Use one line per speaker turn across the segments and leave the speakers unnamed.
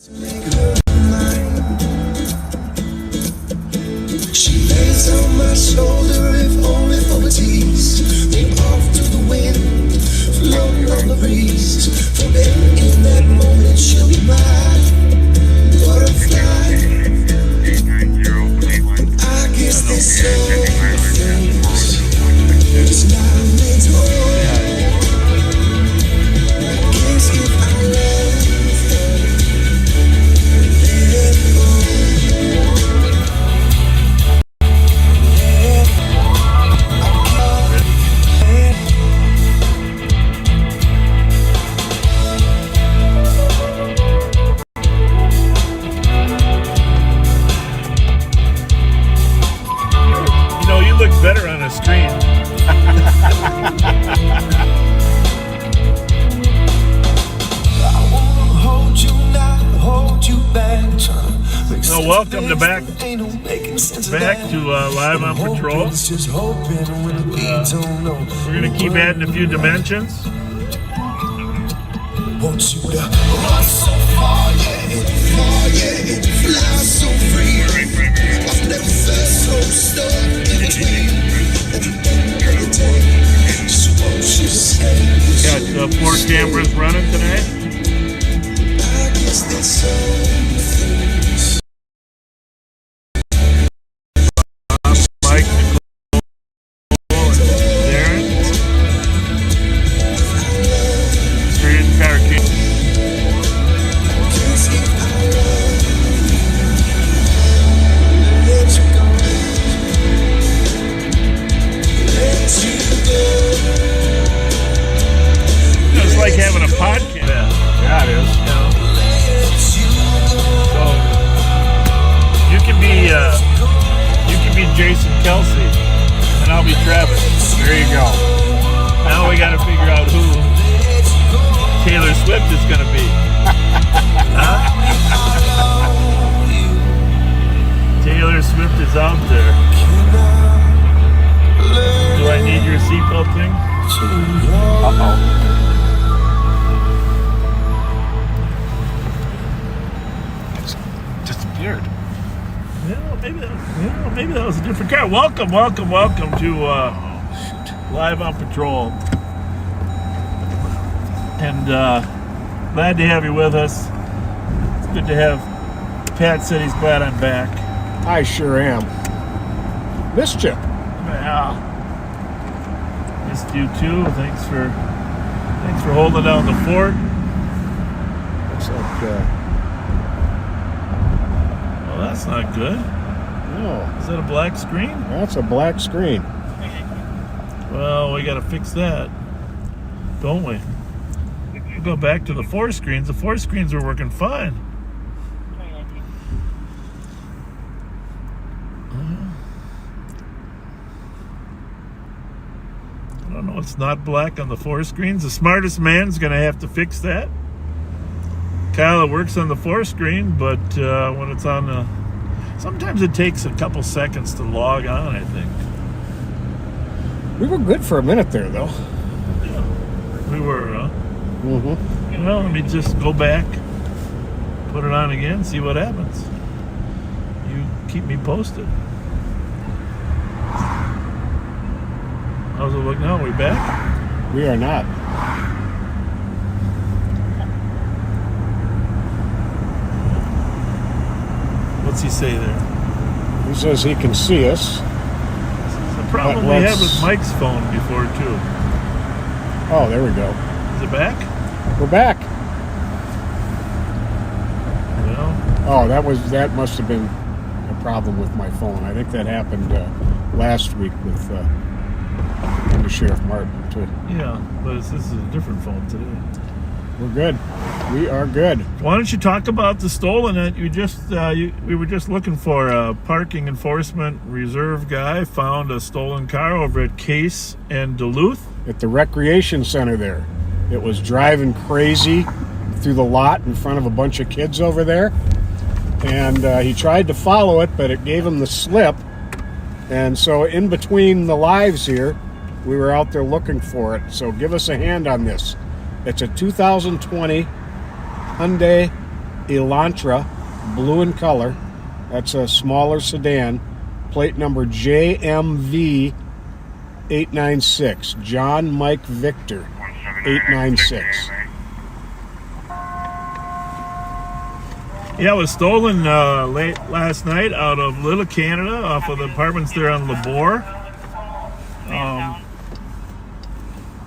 She lays on my shoulder, if only for a tease. Then off to the wind, floating on the breeze. For then in that moment she'll be mine. Butterfly. I guess there's so many things. It's not meant to hold. I guess if I love her, let it go.
Better on a screen. So welcome back to Live on Patrol. We're going to keep adding a few dimensions.
Want you to run so far, yeah, fly so free. I've never felt so stuck in between.
Got 4 cameras running today.
I guess there's so many things.
Mike, Nicole, and Darren. Straight in Carrick. It's like having a podcast.
Yeah, it is.
So you can be Jason Kelsey, and I'll be Travis.
There you go.
Now we got to figure out who Taylor Swift is going to be. Huh? Taylor Swift is out there. Do I need your seatbelt thing?
Uh-oh. Disappeared.
Maybe that was a different car. Welcome to Live on Patrol. And glad to have you with us. It's good to have Pat said he's glad I'm back.
I sure am. Missed you.
Yeah. Missed you too. Thanks for holding down the fort.
Looks like,
Well, that's not good.
no,
Is that a black screen?
that's a black screen.
Well, we got to fix that, don't we? We'll go back to the 4 screens. The 4 screens were working fine. I don't know. It's not black on the 4 screens. The smartest man's going to have to fix that. Kyle, it works on the 4 screen, but when it's on the... Sometimes it takes a couple seconds to log on, I think.
We were good for a minute there, though.
Yeah, we were, huh?
Mm-hmm.
Well, let me just go back, put it on again, see what happens. You keep me posted. How's it look now? Are we back?
We are not.
What's he say there?
He says he can see us.
It's a problem we had with Mike's phone before, too.
Oh, there we go.
Is it back?
We're back.
Well,
that must have been a problem with my phone. I think that happened last week with the Sheriff Martin too.
yeah, but this is a different phone today.
We're good. We are good.
Why don't you talk about the stolen? We were just looking for a parking enforcement reserve guy. Found a stolen car over at Case and Duluth.
At the recreation center there. It was driving crazy through the lot in front of a bunch of kids over there. And he tried to follow it, but it gave him the slip. And so in between the lives here, we were out there looking for it. So give us a hand on this. It's a 2020 Hyundai Elantra, blue in color. That's a smaller sedan. Plate number JMV 896. John Mike Victor 896.
Yeah, it was stolen late last night out of Little Canada, off of the apartments there on Labor.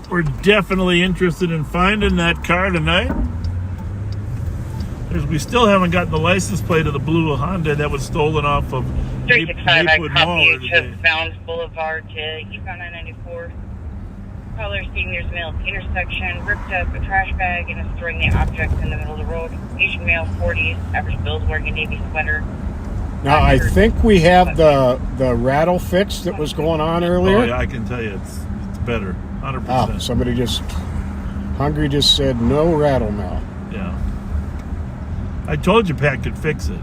We're definitely interested in finding that car tonight. We still haven't gotten the license plate of the blue Honda that was stolen off of
365
Maplewood Mall today.
Mounds Boulevard to eastbound 994. Caller seniors male at the intersection, ripped up a trash bag and is throwing the object in the middle of the road. Asian male, 40s, average build, wearing a navy sweater.
Now, I think we have the rattle fix that was going on earlier.
Oh, yeah, I can tell you it's better, 100%.
Ah, somebody Hungry just said no rattle now.
Yeah. I told you Pat could fix it.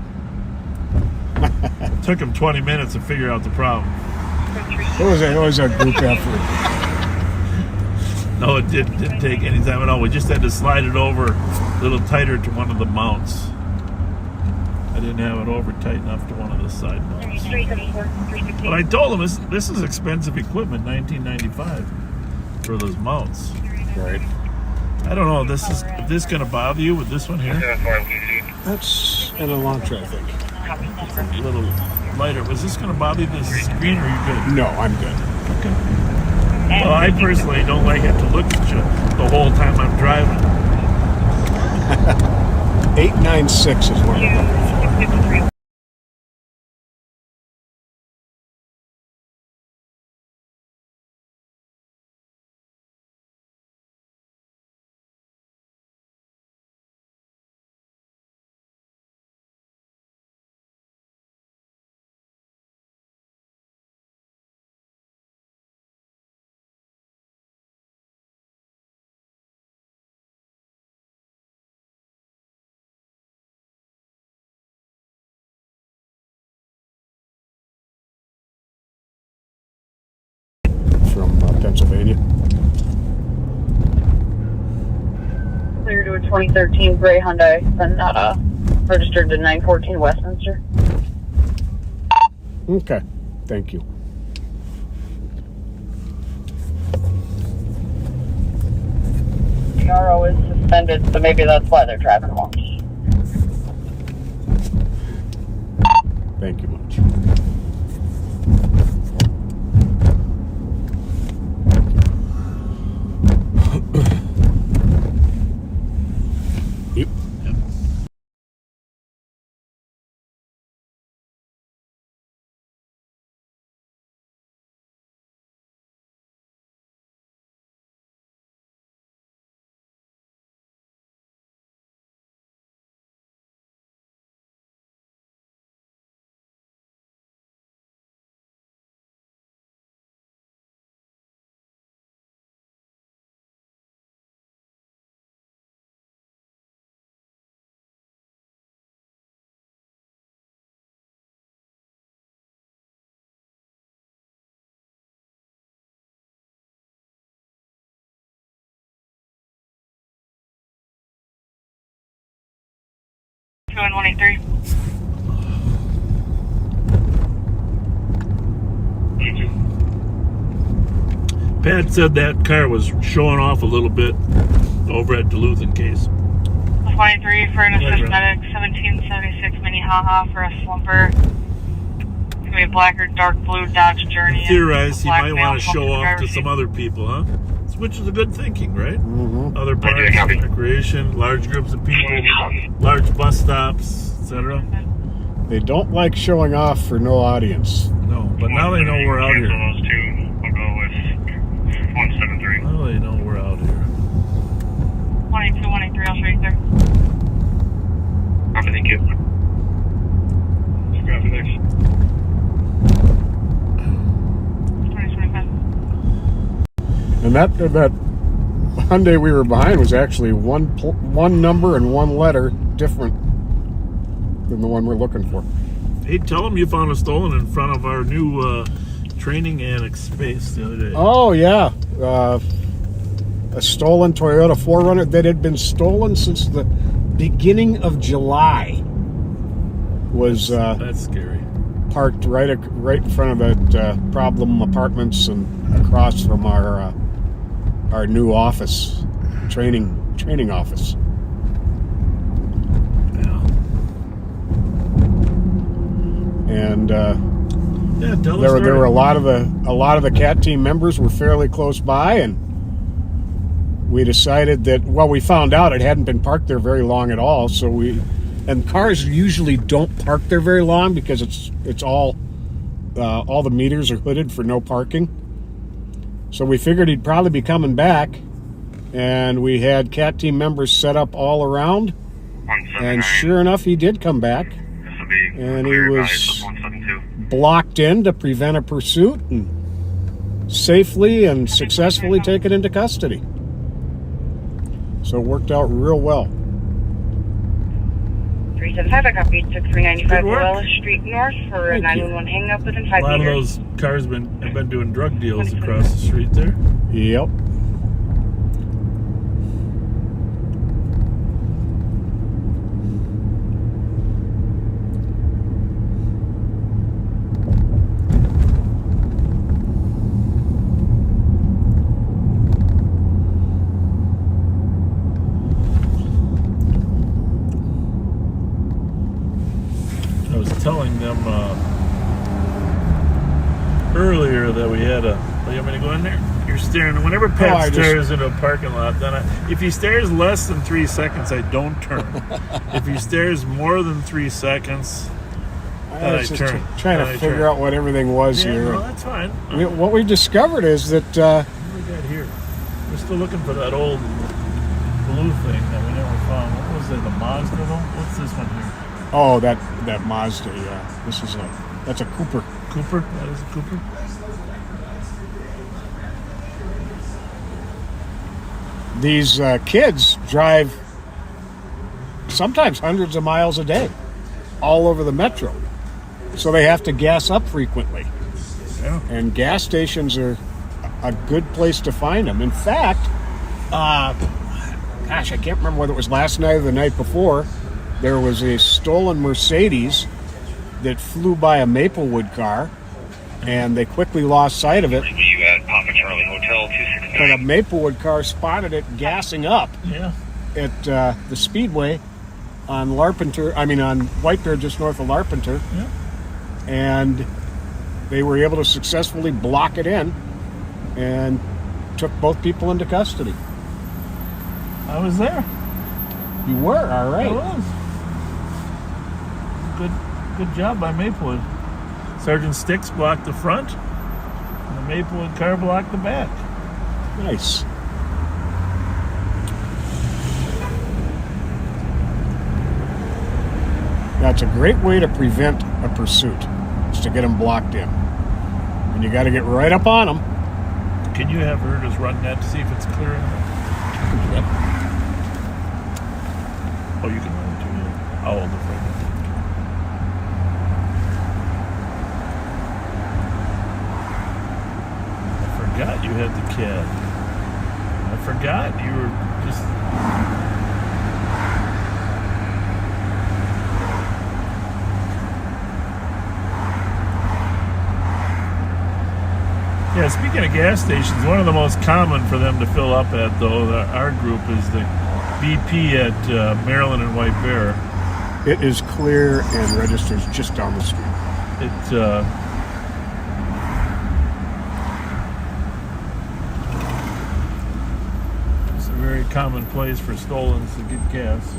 It took him 20 minutes to figure out the problem.
It was a group effort.
No, it didn't take any time at all. We just had to slide it over a little tighter to one of the mounts. I didn't have it over tight enough to one of the side mounts. But I told him this is expensive equipment, $19.95 for those mounts.
Right.
I don't know. Is this going to bother you with this one here?
That's an Elantra, I think.
A little lighter. Was this going to bother you, this screen, or are you good?
No, I'm good.
Okay. Well, I personally don't like it to look at you the whole time I'm driving.
896 is what I'm looking for. From Pennsylvania.
Clear to a 2013 gray Hyundai, and registered to 914 Westminster.
Okay, thank you.
The RO is suspended, so maybe that's why they're driving along.
Thank you much. Yep.
Going 183.
Pat said that car was showing off a little bit over at Duluth in case.
23 for an assist medic, 1776 Mini Haha for a slumper. It's going to be a black or dark blue Dodge Journey.
Theorize he might want to show off to some other people, huh? Which is a good thinking, right?
Mm-hmm.
Other parts, recreation, large groups of people, large bus stops, etc.
They don't like showing off for no audience.
No, but now they know we're out here.
Those two, I'll go with 173.
Now they know we're out here.
182, 183, I'll show you, sir.
Copy, thank you. Copy, thanks.
2025.
And that Hyundai we were behind was actually one number and one letter different than the one we're looking for.
Hey, tell them you found a stolen in front of our new training annex space the other day.
Oh, yeah. A stolen Toyota 4Runner that had been stolen since the beginning of July was
That's scary.
parked right in front of that problem apartments and across from our new office, training office.
Yeah.
And
Yeah, tell us.
there were a lot of the CAT team members were fairly close by, and we decided that, well, we found out it hadn't been parked there very long at all. So and cars usually don't park there very long because it's all the meters are hooded for no parking. So we figured he'd probably be coming back, and we had CAT team members set up all around, and sure enough, he did come back, and he was blocked in to prevent a pursuit and safely and successfully taken into custody. So it worked out real well.
375, I copied
Good
6395
work.
Wells Street North for a
Thank you.
911 hang up within
A
5
lot of
meters.
those cars have been doing drug deals across the street there.
Yep.
I was telling them earlier that we had a. Oh, you want me to go in there? You're staring. Whenever Pat
I just-
stares into a parking lot, then if he stares less than 3 seconds, I don't turn. If he stares more than 3 seconds,
I was just
turn.
trying
Then
to
I
figure
turn.
out what everything was
yeah,
here.
no, that's fine.
What we discovered is that
What do we got here? We're still looking for that old blue thing that we never found. What was it? The Mazda though? What's this one here?
oh, that Mazda. Yeah, that's a Cooper.
Cooper? That is a Cooper?
These kids drive sometimes hundreds of miles a day all over the metro, so they have to gas up frequently.
Yeah.
And gas stations are a good place to find them. In fact, gosh, I can't remember whether it was last night or the night before, there was a stolen Mercedes that flew by a Maplewood car, and they quickly lost sight of it.
You at Papa Charlie Hotel 269.
But a Maplewood car spotted it gassing up
Yeah.
at the Speedway on on White Bear, just north of Larpenteur.
Yeah.
And they were able to successfully block it in and took both people into custody.
I was there.
You were, all
I
right.
was. Good job by Maplewood. Sergeant Sticks blocked the front, and the Maplewood car blocked the back.
Nice. That's a great way to prevent a pursuit, is to get them blocked in. And you got to get right up on them.
Can you have her just run that to see if it's clear enough? Oh, you can run it too. Yeah. I'll hold it for you. I forgot you had the kid. I forgot you were just. Yeah, speaking of gas stations, one of the most common for them to fill up at, though, our group is the BP at Maryland and White Bear.
It is clear and registers just down the street.
It's a very common place for stolens to get gas.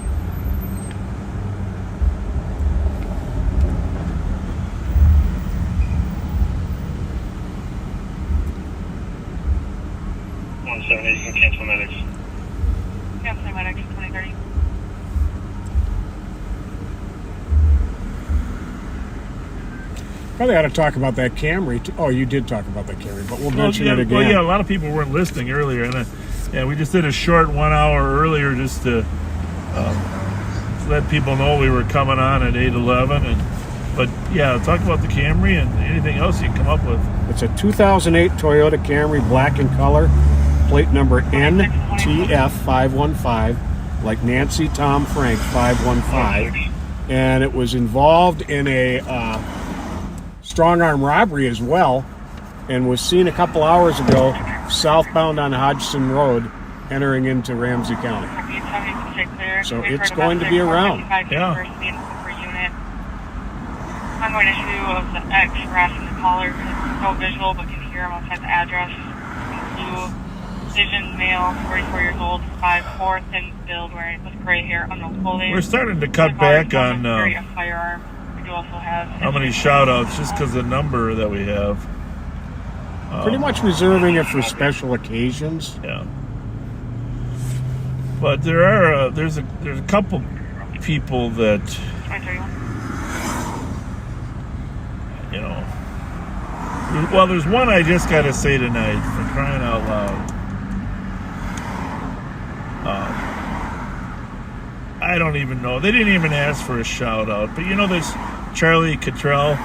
You can cancel medics.
Canceling my next 2030.
Probably ought to talk about that Camry. Oh, you did talk about that Camry, but we'll mention it again.
Well, yeah, a lot of people weren't listening earlier, and we just did a short 1 hour earlier just to let people know we were coming on at 8:11. But yeah, talk about the Camry and anything else you can come up with.
It's a 2008 Toyota Camry, black in color, plate number NTF515. like Nancy, Tom, Frank, 515. And it was involved in a strong arm robbery as well, and was seen a couple hours ago southbound on Hodgson Road entering into Ramsey County. So it's going to be around.
Yeah.
I'm going to issue of the X harassing the caller. No visual, but can hear him outside the address. Blue, vision, male, 44 years old, 5'4", thin build, wearing with gray hair, unknown clothing.
We're starting to cut back on
a firearm. We do also have
how many shout-outs just because the number that we have.
Pretty much reserving it for special occasions.
Yeah. But there are there's a couple people that, you know. Well, there's one I just got to say tonight, for crying out loud. I don't even know. They didn't even ask for a shout out. But you know, there's Charlie Cottrell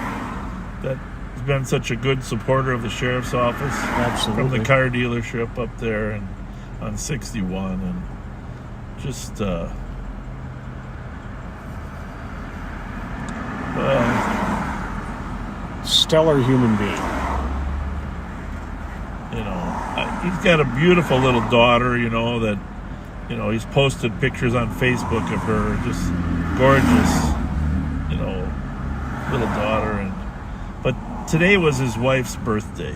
that has been such a good supporter of the sheriff's office.
Absolutely.
From the car dealership up there and on 61, and just
stellar human being.
You know, he's got a beautiful little daughter, you know, that, you know, he's posted pictures on Facebook of her, just gorgeous, you know, little daughter. But today was his wife's birthday.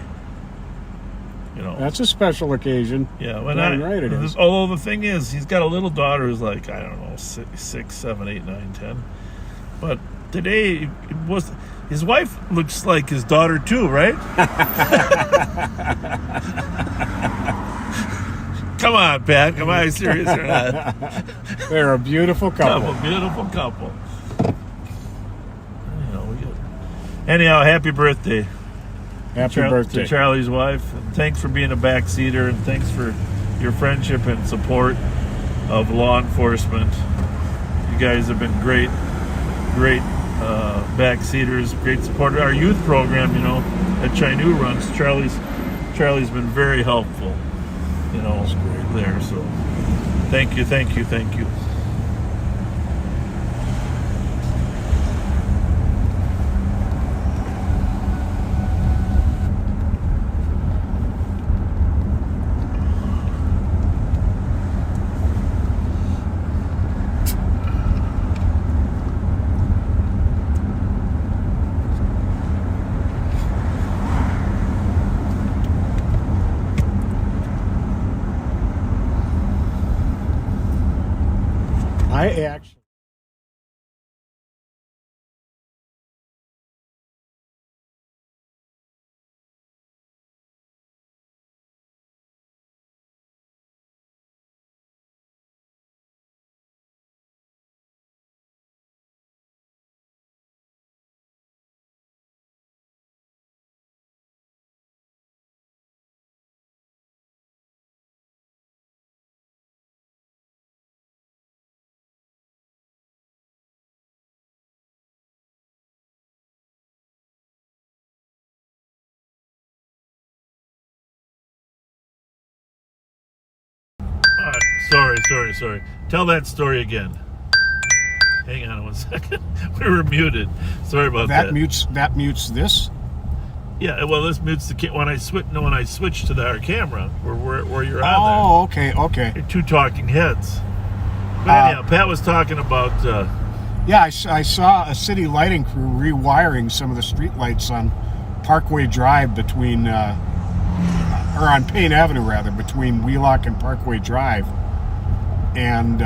You know,
that's a special occasion.
Yeah,
Right, it is.
Although the thing is, he's got a little daughter who's like, I don't know, 6, 7, 8, 9, 10. But today it was. His wife looks like his daughter too, right? Come on, Pat. Am I serious or not?
They're a beautiful couple.
Beautiful couple. You know, anyhow, happy birthday.
Happy birthday
to Charlie's wife. And thanks for being a backseater, and thanks for your friendship and support of law enforcement. You guys have been great backseaters, great supporter. Our youth program, you know, that Chinu runs, Charlie's been very helpful, you know, there. So thank you.
I actually. Sorry. Tell that story again. Hang on 1 second. We were muted. Sorry about that. That mutes this.
Yeah, well, this mutes the when I switch to our camera where you're on
there. Oh, okay.
You're two talking heads. But anyhow, Pat was talking about.
Yeah, I saw a city lighting crew rewiring some of the street lights on Parkway Drive between. Or on Payne Avenue, rather, between Wheelock and Parkway Drive. And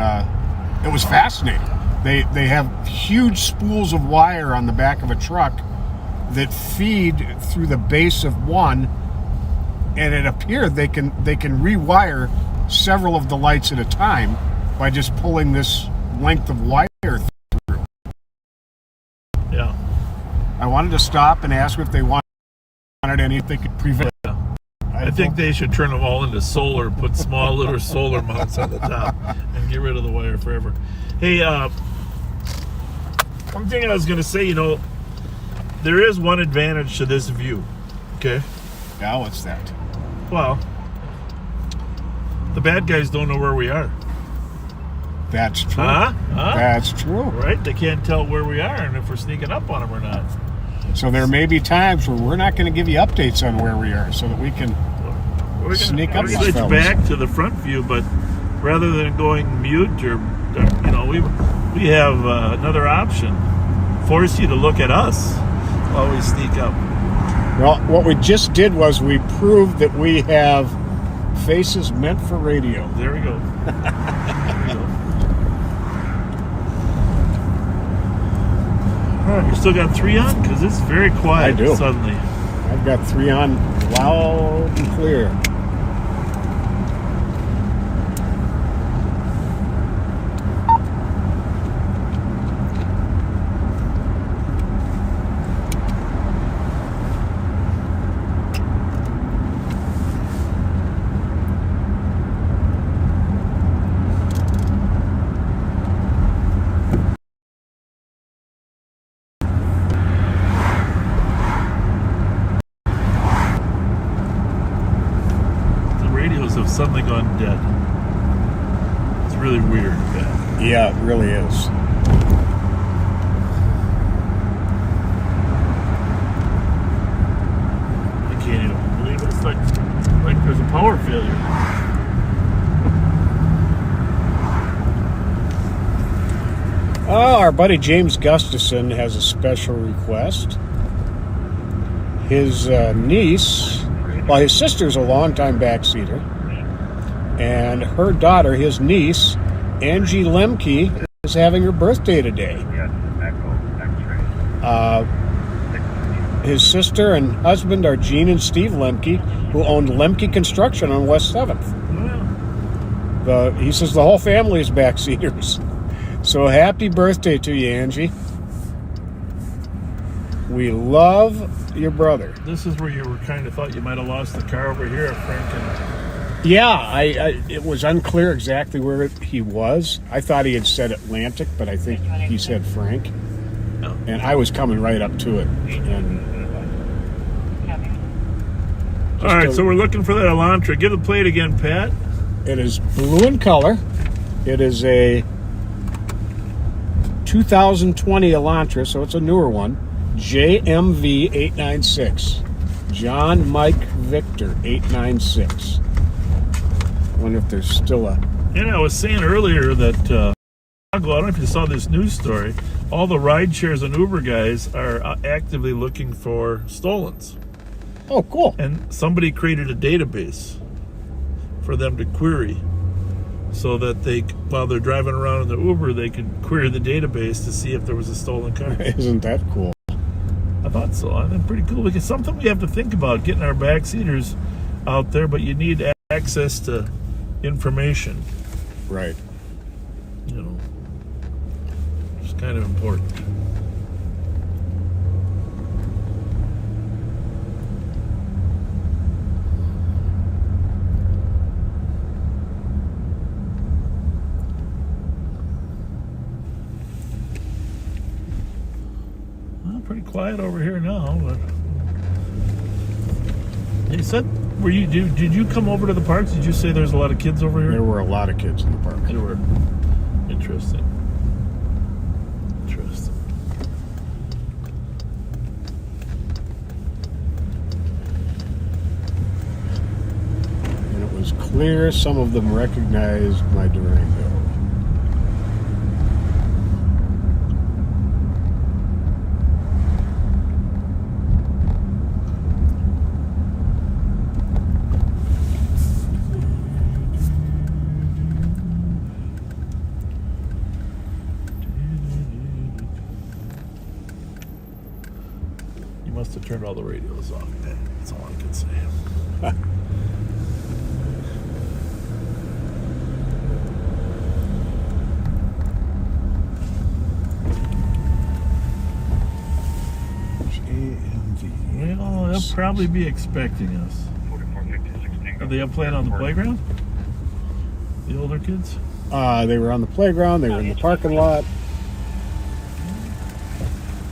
it was fascinating. They have huge spools of wire on the back of a truck that feed through the base of one, and it appeared they can rewire several of the lights at a time by just pulling this length of wire through.
Yeah.
I wanted to stop and ask if they wanted anything they could prevent.
I think they should turn them all into solar, put small little solar mounts on the top, and get rid of the wire forever. Hey, one thing I was going to say, you know, there is one advantage to this view, okay?
Yeah, what's that?
Well, the bad guys don't know where we are.
That's true.
Huh?
That's true.
Right? They can't tell where we are and if we're sneaking up on them or not.
So there may be times where we're not going to give you updates on where we are so that we can
We're
Sneak
gonna
up these
switch
fellas.
back to the front view, but rather than going mute or we have another option. Force you to look at us while we sneak up.
Well, what we just did was we proved that we have faces meant for radio.
There we go. There we go. All right, you still got 3 on? Because it's very quiet
I do.
suddenly.
I've got 3 on loud and clear.
The radios have suddenly gone dead. It's really weird.
Yeah, it really is.
I can't even believe it. It's like there's a power failure.
Oh, our buddy James Gustafson has a special request. His niece, well, his sister's a longtime backseater, and her daughter, his niece, Angie Lemke, is having her birthday today. His sister and husband are Gene and Steve Lemke, who owned Lemke Construction on West 7th.
Well,
He says the whole family is backseaters. So happy birthday to you, Angie. We love your brother.
this is where you were kind of thought you might have lost the car over here, Frank. And
Yeah, it was unclear exactly where he was. I thought he had said Atlantic, but I think he said Frank.
No.
And I was coming right up to it. And
All right, so we're looking for that Elantra. Give the plate again, Pat.
it is blue in color. It is a 2020 Elantra, so it's a newer one. JMV 896. John Mike Victor 896. Wonder if there's still a...
And I was saying earlier that I don't know if you saw this news story. All the ride shares and Uber guys are actively looking for stolens.
Oh, cool.
And somebody created a database for them to query so that they, while they're driving around in the Uber, they could query the database to see if there was a stolen car.
Isn't that cool?
I thought so. I think pretty cool because something we have to think about getting our backseaters out there, but you need access to information.
Right.
You know, it's kind of important. Well, pretty quiet over here now, but you said, did you come over to the parks? Did you say there's a lot of kids over here?
There were a lot of kids in the park.
There were. Interesting. Interesting.
And it was clear some of them recognized my Durango.
You must have turned all the radios off. That's all I can say. Well, they'll probably be expecting us.
4456
Are they up playing on the playground? The older kids?
They were on the playground. They were in the parking lot.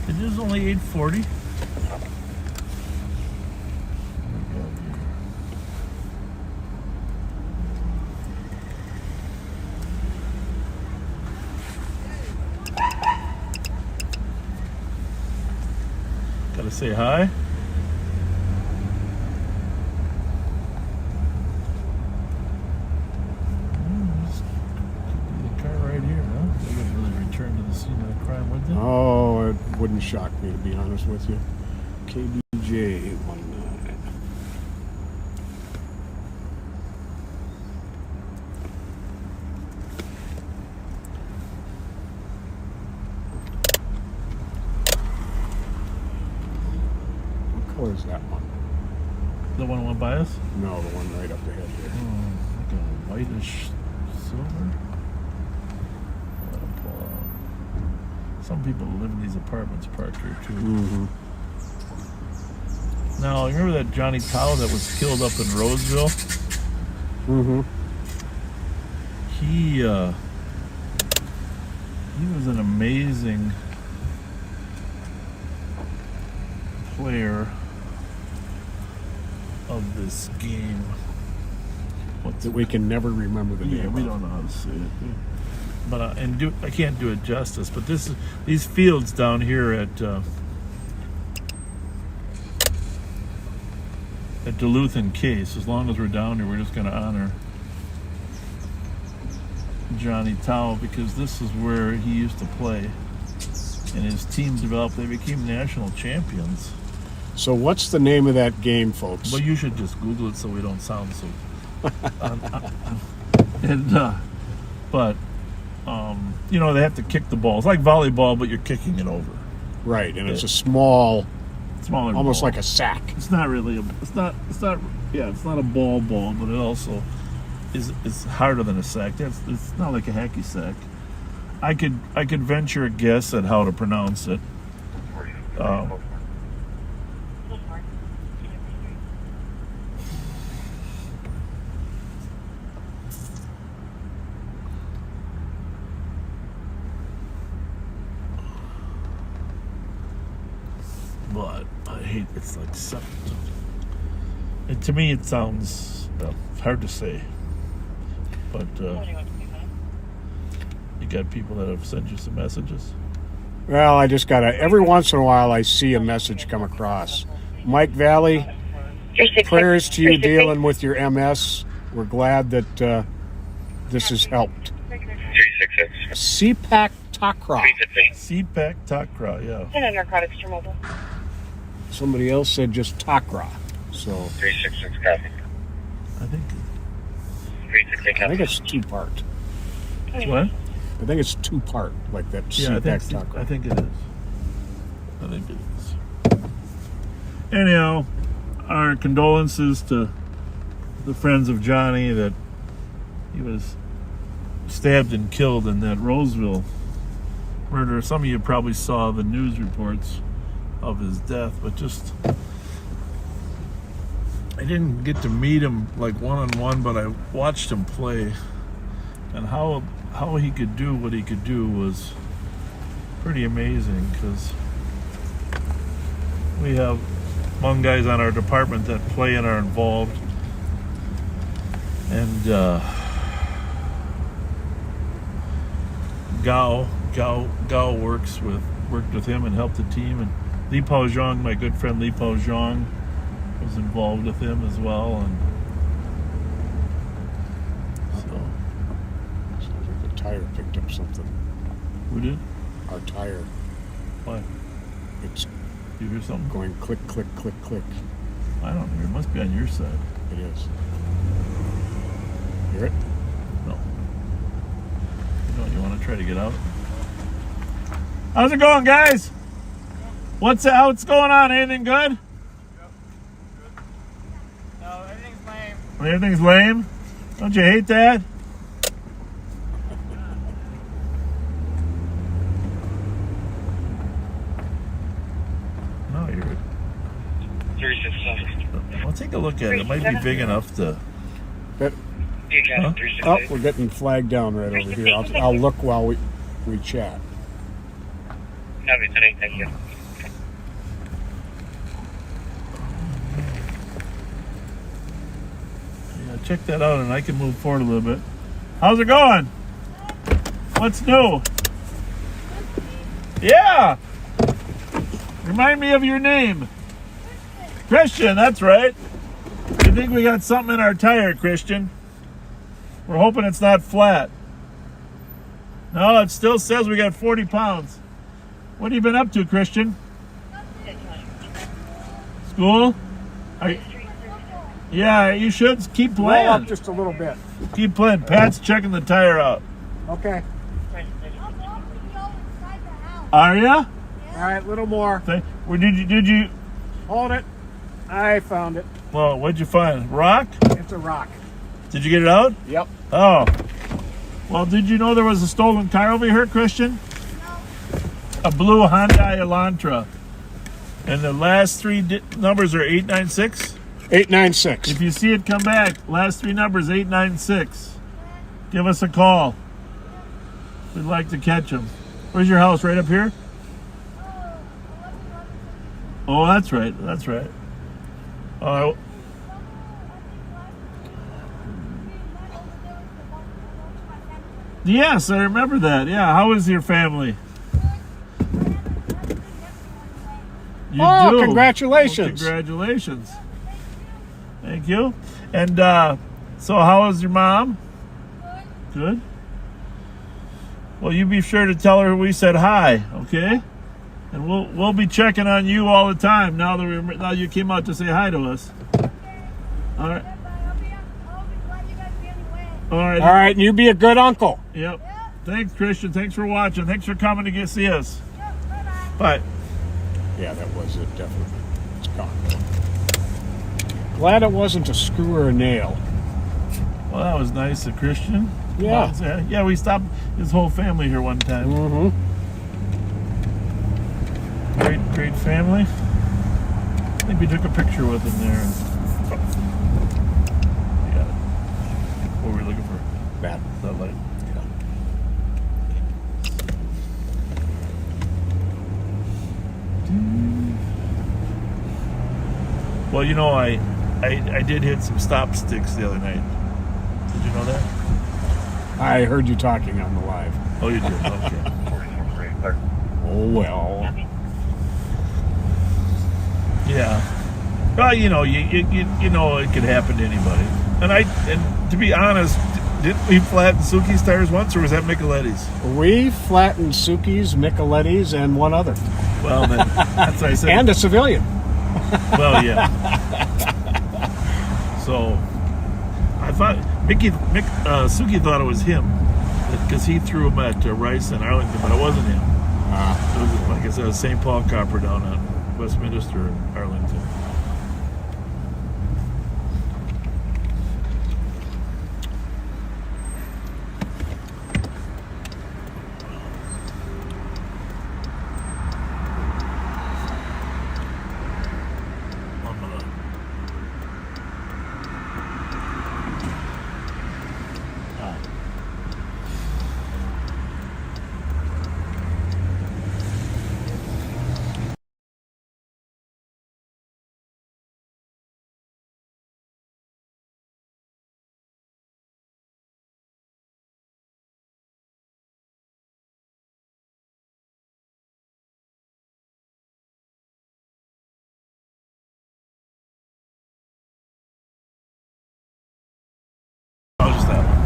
It is only 8:40. say hi. The car right here, huh? They wouldn't really return to the scene of the crime, would they?
Oh, it wouldn't shock me, to be honest with you. KBJ 19. What color is that one?
The one went by us?
No, the one right up ahead here.
Like a whitish silver. Let 'em pull out. Some people live in these apartments parked here too.
Mm-hmm.
Now, you remember that Johnny Tao that was killed up in Roseville?
Mm-hmm.
He was an amazing player of this game. What's
That we can never remember the
Yeah,
name
we
of.
don't know how to say it. But I can't do it justice. But these fields down here at Duluth and Case, as long as we're down here, we're just going to honor Johnny Tao, because this is where he used to play, and his team developed. They became national champions.
So what's the name of that game, folks?
Well, you should just Google it so we don't sound so. You know, they have to kick the ball. It's like volleyball, but you're kicking it over.
Right, and it's a small,
Smaller,
almost
ball.
like a sack.
It's not really. It's not a ball, but it also is harder than a sack. It's not like a hacky sack. I could venture a guess at how to pronounce it. But I hate it's like something. And to me, it sounds hard to say. But you got people that have sent you some messages.
Well, I just gotta, every once in a while I see a message come across. Mike Valley, prayers to you dealing with your MS. We're glad that this has helped.
366.
CPAC Takra.
360.
CPAC Takra, yeah.
And a narcotics to mobile.
Somebody else said just Takra. So
366 copy.
I think
360
I
copy.
think it's two-part.
it's what?
I think it's two-part, like that
Yeah,
CPAC Takra.
I think it is. I think it is. Anyhow, our condolences to the friends of Johnny that he was stabbed and killed in that Roseville murder. Some of you probably saw the news reports of his death, but just I didn't get to meet him like one-on-one, but I watched him play, and how he could do what he could do was pretty amazing, because we have young guys on our department that play and are involved, and Gao worked with him and helped the team, and Li Pao Zhang, my good friend Li Pao Zhang, was involved with him as well, and so
Sounds like the tire picked up something.
who did?
Our tire.
Why?
It's
You hear something?
going click, click, click, click.
I don't hear. It must be on your side.
It is. Hear it?
No. You want to try to get out? How's it going, guys? What's going on? Anything good?
No, everything's lame.
Everything's lame? Don't you hate that? No, you're.
367.
Well, take a look at it. It might be big enough to.
That,
You got
Huh?
it.
oh,
368.
we're getting flagged down right over here. I'll look while we chat.
Copy today. Thank you.
Yeah, check that out, and I can move forward a little bit. How's it going? What's new? Yeah. Remind me of your name. Christian, that's right. I think we got something in our tire, Christian. We're hoping it's not flat. No, it still says we got 40 pounds. What have you been up to, Christian? School? Yeah, you should keep
Roll up
playing.
just a little bit.
Keep playing. Pat's checking the tire out.
Okay.
Are ya?
All right, a little more.
Where did you?
Hold it. I found it.
Well, what'd you find? Rock?
It's a rock.
Did you get it out?
Yep.
Oh. Well, did you know there was a stolen car over here, Christian? A blue Hyundai Elantra. And the last three numbers are 896.
896.
If you see it come back, last three numbers 896. Give us a call. We'd like to catch them. Where's your house? Right up here? Oh, that's right. That's right. Yes, I remember that. Yeah, how is your family? You
Oh,
do.
congratulations.
Well, congratulations. Thank you. And so how is your mom? Good. Well, you be sure to tell her we said hi, okay? And we'll be checking on you all the time now that now you came out to say hi to us. All right. All right.
All right, and you be a good uncle.
Yep. Thanks, Christian. Thanks for watching. Thanks for coming to see us. Bye.
Yeah, that was it, definitely. It's gone. Glad it wasn't a screw or a nail.
Well, that was nice of Christian.
Yeah.
Yeah, we stopped his whole family here one time.
Mm-hmm.
Great family. I think we took a picture with him there. Yeah. What were we looking for?
That.
That light. Well, you know, I did hit some stop sticks the other night. Did you know that?
I heard you talking on the live.
Oh, you did? Okay.
Oh, well.
Yeah. Well, you know, you know it could happen to anybody. And to be honest, didn't we flatten Suki's tires once, or was that Micheletti's?
We flattened Suki's, Micheletti's, and one other.
Well, then, that's what I said.
And a civilian.
Well, yeah. So, I thought Suki thought it was him because he threw him at Rice and Arlington, but it wasn't him. It was, like I said, it was St. Paul Copper down on Westminster and Arlington. I'll just have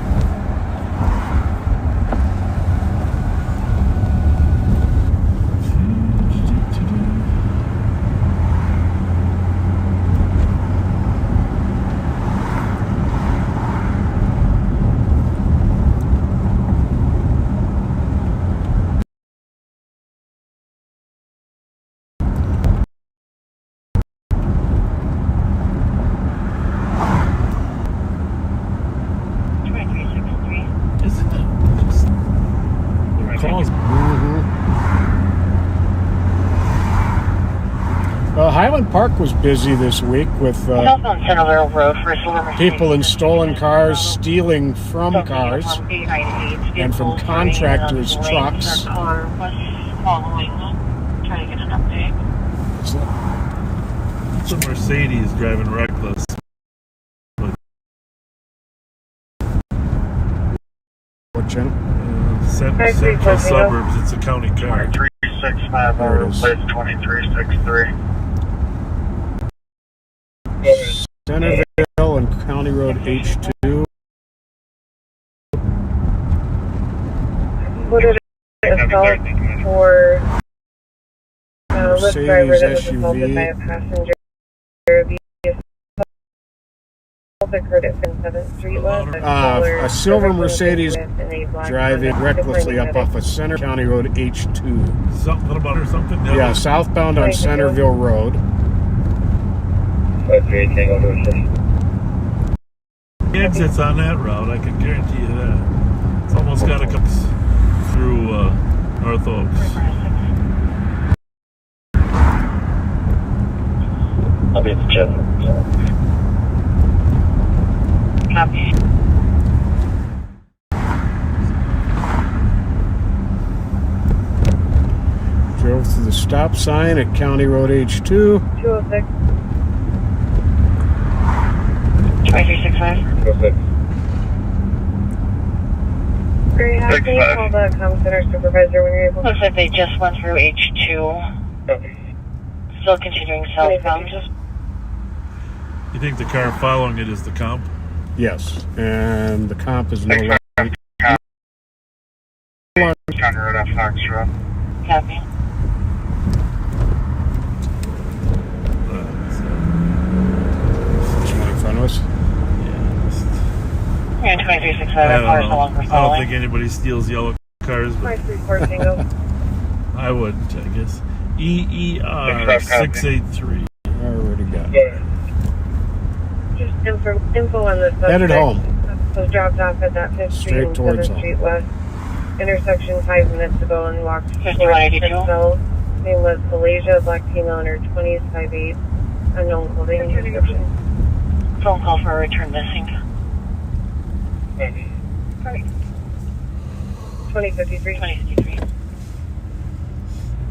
Isn't it? Calls.
Well, Highland Park was busy this week with people in stolen cars, stealing from cars, and from contractors' trucks.
It's a Mercedes driving reckless.
What channel?
Central suburbs. It's a county car.
2365
There it is.
place 2363.
Centerville and County Road H2.
Reported assault for a Lyft driver that was assaulted by a passenger. The assault occurred at 7th Street West.
A silver Mercedes driving recklessly up off of Center County Road H2.
Something about or something?
Yeah, southbound on Centerville Road.
53 Tango to assist.
Exits on that route, I can guarantee you that. It's almost got to come through North Oaks.
I'll be at the jet.
Copy.
Drove through the stop sign at County Road H2.
206.
2365.
206.
Great, how can you call the comm center supervisor when you're able?
Looks like they just went through H2. Still continuing southbound.
Mm-hmm.
You think the car following it is the comp?
Yes, and the comp is no longer.
County Road off Foxtrot.
Copy.
In front of us.
Yeah, 2365.
I
Cars
don't
no
know.
longer
I don't
following.
think anybody steals yellow cars, but
534 Tango.
I wouldn't, I guess. EER 683.
Already got it.
Just info on the subject.
Headed home.
Was dropped off at that 5th Street
Straight
and
towards
7th
home.
Street West intersection 5 minutes ago and walked
5182.
himself. Name was Malaysia, black female in her 20s, 5'8", unknown clothing description.
Phone call for a return missing.
2053.
2053.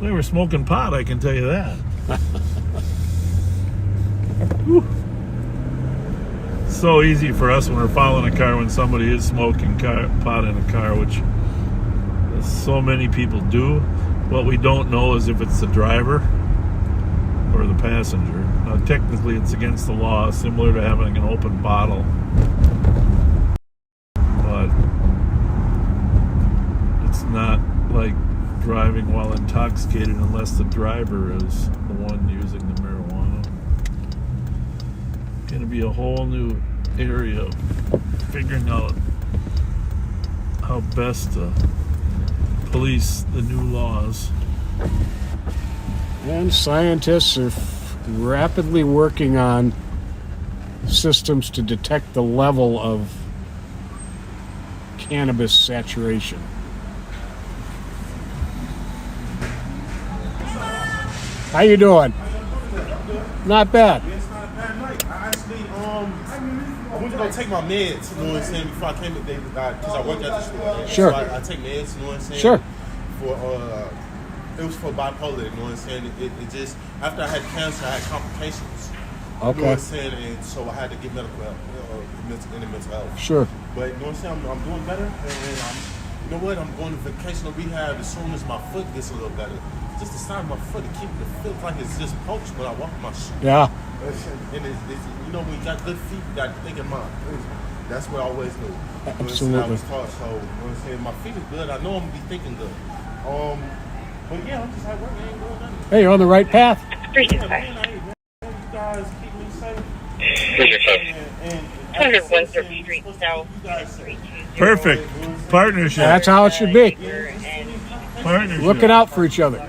They were smoking pot, I can tell you that. Whew. So easy for us when we're following a car when somebody is smoking pot in a car, which so many people do. What we don't know is if it's the driver or the passenger. Now, technically, it's against the law, similar to having an open bottle. But it's not like driving while intoxicated unless the driver is the one using the marijuana. Going to be a whole new area of figuring out how best to police the new laws.
And scientists are rapidly working on systems to detect the level of cannabis saturation. How you doing? Not bad.
It's not a bad night. I actually, I went to go take my meds, you know what I'm saying, before I came today, because I work at the store.
Sure.
So I take meds, you know what I'm saying?
Sure.
For, it was for bipolar, you know what I'm saying? It just, after I had cancer, I had complications. You know what
Okay.
I'm saying? And so I had to get medical help, in the mental health.
Sure.
But you know what I'm saying? I'm doing better, and you know what? I'm going to vocational rehab as soon as my foot gets a little better. Just the side of my foot, it feels like it's just poached when I walk my shoe.
Yeah.
And it's, you know, when you got good feet, you got to think in mind. That's what I always knew. You know what I'm saying? I was taught, so you know what I'm saying? My feet are good. I know I'm going to be thinking good. But yeah, I'm just at work. I ain't doing nothing.
Hey, you're on the right path.
365.
You guys keep me safe.
365.
Under Windsor Street South.
Perfect. Partnership.
That's how it should be.
Partnership.
Looking out for each other.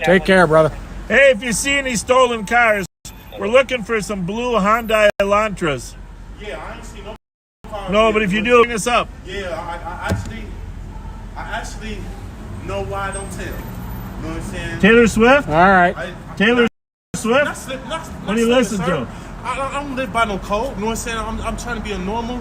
Take care, brother.
Hey, if you see any stolen cars, we're looking for some blue Hyundai Elantras.
Yeah, I ain't seen no car.
No, but if you do, bring us up.
Yeah, I actually know why I don't tell. You know what I'm saying?
Taylor Swift?
All right.
Taylor
Not
Swift?
slip, not
What do you
slip,
listen
sir.
to?
I don't live by no code. You know what I'm saying? I'm trying to be a normal,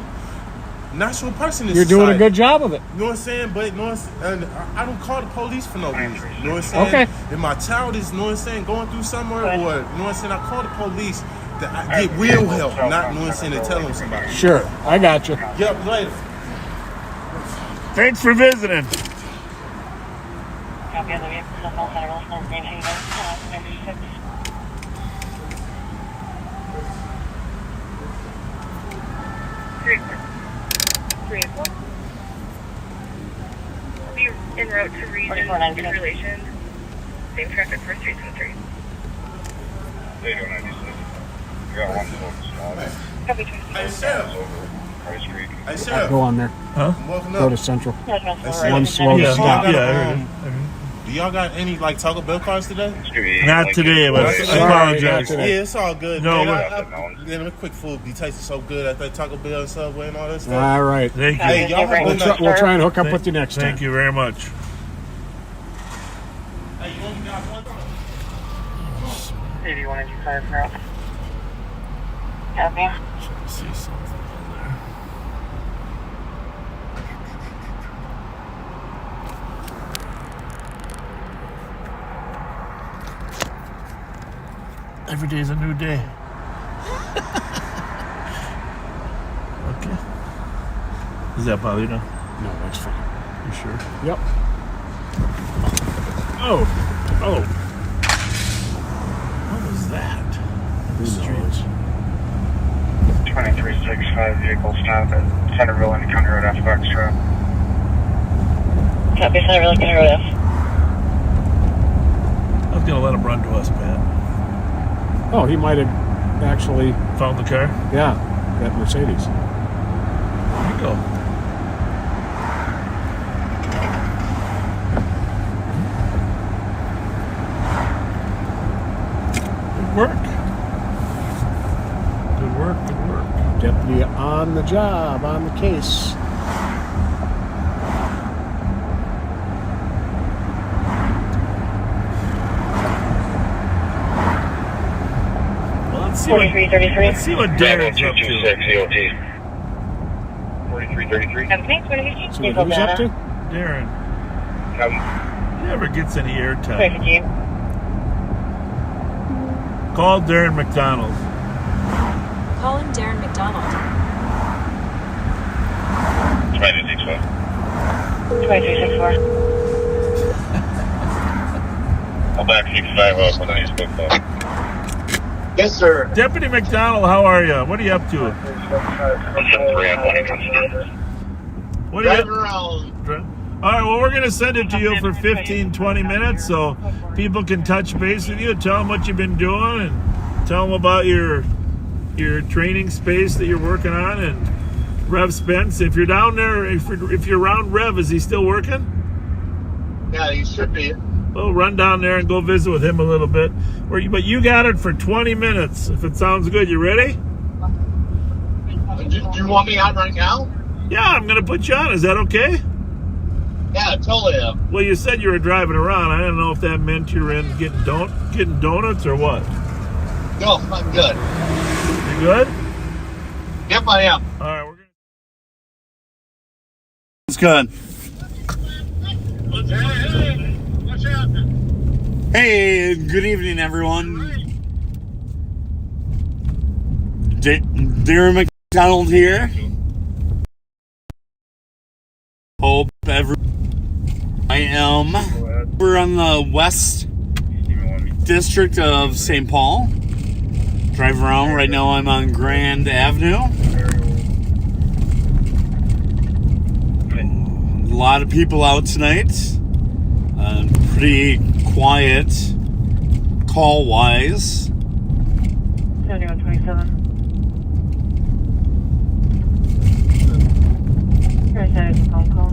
natural person in
You're doing a
society.
good job of it.
You know what I'm saying? But you know what I'm saying? I don't call the police for no reason. You know what I'm saying?
Okay.
If my child is, you know what I'm saying, going through somewhere, or you know what I'm saying, I call the police to get real help, not, you know what I'm saying, to tell them somebody.
Sure. I got you.
Yep, later.
Thanks for visiting.
Copy of the vehicle, cell phone center, Wilson, Green Haven, 96.
Three and four. Be en route to region relations. Same traffic for 373.
They don't understand. You got one small.
Copy
Hey, Sheriff.
Price Creek.
Hey, Sheriff.
Go on there.
Huh?
I'm walking
Go
up.
to Central.
Hey,
One slow
Yeah,
stop.
yeah, I heard it.
Do y'all got any like Taco Bell cards today?
Not today, but I
Sorry,
apologize.
not today.
Yeah, it's all good.
No,
man. The quick food be tasting so good at that Taco Bell and Subway and all that stuff.
All right.
Thank you.
Hey, y'all have a good night.
We'll try and hook up with you next time.
Thank you very much.
Hey, you only got one?
8185 now. Copy.
See something on there. Every day's a new day. Okay. Does that bother you now?
No, that's fine.
You sure?
Yep.
Oh. Oh. What was that?
Who knows?
2365 vehicle stop at Centerville and County Road F Extra.
Copy, Centerville, County Road F.
I was gonna let him run to us, Pat.
Oh, he might have actually,
Found the car?
yeah, that Mercedes.
There you go. Good work. Good work, good work.
Deputy on the job, on the case.
Well, let's see what
4333.
let's see what Darren's up to.
226 EOT. 4333.
Thanks, what did you
See what he's up to?
Darren,
Copy.
he never gets any airtime.
Thank you.
Call Darren McDonald.
Calling Darren McDonald.
2364.
2364.
I'll back 65 up when I use book phone.
Yes, sir.
Deputy McDonald, how are you? What are you up to?
173 on Washington.
What are
Driving
you?
around.
All right, well, we're going to send it to you for 15, 20 minutes so people can touch base with you, tell them what you've been doing, and tell them about your training space that you're working on. And Rev Spence, if you're down there, if you're around Rev, is he still working?
Yeah, you should be.
Well, run down there and go visit with him a little bit. But you got it for 20 minutes, if it sounds good. You ready?
Do you want me out right now?
Yeah, I'm going to put you on. Is that okay?
Yeah, totally am.
Well, you said you were driving around. I don't know if that meant you were in getting donuts or what.
No, I'm good.
You good?
Yep, I am.
All right, we're gonna.
It's good.
What's happening?
Hey, good evening, everyone. Darren McDonald here. Hope I am. We're on the west district of St. Paul. Drive around. Right now I'm on Grand Avenue. A lot of people out tonight. Pretty quiet call-wise.
7127. There's a phone call.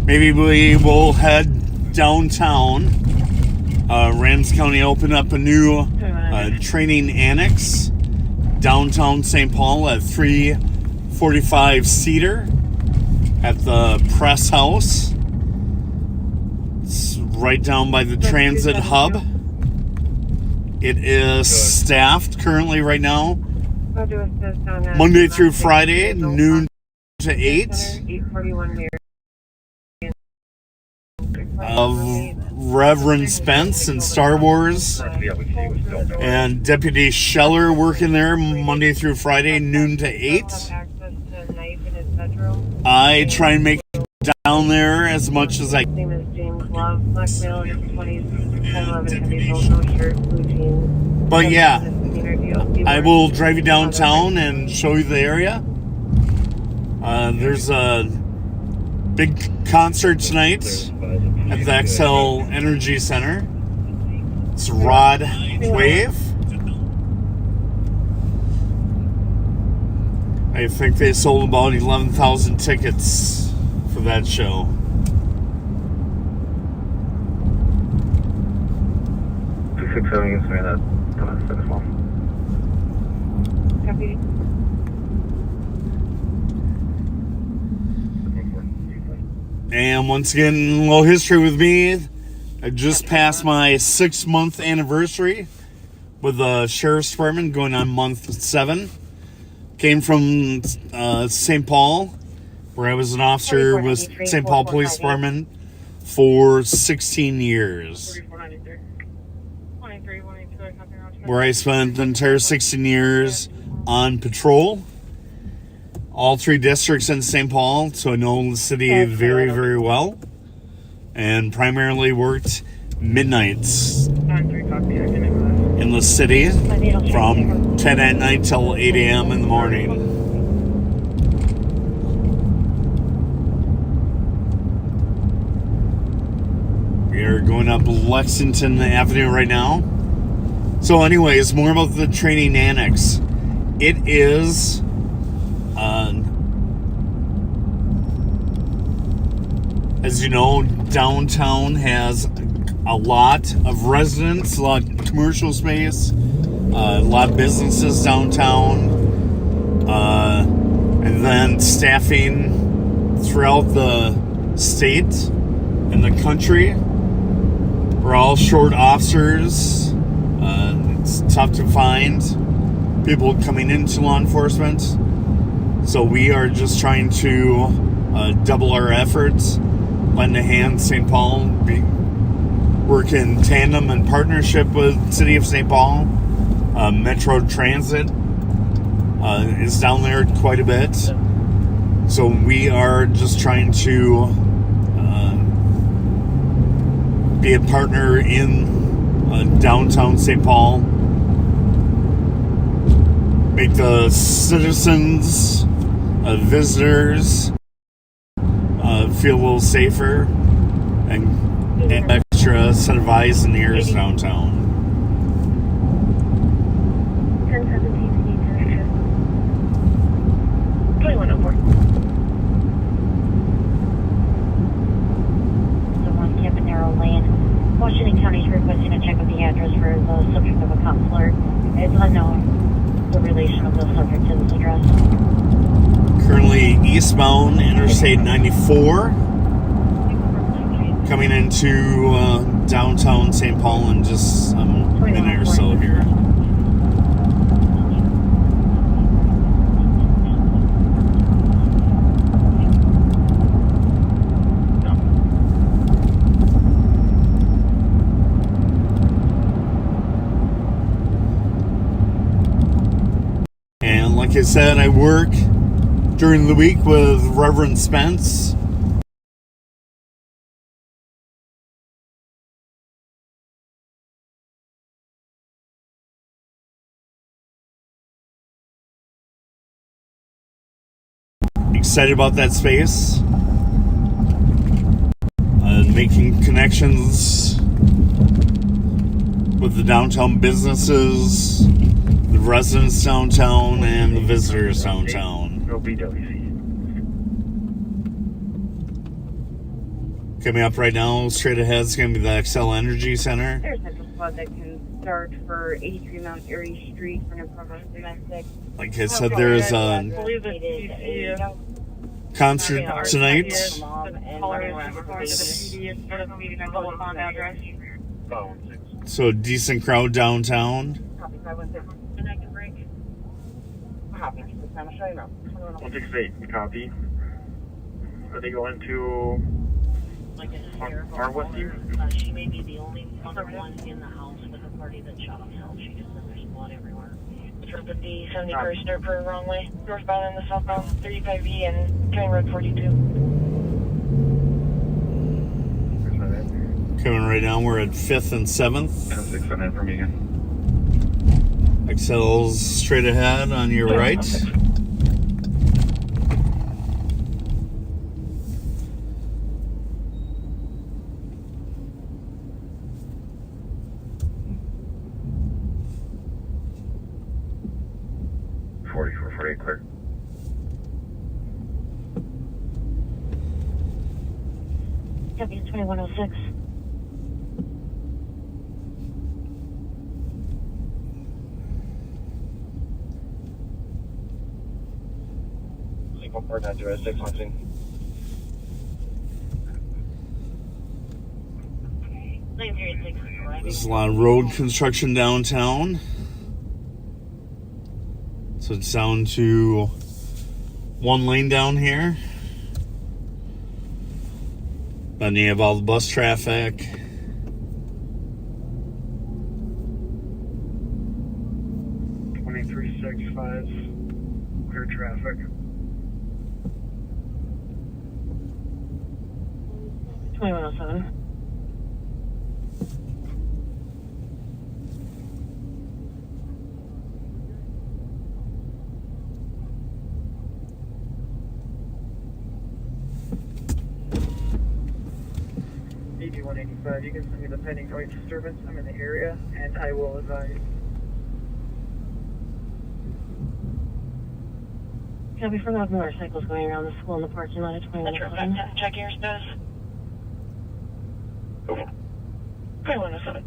Maybe we will head downtown. Ramsey County opened up a new training annex downtown St. Paul at 345 Cedar at the press house. It's right down by the transit hub. It is staffed currently right now, Monday through Friday, noon to 8.
841
Of Reverend Spence and Star Wars and Deputy Scheller working there Monday through Friday, noon to 8. I try and make it down there as much as I
His name is James Love, black male in his 20s, 10'11", heavy build, no shirt, blue jeans.
But yeah, I
I
will drive you downtown and show you the area. There's a big concert tonight at the XL Energy Center. It's Rod Wave. I think they sold about 11,000 tickets for that show.
Copy.
And once again, a little history with me. I just passed my 6-month anniversary with the Sheriff's Department, going on month 7. Came from St. Paul, where I was an officer with St. Paul Police Department for 16 years. Where I spent the entire 16 years on patrol. All 3 districts in St. Paul, so I know the city very, very well. And primarily worked midnights in the city from 10 at night till 8 a.m. in the morning. We are going up Lexington Avenue right now. So anyways, more about the training annex. It is as you know, downtown has a lot of residents, a lot of commercial space, a lot of businesses downtown, and then staffing throughout the state and the country. We're all short officers. It's tough to find people coming into law enforcement. So we are just trying to double our efforts, lend a hand. St. Paul, work in tandem and partnership with City of St. Paul. Metro Transit is down there quite a bit. So we are just trying to be a partner in downtown St. Paul. Make the citizens, visitors, feel a little safer and an extra set of eyes and ears downtown.
2104.
So 1 Camp and Narrow Lane. Washington County is requesting a check of the address for the subject of a counselor. It's unknown the relation of the subject to this address.
Currently eastbound Interstate 94, coming into downtown St. Paul in just a minute or so here. And like I said, I work during the week with Reverend Spence. Excited about that space. Making connections with the downtown businesses, the residents downtown, and the visitors downtown. Coming up right now, straight ahead, is going to be the XL Energy Center.
There's a squad that can start for 83 Mount Erie Street for an appropriate domestic.
Like I said, there is a concert tonight. So decent crowd downtown.
168, copy. Are they going to our West here?
She may be the only one in the house with a party that shot up hell. She just said there's blood everywhere. For the 71st Airport wrong way, northbound and the southbound 35E and County Road 42.
Coming right down, we're at 5th and 7th.
609 from Egan.
XL's straight ahead on your right.
Clear.
Copy 2106.
Single part 906 launching.
There's a lot of road construction downtown. So it's down to one lane down here. Then you have all the bus traffic.
Clear traffic.
2107.
DD-185, you can send me the pending noise disturbance. I'm in the area, and I will advise.
Copy for those motorcycles going around the school in the parking lot at 2107.
Check airspace.
2107.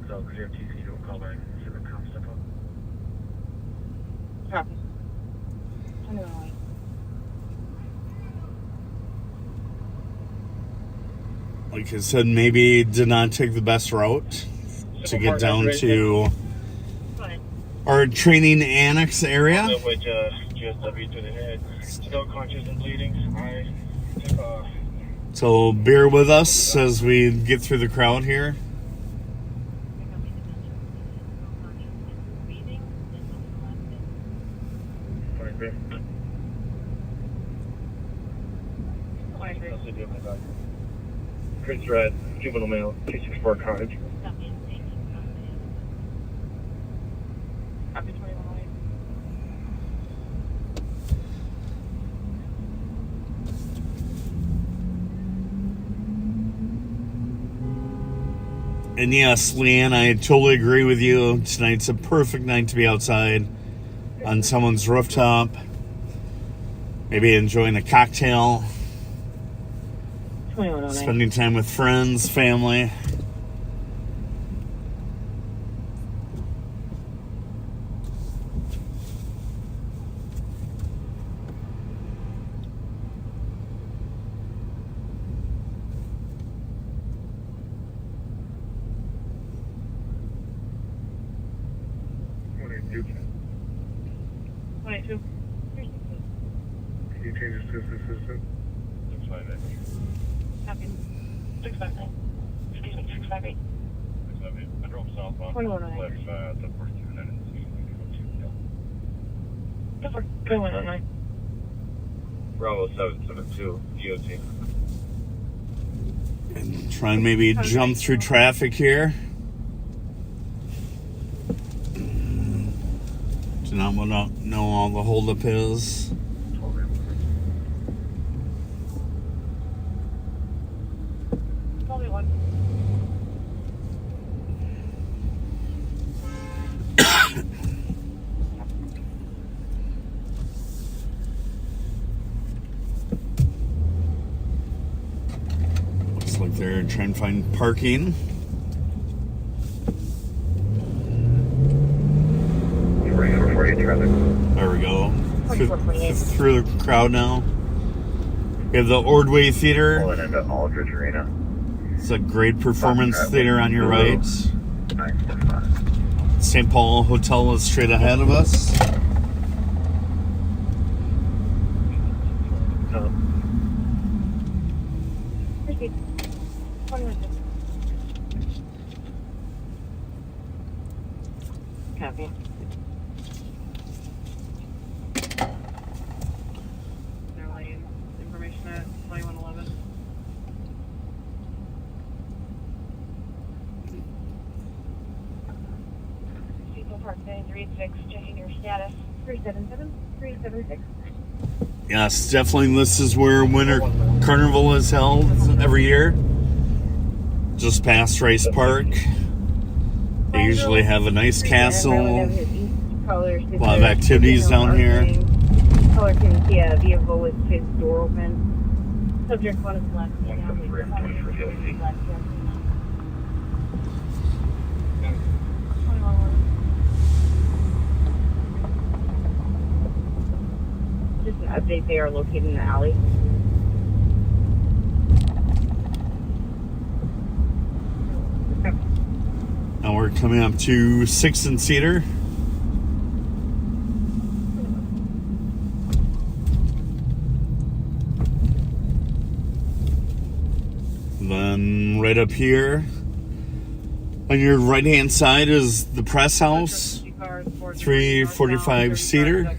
So, clear TC to a call back. Civic com step up.
Copy.
2108.
Like I said, maybe did not take the best route to get down to our training annex area.
Which GSW to the head. Still conscious and bleeding.
So bear with us as we get through the crowd here.
Prince Red, juvenile male, 264 carnage.
Copy 2108.
And yes, Leanne, I totally agree with you. Tonight's a perfect night to be outside on someone's rooftop. Maybe enjoying a cocktail.
2109.
Spending time with friends, family.
What do you do?
22.
Can you change your system? Looks fine, man.
Copy. 659.
Excuse me, 658.
I drove southbound.
2109.
Left the first two and then
Go for 2109.
Bravo 772, DOT.
And try and maybe jump through traffic here. Do not want to know all the holdup is.
Only one.
Looks like they're trying to find parking. There we go. Through the crowd now. We have the Ordway Theater.
Pulling into Aldridge Arena.
It's a great performance theater on your right.
945.
St. Paul Hotel is straight ahead of us.
Proceed. 2106.
Copy.
They're laying information at 2111.
Park 936, checking your status. 377-376.
Yes, definitely this is where Winter Carnival is held every year. Just past Rice Park. They usually have a nice castle. A lot of activities down here.
Caller can see a vehicle with his door open. Subject 1 is left. Just an update, they are located in the alley.
Now we're coming up to 6th and Cedar. Then right up here on your right hand side is the press house, 345 Cedar.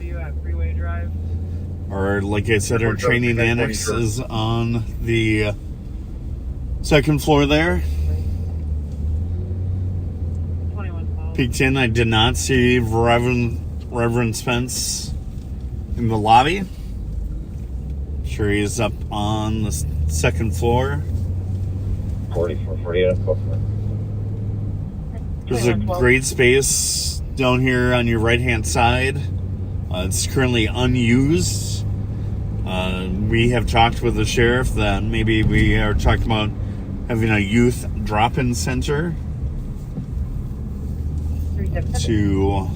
Or like I said, our training annex is on the second floor there. Peeked in, I did not see Reverend Spence in the lobby. Sure he's up on the second floor.
4448.
There's a great space down here on your right hand side. It's currently unused. We have talked with the sheriff that maybe we are talking about having a youth drop-in center to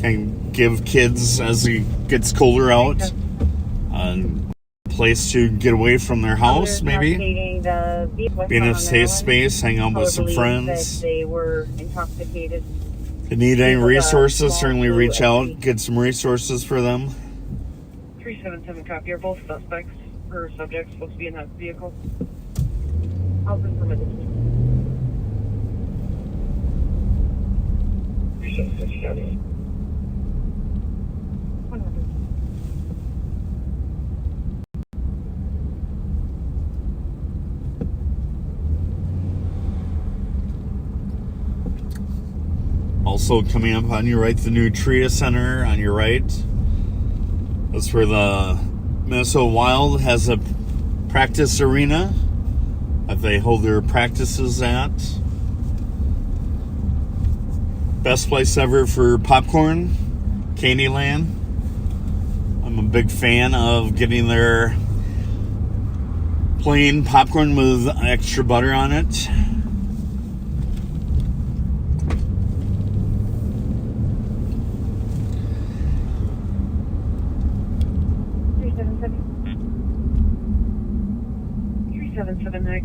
kind of give kids, as it gets colder out, a place to get away from their house, maybe. Be in a safe space, hang out with some friends.
They were intoxicated.
If you need any resources, certainly reach out, get some resources for them.
377 copy. Are both suspects or subjects supposed to be in that vehicle? I'll confirm it.
377.
Also coming up on your right, the new Tria Center on your right. That's where the Minnesota Wild has a practice arena that they hold their practices at. Best place ever for popcorn, Candyland. I'm a big fan of getting their plain popcorn with extra butter on it.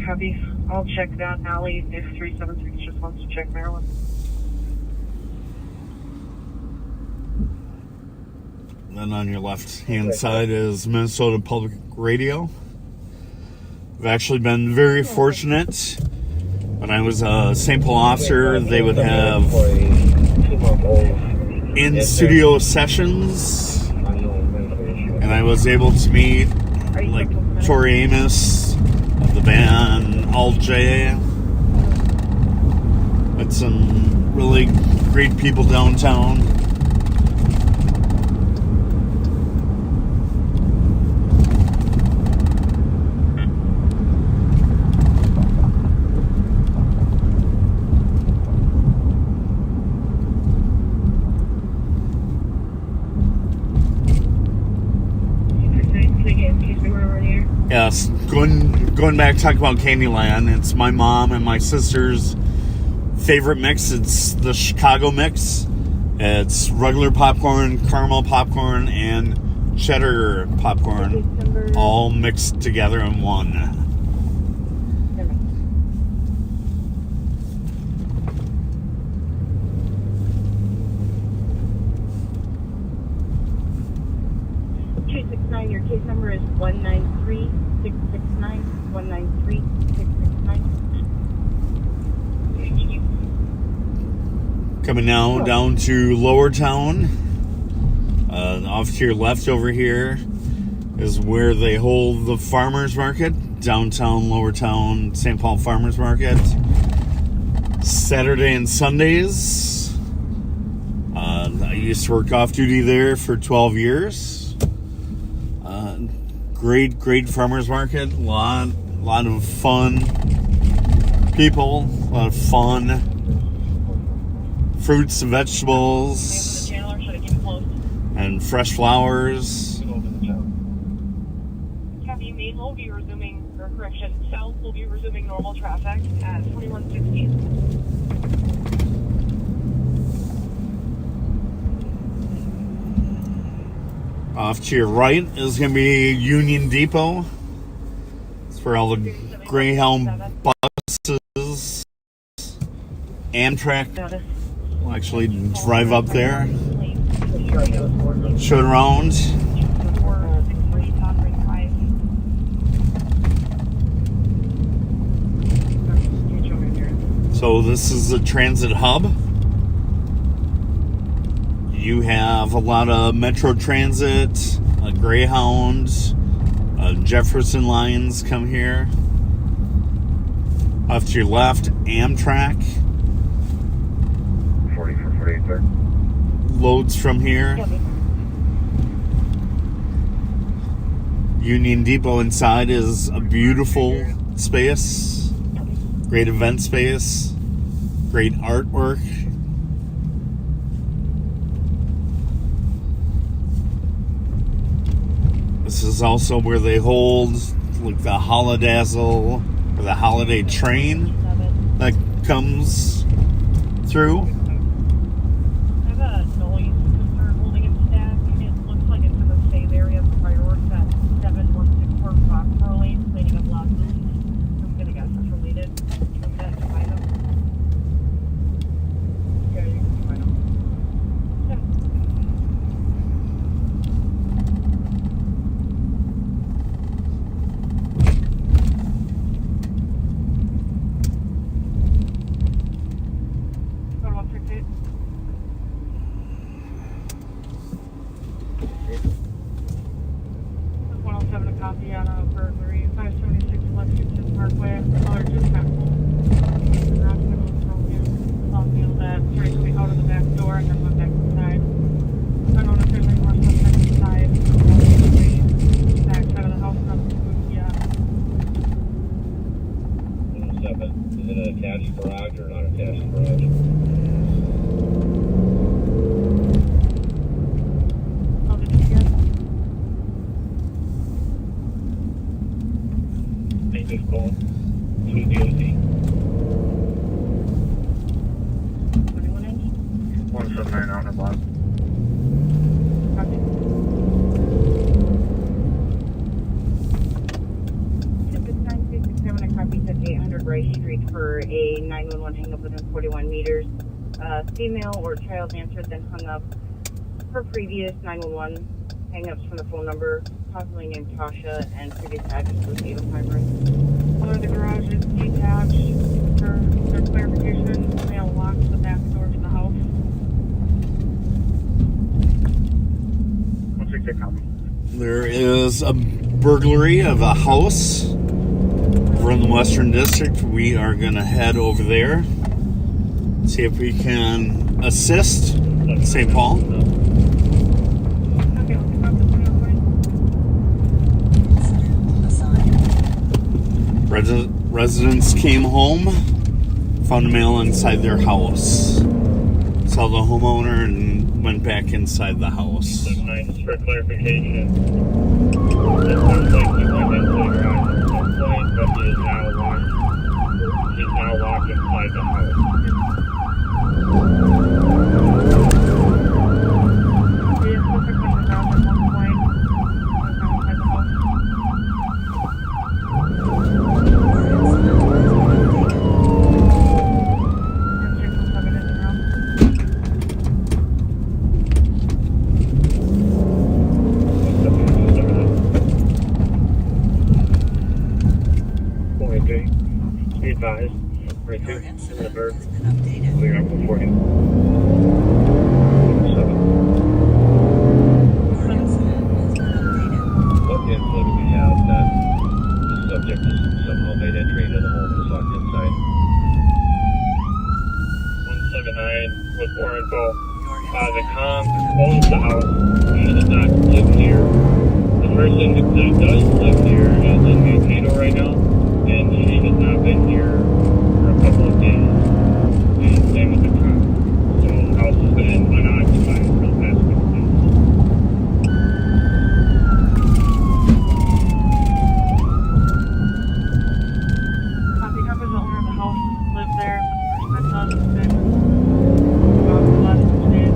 Copy. I'll check that alley if 376 just wants to check Maryland.
Then on your left-hand side is Minnesota Public Radio. I've actually been very fortunate. When I was a St. Paul officer, they would have in-studio sessions, and I was able to meet like Tori Amos of the band Alt J. Met some really great people downtown. Yes, going back talking about Candyland, it's my mom and my sister's favorite mix. It's the Chicago mix. It's regular popcorn, caramel popcorn, and cheddar popcorn, all mixed together in one.
Your case number is 193-669, 193-669.
Coming now down to Lower Town. Off to your left over here is where they hold the farmers market. Downtown Lower Town, St. Paul Farmers Market. Saturday and Sundays. used to work off duty there for 12 years. Great farmers market. Lot of fun people. A lot of fun fruits and vegetables and fresh flowers.
Copy. Main will be resuming, or correction, south will be resuming normal traffic at 2116.
Off to your right is going to be Union Depot. It's where all the Greyhound buses, Amtrak will actually drive up there, show it around. So this is a transit hub. You have a lot of Metro Transit, Greyhound, Jefferson lines come here. Off to your left, Amtrak.
40 for 48, sir.
Loads from here. Union Depot inside is a beautiful space. Great event space. Great artwork. This is also where they hold like the Holidazzle or the holiday train that comes through.
I have a noise sensor holding its stack. It looks like it's in the same area of fireworks at 7164 Foxborough Lane, lighting up lots of I'm gonna guess it's related. From that to find them. Yeah, you can find them. Female or child answered, then hung up. Her previous 911 hang-ups from the phone number, possibly named Tasha, and previous address was Ava Primary. One of the garages detached. For their clarification, male locks the back door to the house.
There is a burglary of a house over in the Western District. We are going to head over there. See if we can assist St. Paul. Residents came home, found a male inside their house. Saw the homeowner and went back inside the house.
Nice for clarification. It sounds like he went into the garage at some point, but he is now locked. He's now locked inside the house.
With more info.
The com owns the house. She does not live here. The person that does live here is in Mankato right now, and she has not been here for a couple of days. And same with the com. So the house has been unoccupied for the past couple of days.
Copy, the owner of the house lives there. The person that does has been gone for the last 2 days.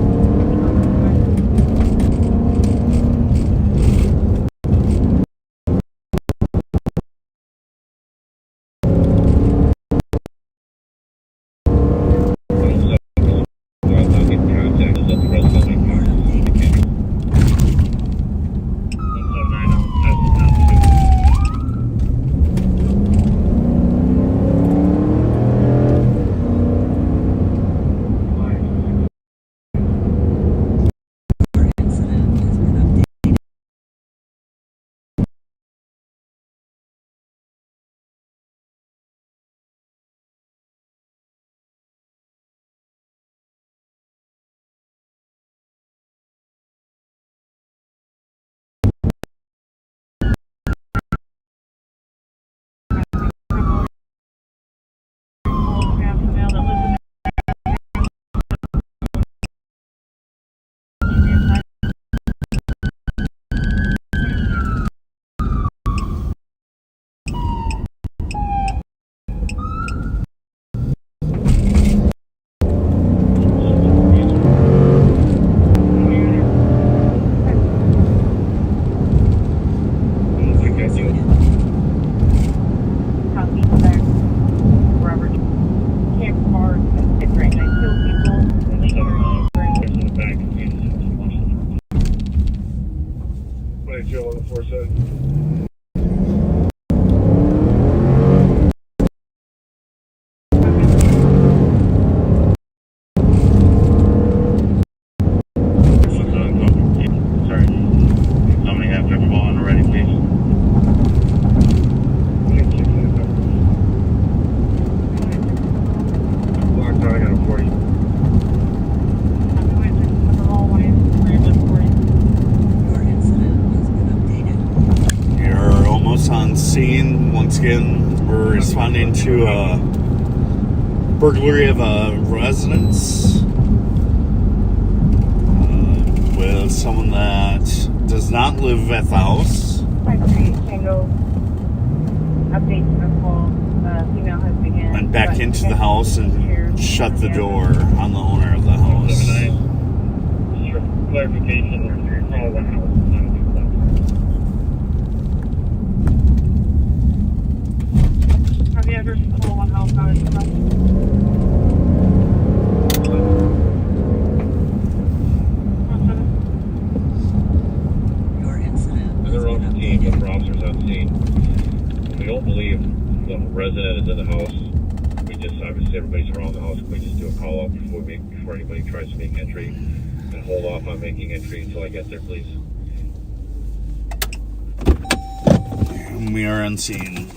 Once again, we're responding to a burglary of a residence with someone that does not live at the house.
53 Tango. Update to the call. Female has begun.
Went back into the house and shut the door on the owner of the house.
Just for clarification, all the house is not a duplex.
The address is all one house, not a duplex.
Your incident.
They're on the team, but for officers on scene. We don't believe the resident is in the house. We just obviously everybody's around the house. We just do a call out before anybody tries to make entry, and hold off on making entry until I get there, please.
And we are on scene.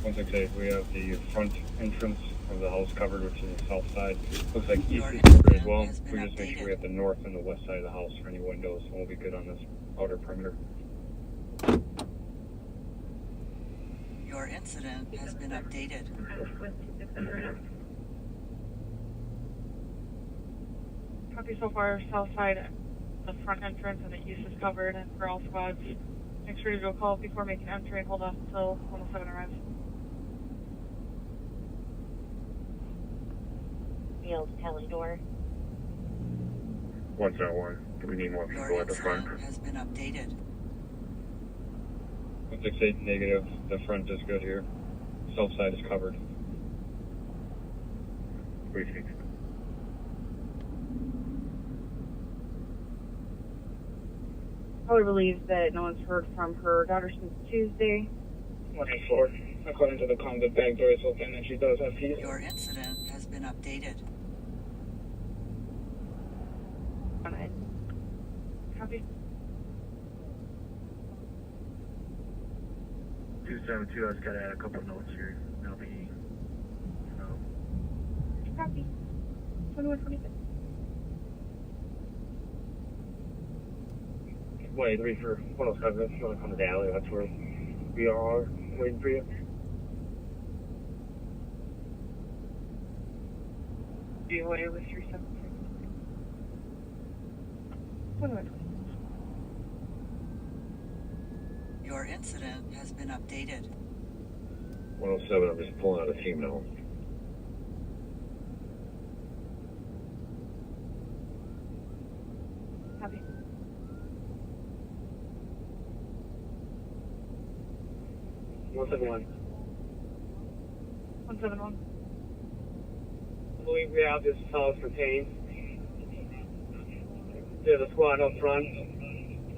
168, we have the front entrance of the house covered, which is the south side. Looks like east is covered as well. We just make sure we have the north and the west side of the house for any windows, and we'll be good on this outer perimeter.
Your incident has been updated.
Copy so far, south side, the front entrance and the east is covered, and for all squads, make sure to do a call before making entry and hold off until 107 arrives.
Field tele door.
171. Do we need more
Your
people at the front?
incident has been updated.
168 negative. The front is good here. South side is covered. 36.
Probably believes that no one's heard from her daughter since Tuesday.
184. According to the comm, the back door is open and she does have keys.
Your incident has been updated.
Copy.
272, I just gotta add a couple notes here. That'll be,
Copy. 2126.
23 for 107. If you want to come to the alley, that's where we are waiting for you.
DOA with 376. 2126.
Your incident has been updated.
107, I'm just pulling out a team now.
Copy.
One.
171.
I believe we have this house contained. There's a squad up front.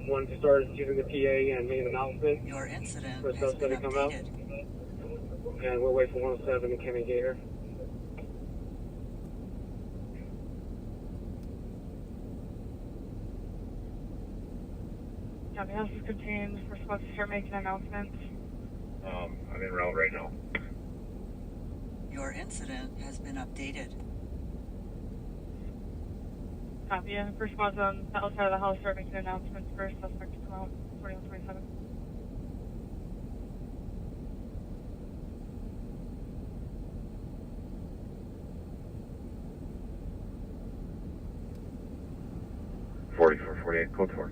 One started using the PA and made an announcement.
Your incident
For
has been
to come out.
updated.
And we're waiting for 107 to come and get her.
Copy. House is contained. We're supposed to start making announcements.
I'm en route right now.
Your incident has been updated.
Copy. First squad's on the outside of the house. Start making announcements for suspect to come out. 2127.
Code 4.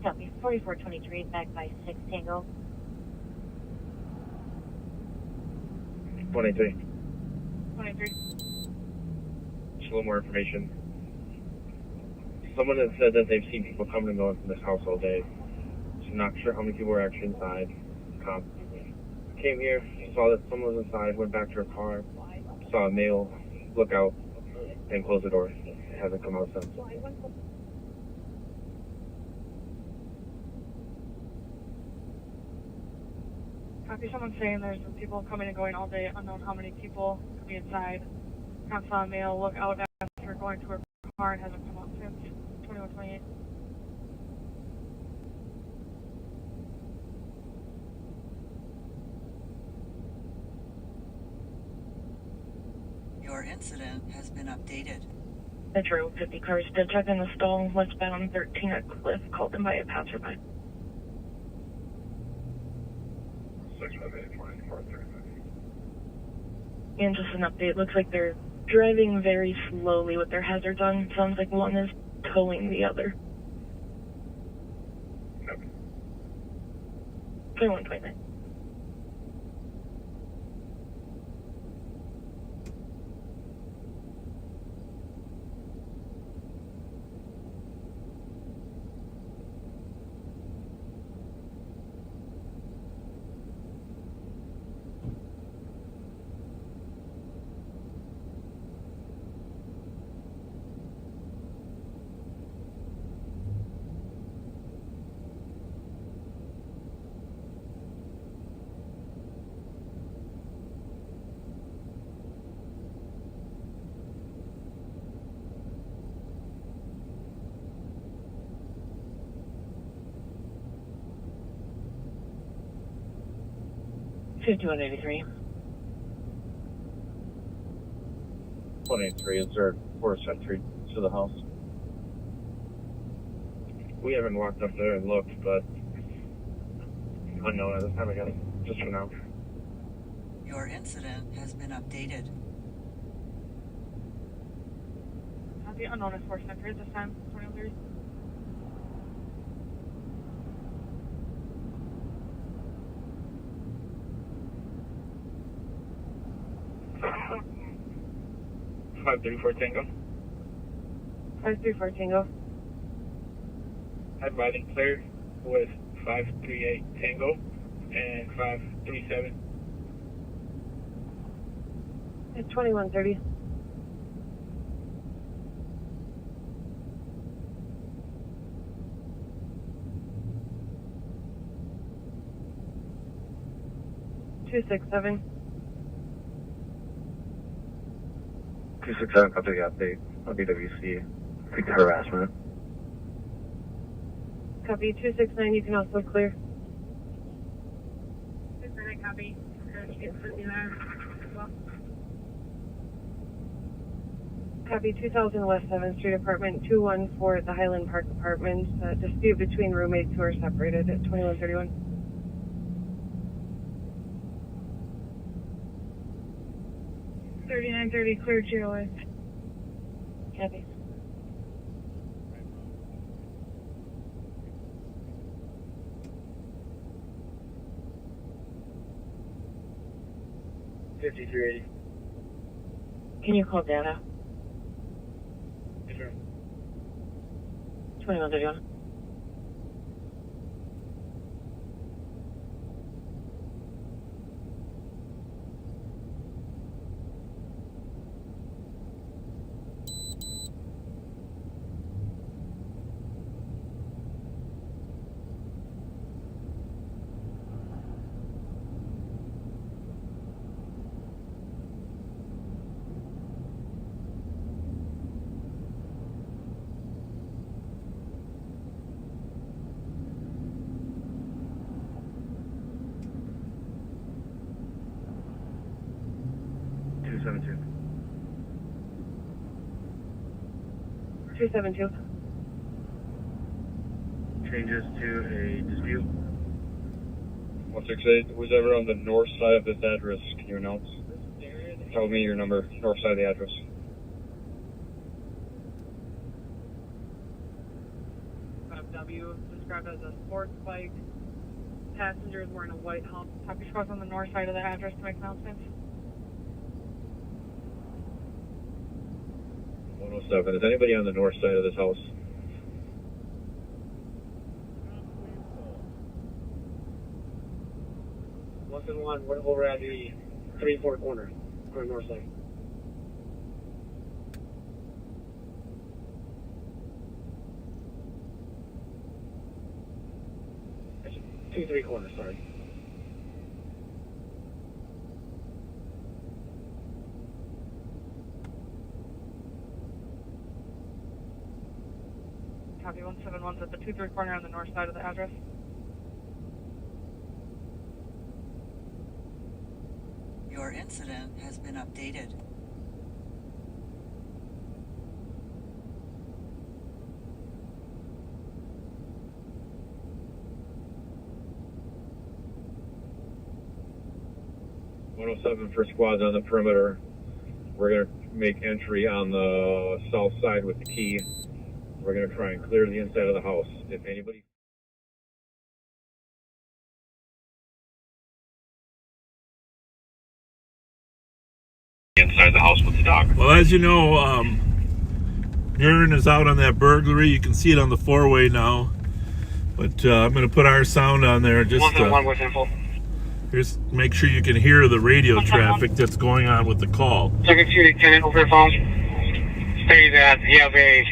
Copy. 4423, back by 6 Tango.
183.
23.
Just a little more information. Someone has said that they've seen people coming and going from this house all day. So not sure how many people were actually inside. Cop came here, saw that someone was inside, went back to her car, saw a male look out, and close the door. Hasn't come out since.
Copy. Someone's saying there's been people coming and going all day. Unknown how many people could be inside. Cop saw a male look out after going to her car and hasn't come out since. 2128.
Your incident has been updated.
Metro 50 cars still checking the stall westbound 13 at Cliff, called in by a passerby.
658-2435.
And just an update, looks like they're driving very slowly with their hazards on. Sounds like one is towing the other. 2129.
$5183.
183 is there for entry to the house. We haven't walked up there and looked, but unknown at this time, I guess. Just for now.
Your incident has been updated.
The unknown is force entry at this time. 2130.
Five 34 Tango.
534 Tango.
Advising clear with 538 Tango and 537.
It's 2130. Two 6-7.
267, copy the update on BWC. Take the harassment.
Copy 269, you can also clear.
6-9, copy. Well,
Copy 2000 West 7th Street, apartment 214 at the Highland Park Apartments. Dispute between roommates who are separated at 2131. $39.30 clear GOA. Copy.
$53.80.
Can you call data?
Yes, sir.
2131.
$272.
272.
Changes to a dispute. 168. Who's ever on the north side of this address? Can you announce? Tell me your number. North side of the address.
W described as a sports bike. Passengers wearing a white helmet. Copy squad on the north side of the address to make announcements.
107. Is anybody on the north side of this house?
Less than one. We're over at the 3-4 corner on the north side. It's 2-3 corner, sorry.
Copy 171's at the 2-3 corner on the north side of the address.
Your incident has been updated.
For squads on the perimeter. We're going to make entry on the south side with the key. We're going to try and clear the inside of the house. If anybody... Inside the house with the dog.
Well, as you know, Aaron is out on that burglary. You can see it on the four-way now. But I'm going to put our sound on there just
with info.
Just make sure you can hear the radio traffic that's going on with the call.
Second security lieutenant over the phone stated that he has a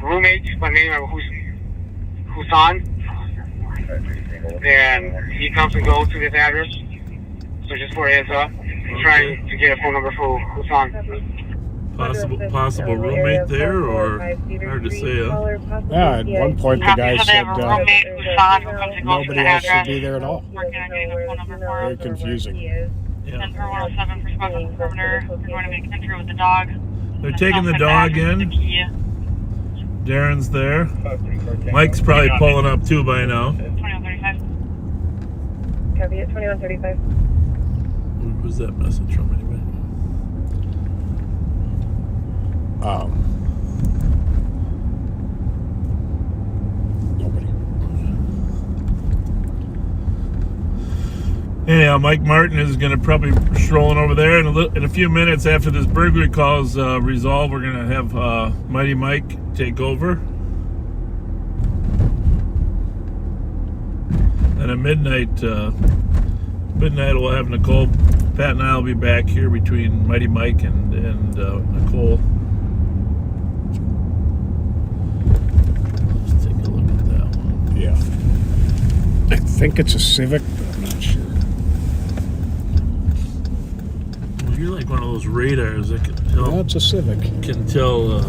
roommate by the name of Husan, and he comes and goes to this address. So just for a heads up, I'm trying to get a phone number for Husan.
Possible roommate there, or hard to say.
Yeah, at one point the guy said nobody else should be there at all. Very confusing.
Yeah.
10-4-107 for squad on the perimeter. They're going to make entry with the dog.
They're taking the dog in. Darren's there. Mike's probably pulling up too by now.
2135.
Copy at 2135.
What was that message from anyway?
Nobody.
Anyhow, Mike Martin is going to probably be strolling over there in a few minutes after this burglary call is resolved. We're going to have Mighty Mike take over. And at midnight we'll have Nicole. Pat and I will be back here between Mighty Mike and Nicole. Let's take a look at that one.
Yeah. I think it's a Civic, but I'm not sure.
Well, you're like one of those radars that can tell.
No, it's a Civic.
Can tell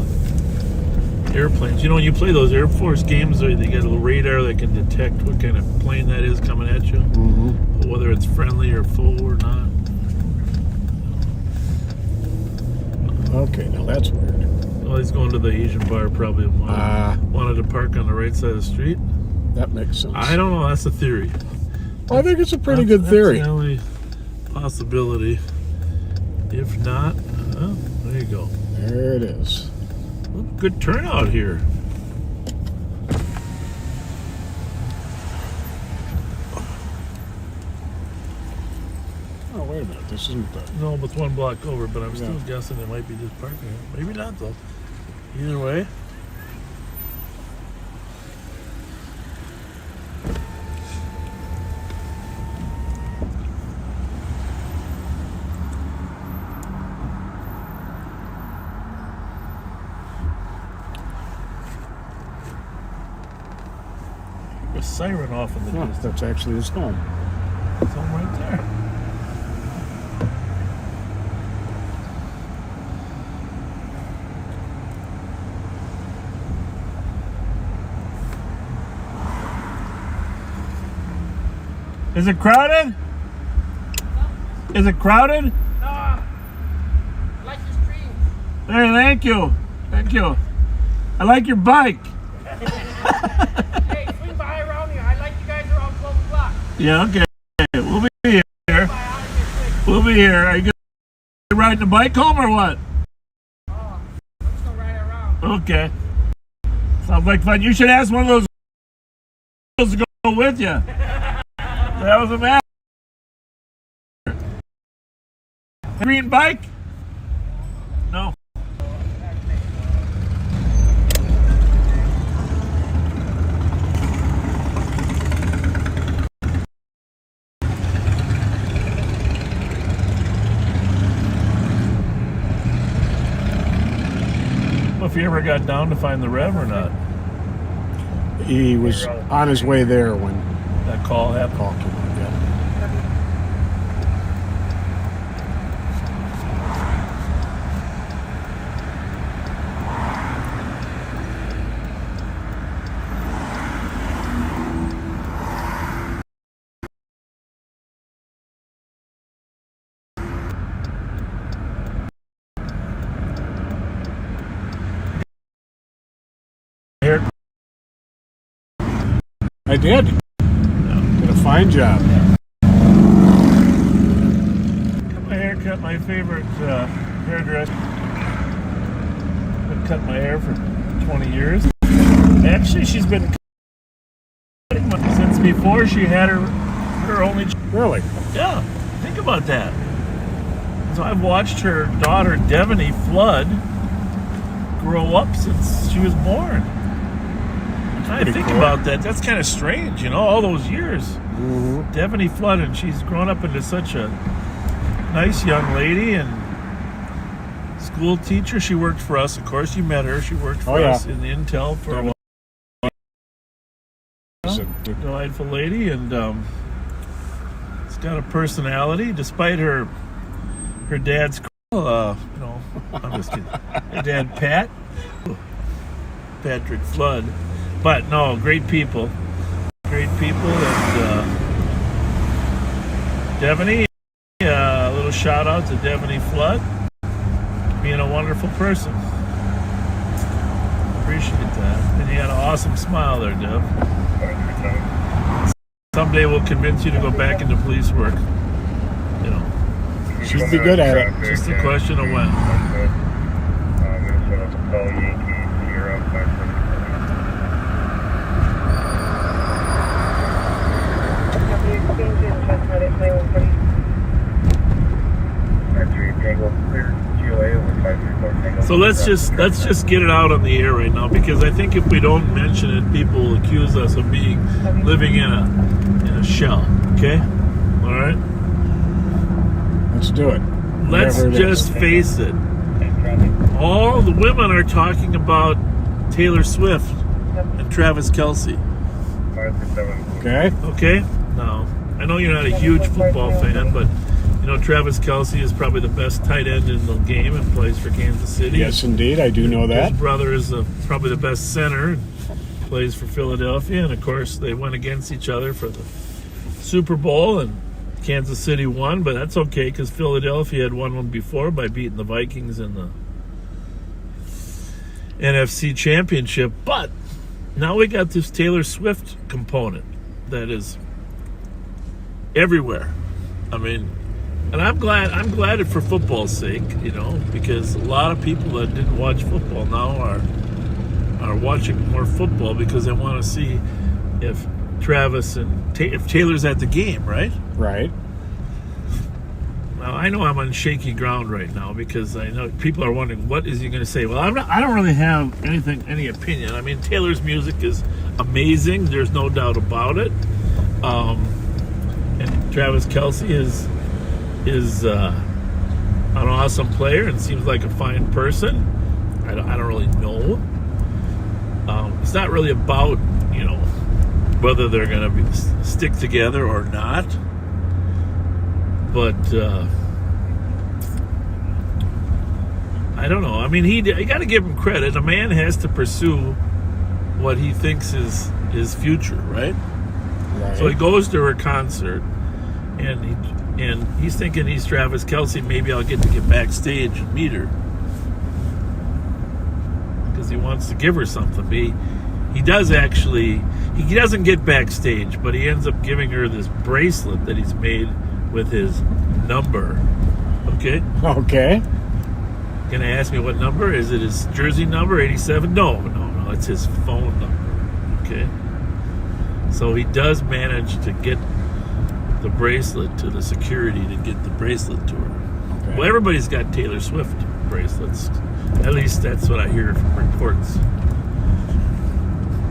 airplanes. You know, when you play those Air Force games, they got a little radar that can detect what kind of plane that is coming at you, whether it's friendly or foe or not.
Okay. that's weird.
Well, he's going to the Asian bar probably. Wanted to park on the right side of the street.
That makes sense.
I don't know. That's a theory.
Well, I think it's a pretty good theory.
That's the only possibility. If not, well, there you go.
There it is.
Good turnout here.
Oh, wait a minute. This isn't the...
No, but it's one block over, but I'm still guessing it might be just parking here. Maybe not, though. Either way. A siren off in the distance.
That's actually his home.
It's home right there. Is it crowded? Is it crowded?
No. I like your stream.
Hey, thank you. Thank you. I like your bike.
Hey, swing by around here. I like you guys around 12 o'clock.
Yeah, okay. We'll be here. We'll be here. Are you going to ride the bike home or what?
I'm just going to ride around.
Okay. Sounds like fun. You should ask one of those girls to go with you. That was a matter. Green bike? No. If he ever got down to find the Rev or not.
He was on his way there when
that call happened.
Call came on, yeah. I did. Did a fine job.
Cut my haircut, my favorite hairdresser. Been cutting my hair for 20 years. Actually, she's been cutting since before she had her only child.
Really?
Yeah. Think about that. So I've watched her daughter, Devaney Flood, grow up since she was born. I think cool. About that. That's kind of strange, you know, all those years.
Mm-hmm.
Devaney Flood, and she's grown up into such a nice young lady and school teacher. She worked for us, of course. You met her. She worked for us in the Intel for a while. Delightful lady, and it's got a personality, despite her dad's. I'm just kidding. Her dad, Patrick Flood. But no, great people, and Devaney. A little shout out to Devaney Flood, being a wonderful person. Appreciate that. And you had an awesome smile there, Dev. Someday we'll convince you to go back into police work. You know,
she'd be good at it.
Just a question of when. So let's just get it out on the air right now, because I think if we don't mention it, people will accuse us of living in a shell. Okay, all right.
Let's do it.
Let's just face it. All the women are talking about Taylor Swift and Travis Kelce.
Okay.
Okay. Now, I know you're not a huge football fan, but you know Travis Kelce is probably the best tight end in the game and plays for Kansas City.
Yes, indeed, I do know that.
His brother is probably the best center, and plays for Philadelphia, and of course they went against each other for the Super Bowl, and Kansas City won, but that's okay because Philadelphia had won one before by beating the Vikings in the NFC Championship. But now we got this Taylor Swift component that is everywhere. I mean, and I'm glad it for football's sake, you know, because a lot of people that didn't watch football now are watching more football because they want to see if Travis and if Taylor's at the game, right?
Right.
Now I know I'm on shaky ground right now because I know people are wondering what is he going to say. Well, I don't really have any opinion. I mean, Taylor's music is amazing. There's no doubt about it. And Travis Kelce is an awesome player and seems like a fine person. I don't really know. It's not really about, you know, whether they're going to stick together or not. But I don't know. I mean, you got to give him credit. A man has to pursue what he thinks is his future, right? So he goes to her concert, and he's thinking he's Travis Kelce. Maybe I'll get backstage and meet her because he wants to give her something. He does actually. He doesn't get backstage, but he ends up giving her this bracelet that he's made with his number. Okay.
Okay.
Gonna ask me what number? Is it his jersey number, 87? No. It's his phone number. Okay. So he does manage to get the bracelet to the security to get the bracelet to her. Okay. Well, everybody's got Taylor Swift bracelets. At least that's what I hear from reports.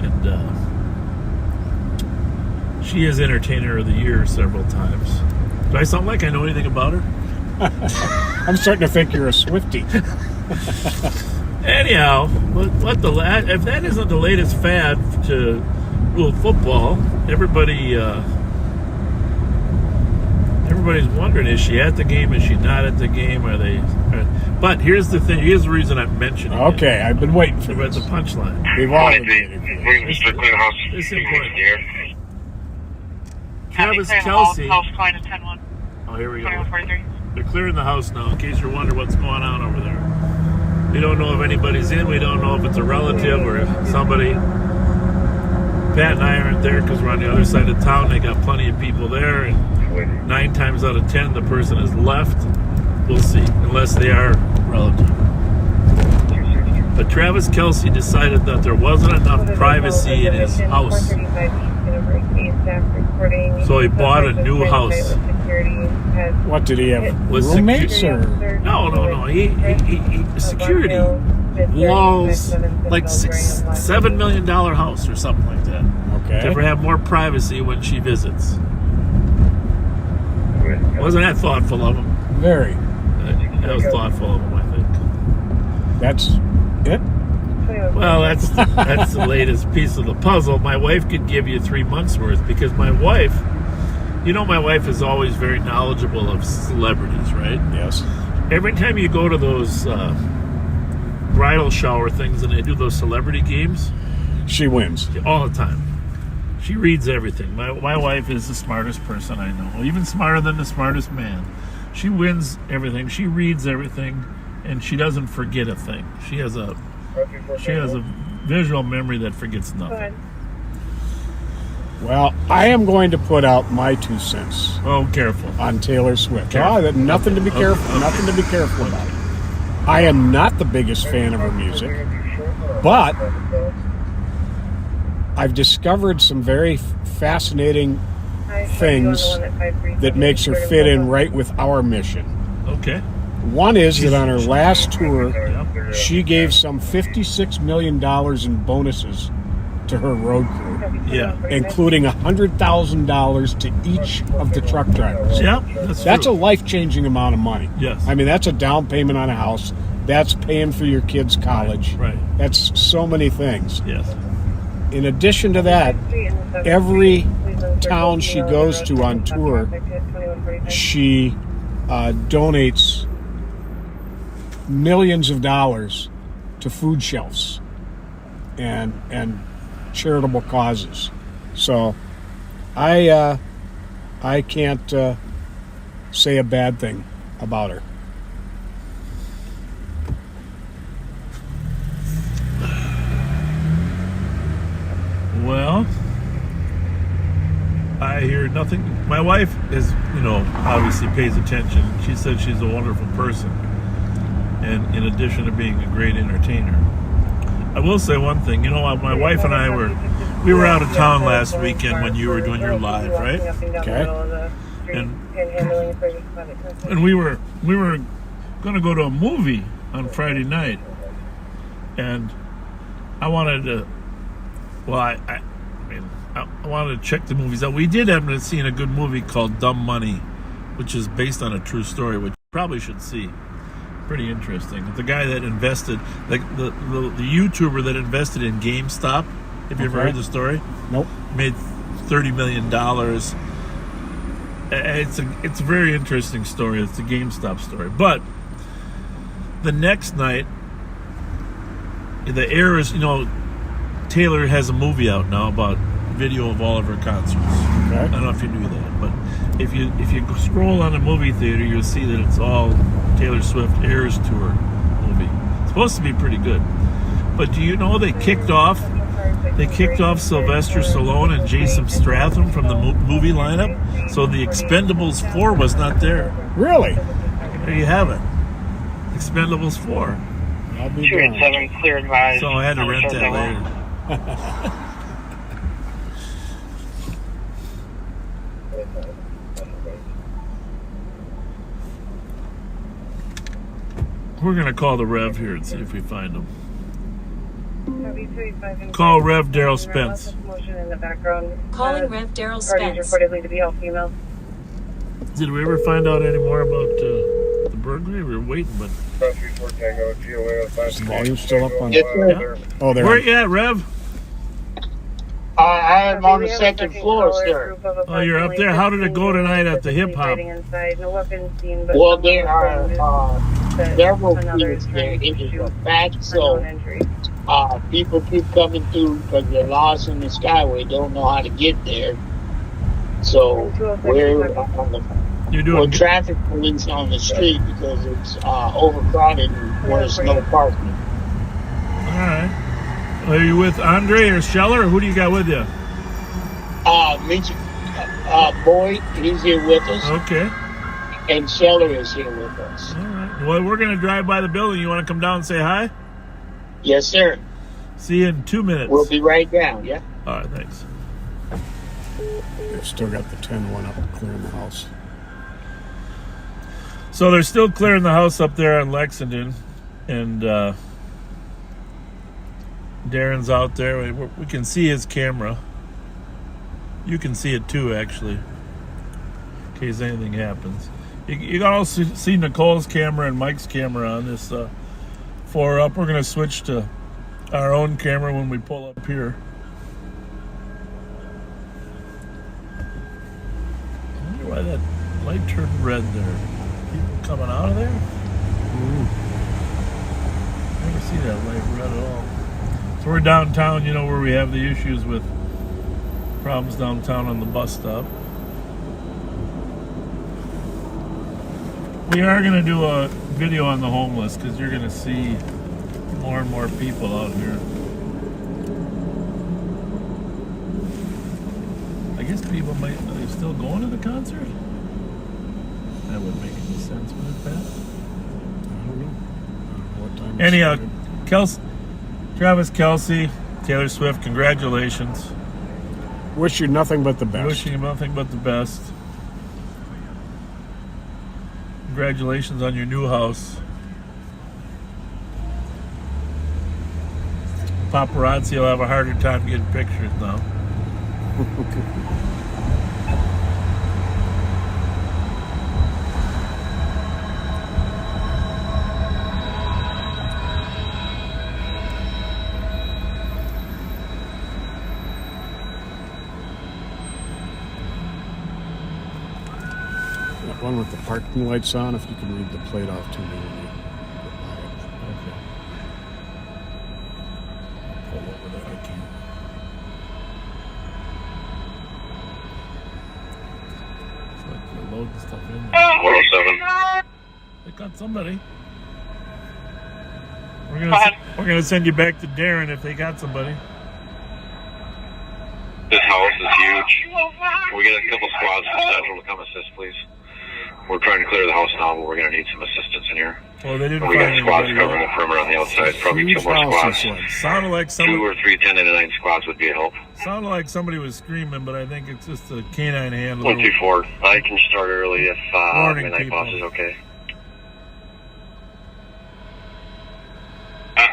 And she is Entertainer of the Year several times. Do I sound like I know anything about her?
I'm starting to think you're a Swiftie.
Anyhow, if that isn't the latest fad to rule football, everybody's wondering: is she at the game? Is she not at the game? Are they? But here's the thing. Here's the reason I'm mentioning.
Okay, I've been waiting for
the punchline.
We've all been waiting.
It's important. Travis Kelce.
House calling to 10-1.
Oh, here we go.
2143.
They're clearing the house now, in case you're wondering what's going on over there. We don't know if anybody's in. We don't know if it's a relative or if somebody. Pat and I aren't there because we're on the other side of town. They got plenty of people there, and 9 times out of 10, the person has left. We'll see, unless they are relative. But Travis Kelce decided that there wasn't enough privacy in his house. So he bought a new house.
What did he have? Roommates or?
No. He security walls, like $7 million house or something like that.
Okay.
To have more privacy when she visits. Wasn't that thoughtful of him?
Very.
That was thoughtful of him, I think.
That's it?
Well, that's the latest piece of the puzzle. My wife could give you 3 months worth because my wife is always very knowledgeable of celebrities, right?
Yes.
Every time you go to those bridal shower things and they do those celebrity games,
she wins
all the time. She reads everything. My wife is the smartest person I know, even smarter than the smartest man. She wins everything. She reads everything, and she doesn't forget a thing. She has a visual memory that forgets nothing.
Well, I am going to put out my 2 cents.
Oh, careful.
On Taylor Swift.
Careful.
Nothing to be careful. Okay. Nothing to be careful about. I am not the biggest fan of her music, but I've discovered some very fascinating things that makes her fit in right with our mission.
Okay.
One is that on her last tour, she gave some $56 million in bonuses to her road crew.
Yeah.
Including $100,000 to each of the truck drivers.
Yeah,
that's a life-changing amount of money.
Yes.
I mean, that's a down payment on a house. That's paying for your kids' college.
Right.
That's so many things.
Yes.
In addition to that, every town she goes to on tour, she donates millions of dollars to food shelves and charitable causes. So I can't say a bad thing about her.
Well, I hear nothing. My wife is, obviously pays attention. She said she's a wonderful person. And in addition to being a great entertainer. I will say one thing. My wife and I we were out of town last weekend when you were doing your live, right?
Okay.
And we were going to go to a movie on Friday night. And I wanted to, I wanted to check the movies out. We did end up seeing a good movie called Dumb Money, which is based on a true story, which you probably should see. Pretty interesting. The guy that invested, like the YouTuber that invested in GameStop. Have you ever heard the story?
Nope.
Made $30 million. It's a very interesting story. It's a GameStop story. But the next night, the errors, Taylor has a movie out now about video of all of her concerts.
Okay.
I don't know if you knew that, but if you scroll on the movie theater, you'll see that it's all Taylor Swift Eras Tour movie. It's supposed to be pretty good. But do you know they kicked off Sylvester Stallone and Jason Statham from the movie lineup? So the Expendables 4 was not there.
Really?
There you have it. Expendables 4.
I'll be
Sure,
darned.
7 cleared by.
So I had to rent that later. We're going to call the Rev here and see if we find him. Call Rev Daryl Spence.
Calling Rev Daryl Spence.
Reportedly to be all female.
Did we ever find out any more about the burglary? We were waiting, but...
Is the volume still up on?
Yes, sir.
Oh, there.
Where you at, Rev?
I am on the second floor, sir.
Oh, you're up there. How did it go tonight at the hip hop?
Well, there are several people there. It is a fact, so people keep coming through because they're lost in the skyway, don't know how to get there. So we're on traffic police on the street because it's overcrowded and there's no parking.
All right. Are you with Andre or Scheller, or who do you got with you?
Boyd, he's here with us.
Okay.
And Scheller is here with us.
All right. Well, we're going to drive by the building. You want to come down and say hi?
Yes, sir.
See you in 2 minutes.
We'll be right down, yeah?
All right, thanks.
They've still got the 10-1 up clearing the house.
So they're still clearing the house up there on Lexington, and Darren's out there. We can see his camera. You can see it too, actually, in case anything happens. You can also see Nicole's camera and Mike's camera on this 4-up. We're going to switch to our own camera when we pull up here. I wonder why that light turned red there. People coming out of there? Never see that light red at all. So we're downtown, where we have the issues with problems downtown on the bus stop. We are going to do a video on the homeless because you're going to see more and more people out here. I guess people are they still going to the concert? That wouldn't make any sense, would it, Pat?
I don't know. What time?
Anyhow, Travis Kelce, Taylor Swift, congratulations.
Wish you nothing but the best.
Wishing you nothing but the best. Congratulations on your new house. Paparazzi will have a harder time getting pictures now.
That one with the parking lights on, if you can read the plate off to me when you get by it.
Okay. Pull over there, I can. It's like they're loading stuff in there.
107.
They got somebody. We're gonna send you back to Darren if they got somebody.
This house is huge. Can we get a couple squads from Central to come assist, please? We're trying to clear the house now, but we're going to need some assistance in here.
Well, they didn't
We got
find
squads
anybody
covering the perimeter on the outside. Probably
Huge
2 more
house,
squads.
he said.
Sounded like
2
somebody.
or 3 1099 squads would be a help.
Sounded like somebody was screaming, but I think it's just a canine handler.
124. I can start early if
Warning
midnight
people.
boss is okay.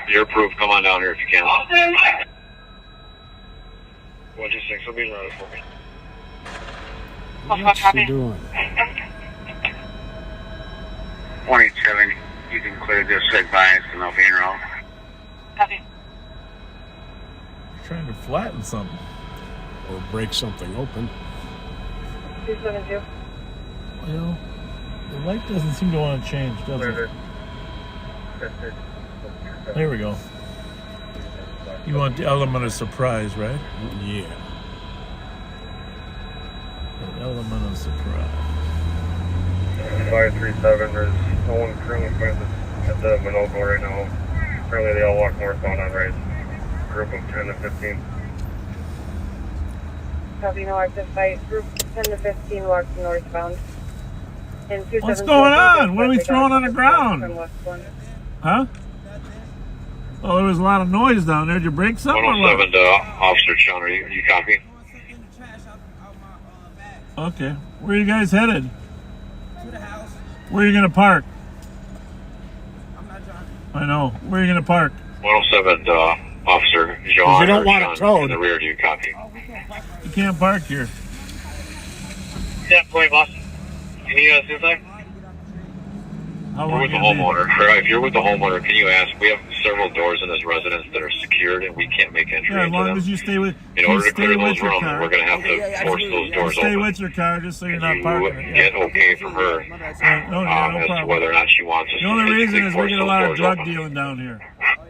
You're approved. Come on down here if you can. 126 will be running for me.
What's she doing?
187. You can clear this advice and I'll be in route.
Copy.
Trying to flatten something.
Or break something open.
272.
Well, the light doesn't seem to want to change, does it? There we go. You want the element of surprise, right?
Yeah.
The element of surprise.
537. There's no one currently at the Minogo right now. Apparently they all walk northbound on right. Group of 10 to 15.
Copy, no active fight. Group 10 to 15 walks northbound.
What's going on? What are we throwing on the ground? Huh? Oh, there was a lot of noise down there. Did you break something?
107 to Officer Sean. Are you copy?
Okay. Where are you guys headed?
To the house.
Where are you going to park?
I'm not driving.
I know. Where are you going to park?
107 to Officer Jean.
You don't want it
Sean
towed.
in the rear. Do you copy?
You can't park here.
Yeah, boy, boss. Can you see that?
How
We're
long
with the
you gonna be?
homeowner. If you're with the homeowner, can you ask? We have several doors in this residence that are secured, and we can't make entry
Yeah, as
into
long
them.
as you stay with.
In order to
stay
clear
with
those
your
rooms,
car.
we're going to have to force those doors
Stay
open.
with your car just so you're not
You
parking it.
get okay from her
No,
as
no
to
problem.
whether or not she wants us
The only
to
reason
physically
is we
force
get a
those
lot of
doors
drug
open.
dealing down here.
Oh, yeah, I don't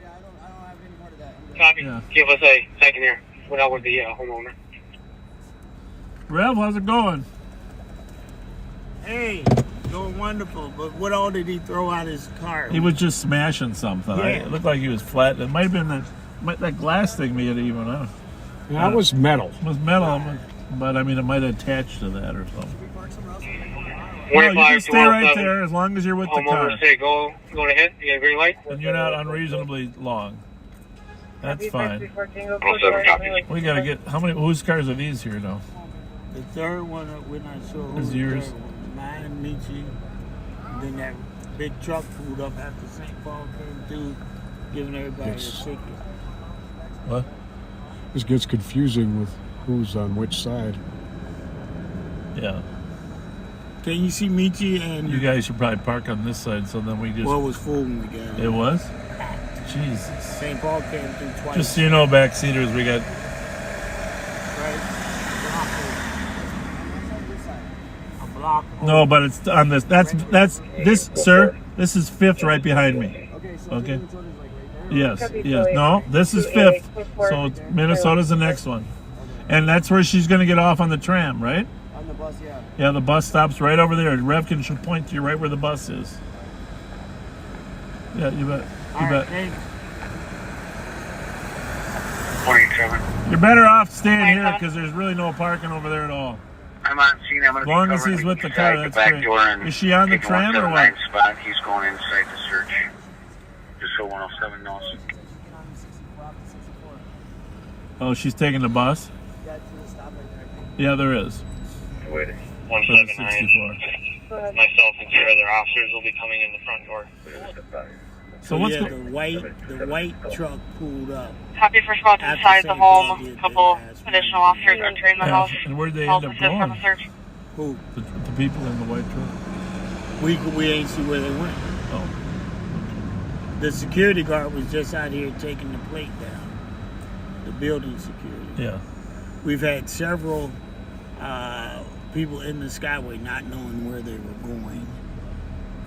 have any more of that.
Copy.
Yeah.
Give us a second here. We're not with the homeowner.
Rev, how's it going?
Hey, going wonderful. But what all did he throw out his car?
He was just smashing something.
Yeah.
It looked like he was flat. It might have been that glass thing made it even out.
That was metal.
It was metal, but I mean, it might attach to that or something. No,
25
you can
to
stay right
107.
there as long as you're with the car.
Homeowner say go ahead. You got a green light?
And you're not unreasonably long. That's fine.
107 copy.
We gotta get, whose cars are these here now?
The third one, we're not sure who.
Is
the
yours?
third one. Mine, Michi. Then that big truck pulled up after St. Paul came through, giving everybody a ticket.
What?
This gets confusing with who's on which side.
Yeah.
Can you see Michi and
You guys should probably park on this side so then we just...
what was fooling the guy?
It was? Jesus.
St. Paul came through twice.
Just so you know, backseaters, we got...
A block.
No, but it's on this. That's this, sir. This is fifth right behind me. Okay. Yes. Yes. No, this is fifth. So Minnesota's the next one, and that's where she's going to get off on the tram, right?
On the bus, yeah.
Yeah, the bus stops right over there. Rev can point to you right where the bus is. Yeah, you bet. You bet.
27.
You're better off staying here because there's really no parking over there at all.
I'm on scene. I'm
As long as he's with the car, that's
back
great.
door and
Is she on the
take
tram or
179
what?
Spot. He's going inside the search. Just so 107 knows.
Oh, she's taking the bus? Yeah, there is.
Wait.
For the 64.
Myself and 2 other officers will be coming in the front door.
So what's
the white truck pulled up.
Copy for spots inside the home. A couple additional officers entering the house.
And where'd they
All
end up
assist on
going?
the search.
Who?
The people in the white truck?
We ain't see where they went.
Oh.
The security guard was just out here taking the plate down. The building security.
Yeah.
We've had several people in the Skyway not knowing where they were going.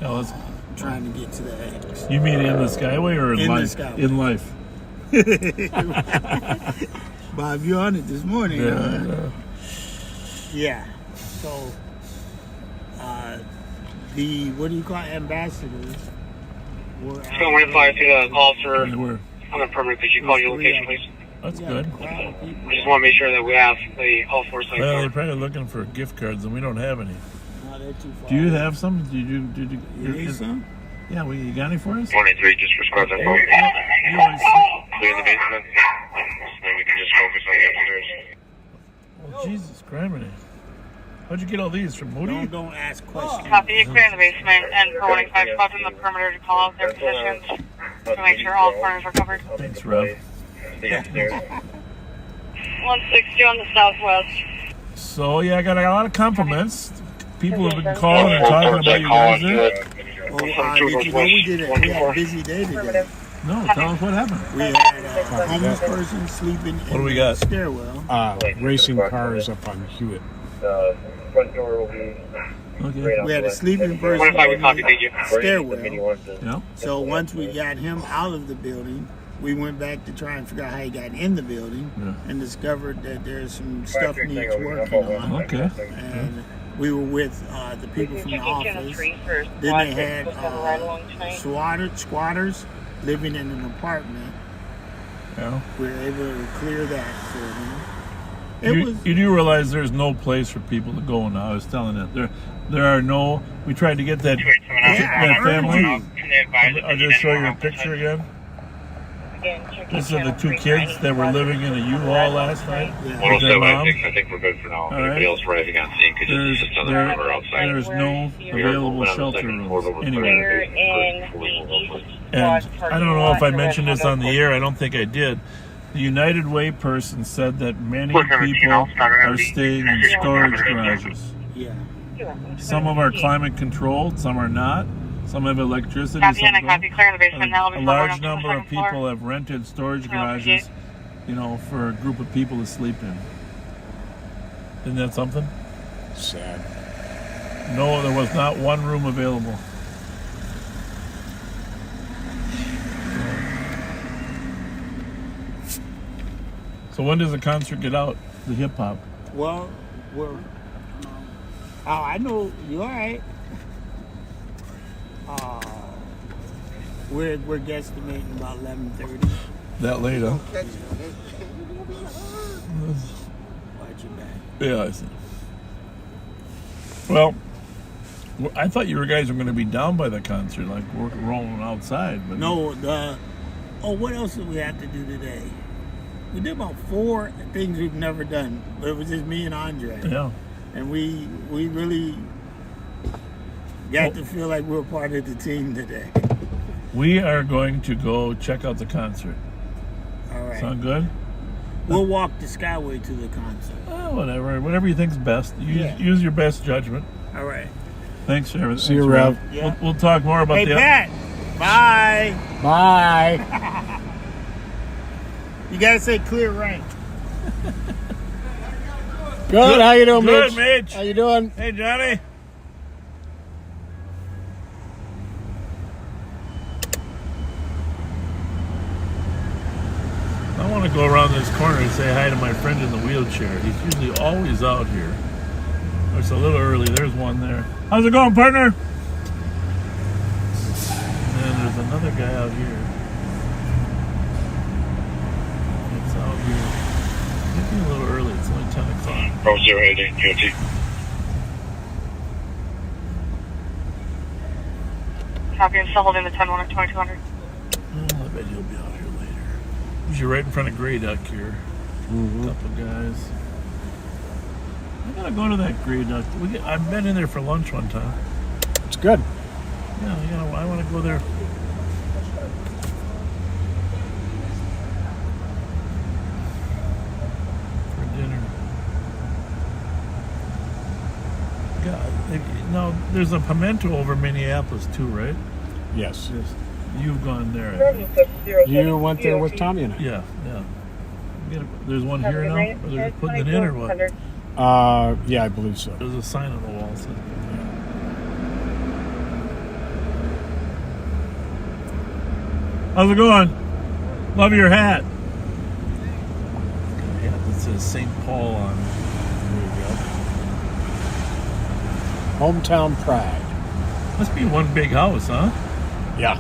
Yeah, that's
trying to get to the X.
You mean in the Skyway or in life?
The Skyway.
In life.
Bob, you're on it this morning.
Yeah.
Yeah. So, the, what do you call it, ambassadors?
So 152 to the officer on the perimeter. Could you call your location, please?
That's good.
We just want to make sure that we have all 4 sites.
Well, they're probably looking for gift cards, and we don't have any.
No, they're too far.
Do you have some? Did you
need some?
Yeah, you got any for us?
23, just for squads info.
You always
Clear the basement. Then we can just focus on the upstairs.
Oh, Jesus Christ. How'd you get all these? From Moody?
Don't ask questions.
Copy, clear in the basement and for warning 5 squads in the perimeter to call out their positions to make sure all corners are covered.
Thanks, Rob.
160 on the southwest.
So, yeah, I got a lot of compliments. People have been calling and talking about you guys there.
Did you know we had a busy day today?
No, tell us what happened.
We had a homeless person sleeping in the stairwell.
Racing cars up on Hewitt.
Front door will be.
Okay.
We had a sleeping person in the stairwell.
Yeah.
So once we got him out of the building, we went back to try and figure out how he got in the building and discovered that there's some stuff needs working on.
Okay.
And we were with the people from the office. Then they had squatters living in an apartment.
Yeah.
We were able to clear that for them.
You do realize there's no place for people to go now. I was telling that there are no. We tried to get that family. I'll just show you a picture again. This are the 2 kids that were living in a U-Haul last night. With their mom.
I think we're good for now. Anybody else arriving on scene could just assist on the perimeter outside.
There's no available shelter rooms anywhere. And I don't know if I mentioned this on the air. I don't think I did. The United Way person said that many people are staying in storage garages.
Yeah.
Some of them are climate controlled, some are not. Some have electricity.
Copy, and I copy. Clear in the basement now.
A large number of people have rented storage garages, for a group of people to sleep in. Isn't that something?
Sad.
No, there was not one room available. So when does the concert get out? The hip hop?
Well, I know you're all right. We're guesstimating about 11:30.
That late, huh?
Watch your back.
Yeah, I see. Well, I thought you guys were going to be down by the concert, like rolling outside. But
no, what else did we have to do today? We did about 4 things we've never done, but it was just me and Andre.
Yeah.
And we really got to feel like we were part of the team today.
We are going to go check out the concert.
All right.
Sound good?
We'll walk the Skyway to the concert.
Whatever you think's best. Use your best judgment.
All right.
Thanks, Sharon.
See you, Rev.
Yeah. We'll talk more about
Pat. Bye.
Bye.
You gotta say clear rank.
Good. How you doing, Mitch?
Good, Mitch.
How you doing?
Hey, Johnny. I want to go around this corner and say hi to my friend in the wheelchair. He's usually always out here. It's a little early. There's one there. How's it going, partner? And there's another guy out here. It's out here. Maybe a little early. It's only 10 o'clock.
Pro 088 GOT.
Copy, I'm still holding the 10-1 at 2200.
Oh, I bet he'll be out here later. You're right in front of Grey Duck here. A couple guys. I gotta go to that Grey Duck. I've been in there for lunch one time.
It's good.
Yeah, I want to go there. For dinner. God, now there's a Pimento over Minneapolis too, right?
Yes.
You've gone there, I think.
You went there with Tommy and I.
Yeah. There's one here now? Or they're putting it in or what?
Yeah, I believe so.
There's a sign on the wall. So. How's it going? Love your hat. Yeah, it says St. Paul on it. There you go.
Hometown pride.
Must be one big house, huh?
Yeah.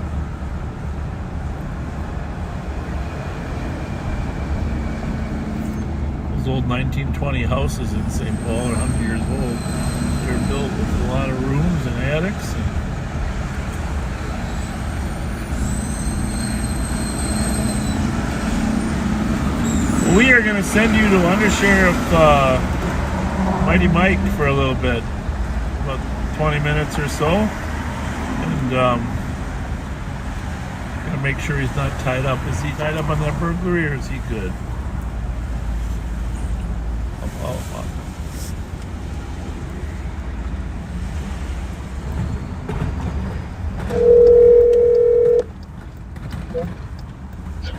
those old 1920 houses in St. Paul are 100 years old. They're built with a lot of rooms and attics. We are going to send you to Undersheriff Mighty Mike for a little bit, about 20 minutes or so, and going to make sure he's not tied up. Is he tied up on that burglary, or is he good?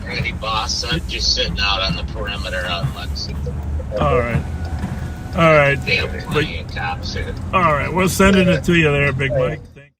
Ready, boss. I'm just sitting out on the perimeter on Lexington.
All right. All right.
Plenty of cops here.
All right. We're sending it to you there, Big Mike. Thank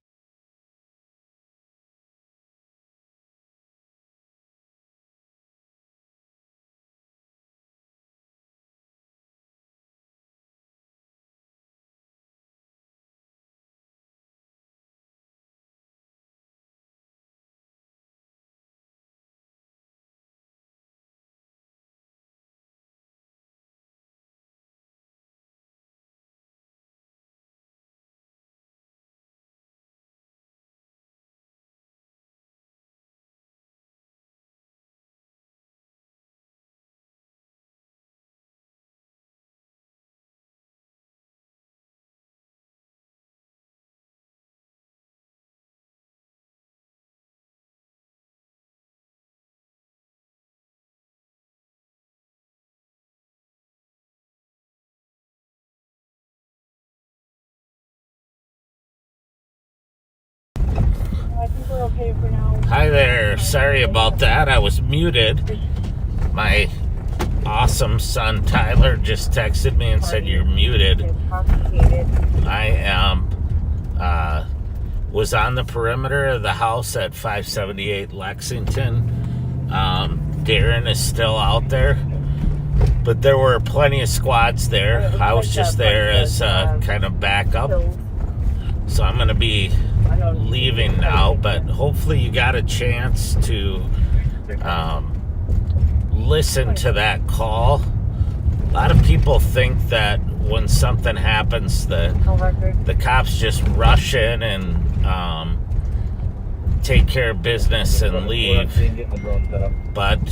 I think we're okay for now.
Hi there. Sorry about that. I was muted. My awesome son Tyler just texted me and said you're muted. I was on the perimeter of the house at 578 Lexington. Darren is still out there, but there were plenty of squads there. I was just there as kind of backup. So I'm going to be leaving now, but hopefully you got a chance to listen to that call. A lot of people think that when something happens, the cops just rush in and take care of business and leave. But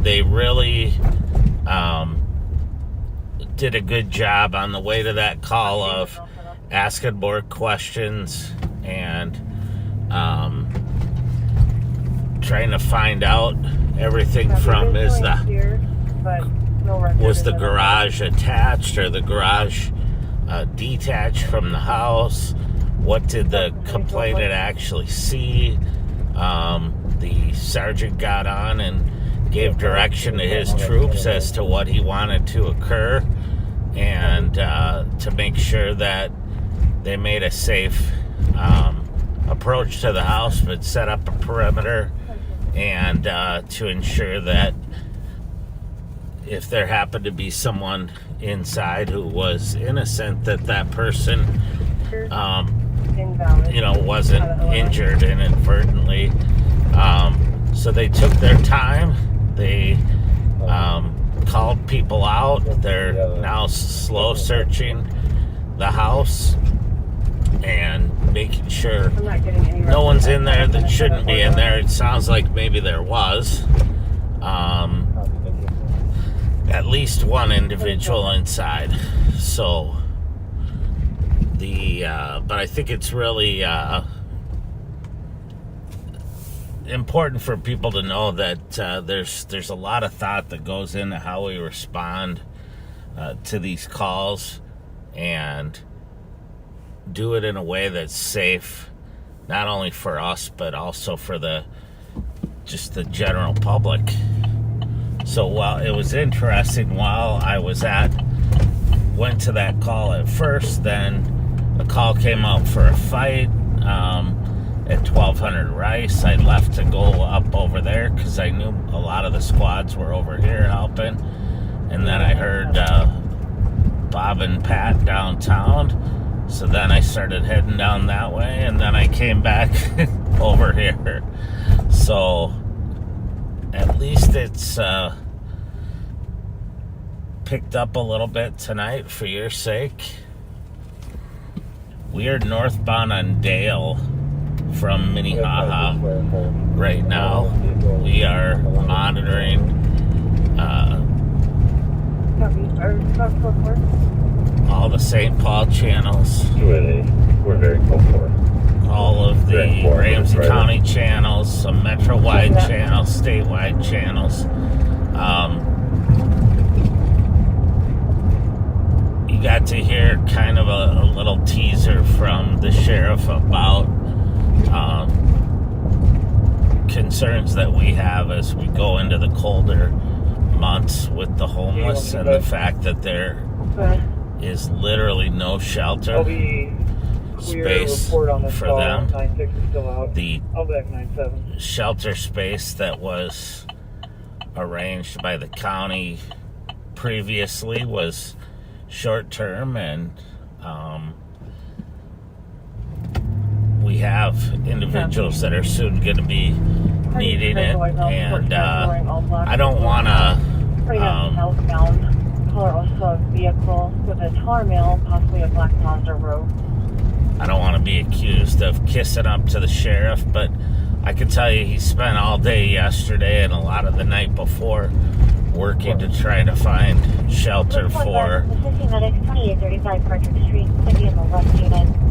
they really did a good job on the way to that call of asking more questions and trying to find out everything from was the garage attached or the garage detached from the house? What did the complainant actually see? The sergeant got on and gave direction to his troops as to what he wanted to occur, and to make sure that they made a safe approach to the house, but set up a perimeter and to ensure that if there happened to be someone inside who was innocent, that person wasn't injured inadvertently. So they took their time. They called people out. They're now slow searching the house and making sure no one's in there that shouldn't be in there. It sounds like maybe there was at least one individual inside. So but I think it's really important for people to know that there's a lot of thought that goes into how we respond to these calls, and do it in a way that's safe, not only for us but also for the general public. So while it was interesting, while I went to that call at first, then a call came out for a fight at 1200 Rice. I left to go up over there because I knew a lot of the squads were over here helping, and then I heard Bob and Pat downtown. So then I started heading down that way, and then I came back over here. So at least it's picked up a little bit tonight for your sake. We are northbound on Dale from Minnehaha right now. We are monitoring all the St. Paul channels,
We're very close for it.
all of the Ramsey County channels, some metro-wide channels, statewide channels. You got to hear kind of a little teaser from the sheriff about concerns that we have as we go into the colder months with the homeless and the fact that there is literally no shelter space for them. The shelter space that was arranged by the county previously was short term, and we have individuals that are soon going to be needing it, and I don't want to
vehicle with a tar mill, possibly a black Mazda Rogue.
I don't want to be accused of kissing up to the sheriff, but I can tell you he spent all day yesterday and a lot of the night before working to try to find shelter for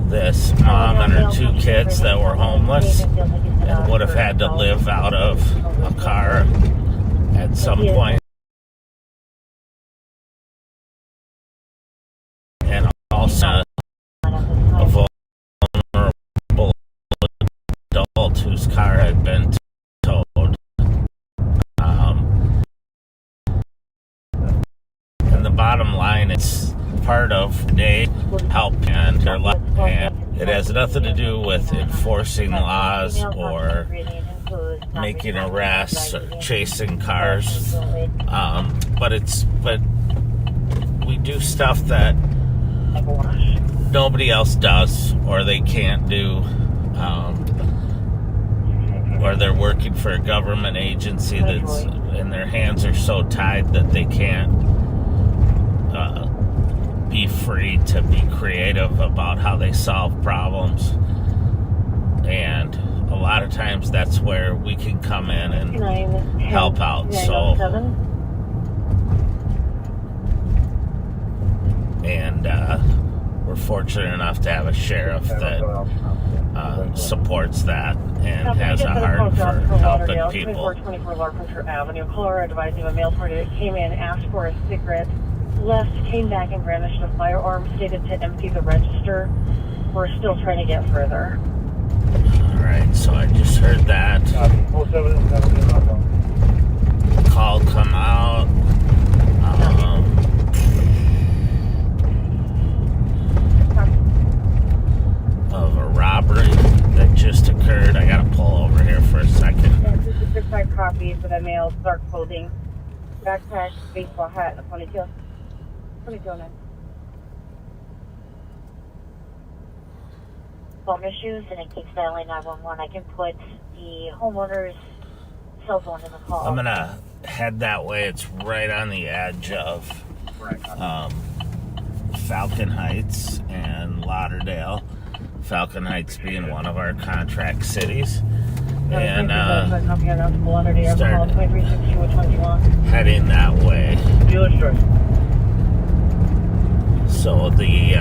this mom and her 2 kids that were homeless and would have had to live out of a car at some point. And also a vulnerable adult whose car had been towed. And the bottom line, it's part of day help, and it has nothing to do with enforcing laws or making arrests or chasing cars. But we do stuff that nobody else does, or they can't do, or they're working for a government agency that's, and their hands are so tied that they can't be free to be creative about how they solve problems. And a lot of times that's where we can come in and help out. So, and we're fortunate enough to have a sheriff that supports that and has a heart for helping people.
24 Larpenteur Avenue. Caller advising a male party that came in, asked for a cigarette, left, came back and brandished a firearm, stated to empty the register. We're still trying to get further.
Alright, so I just heard that call come out. Of a robbery that just occurred. I gotta pull over here for a second.
This is a 6-5 copy for the male, dark clothing, backpack, baseball hat, and a ponytail. Ponytail now.
Phone issues, and it keeps dialing 911. I can put the homeowner's cell phone in the call.
I'm gonna head that way. It's right on the edge of Falcon Heights and Lauderdale. Falcon Heights being one of our contract cities. And start heading that way. So the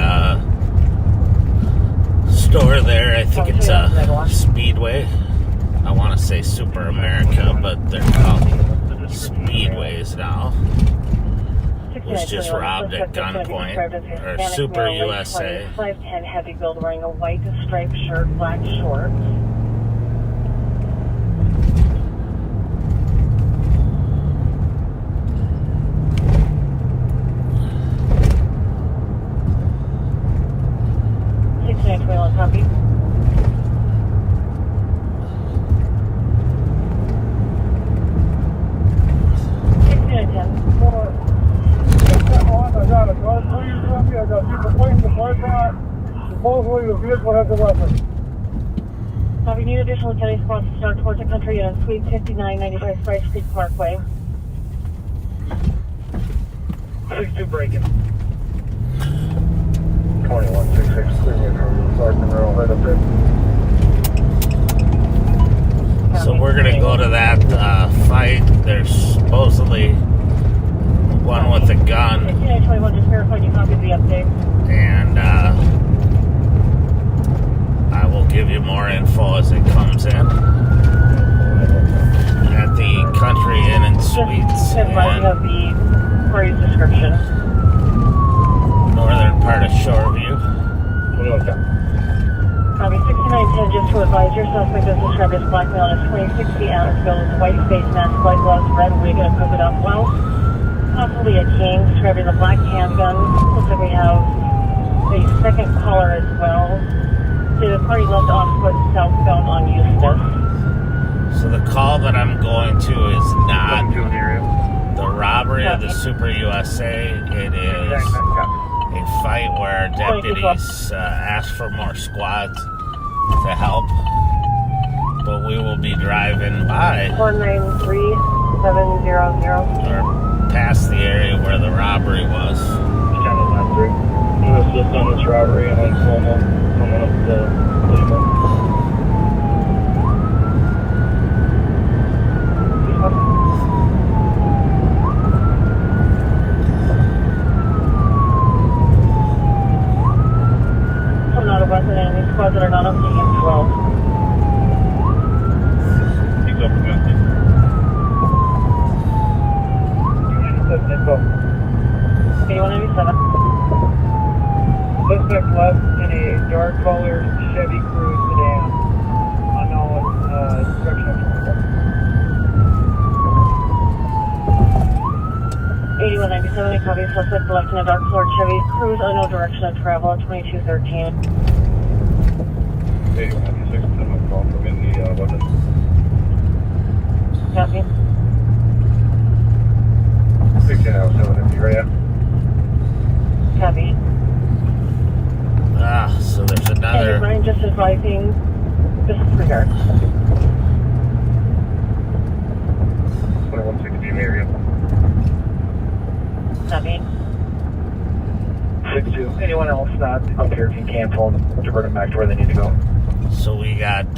store there, I think it's a Speedway. I want to say Super America, but they're called Speedways now. Was just robbed at gunpoint, or Super USA.
5'10" heavy build, wearing a white striped shirt, black shorts. Copy.
Supposedly the vehicle has a weapon.
We need additional county squads to start towards the country on Suite 5995 Spice Creek Parkway.
6-2 breaking.
2166, clear me from Clark Monroe, head up there.
So we're gonna go to that fight. There's supposedly one with a gun.
1521, just verified you copied the update.
And I will give you more info as it comes in. At the Country Inn and Suites
Just advising of the party's description.
northern part of Shoreview.
Copy 6910, just to advise your suspect is described as black male in his 2060 Atlasville with white face mask, white gloves, red wig, and a polka dot blouse. Possibly a king, described as a black handgun. Looks like we have the second caller as well. The party left on foot southbound on Eustis.
So the call that I'm going to is not the robbery of the Super USA. It is a fight where deputies ask for more squads to help. But we will be driving by
193700.
or past the area where the robbery was.
Channel 93. You assist on this robbery and on Cuomo coming up the Bushman.
Not a weapon, enemy squads that are not up to EM12.
He's up against it.
Info. 8197.
Suspect left in a dark colored Chevy Cruze sedan. Unknown direction of travel.
8197, copy suspect left in a dark colored Chevy Cruze, unknown direction of travel at 2213.
8196, I'm call from in the weapon.
Copy.
1607, empty right now.
Copy.
So there's
And
another.
Ryan just advising disregard.
2160 in the area.
Copy.
62. Anyone else not up here can cancel and divert them back to where they need to go.
So we got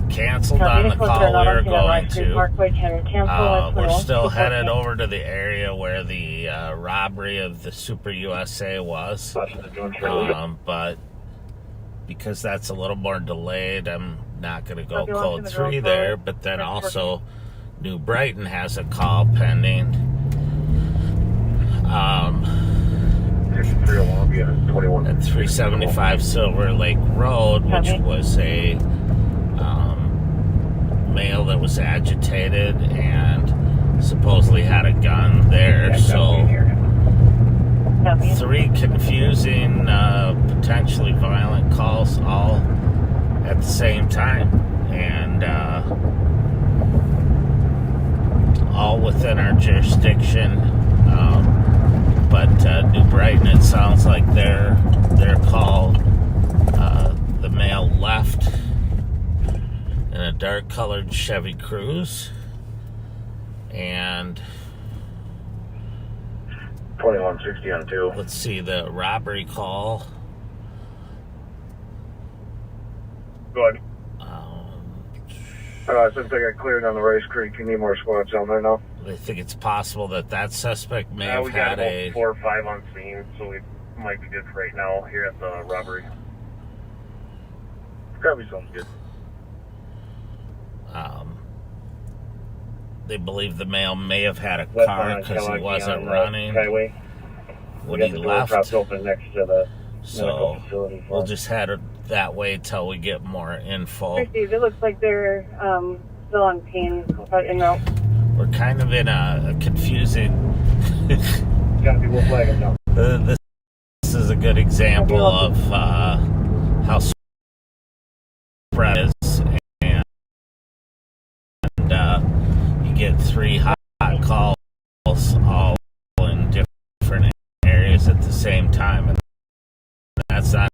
canceled
Copy.
on the call we were going to.
Parkway can cancel.
We're still headed over to the area where the robbery of the Super USA was. But because that's a little more delayed, I'm not going to go code 3 there. But then also, New Brighton has a call pending. At 375 Silver Lake Road, which was a male that was agitated and supposedly had a gun there. So 3 confusing, potentially violent calls all at the same time, and all within our jurisdiction. But New Brighton, it sounds like their call, the male left in a dark colored Chevy Cruze, and
2160 on 2.
let's see the robbery call.
Go ahead. Since I got cleared on the Rice Creek, you need more squads down there now?
I think it's possible that suspect may have
we got
had
about
a
4 or 5 on scene, so we might be good for right now here at the robbery. Probably sounds good.
they believe the male may have had a car because he wasn't running when he left.
Open next to the
so we'll just head that way till we get more info.
It looks like they're still on pain, but
We're kind of in a confusing.
Got people flagging now.
This is a good example of how spread is, and you get 3 hot calls all in different areas at the same time, and that's not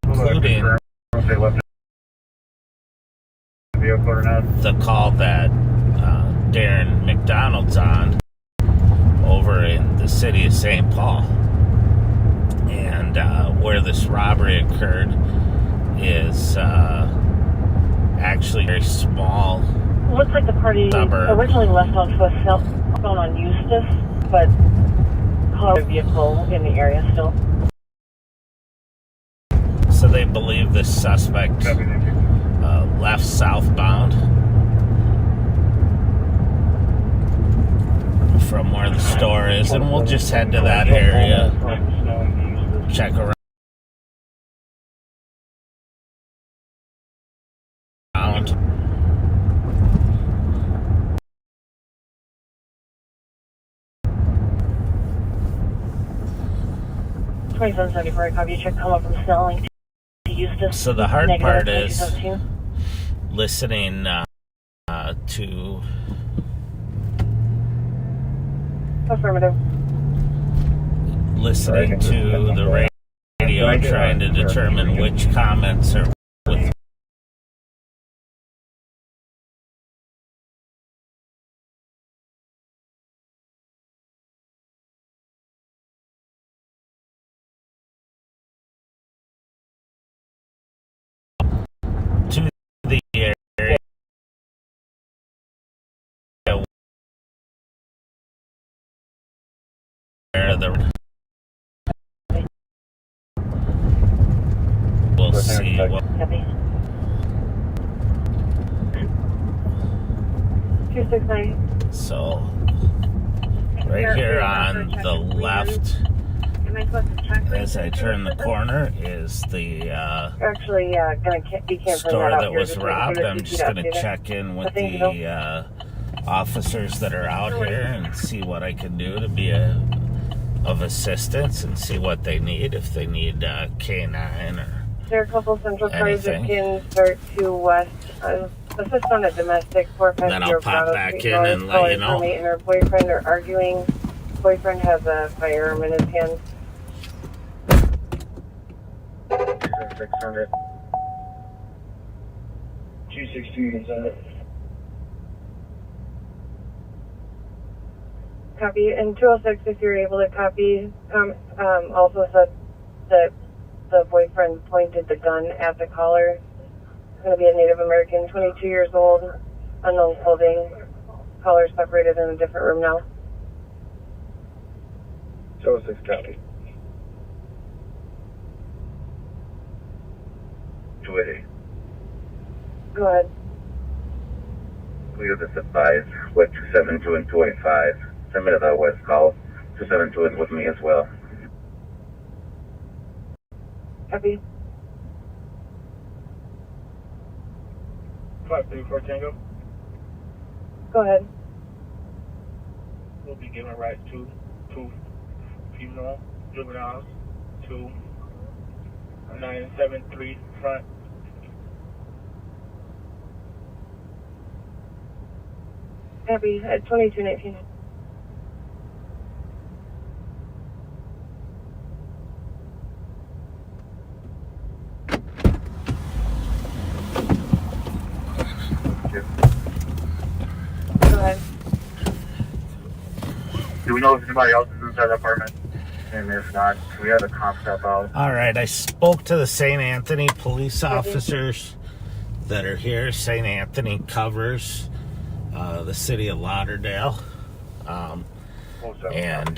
including the call that Darren McDonald's on, over in the city of St. Paul. And where this robbery occurred is actually a very small
Looks like the party
suburb.
originally left on Swiss Hill on Eustis, but caught a vehicle in the area still.
So they believe this suspect left southbound from where the store is, and we'll just head to that area, check around.
2774, copy check, come up from Snelling to Eustis.
So the hard part is
2217.
listening to
Affirmative.
listening to the radio, trying to determine which comments are with. To the area where the we'll see what.
Copy. 269.
So right here on the left,
Am I supposed to check?
as I turn the corner, is the
Actually, gonna be canceling
store
that out
that
here.
was
Just
robbed.
wait for
I'm
the
just
CPD
going to
update.
check in with
Nothing,
the officers that are out here and see what I can do to be of assistance and see what they need, if they need K9 or
There are a couple central cars that
anything.
can start to west. Assist on a domestic 450.
Then I'll pop back in and let you know.
And her boyfriend are arguing. Boyfriend has a firearm in his hand.
600. 216 is that?
Copy. And 206, if you're able to copy, also said that the boyfriend pointed the gun at the caller. It's going to be a Native American, 22 years old, unknown clothing. Caller separated in a different room now.
206 copy. 280.
Go ahead.
We have this advised with 272 and 285. Submitted a west call. 272 is with me as well.
Copy.
534 Tango.
Go ahead.
We'll be giving a ride to two female juveniles to 973 front.
Copy. At 2219. Go ahead.
Do we know if anybody else is inside the apartment? And if not, we have a cop step out.
All right, I spoke to the St. Anthony police officers that are here. St. Anthony covers the city of Lauderdale, and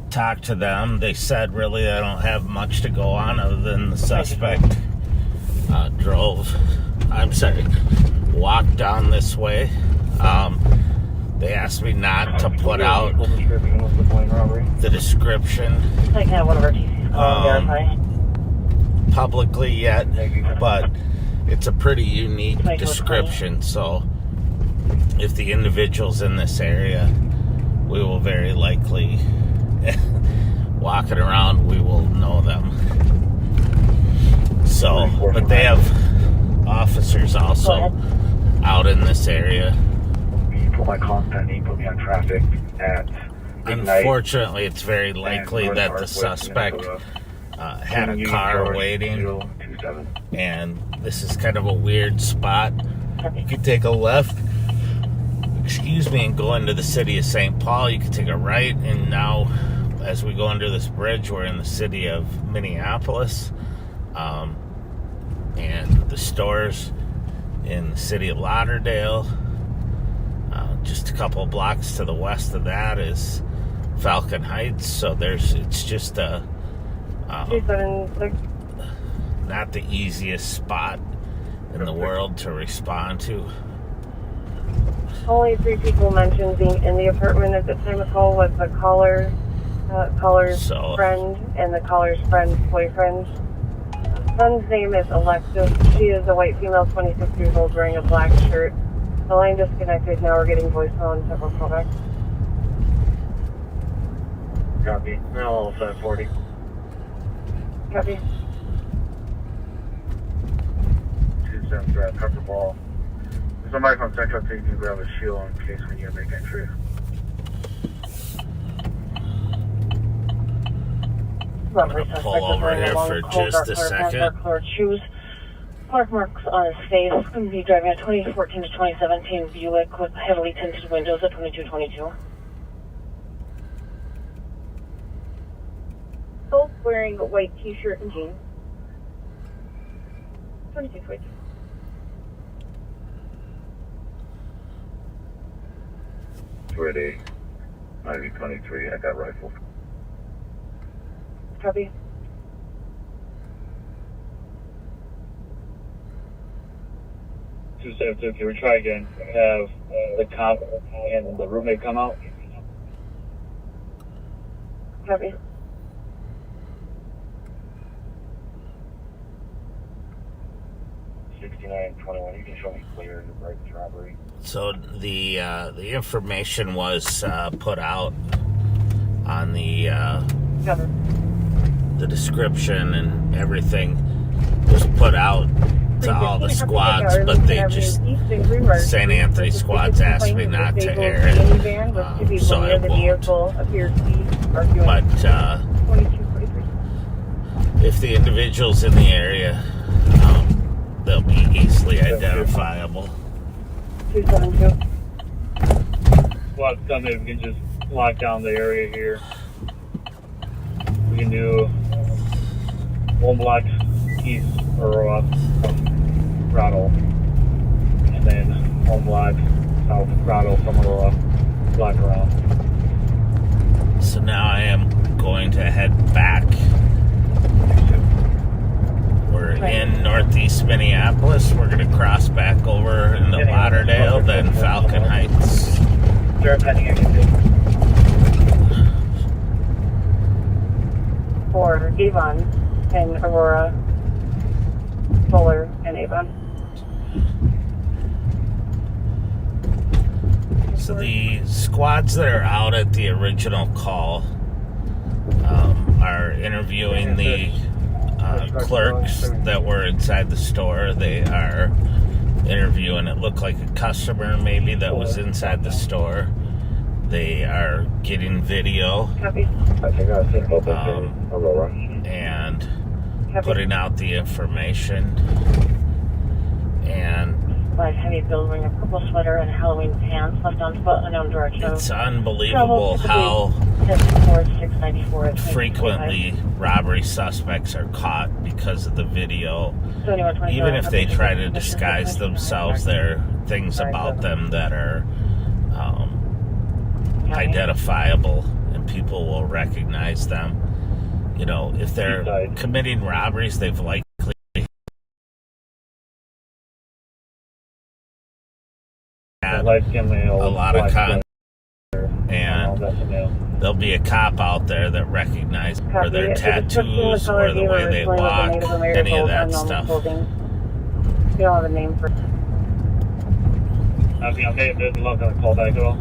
talked to them. They said really I don't have much to go on other than the suspect walked down this way. They asked me not to put out the description
I can have one of our TCs verify.
publicly yet, but it's a pretty unique description. So if the individual's in this area, we will very likely walking around, we will know them. So, but they have officers also out in this area.
You put my contact, you put me on traffic at midnight.
Unfortunately, it's very likely that the suspect had a car waiting, and this is kind of a weird spot. You could take a left, and go into the city of St. Paul. You can take a right, and now as we go under this bridge, we're in the city of Minneapolis. And the stores in the city of Lauderdale. Just a couple of blocks to the west of that is Falcon Heights. So it's just a not the easiest spot in the world to respond to.
Only 3 people mentioned being in the apartment at the time of call was the caller's friend and the caller's friend's boyfriend. Son's name is Alexis. She is a white female, 26 years old, wearing a black shirt. The line disconnected. Now we're getting voicemail and several callbacks.
Copy. Now 740.
Copy.
27 drive, cover ball. There's somebody from Central, so you can grab a shield in case we need to make entry.
Pull over here for just a second.
Shoes. Park marks on his face. Going to be driving a 2014 to 2017 Buick with heavily tinted windows at 2222.
Both wearing a white t-shirt and jeans. 2222.
Ready. 9023. I got rifle.
Copy.
Can we try again? Have the cop and the roommate come out?
Copy.
$69.21. You can show me clear the break robbery.
So the information was put out on the description, and everything was put out to all the squads, but they just St. Anthony squads asked me not to air it, so I won't. But if the individual's in the area, they'll be easily identifiable.
272.
Well, maybe we can just lock down the area here. We can do 1 block east Aurora from Grotto, and then 1 block south Grotto from Aurora, block around.
So now I am going to head back. We're in northeast Minneapolis. We're going to cross back over into Lauderdale, then Falcon Heights.
For Avon and Aurora, Fuller and Avon.
So the squads that are out at the original call are interviewing the clerks that were inside the store. They are interviewing, it looked like a customer maybe that was inside the store. They are getting video and putting out the information. And
Light heavy build wearing a purple sweater and Halloween pants left on foot unknown direction.
it's unbelievable how
694
frequently robbery suspects are caught because of the video. Even if they try to disguise themselves, there are things about them that are identifiable and people will recognize them. You know, if they're committing robberies, they've likely had a lot of contact, and there'll be a cop out there that recognizes or their tattoos or the way they walk, any of that stuff.
You don't have a name for it.
I'm not going to call back at all.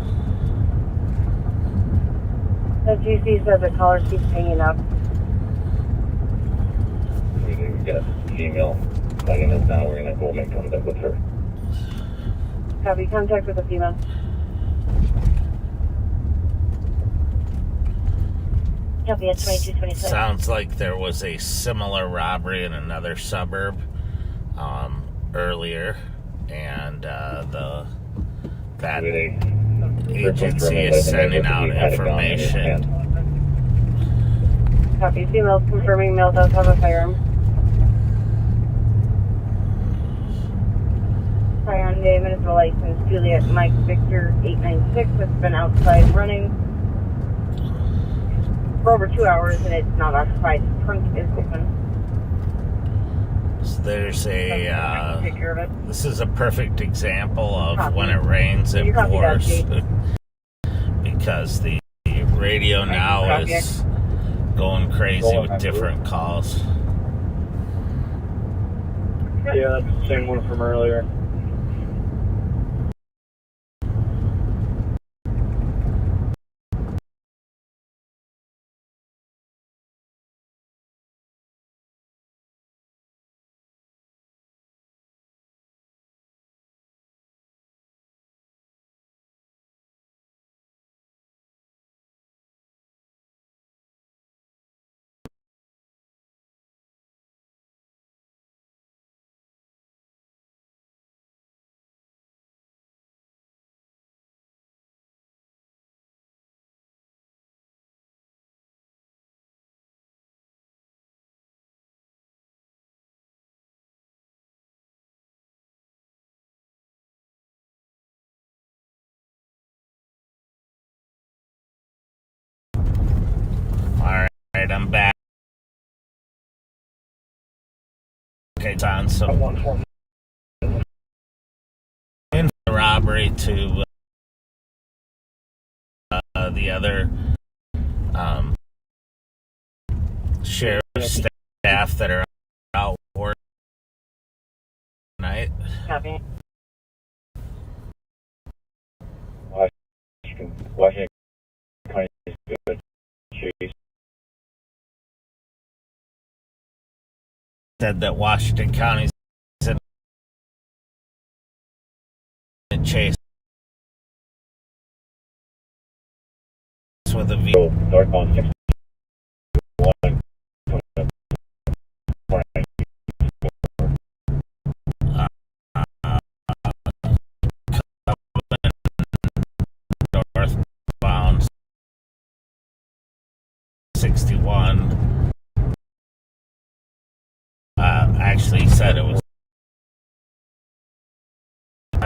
The GC says the caller keeps hanging up.
We got a female tagging us down. We're going to go make contact with her.
Copy. Contact with the female.
Copy at 2227.
Sounds like there was a similar robbery in another suburb earlier, and the that agency is sending out information.
Copy. Female confirming male does have a firearm. Firearm name and is a license. Juliet Mike Victor 896 has been outside running for over 2 hours and it's not occupied. Trunk is open.
So there's a, this is a perfect example of when it rains, it pours. Because the radio now is going crazy with different calls.
Yeah, that's the same one from earlier.
Alright, I'm back. Okay, it's on some in the robbery to the other sheriff staff that are out working tonight.
Copy.
Washington County is good. Chase.
Said that Washington County's in chase with a vehicle
northbound 61.
Northbound 61. Actually said it was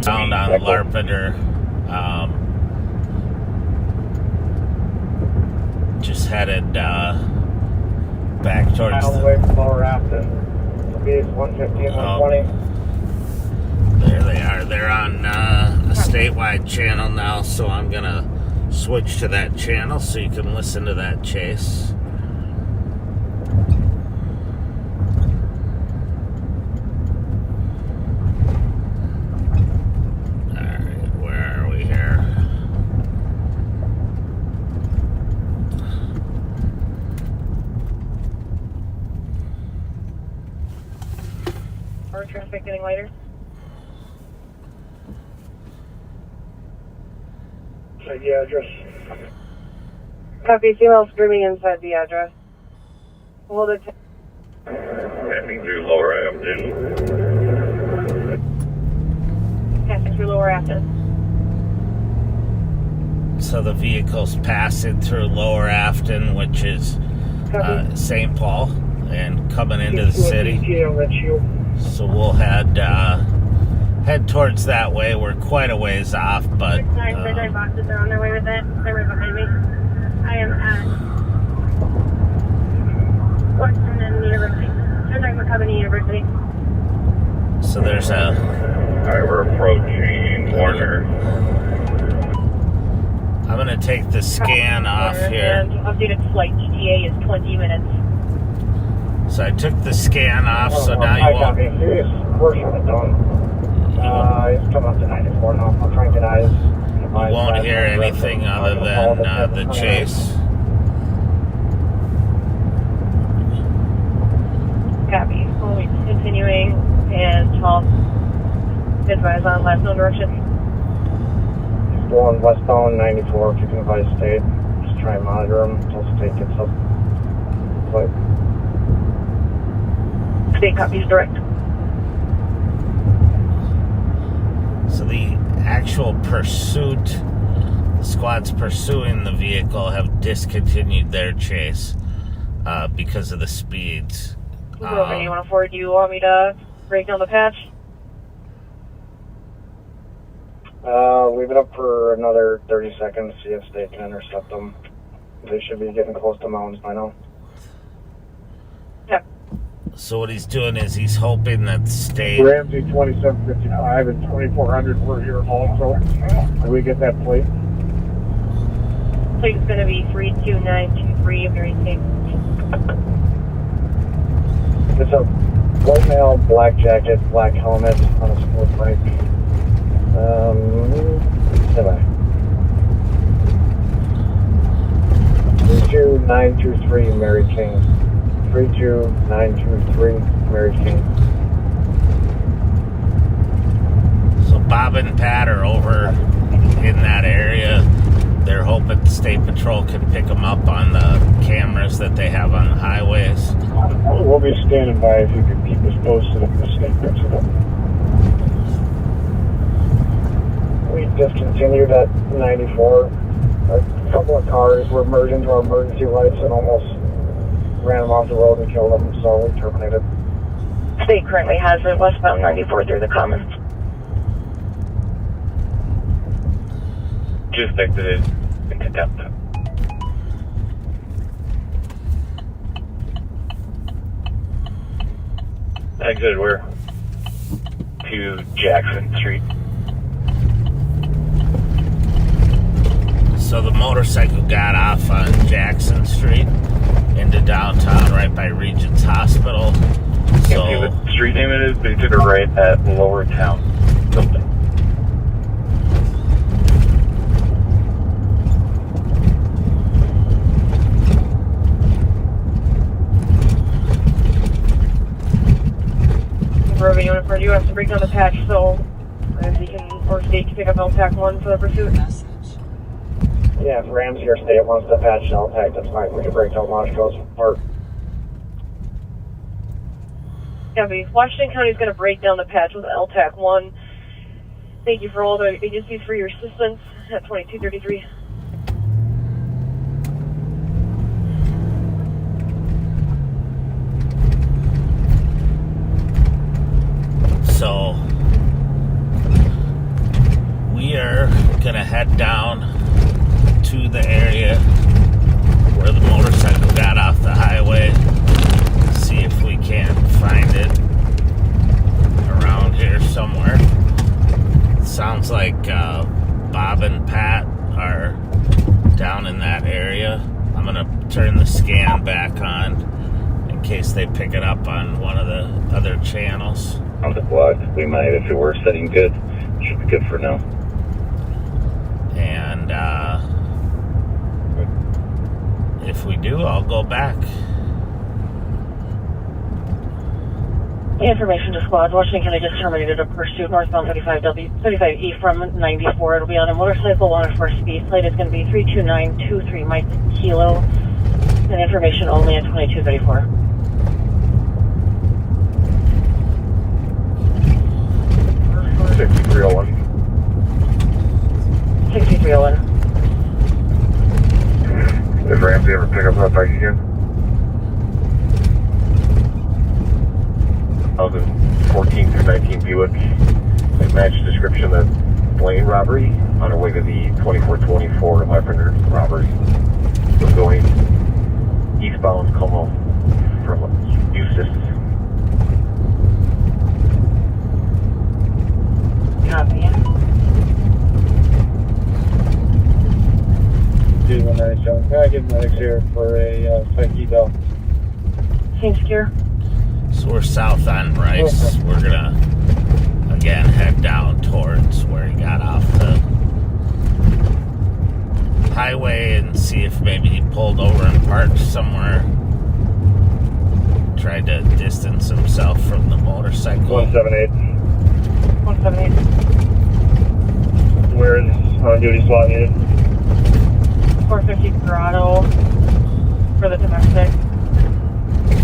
found on Larpenter. Just headed back towards
the Lower Afton. It's 150 and 120.
There they are. They're on a statewide channel now, so I'm gonna switch to that channel so you can listen to that chase. Alright, where are we here?
Are traffic getting lighter?
So the address.
Copy. Female screaming inside the address. Hold it.
Passing through Lower Avenue.
Passing through Lower Afton.
So the vehicle's passing through Lower Afton, which is St. Paul, and coming into the city. So we'll head towards that way. We're quite a ways off, but
Nine boxes are on their way with it. They're right behind me. I am at Washington University. They're talking about Covenant University.
so there's a.
Alright, we're approaching Warner.
I'm gonna take the scan off here.
And updated flight ETA is 20 minutes.
So I took the scan off, so now you won't.
Serious portion of it done. It's coming up to 94 now. I'm trying to get eyes.
You won't hear anything other than the chase.
Copy. We'll be continuing and Tom advise on last known direction.
Going westbound 94, if you can advise state. Just try and monitor them until state gets up. But
state copies direct.
So the actual pursuit, the squads pursuing the vehicle have discontinued their chase because of the speeds.
Rover, you want to forward? Do you want me to break down the patch?
Leave it up for another 30 seconds, see if they can intercept them. They should be getting close to mountains by now.
Yep.
So what he's doing is he's hoping that the state...
Ramsey 2755 and 2400 were here also. Did we get that plate?
Plate is going to be 32923 of Mary State.
It's a white male, black jacket, black helmet on a sport bike. Semi. 32923 Mary King. 32923 Mary King.
So Bob and Pat are over in that area. They're hoping the State Patrol can pick them up on the cameras that they have on the highways.
We'll be standing by if you could keep us posted if the state picks it up.
We discontinued at 94. A couple of cars were merged into our emergency lights and almost ran them off the road and killed them, so we terminated.
State currently has it westbound 94 through the Commons.
Just exited in contempt. Exited where? To Jackson Street.
So the motorcycle got off on Jackson Street into downtown right by Regents Hospital.
Can't see what street name it is, but he took a right at Lower Town. Something.
Rover, you have to break down the patch so if he can, or State can pick up LTAC 1 for the pursuit.
Yeah, if Ramsey or State wants to patch LTAC, that's fine. We can break down launch codes apart.
Yeah, Washington County is going to break down the patch with LTAC 1. Thank you for all the agencies for your assistance at 2233.
So we are going to head down to the area where the motorcycle got off the highway. See if we can find it around here somewhere. It sounds like Bob and Pat are down in that area. I'm going to turn the scan back on in case they pick it up on one of the other channels.
On the block, we might, if it were setting good, should be good for now.
And if we do, I'll go back.
Information to squad. Washington County just terminated a pursuit northbound 35E from 94. It'll be on a motorcycle, 104 speed. Plate is going to be 32923 Mike Kilo. And information only at 2234.
6301.
6301.
Did Ramsey ever pick up that bike again? I was in 14 through 19 Buick. They matched description of Blaine robbery on our way to the 2424 Lavender robbery. We're going eastbound Como from Eustis.
Copy.
2197. Can I get medics here for a psych eval?
Seems secure.
So we're south on Rice. We're gonna again head down towards where he got off the highway and see if maybe he pulled over and parked somewhere. Tried to distance himself from the motorcycle.
178.
178.
Where is on duty SWAT needed?
450 Grotto for the domestic.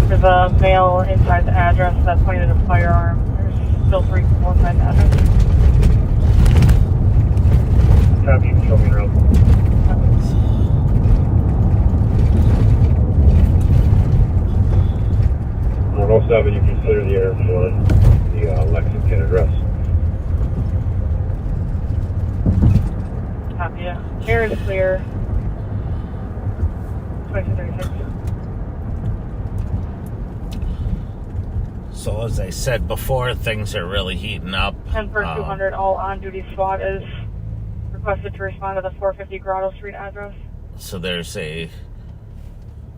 There's a male inside the address that pointed a firearm. There's still 3 people inside the address.
Air is clear. 2236.
So as I said before, things are really heating up.
10 per 200, all on-duty SWAT is requested to respond to the 450 Grotto Street address.
So there's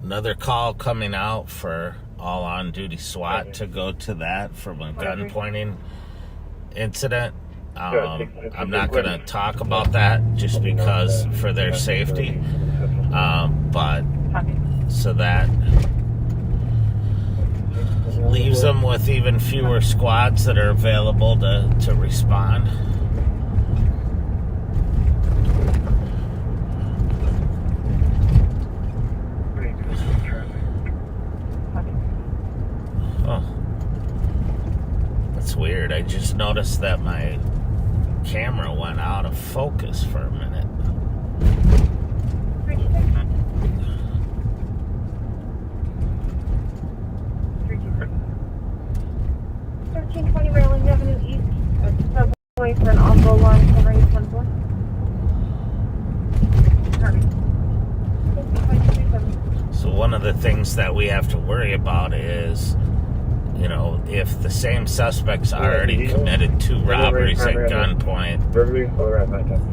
another call coming out for all on-duty SWAT to go to that from a gun pointing incident. I'm not going to talk about that just because for their safety. But so that leaves them with even fewer squads that are available to respond. Oh, that's weird. I just noticed that my camera went out of focus for a minute.
1320 Railing Avenue East. Subway for an on-go alarm covering 10 floor.
So one of the things that we have to worry about is, you know, if the same suspects already committed 2 robberies at gunpoint,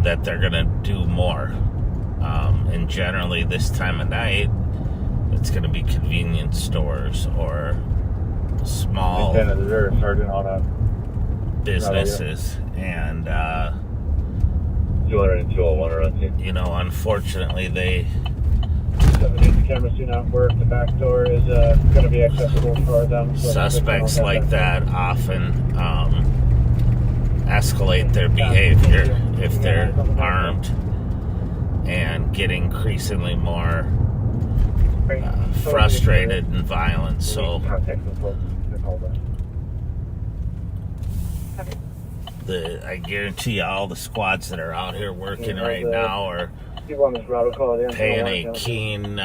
that they're going to do more. And generally this time of night, it's going to be convenience stores or small businesses. And,
200 and 201 are on.
you know, unfortunately they...
The cameras do not work. The back door is going to be accessible for them. So
suspects like that often escalate their behavior if they're armed and get increasingly more frustrated and violent. So I guarantee you all the squads that are out here working right now are paying a keen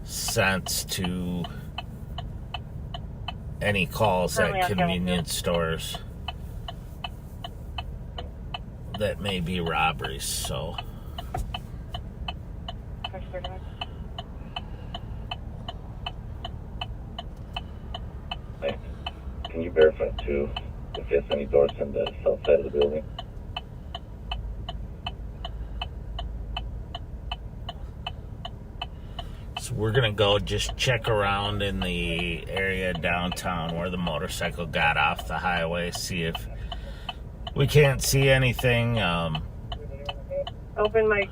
sense to any calls at convenience stores that may be robberies. So
Can you verify too if there's any doors on the south side of the building?
So we're gonna go just check around in the area downtown where the motorcycle got off the highway, see if we can't see anything.
Open mic.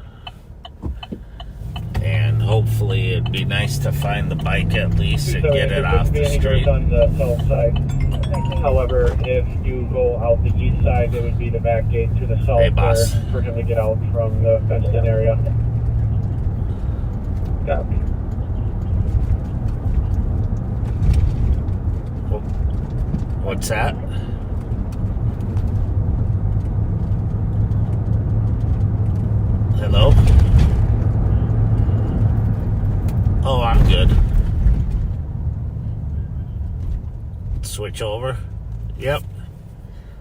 And hopefully it'd be nice to find the bike at least and get it off the street.
On the south side. However, if you go out the east side, it would be the back gate to the south.
Hey, boss.
For him to get out from the fenced-in area.
Copy.
What's that? Hello? Oh, I'm good. Switch over? Yep.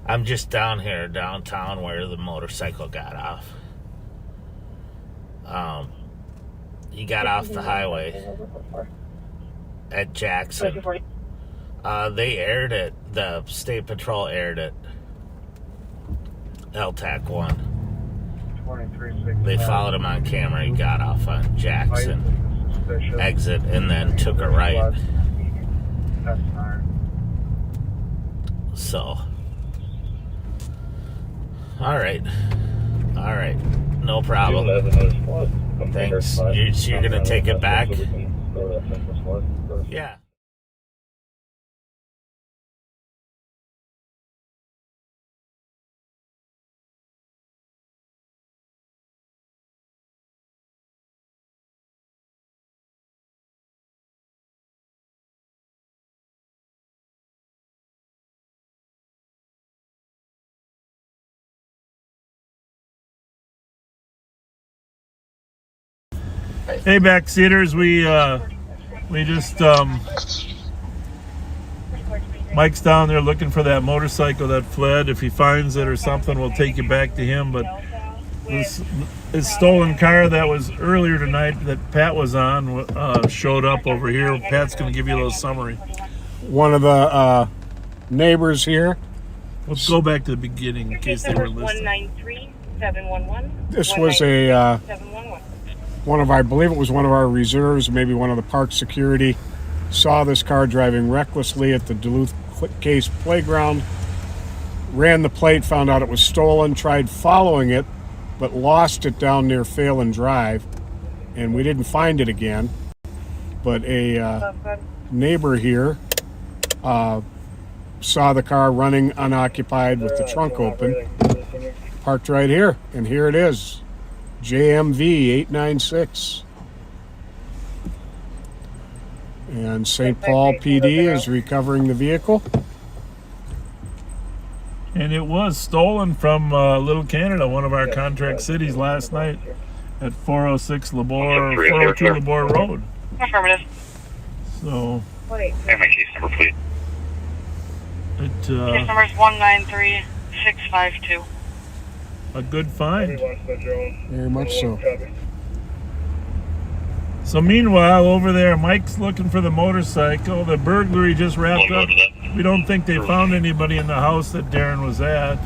I'm just down here, downtown, where the motorcycle got off. He got off the highway at Jackson. They aired it. The State Patrol aired it. LTAC 1. They followed him on camera. He got off on Jackson exit and then took a right. So, all right, no problem. Thanks. You're gonna take it back? Yeah.
Hey, backseaters, we just Mike's down there looking for that motorcycle that fled. If he finds it or something, we'll take you back to him. But This stolen car that was earlier tonight that Pat was on showed up over here. Pat's going to give you a little summary.
One of the neighbors here.
Let's go back to the beginning in case they were listening.
193-711.
This was a one of our, I believe it was one of our reserves, maybe one of the park security, saw this car driving recklessly at the Duluth Case Playground, ran the plate, found out it was stolen, tried following it, but lost it down near Phelan Drive, and we didn't find it again. But a neighbor here saw the car running unoccupied with the trunk open, parked right here, and here it is, JMV 896. And St. Paul PD is recovering the vehicle.
And it was stolen from Little Canada, one of our contract cities, last night at 406 Labor, 402 Labor Road.
Affirmative.
So,
And my case number, please.
Case number is 193652.
A good find.
Very much so.
So meanwhile, over there, Mike's looking for the motorcycle. The burglary just wrapped up. We don't think they found anybody in the house that Darren was at.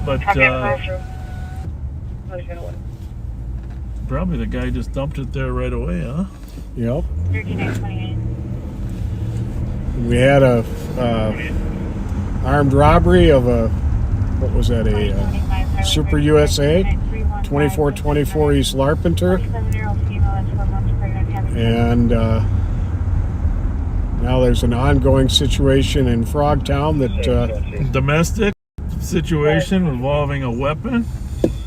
But probably the guy just dumped it there right away, huh?
Yep. We had a armed robbery of a, what was that, a Super USA 2424 East Larpenteur. And now there's an ongoing situation in Frogtown that
domestic situation involving a weapon.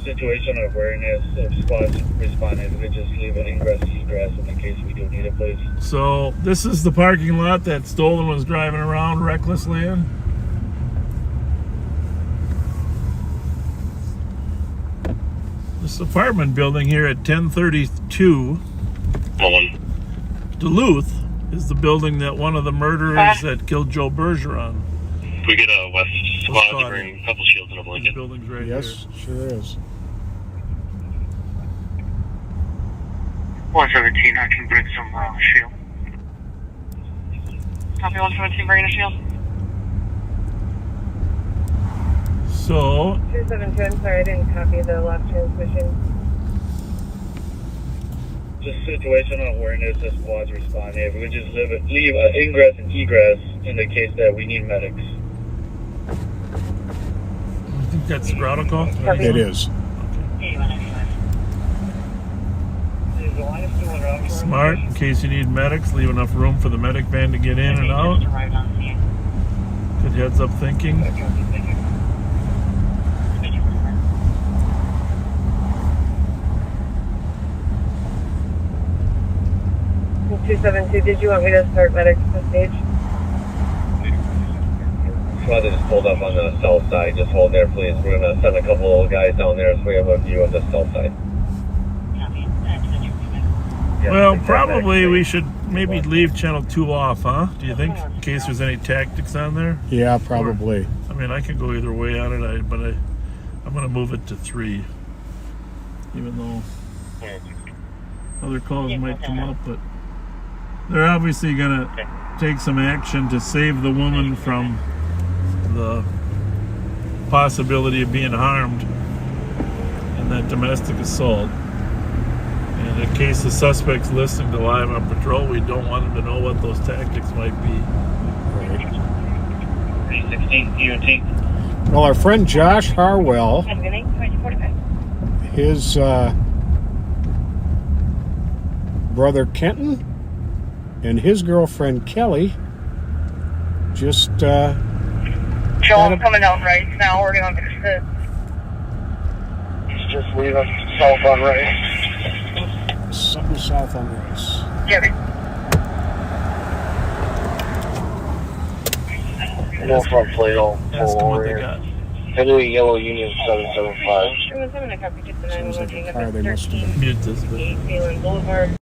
Situational awareness of squads responding. We just leave an ingress egress in case we do need a place.
So this is the parking lot that Stolen was driving around recklessly in. This apartment building here at 1032 Duluth is the building that one of the murderers that killed Joe Bergeron.
We get a West squad to bring a couple shields and a blanket.
The building's right
yes,
here.
Sure is.
117, I can bring some shield. Copy 117, bringing a shield.
So
272, I'm sorry, I didn't copy the last transmission.
Just situational awareness of squads responding. If we could just leave an ingress and egress in the case that we need medics.
I think that's the grotto call?
It is.
Smart, in case you need medics, leave enough room for the medic van to get in and out. Good heads up thinking.
272, did you want me to start medics to stage?
Squad just pulled up on the south side. Just hold there, please. We're going to send a couple of guys down there so we have a view of the south side.
Well, probably we should maybe leave channel 2 off, huh? Do you think? In case there's any tactics on there?
Yeah, probably.
I mean, I could go either way on it, but I'm going to move it to 3. Even though other calls might come up, but they're obviously going to take some action to save the woman from the possibility of being harmed in that domestic assault. And in case the suspect's listening to Live on Patrol, we don't want them to know what those tactics might be.
Right.
316 EOT.
Well, our friend Josh Harwell, his brother Kenton and his girlfriend Kelly just
Joe, I'm coming out right now. We're going to sit.
He's just leaving south on right.
Something south on Rice.
Yeah.
No front plate, all
Ask them what they
over.
got.
Henry Yellow Union 775.
Sounds like a car they must have
Mute this, but
Boulevard.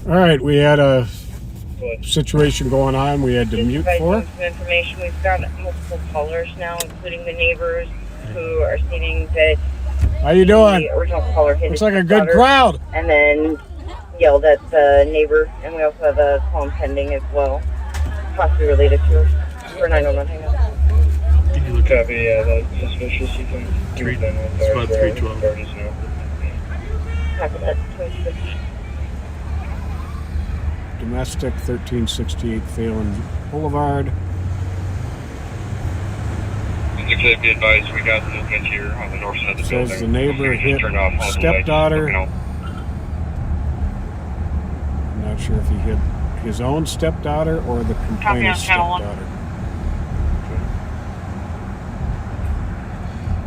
All right, we had a situation going on. We had to mute for.
Some information. We've got multiple callers now, including the neighbors who are stating that
How you doing?
the original caller hit
Looks
his
like a good
daughter
crowd.
and then yelled at the neighbor. And we also have a call pending as well, possibly related to her. For 911 hang up.
Can you look at me? That suspicious. You can treat them with
Spot 312.
Copy that. 26.
Domestic 1368 Phelan Boulevard.
Be advised, we got movement here on the north side of the building.
Says the neighbor hit stepdaughter. I'm not sure if he hit his own stepdaughter or the complainant's stepdaughter.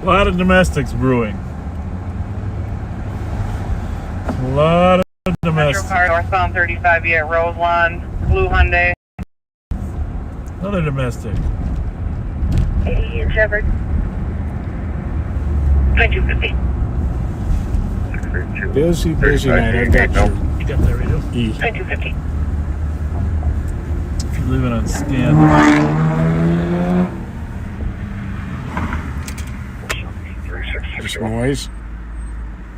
A lot of domestics brewing. A lot of domestics.
Car northbound 35 at Roseland, blue Hyundai.
Another domestic.
Hey, Trevor. 2250.
Busy night. I got you.
You got that radio?
E.
2250.
If you're living on stand.
Just noise.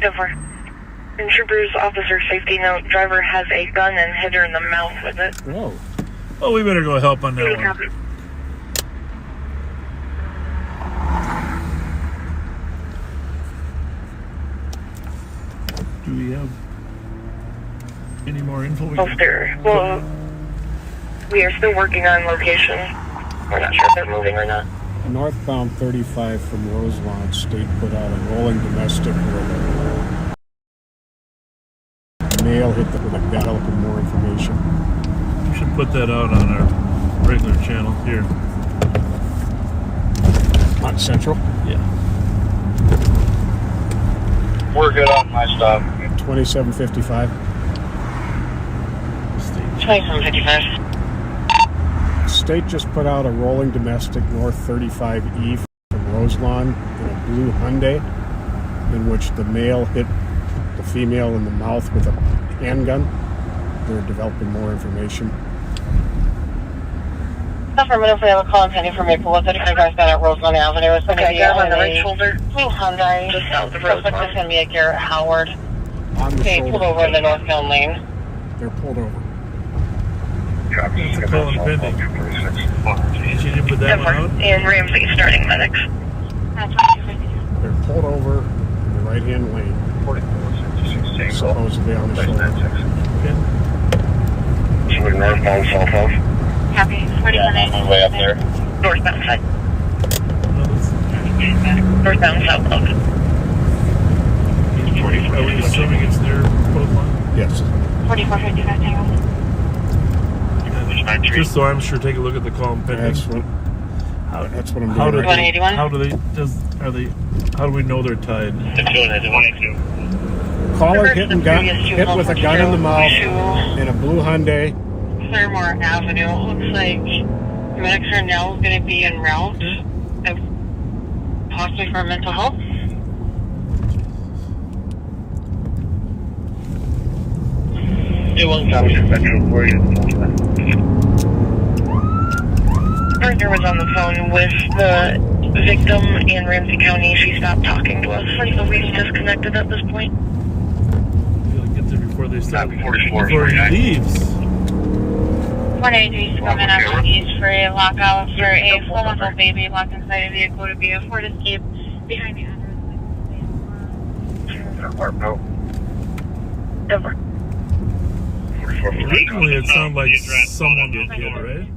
Over. Intruders officer safety note. Driver has a gun and hit her in the mouth with it.
Oh.
Oh, we better go help on that one.
Copy.
Do we have any more info?
Well, we are still working on location. We're not sure if they're moving or not.
Northbound 35 from Roselawn State put out a rolling domestic where the male hit with a gun. Looking more information.
We should put that out on our regular channel here.
On Central?
Yeah.
We're good on my stuff.
2755.
2755.
State just put out a rolling domestic North 35E from Roselawn in a blue Hyundai, in which the male hit the female in the mouth with a handgun. They're developing more information.
Affirmative, we have a call pending from Maplewood. 35 guys got at Roseland Avenue. It's going to be
on the right shoulder.
Blue Hyundai.
Just south of
Suspect
Roseland.
is going to be a Garrett Howard.
On the
Okay,
shoulder.
pulled over in the northbound lane.
They're pulled over.
That's a call and pending. You didn't put that one out?
And Ramsey starting medics.
They're pulled over in the right-hand lane. Supposedly on the shoulder.
Should we northbound, southbound?
Happy. 40 minutes.
On my way up there.
Northbound side. Northbound southbound.
Are we assuming it's near both lines?
Yes.
4455 Tango.
Just so I'm sure, take a look at the call and pending.
That's what I'm doing.
How do
right now.
how do we know they're tied?
Caller hit with a gun in the mouth in a blue Hyundai.
Claremore Avenue. It looks like medics are now going to be en route, possibly for mental health.
It won't copy Fletcher for you.
Partner was on the phone with the victim in Ramsey County. She stopped talking to us. So we disconnected at this point.
We gotta get there before they start. Before he leaves.
183 coming up on east for a lockout for a 4-month-old baby locked inside a vehicle to be a Ford Escape behind the
No.
Over.
Originally, it sounded like someone got hit, right?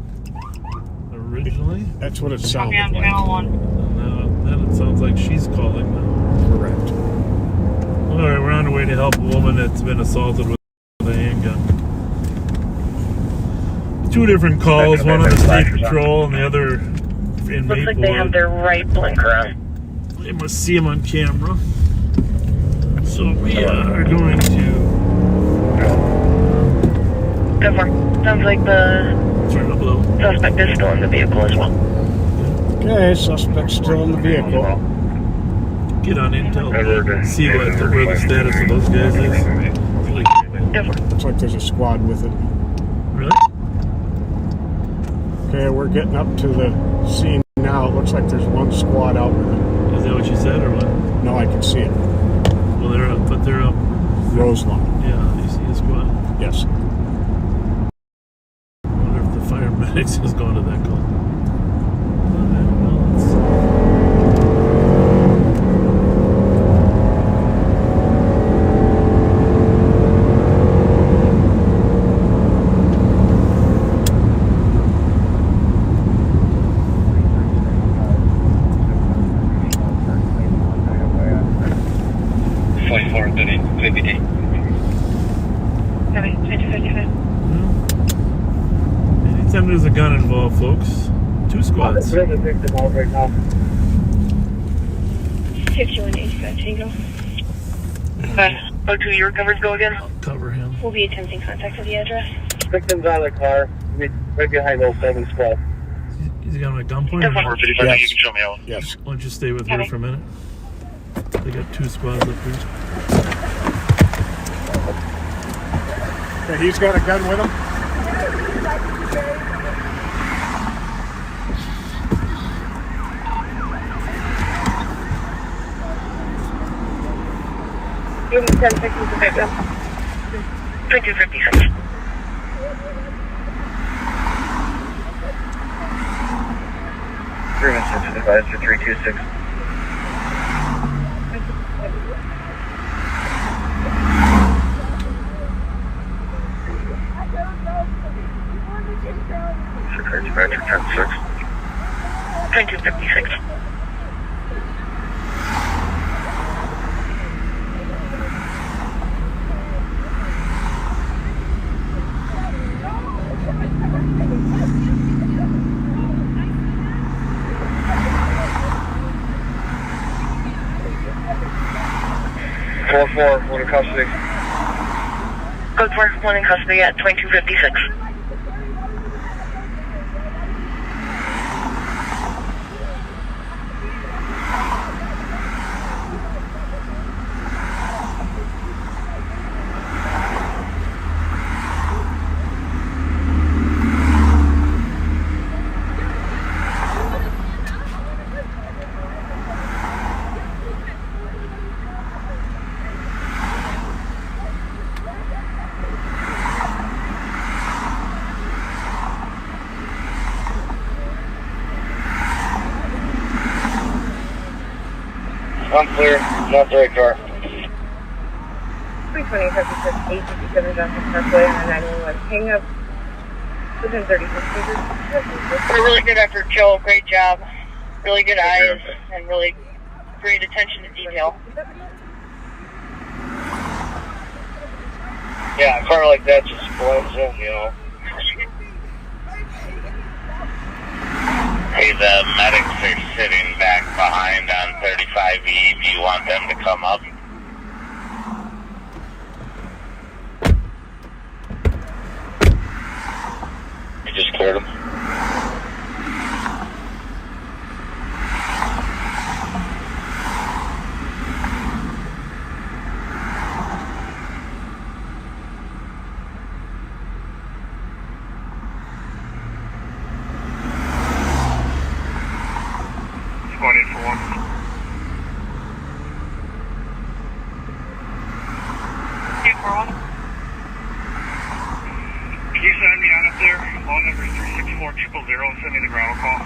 Originally?
That's what it sounded
on
like.
channel 1.
Then it sounds like she's calling now.
Correct.
All right, we're on the way to help a woman that's been assaulted with a handgun. Two different calls, one on the state patrol and the other in
Looks like they have
Maplewood.
their right blinker on.
They must see him on camera. So we are going to
Over. Sounds like the
turn the blue.
suspect is still in the vehicle as well.
Okay, suspect still in the vehicle.
Get on intel. See where the status of those guys is.
Looks like there's a squad with it.
Really?
Okay, we're getting up to the scene now. It looks like there's one squad out with it.
Is that what you said or what?
No, I can see it.
Well, they're up, but they're up.
Roselawn.
Yeah, you see a squad?
Yes.
I wonder if the fire medics is going to that call. Anytime there's a gun involved, folks, 2 squads.
5185 Tango.
02, your covers go again?
Cover him.
We'll be attempting contact at the address.
Victims out of the car, right behind those 7 squad.
Is he got him at gunpoint?
Yes. 455, you can show me out.
Yes.
Why don't you stay with her for a minute? They got 2 squads up here.
Okay, he's got a gun with him?
Give me 10 seconds to pick up.
2256.
Advised for 326.
Security Magic 10-6.
2256.
One in custody.
Code 4, 1 in custody at 2256.
I'm clear. Not the right car.
320, 857 Johnson Parkway on a 911 hang up within 36 meters.
A really good effort, Joe. Great job. Really good eyes and really great attention to detail.
Yeah, a car like that just blends in, you know.
Hey, the medics are sitting back behind on 35E. Do you want them to come up? You just cleared them? Squad 8 for 1. Can you send me on up there? Law number 364000 and send me the ground call.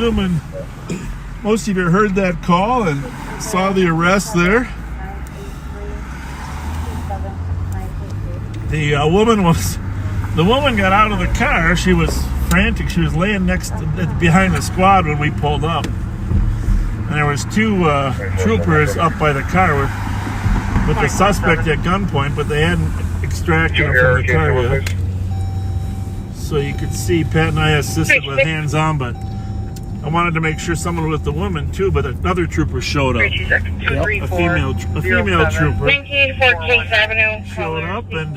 assuming most of you heard that call and saw the arrest there. The woman got out of the car. She was frantic. She was laying behind the squad when we pulled up. And there was two troopers up by the car with the suspect at gunpoint, but they hadn't extracted him from the car yet. So you could see Pat and I assisted with hands-on, but I wanted to make sure someone with the woman too, but another trooper showed up.
Yep.
A female trooper
1914 Avenue.
showed up and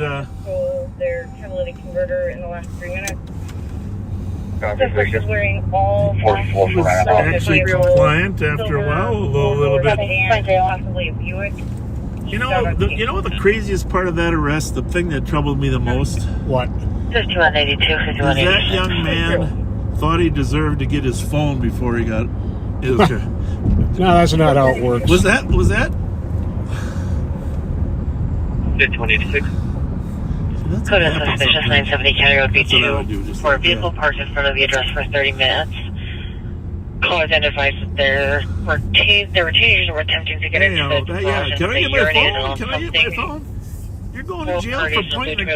their catalytic converter in the last 3 minutes.
Suspect is wearing all
was actually compliant after a while, a little bit.
Possibly a Buick.
You know the craziest part of that arrest, the thing that troubled me the most?
What?
5182,
Is that young man thought he deserved to get his phone before he got his car.
No, that's not how it works.
Was that?
5186. Code of suspicious 970 County Road B2 for a vehicle parked in front of the address for 30 minutes. Caller identifies that there were teenagers that were attempting to get into the garage.
Can I get my phone? Can I get my phone? You're going to jail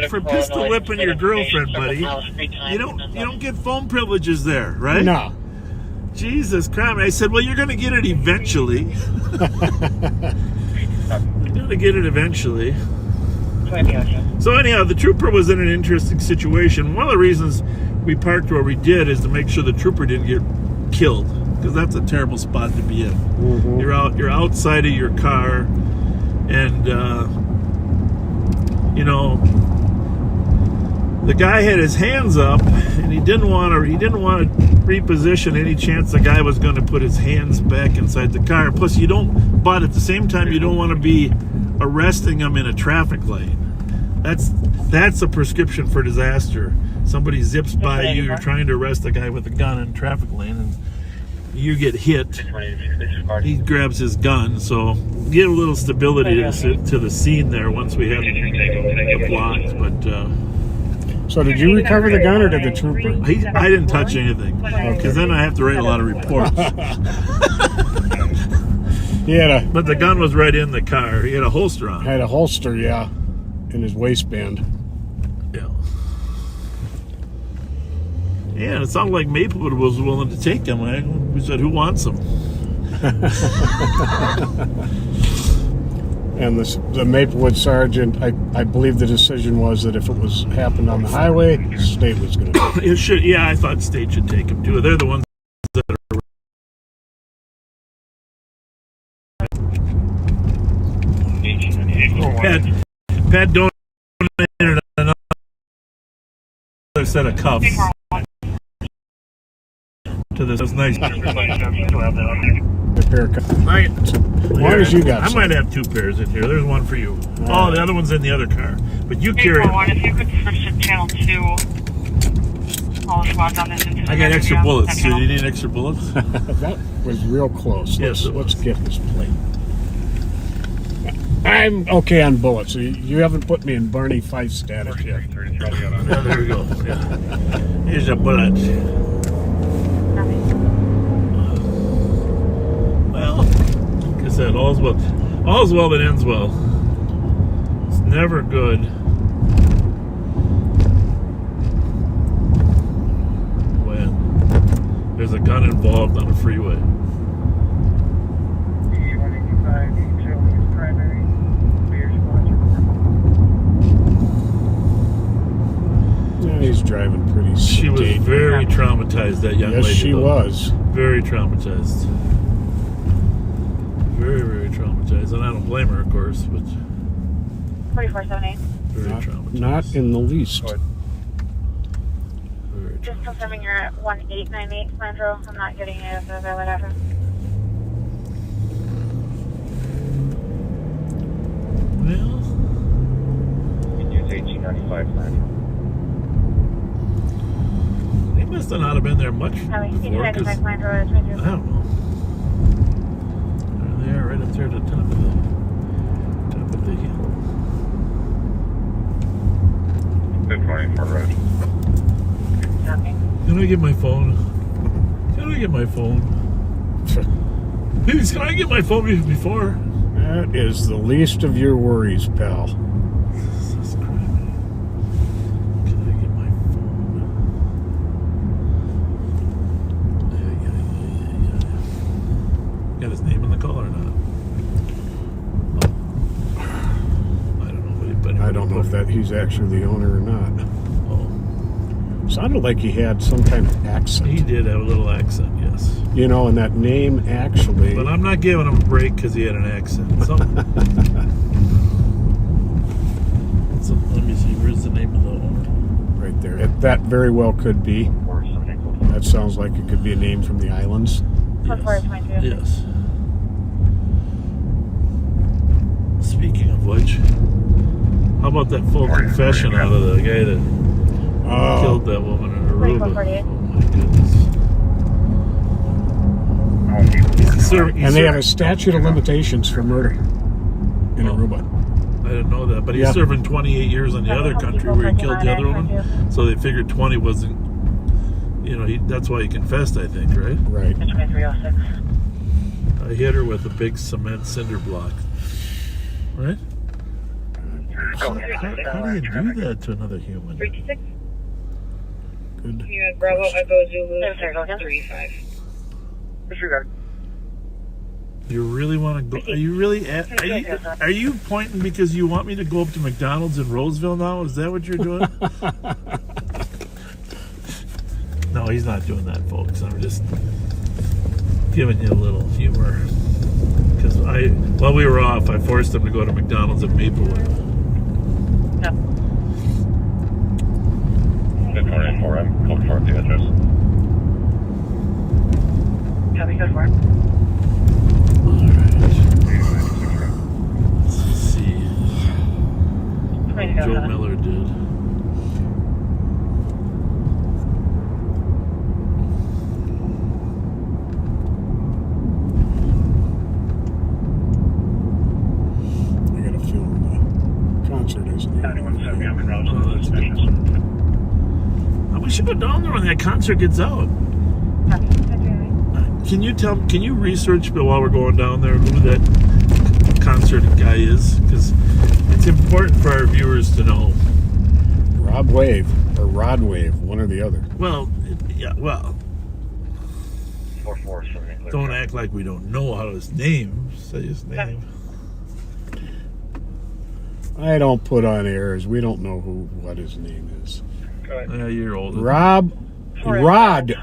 for pistol whipping your girlfriend, buddy. You don't get phone privileges there, right?
No.
Jesus Christ! I said, well, you're going to get it eventually. You're going to get it eventually. So anyhow, the trooper was in an interesting situation. One of the reasons we parked where we did is to make sure the trooper didn't get killed, because that's a terrible spot to be in.
Mm-hmm.
You're outside of your car, and the guy had his hands up, and he didn't want to reposition any chance the guy was going to put his hands back inside the car. Plus, but at the same time, you don't want to be arresting him in a traffic lane. That's a prescription for disaster. Somebody zips by you, you're trying to arrest a guy with a gun in a traffic lane, and you get hit. He grabs his gun, so get a little stability to the scene there once we have it blocked. But
so did you recover the gun, or did the trooper?
I didn't touch anything, because then I have to write a lot of reports. But the gun was right in the car. He had a holster on.
Had a holster, yeah, in his waistband.
Yeah. Yeah, it sounded like Maplewood was willing to take him. We said, who wants him?
And the Maplewood sergeant, I believe the decision was that if it happened on the highway, the state was going to take it.
It should. Yeah, I thought state should take him too. They're the ones that are. Pat donated another set of cuffs to this. That's nice.
A pair of cuffs. As long as you got some.
I might have two pairs in here. There's one for you. Oh, the other one's in the other car. But you carry it.
If you could switch to channel 2.
I got extra bullets. Do you need extra bullets?
That was real close.
Yes,
let's get this plate. I'm okay on bullets. You haven't put me in Barney Fife status yet.
Yeah, there we go. Yeah. Here's a bullet. Well, like I said, all's well that ends well. It's never good when there's a gun involved on a freeway.
He's driving pretty steady.
She was very traumatized, that young lady.
Yes, she was.
Very traumatized. Very, very traumatized. And I don't blame her, of course, but
4478.
very traumatized.
Not in the least.
Just confirming you're at 1898 Sandro. I'm not getting you the valid address.
Well,
Use 1895
they must have not have been there much before, 'cause I don't know. There they are, right up there at the top of the hill.
Good morning, Fort Road.
Can I get my phone? Can I get my phone? Please, can I get my phone before?
That is the least of your worries, pal.
Jesus Christ. Can I get my phone? Yeah. Got his name in the call or not? I don't know.
I don't know if that he's actually the owner or not.
Oh.
Sounded like he had some kind of accent.
He did have a little accent, yes.
You know, and that name actually...
But I'm not giving him a break because he had an accent. So, let me see, where's the name of the owner?
Right there. That very well could be. That sounds like it could be a name from the islands.
Yes. Speaking of which, how about that full confession out of the guy that killed that woman in Aruba? Oh my goodness.
And they have a statute of limitations for murder in Aruba.
I didn't know that, but he's serving 28 years in the other country where he killed the other woman. So they figured 20 wasn't, you know, that's why he confessed, I think, right?
Right.
I hit her with a big cement cinder block. Right? How do you do that to another human?
36.
Good.
You had Bravo Echo Zulu 635.
Disregard.
You really want to go? Are you really? Are you pointing because you want me to go up to McDonald's in Roseville now? Is that what you're doing? No, he's not doing that, folks. I'm just giving you a little humor. Because while we were off, I forced him to go to McDonald's in Maplewood.
Yep. 4 I'm code for the address.
Copy, code for it.
Let's see. Joe Miller did.
I got a feeling the concert isn't here.
We should go down there when that concert gets out. Can you research while we're going down there who that concert guy is? Because it's important for our viewers to know.
Rob Wave or Rod Wave, one or the other.
Well, yeah, well.
4-4,
don't act like we don't know how his name. Say his name.
I don't put on airs. We don't know what his name is.
Yeah, you're older.
Rod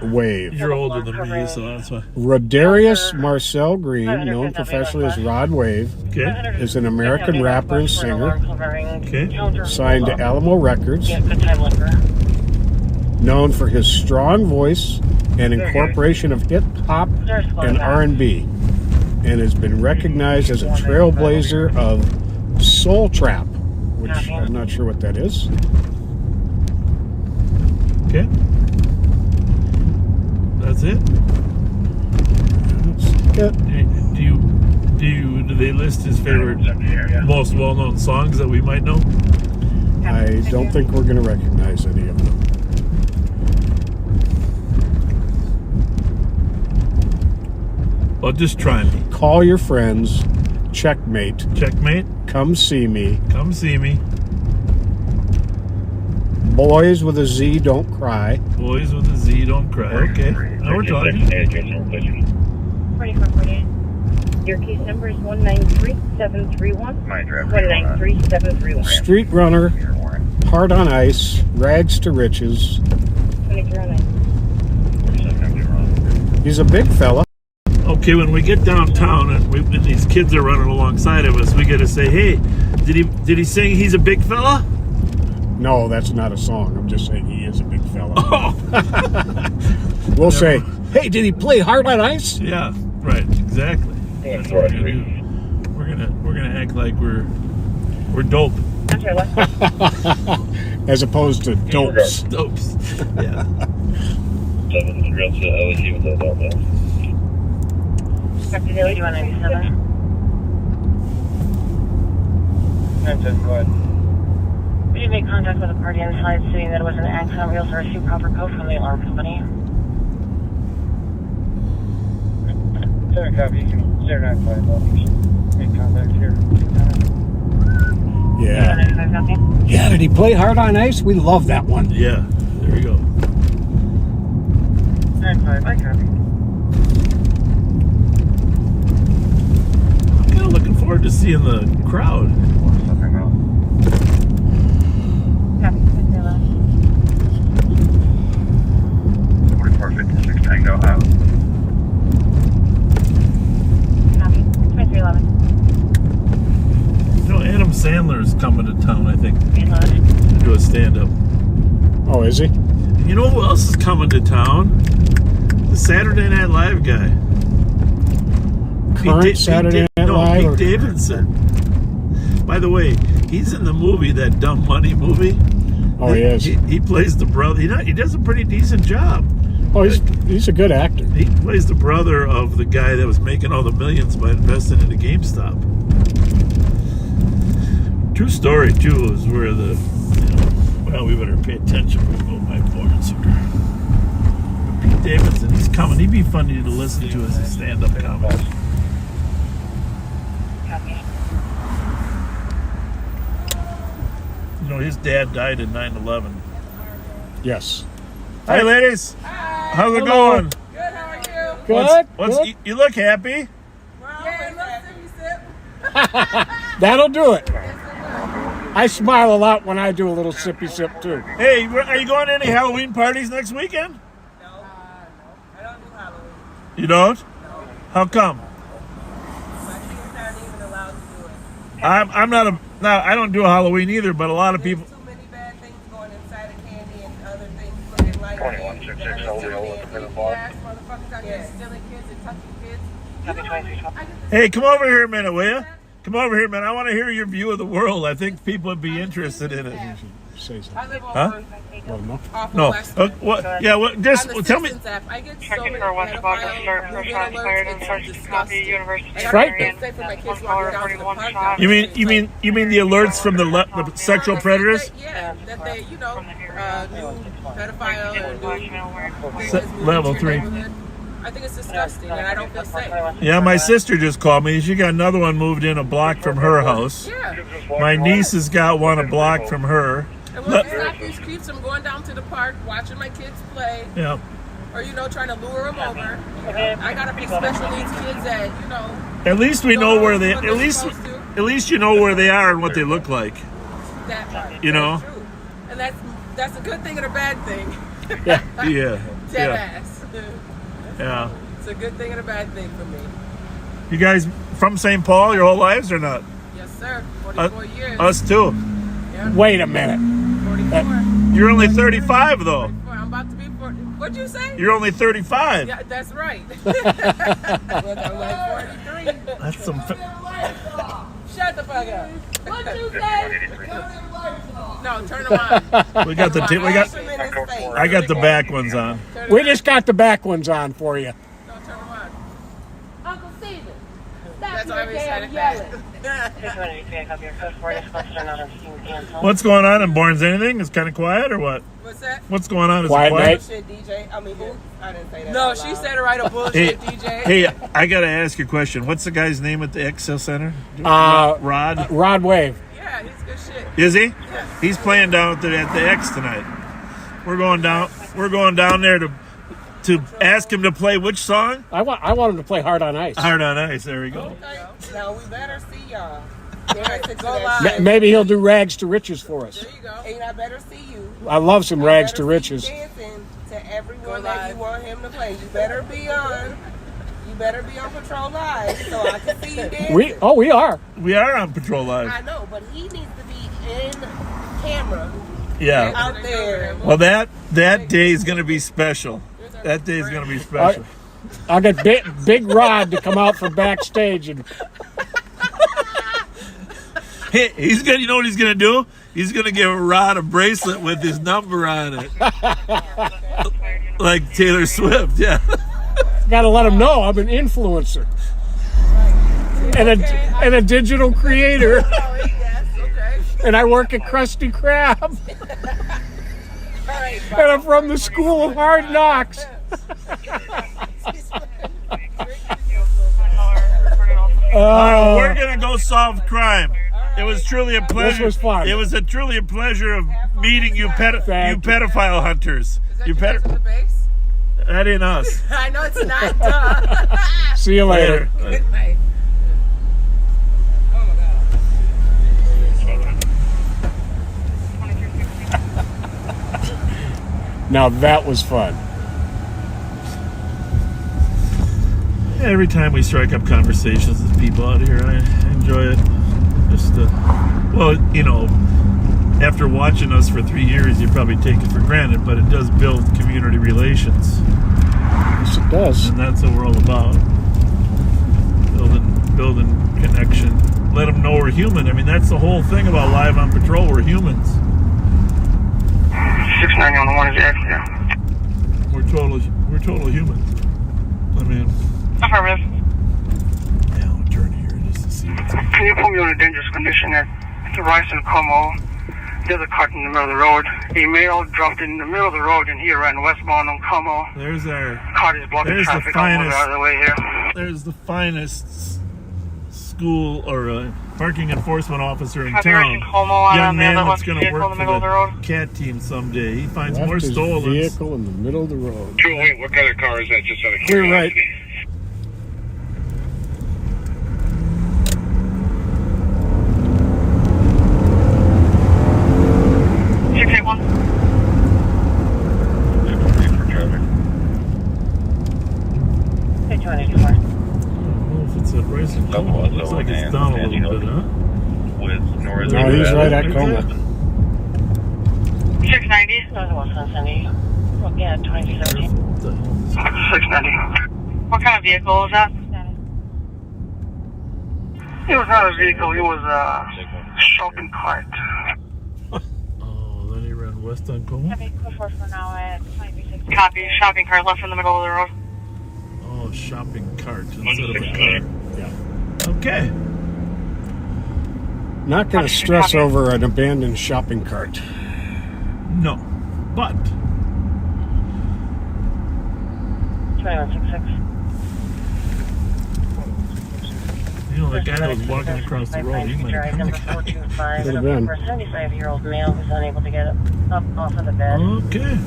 Wave.
You're older than me, so that's why.
Rodarius Marcel Green, known professionally as Rod Wave, is an American rapper and singer. Signed to Alamo Records. Known for his strong voice and incorporation of hip hop and R&B, and has been recognized as a trailblazer of soul trap, which I'm not sure what that is.
Okay. That's it. Do they list his favorite, most well-known songs that we might know?
I don't think we're going to recognize any of them.
Well, just try me.
Call your friends. Checkmate.
Checkmate.
Come see me.
Come see me.
Boys with a Z don't cry.
Boys with a Z don't cry. Okay. Now we're talking.
2448. Your case number is 193731. 193731.
Street runner. Heart on ice. Rags to riches.
2309.
He's a big fella.
Okay, when we get downtown and these kids are running alongside of us, we got to say, "Hey, did he sing He's a Big Fella?"
No, that's not a song. I'm just saying he is a big fella. Oh. We'll say, "Hey, did he play Heart on Ice?"
Yeah, right, exactly. That's what we're gonna do. We're gonna act like we're dope.
As opposed to dopes.
Dopes. Yeah.
7 real to LSU with those out.
Captain Daily, 2197.
Go ahead.
We did make contact with a party inside stating that it was an accident. We also received proper code from the alarm company.
Center copy, you can 095 location. Make contact here.
Yeah. Yeah, did he play Hard on Ice? We love that one.
Yeah, there you go.
95, I copy.
I'm kind of looking forward to seeing the crowd.
Copy.
4456 Tango out.
Copy. 2311.
You know, Adam Sandler is coming to town, I think, to do a stand-up.
Oh, is he?
You know who else is coming to town? The Saturday Night Live guy.
Current Saturday Night Live?
Pete Davidson. By the way, he's in the movie, that Dumb Money movie.
Oh, he is.
He plays the brother. He does a pretty decent job.
Oh, he's a good actor.
He plays the brother of the guy that was making all the millions by investing in a GameStop. True story, too, is where the, well, we better pay attention when we go by Florence here. Pete Davidson, he's coming. He'd be funny to listen to as a stand-up comic. You know, his dad died in 9/11.
Yes.
Hi, ladies. How's it
Hello.
going?
Good, how are you?
Good.
Good. You look happy.
That'll do it. I smile a lot when I do a little sippy sip, too.
Hey, are you going to any Halloween parties next weekend?
I don't do Halloween.
You don't? No. How come?
My kids aren't even allowed to do it.
I'm not no, I don't do Halloween either, but a lot of people.
Too many bad things going inside of candy and other things looking like
2166
motherfuckers out there stealing kids and touching kids.
Hey, come over here a minute, will you? Come over here, man. I want to hear your view of the world. I think people would be interested in it.
Say something.
I live
Huh?
over
No.
off
No.
of West.
What? Yeah. What? Just
On the
tell me.
Citizens app, I get so
Checking
many
for West Block of
pedophile
Start for
moving
shots fired
alerts.
on
It's
Sergeant Copy,
disgusting.
University
Like,
of
I
frightening.
can't say for my kids
One
walking
caller,
down to the
41
park.
shots.
You mean the alerts from the sexual predators?
Yeah, that they, new pedophile or new
Level 3.
I think it's disgusting, and I don't feel safe.
Yeah, my sister just called me. She got another one moved in a block from her house.
Yeah.
My niece has got one a block from her.
And we'll stop these creeps from going down to the park, watching my kids play,
Yeah.
or trying to lure them over. I got a few special needs kids that
At least we know where they. At least you know where they are and what they look like.
that part.
You know.
That's true. And that's a good thing and a bad thing.
Yeah.
Dead
Yeah.
ass.
Yeah.
It's a good thing and a bad thing for me.
You guys from St. Paul your whole lives or not?
Yes, sir. 44 years.
Us too.
Yeah.
Wait a minute.
44.
You're only 35 though.
44. I'm about to be 40. What'd you say?
You're only 35.
Yeah, that's right. Look, I'm like 43.
That's some.
Shut the fuck up. What'd you say? No, turn them on.
We got the. I got the back ones on.
We just got the back ones on for you.
No, turn them on.
Uncle Caesar, stop
That's
your
why we said
damn
it
yelling.
What's going on in Bourne? Anything? It's kind of quiet or what?
What's that?
What's going on? Is
Quiet
it quiet?
Bullshit DJ. I mean, who? I didn't say that. No, she said it right. A bullshit DJ.
Hey, I gotta ask you a question. What's the guy's name at the Excel Center? Rod.
Rod Wave.
Yeah, he's good shit.
Is he? He's playing down at the X tonight. We're going down there to ask him to play which song?
I want him to play Hard on Ice.
Hard on Ice. There we go.
Okay. Now we better see y'all. Go live.
Maybe he'll do Rags to Riches for us.
There you go. And I better see you.
I love some Rags to Riches.
Dancing to everyone that you want him to play. You better be on. You better be on Patrol Live so I can see you dancing.
We are.
We are on Patrol Live.
I know, but he needs to be in camera.
Yeah.
Out there.
Well, that day is gonna be special. That day is gonna be special.
I'll get Big Rod to come out from backstage and.
Hey, he's gonna. You know what he's gonna do? He's gonna give Rod a bracelet with his number on it, like Taylor Swift. Yeah.
Got to let him know I'm an influencer and a digital creator, and I work at Krusty Krab, and I'm from the School of Hard Knocks.
We're gonna go solve crime. It was truly a pleasure.
This was fun.
It was truly a pleasure of meeting you, pedophile hunters. You That ain't us.
I know it's not.
See you later.
Good night.
Now that was fun.
Every time we strike up conversations with people out here, I enjoy it. Just, well, you know, after watching us for 3 years, you probably take it for granted, but it does build community relations.
Yes, it does.
And that's what we're all about. Building connection. Let them know we're human. I mean, that's the whole thing about Live on Patrol. We're humans.
690 on the one is extra.
We're total humans. I mean,
affirmative.
Yeah, I'll turn here just to see what's up.
Can you put me on a dangerous condition at Rice and Como? There's a cart in the middle of the road. A male dropped in the middle of the road and he ran westbound on Como.
There's our
cart is blocking traffic almost out of the way here.
There's the finest school or parking enforcement officer in
Rice
town.
and Como on
Young man
that
that's going to
vehicle
work
in the middle of the
for
road.
the CAT team someday. He finds
Left
more
his
stolen.
vehicle in the middle of the road.
True, wait, what kind of car is that? Just out of
Clear right.
curiosity.
It looks like it's down a little bit, huh?
No, he's right at Como.
690.
Northwest 170. Yeah, 2013.
690. What kind of vehicle was that? It was not a vehicle, it was a shopping cart.
Oh, then he ran west on Como?
Copy, shopping cart left in the middle of the road.
Oh, shopping cart instead of a car.
Yeah.
Okay.
Not going to stress over an abandoned shopping cart.
No, but
2166.
you know the guy that was walking across the road, he might have
Number
been.
425.
Could have been.
For a 75-year-old male who's unable to get up off of the bed.
Okay.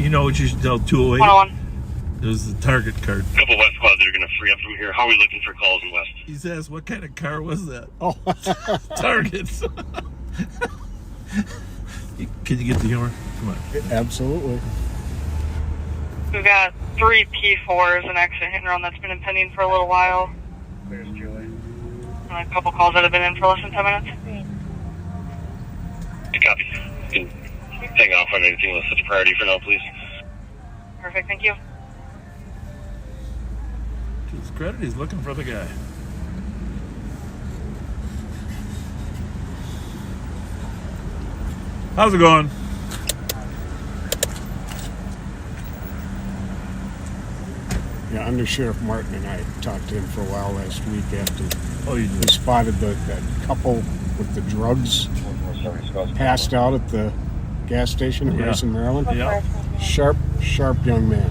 You know what you should tell 208?
101.
There's the target card.
A couple West squads that are going to free up from here. How are we looking for calls in West?
He's asked, what kind of car was that?
Oh.
Targets. Can you get the humor? Come on.
Absolutely.
We've got 3 P4s, an exit hit and run that's been impending for a little while.
There's Julie.
And a couple calls that have been in for less than 10 minutes.
Good copy. You can hang off on anything with such priority for now, please.
Perfect, thank you.
To his credit, he's looking for the guy. How's it going?
Yeah, Under Sheriff Martin and I talked to him for a while last week after
we
spotted that couple with the drugs passed out at the gas station in Grayson, Maryland.
Yeah.
Sharp young man.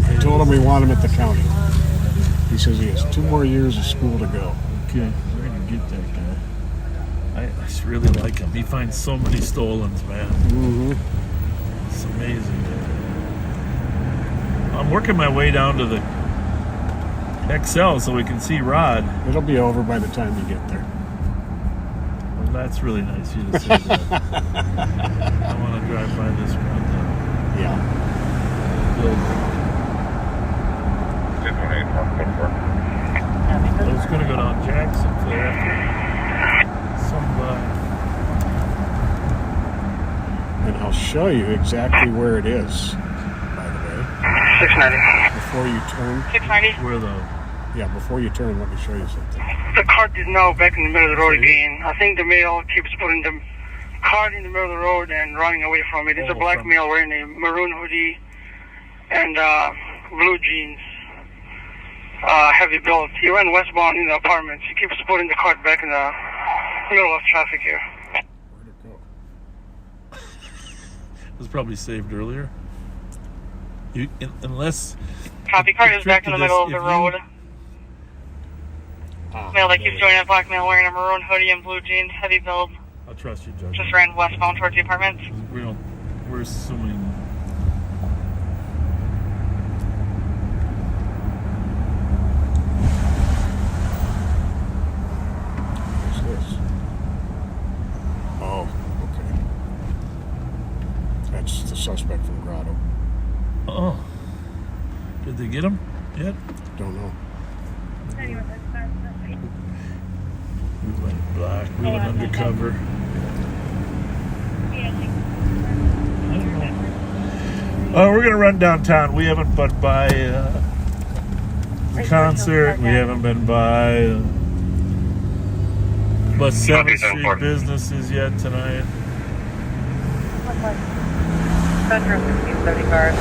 I told him we want him at the county. He says he has 2 more years of school to go.
Okay, we're going to get that guy. I just really like him. He finds so many stolens, man.
Mm-hmm.
It's amazing. I'm working my way down to the XL so we can see Rod.
It'll be over by the time you get there.
Well, that's really nice of you to say that. I want to drive by this one.
Yeah.
I was going to go down Jackson for after some
and I'll show you exactly where it is, by the way.
690.
Before you turn.
690.
Where though?
Yeah, before you turn, let me show you something.
The cart is now back in the middle of the road again. I think the male keeps putting the cart in the middle of the road and running away from it. It's a black male wearing a maroon hoodie and blue jeans. Heavy build. He ran westbound in the apartments. He keeps putting the cart back in the middle of traffic here.
It was probably saved earlier. unless.
Copy. Car is back in the middle of the road. Male that keeps joining a black male wearing a maroon hoodie and blue jeans, heavy build.
I'll trust you, Judge.
Just ran westbound towards the apartments.
We're assuming.
What's this? Oh, okay. That's the suspect from Grotto.
Oh. Did they get him yet?
Don't know.
We went black. We went undercover. Oh, we're gonna run downtown. We haven't been by the concert. We haven't been by but 7th Street businesses yet tonight.
Fletcher 1530 cars.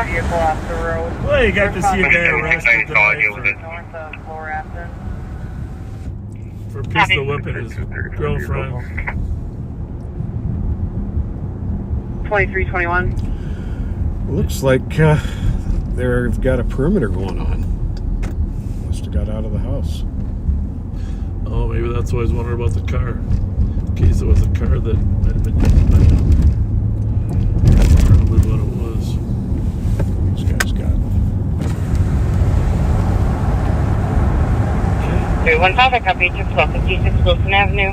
Vehicle off the road.
Well, you got to see a guy arrested tonight
North of Florafton.
for pistol whipping his girlfriend.
2321.
Looks like they've got a perimeter going on. Must have got out of the house.
Oh, maybe that's why I was wondering about the car. In case it was a car that might have been used by him. Probably what it was.
This guy's got it.
315, copy 1256 Wilson Avenue.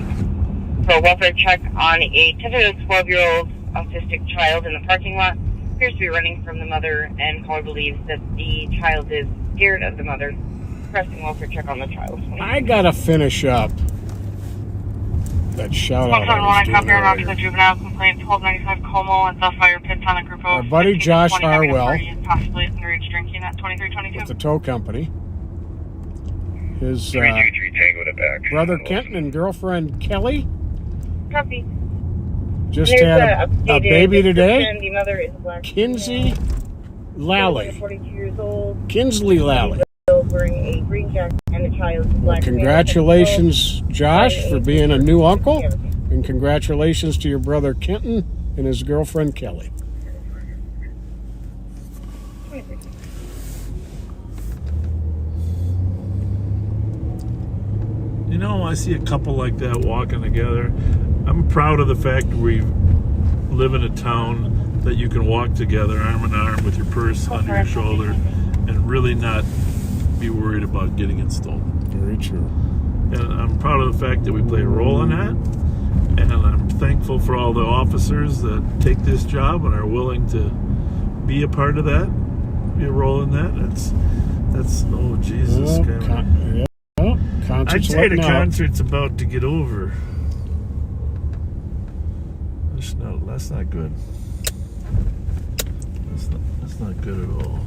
For a welfare check on a 10 to 12-year-old autistic child in the parking lot. Appears to be running from the mother, and caller believes that the child is scared of the mother. Pressing welfare check on the child.
I gotta finish up that shout out.
I copy around to the juvenile complaint 1295 Como and the fire pits on a group of
Our buddy Josh Harwell,
possibly underage drinking at 2322.
with the tow company. His brother Kenton and girlfriend Kelly
Copy.
just had a baby today.
The mother is a black
Kinsey Lally.
42 years old.
Kinsley Lally.
Wearing a green jacket and the child is
Well,
black.
congratulations, Josh, for being a new uncle. And congratulations to your brother Kenton and his girlfriend Kelly.
You know, I see a couple like that walking together. I'm proud of the fact we live in a town that you can walk together arm in arm with your purse under your shoulder and really not be worried about getting it stolen.
Very true.
And I'm proud of the fact that we play a role in that. And I'm thankful for all the officers that take this job and are willing to be a part of that, be a role in that. That's oh Jesus. I'd say the concert's about to get over. That's not good. That's not good at all.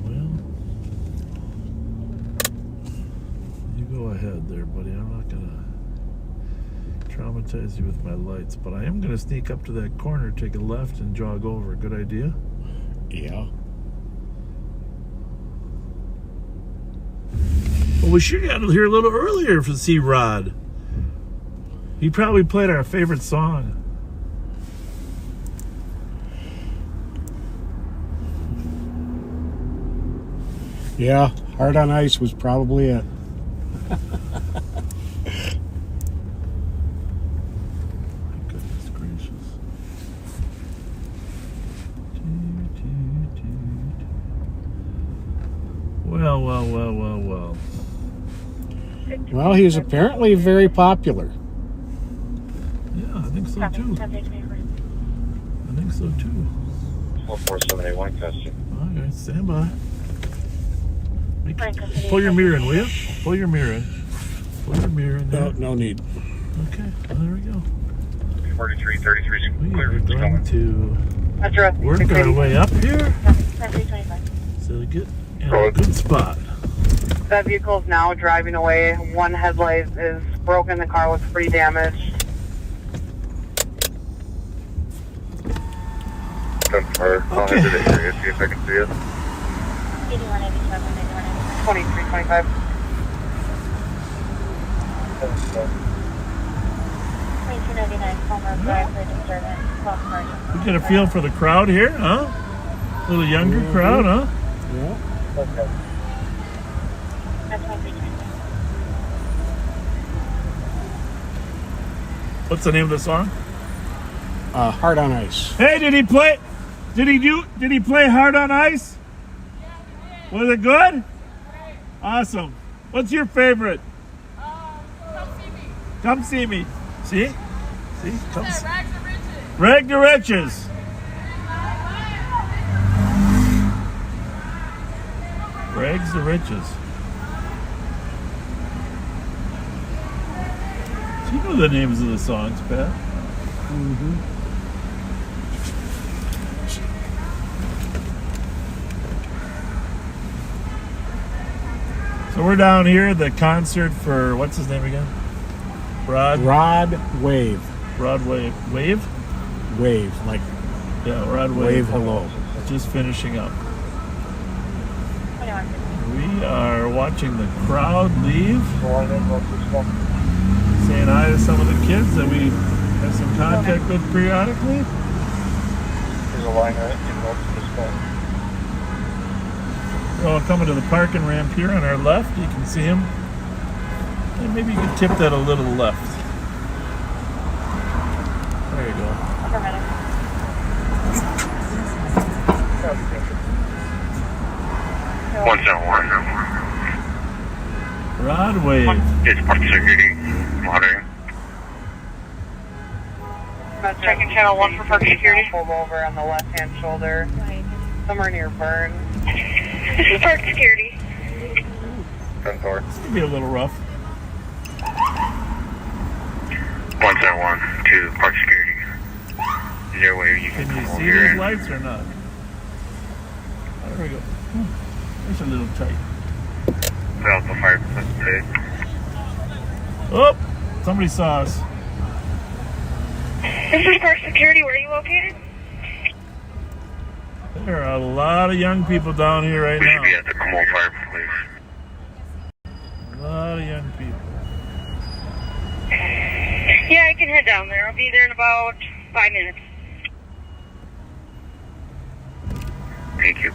Well, you go ahead there, buddy. I'm not gonna traumatize you with my lights, but I am gonna sneak up to that corner, take a left, and jog over. Good idea?
Yeah.
Well, we should have got here a little earlier to see Rod. He probably played our favorite song.
Yeah, Hard on Ice was probably it.
Goodness gracious. Well.
Well, he's apparently very popular.
Yeah, I think so too.
14781 question.
Okay, stand by. Pull your mirror in, will you? Pull your mirror in. Pull your mirror in there.
No need.
Okay, well, there we go.
4333
We are going to
That's right.
work our way up here so we get in a good spot.
That vehicle is now driving away. One headlight is broken. The car looks pretty damaged.
I'll head to the area, see if I can see it.
2325.
2299 Palmer Drive for disturbance. Cross party.
You get a feel for the crowd here, huh? A little younger crowd, huh?
Yeah.
Okay.
That's 2399.
What's the name of the song?
Hard on Ice.
Hey, did he play? Did he play Hard on Ice? Was it good? Awesome. What's your favorite? Come see me. See? Come see. Rag to Riches. Rags to Riches. So you know the names of the songs, Pat?
Mm-hmm.
So we're down here at the concert for, what's his name again? Rod
Wave.
Rod Wave. Wave?
Wave, like
Rod Wave.
Wave hello.
Just finishing up. We are watching the crowd leave. Saying hi to some of the kids that we have some contact with periodically.
There's a line right in this phone.
We're all coming to the parking ramp here on our left. You can see him. And maybe you could tip that a little left. There you go.
One zero one.
Rod Wave.
It's Park Security. Monitoring.
Checking channel 1 for Park Security. Pulled over on the left-hand shoulder. Somewhere near Burn. This is Park Security.
10-4.
This could be a little rough.
101 to Park Security. Is there a way you
Can
can
you
come over
see
here?
these
and-
lights or not? Oh, there we go. There's a little tight.
Put out the fire pit.
Oh, somebody saw us.
This is Park Security. Where are you located?
There are a lot of young people down here right
We should
now.
be at the Como Fire Police.
A lot of young people.
Yeah, I can head down there. I'll be there in about 5 minutes.
Thank you.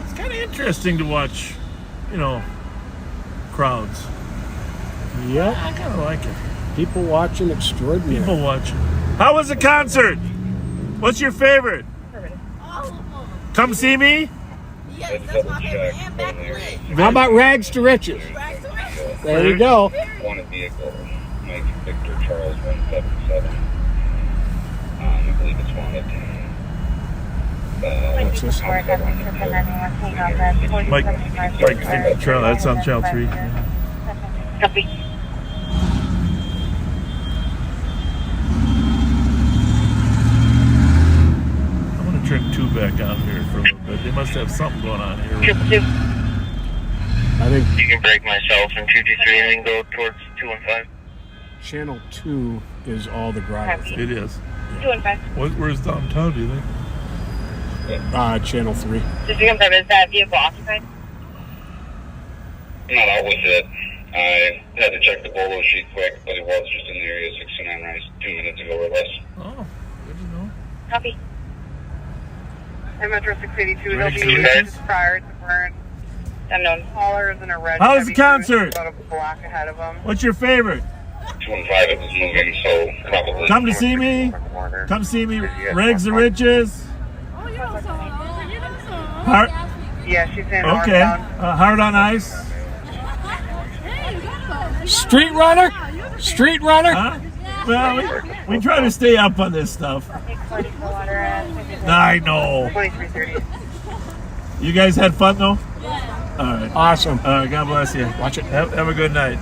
It's kind of interesting to watch, crowds.
Yep.
I kind of like it.
People watching extraordinary.
People watching. How was the concert? What's your favorite? Come see me?
Yes, that's my favorite. And back away.
How about Rags to Riches? There you go.
Wanted vehicle, Mike Victor Charles 177. I believe it's wanted.
What's this?
Mike, Charlie, that's on channel 3.
Copy.
I'm going to turn 2 back on here for a little bit. They must have something going on here.
I think
You can break myself in 223 and then go towards 215.
Channel 2 is all the Grotto thing.
It is.
215.
Where's downtown, do you think?
Channel 3.
Just to confirm, is that vehicle occupied?
Not always it. I had to check the bolo sheet quick, but it was just in the area 69 Rise 2 minutes ago or less.
Oh, good to know.
Copy. And Metro 682, they'll
Rags
be
to
used
Riches?
prior to Burn. Unknown haulers and a red.
How was the
heavy
concert?
About a block ahead of them.
What's your favorite?
215, it was moving, so probably.
Come to see me. Come see me. Rags to Riches.
Oh, you don't song. You don't song.
Heart,
Yeah, she's in
okay.
northbound.
Hard on Ice.
Hey, you got
Street Runner? Street Runner?
Huh? Well, we try to stay up on this stuff. I know.
2330.
You guys had fun though? All right.
Awesome.
God bless you.
Watch it.
Have a good night.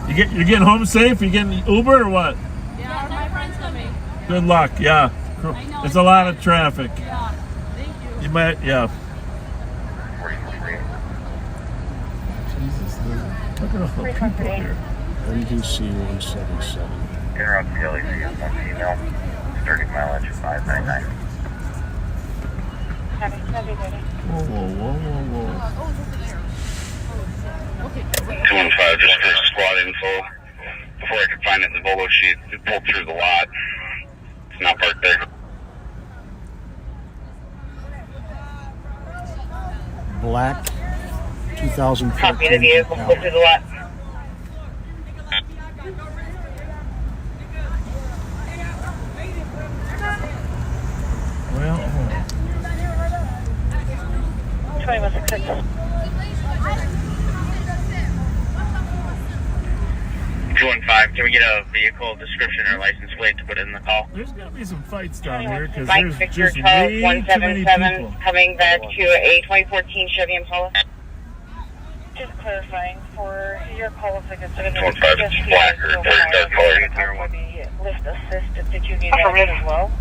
You're getting home safe? You getting Uber or what?
Yeah, my friend's coming.
Good luck. Yeah. There's a lot of traffic.
Yeah. Thank you.
You might, yeah.
43.
Jesus, look at all the people here.
NBC 177.
Interrupt the LEC is 1 female, 30 mileage 599.
Whoa.
215, just squad info. Before I could find it in the Volvo sheet, it pulled through the lot. It's not parked there.
Black 2014.
Copy the vehicle, pulled through the lot.
Well,
2166.
215, can we get a vehicle description or license plate to put in the call?
there's going to be some fights down here because
Mike
there's
Victor
just way too many
177
people.
coming back to a 2014 Chevy Impala.
Just clarifying for your call if it's going to
215, it's black or dark color.
lift assist. Did you need that as well?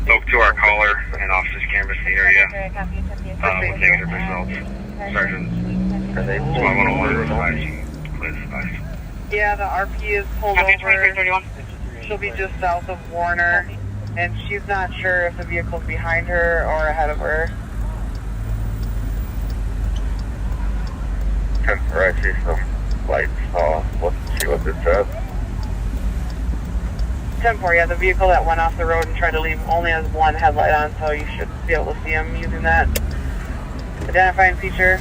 Spoke to our caller and officers canvassed the area. We're taking the results. Sergeant, I want to order a flash. Please,
Yeah, the RP is pulled over. She'll be just south of Warner, and she's not sure if the vehicle's behind her or ahead of her.
Right, see some lights. Let's see what this says.
10-4, yeah, the vehicle that went off the road and tried to leave only has one headlight on, so you should be able to see him using that identifying feature.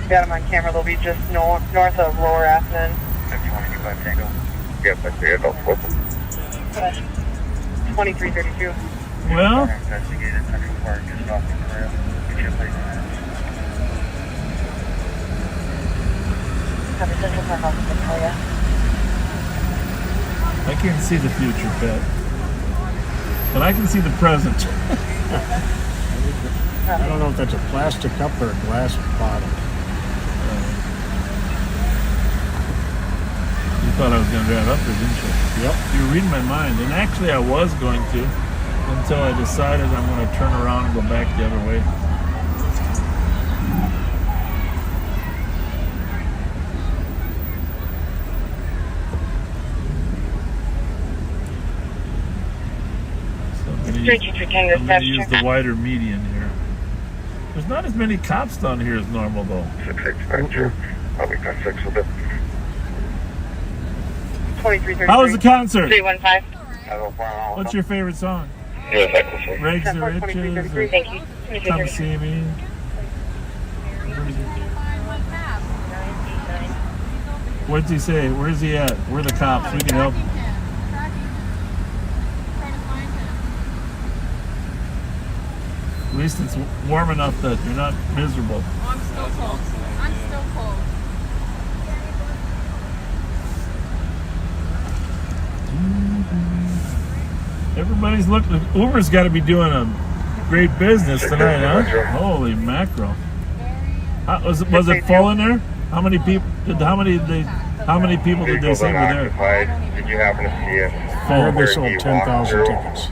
Got him on camera. They'll be just north of Lower Athens.
2125 Tango. Yep, I see it.
2332.
Well,
Investigated Central Park just off the trail. Get your place.
Copy Central Park Office Victoria.
I can't see the future, Pat. But I can see the present.
I don't know if that's a plastic cup or a glass bottle.
You thought I was going to drive up there, didn't you?
Yep.
You were reading my mind. And actually, I was going to until I decided I'm going to turn around and go back the other way. So I'm going to use the wider median here. There's not as many cops down here as normal, though.
6-6, I'll be got 6 with it.
2333.
How was the concert?
315.
What's your favorite song?
Yeah,
Rags the Riches.
Thank you.
Come see me. What's he say? Where's he at? Where are the cops? We can help him. At least it's warm enough that you're not miserable.
I'm still cold. I'm still cold.
Everybody's looking. Uber's got to be doing a great business tonight, huh? Holy mackerel! Was it full in there? How many people? How many people did they say were there?
Did you happen to see it?
Full. They sold 10,000 tickets.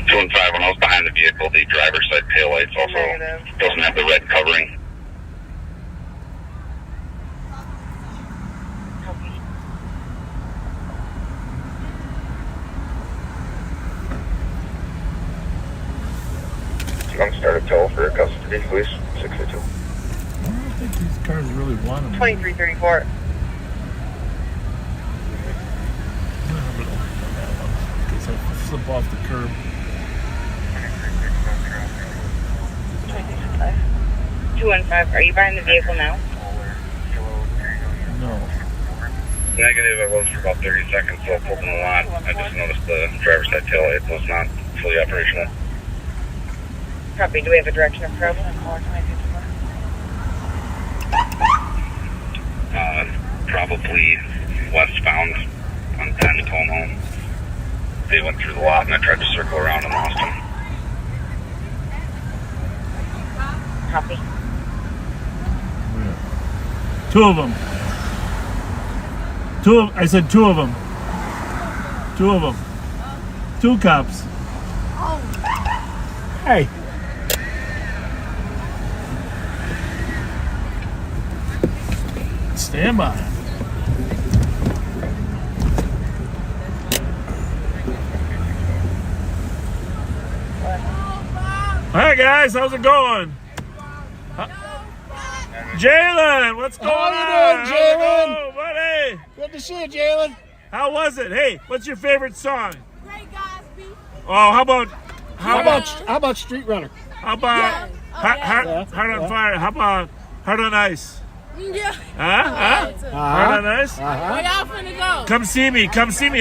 215, when I was behind the vehicle, the driver's side taillights also doesn't have the red covering. You want to start a tow for custody, please? 682.
I don't think these cars really want them.
2334.
Because I slip off the curb.
215. Are you behind the vehicle now?
No.
Negative, I was for about 30 seconds, so I pulled in the lot. I just noticed the driver's side taillight was not fully operational.
Copy. Do we have a direction of travel?
Probably westbound on 10 going home. They went through the lot and I tried to circle around and lost them.
Copy.
Two of them. I said two of them. Two of them. Two cops.
Hey.
Stand by. Hi guys, how's it going? Jalen, what's going on?
How you doing, Jalen?
Buddy?
Good to see you, Jalen.
How was it? Hey, what's your favorite song?
Great Gatsby.
Oh,
How about Street Runner?
How about Heart on Fire? How about Heart on Ice?
Yeah.
Heart on Ice?
Where y'all finna go?
Come see me.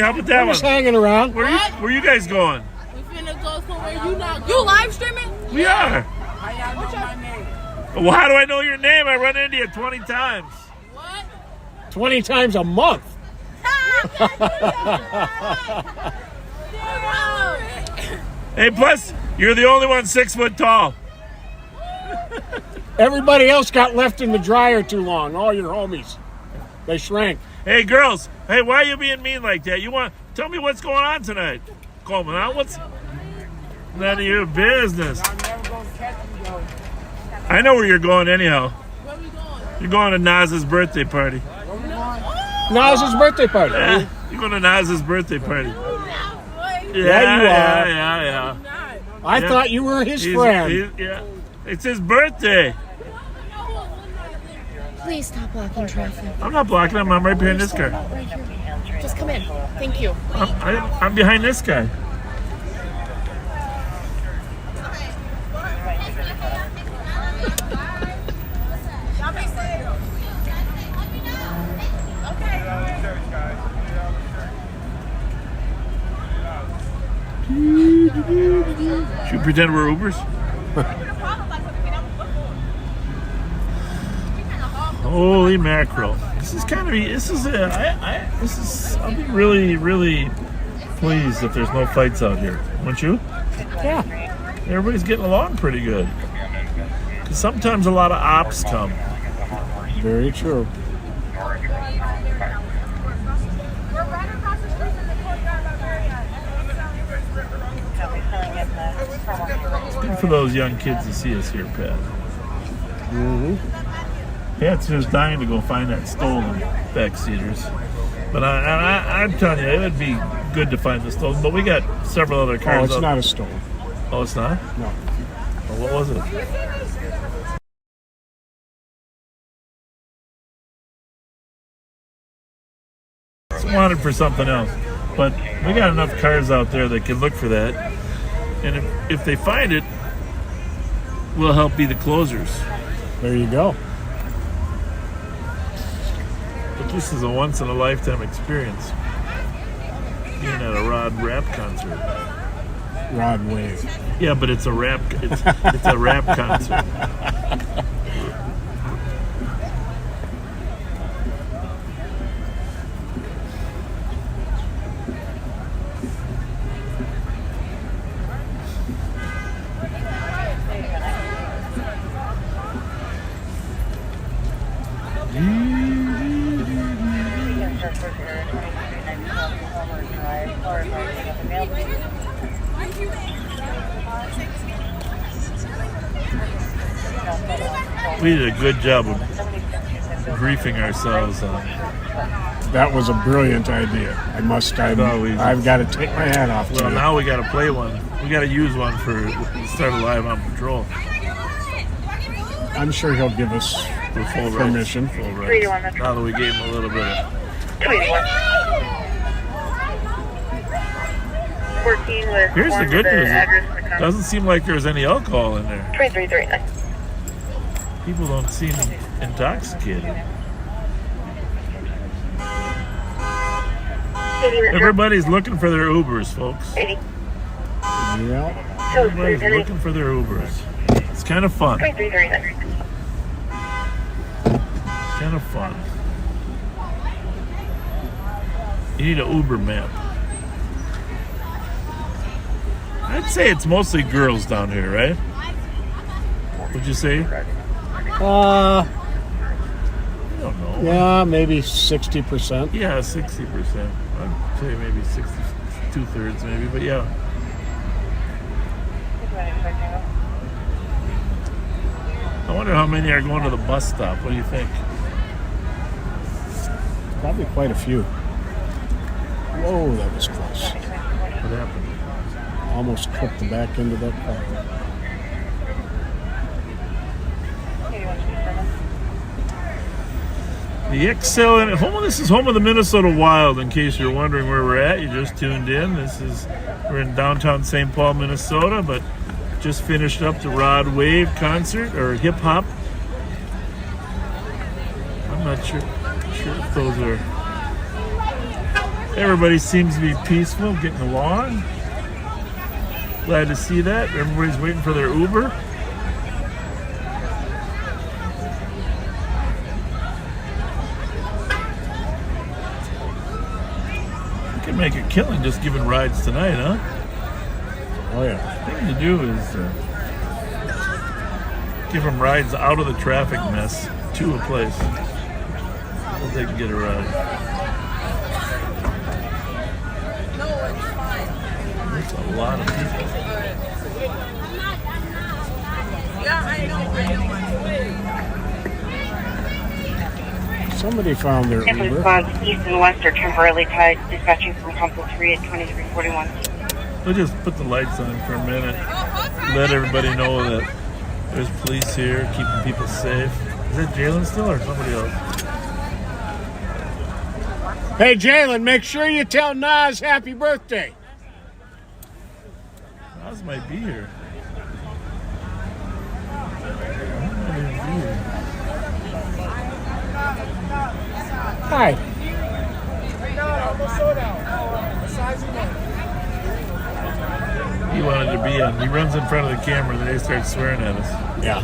How about that
I'm
one?
just hanging around.
Where you guys going?
We finna go somewhere you not going. You live streaming?
We are.
How y'all know my name?
Well, how do I know your name? I run into you 20 times.
What?
20 times a month.
Hey, plus, you're the only one 6 foot tall.
Everybody else got left in the dryer too long. All your homies. They shrank.
Hey, girls. Hey, why are you being mean like that? Tell me what's going on tonight, Coleman. What's none of your business. I know where you're going anyhow.
Where we going?
You're going to Naz's birthday party.
Naz's birthday party.
Yeah, you're going to Naz's birthday party.
Yeah, you are.
Yeah.
I thought you were his friend.
Yeah, it's his birthday.
Please stop blocking traffic.
I'm not blocking him. I'm right behind this car.
Right here. Just come in. Thank you.
I'm behind this guy. Should we pretend we're Ubers? Holy mackerel! I'll be really, really pleased if there's no fights out here. Wouldn't you?
Yeah.
Everybody's getting along pretty good. Because sometimes a lot of ops come.
Very true.
It's good for those young kids to see us here, Pat.
Mm-hmm.
Pat's just dying to go find that stolen backseaters. But I'm telling you, it would be good to find the stolen. But we got several other cars.
Oh, it's not a stolen.
Oh, it's not?
No.
Well, what was it? It's wanted for something else. But we got enough cars out there that can look for that. And if they find it, we'll help be the closers.
There you go.
But this is a once-in-a-lifetime experience. Being at a Rod rap concert.
Rod Wave.
Yeah, but it's a rap. It's a rap concert. We did a good job of briefing ourselves on.
That was a brilliant idea. I've got to take my hat off to you.
Well, now we got to play one. We got to use one for the start of Live on Patrol.
I'm sure he'll give us
the full
permission.
Full rights. Now that we gave him a little bit of.
14 with
Here's the good news. It doesn't seem like there's any alcohol in there.
2339.
People don't seem intoxicated. Everybody's looking for their Ubers, folks.
Yeah.
Everybody's looking for their Ubers. It's kind of fun. It's kind of fun. You need an Uber map. I'd say it's mostly girls down here, right? Would you say?
I
don't know.
Yeah, maybe 60%.
Yeah, 60%. I'd say maybe 60, 2/3 maybe, but yeah. I wonder how many are going to the bus stop. What do you think?
Probably quite a few. Whoa, that was close.
What happened?
Almost clipped the back end of that car.
The excellent home. This is home of the Minnesota Wild. In case you're wondering where we're at, you just tuned in. We're in downtown St. Paul, Minnesota, but just finished up the Rod Wave concert or hip hop. I'm not sure if those are. Everybody seems to be peaceful, getting along. Glad to see that. Everybody's waiting for their Uber. Can make a killing just giving rides tonight, huh?
Oh yeah.
The thing to do is give them rides out of the traffic mess to a place so they can get a ride. That's a lot of people.
Yeah, I know.
Somebody found their
Ambulance
Uber.
squads east and west are temporarily tied, dispatching from Console 3 at 2341.
We'll just put the lights on for a minute. Let everybody know that there's police here, keeping people safe. Is that Jalen still or somebody else?
Hey, Jalen, make sure you tell Nas happy birthday.
Nas might be here.
Hi.
He wanted to be on. He runs in front of the camera, then they start swearing at us.
Yeah.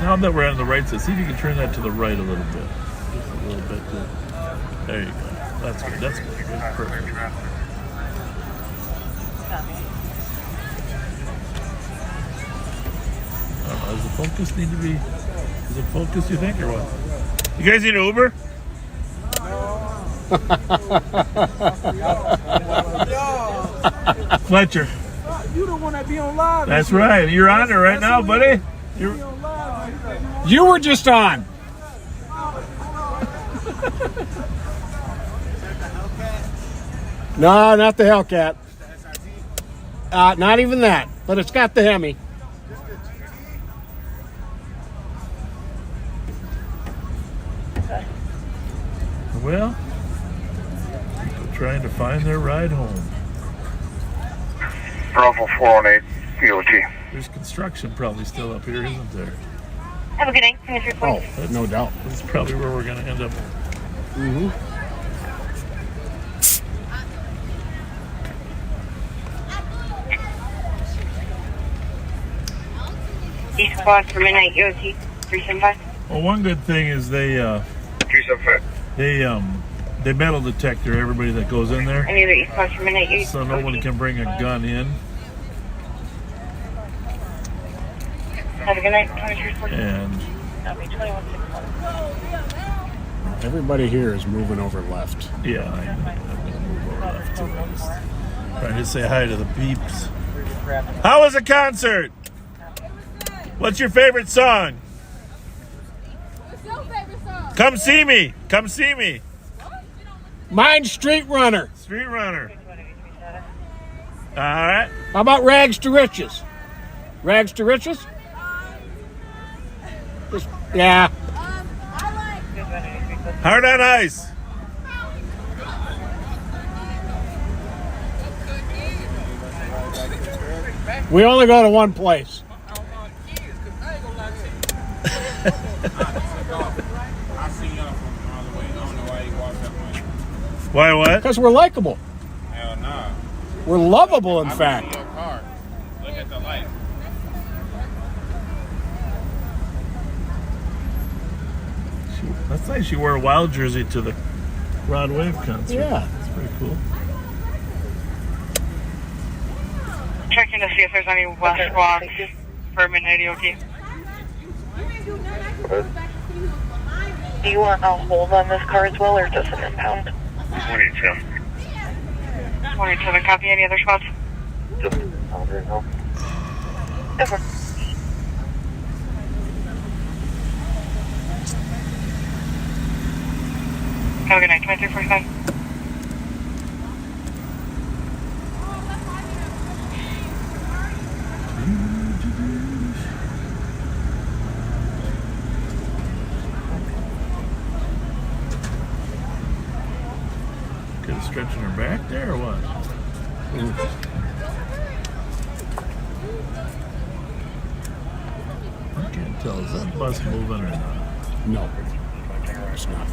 Now that we're on the right side, see if you can turn that to the right a little bit. Just a little bit. There you go. That's good. That's good. That's perfect. I don't know, does the focus need to be... Is it focused, you think, or what? You guys need an Uber? Fletcher.
You don't want to be on live.
That's right. You're on there right now, buddy.
You were just on. No, not the Hellcat. Not even that, but it's got the Hemi.
Well, people trying to find their ride home.
Bravo 418, POT.
There's construction probably still up here, isn't there?
Have a good night. Finish your
Oh,
point.
no doubt.
That's probably where we're going to end up.
Mm-hmm.
East squad for midnight EOT 375.
Well, one good thing is they
375.
they metal detector everybody that goes in there,
Any other East squad for midnight EOT?
so no one can bring a gun in.
Have a good night. 2340.
And
That'll be 2161.
Everybody here is moving over left.
yeah, I'm going to move over left too. I'm just trying to say hi to the peeps. How was the concert? What's your favorite song?
What's your favorite song?
Come see me. Come see me.
Mine's Street Runner.
Street Runner. All right.
How about Rags to Riches? Rags to Riches? Just, yeah.
Hard on Ice.
We only go to one place.
Why what?
Because we're likable.
Hell no.
We're lovable, in fact.
Your car. Look at the light.
That's nice. You wear a Wild jersey to the Rod Wave concert.
Yeah.
That's pretty cool.
Checking to see if there's any west squads for midnight EOT.
Do you want a hold on this car as well, or just an impound?
22.
27, copy. Any other spots?
Just impound right now.
Over.
Have a good night. 2345.
Get a stretch in her back there or what? I can't tell. Is that bus moving or not?
No, it's not.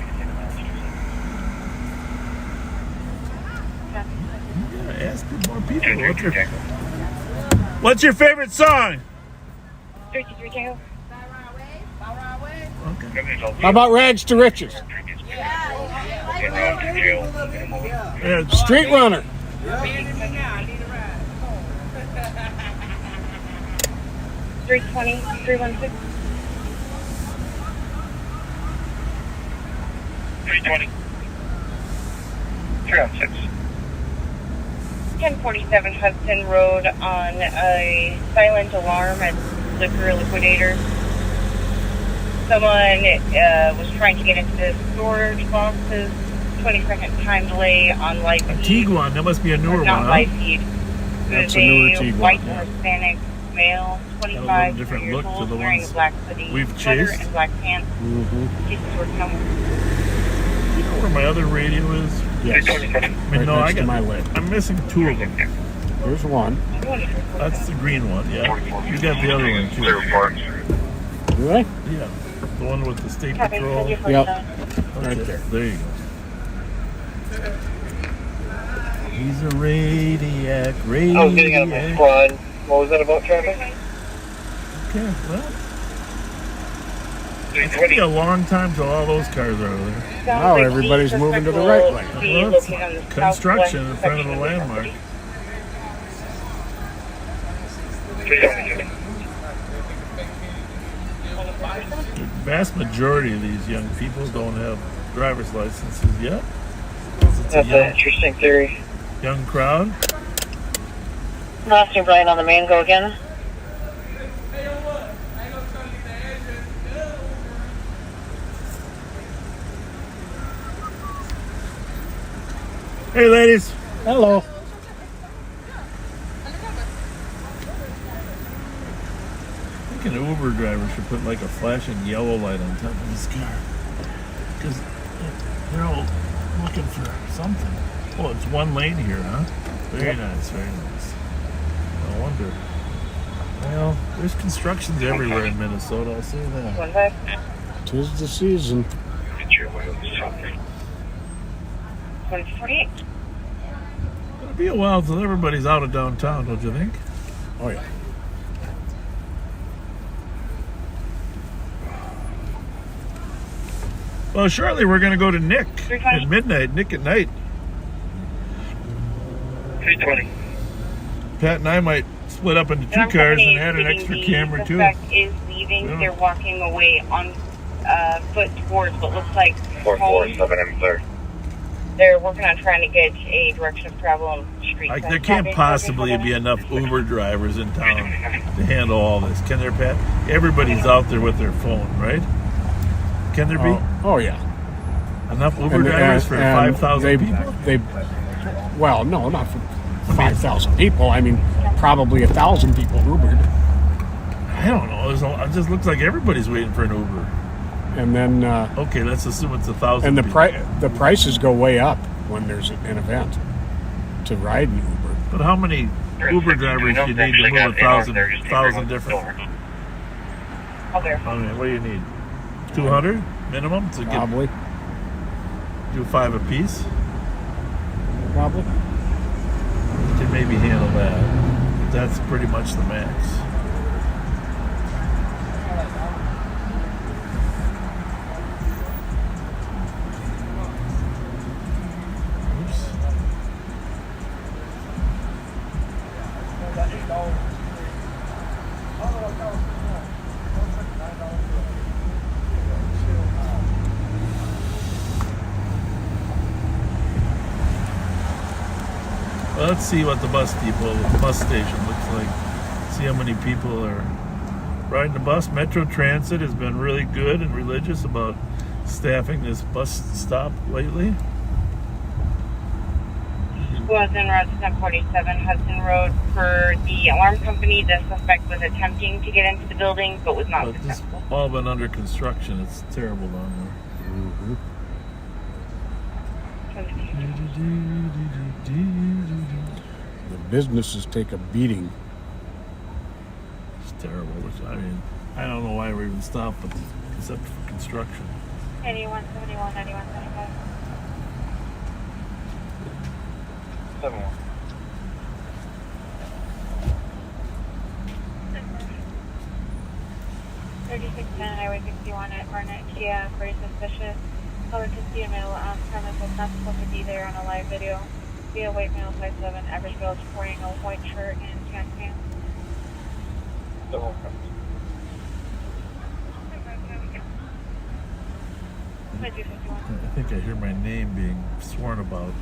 Yeah, ask more people. What's your favorite song?
33 Tango.
Okay.
How about Rags to Riches? Street Runner.
320, 316.
320. 316.
1047 Hudson Road on a silent alarm at Liquor Liquidator. Someone was trying to get into the storage boxes. 20-second time delay on live feed.
Tiguan, that must be a newer one,
Not
huh?
live feed.
That's
It
a newer
was
Tiguan,
white
yeah.
Hispanic male,
Got a
25
different
years
look to
old,
the
wearing a
ones
black hoodie,
we've
sweater,
chased.
and black pants. Cases were coming.
You know where my other radio is?
Yes.
I mean,
Right
no,
next to my lid.
I'm missing two of them.
Here's one.
That's the green one, yeah. You got the other one too.
Do I?
Yeah, the one with the state
Copy,
patrol.
thank you.
Yep.
Okay,
Right there.
There you go. He's a radiac.
I was getting out of my squad. What was that about traffic?
Okay, well. It's going to be a long time till all those cars are over there.
Now everybody's moving to the right lane.
Well, it's construction in front of the landmark. The vast majority of these young people don't have driver's licenses yet. It's
That's an interesting theory.
young crowd.
Austin Brian on the main, go again.
Hey, ladies.
Hello.
I think an Uber driver should put like a flashing yellow light on top of his car. Because they're all looking for something. Oh, it's one lane here, huh? Very nice, very nice. No wonder. Well, there's constructions everywhere in Minnesota, I'll say that.
'Tis the season.
148.
It'll be a while till everybody's out of downtown, don't you think?
Oh, yeah.
Well, shortly we're going to go to Nick at midnight. Nick at night.
320.
Pat and I might split up into two cars and add an extra camera too.
The suspect is leaving.
Yeah.
They're walking away on foot towards what looks like home.
447 clear.
They're working on trying to get a direction of travel on street.
Like, there can't possibly be enough Uber drivers in town to handle all this. Can there, Pat? Everybody's out there with their phone, right? Can there be?
Oh, yeah.
Enough Uber drivers for 5,000 people?
Well, no, not for 5,000 people. I mean, probably 1,000 people Ubered.
I don't know. It just looks like everybody's waiting for an Uber.
And then...
okay, let's assume it's 1,000
And
people.
the prices go way up when there's an event to ride an Uber.
But how many Uber drivers do you need to move 1,000 different? I mean, what do you need? 200 minimum to
Probably.
Do 5 apiece?
Probably.
You can maybe handle that. But that's pretty much the max. Well, let's see what the bus station looks like. See how many people are riding the bus. Metro Transit has been really good and religious about staffing this bus stop lately.
Was en route to 1047 Hudson Road for the alarm company. The suspect was attempting to get into the building, but was not successful.
It's all been under construction. It's terrible down there.
The businesses take a beating.
It's terrible. I mean, I don't know why we even stopped, but except for construction.
8171, 9175.
71.
Highway 61 at Barnett, Kia, very suspicious. Color to see a male on premises not supposed to be there on a live video. Be a white male, size 7, average build, wearing a white shirt and tan pants.
I think I hear my name being sworn about.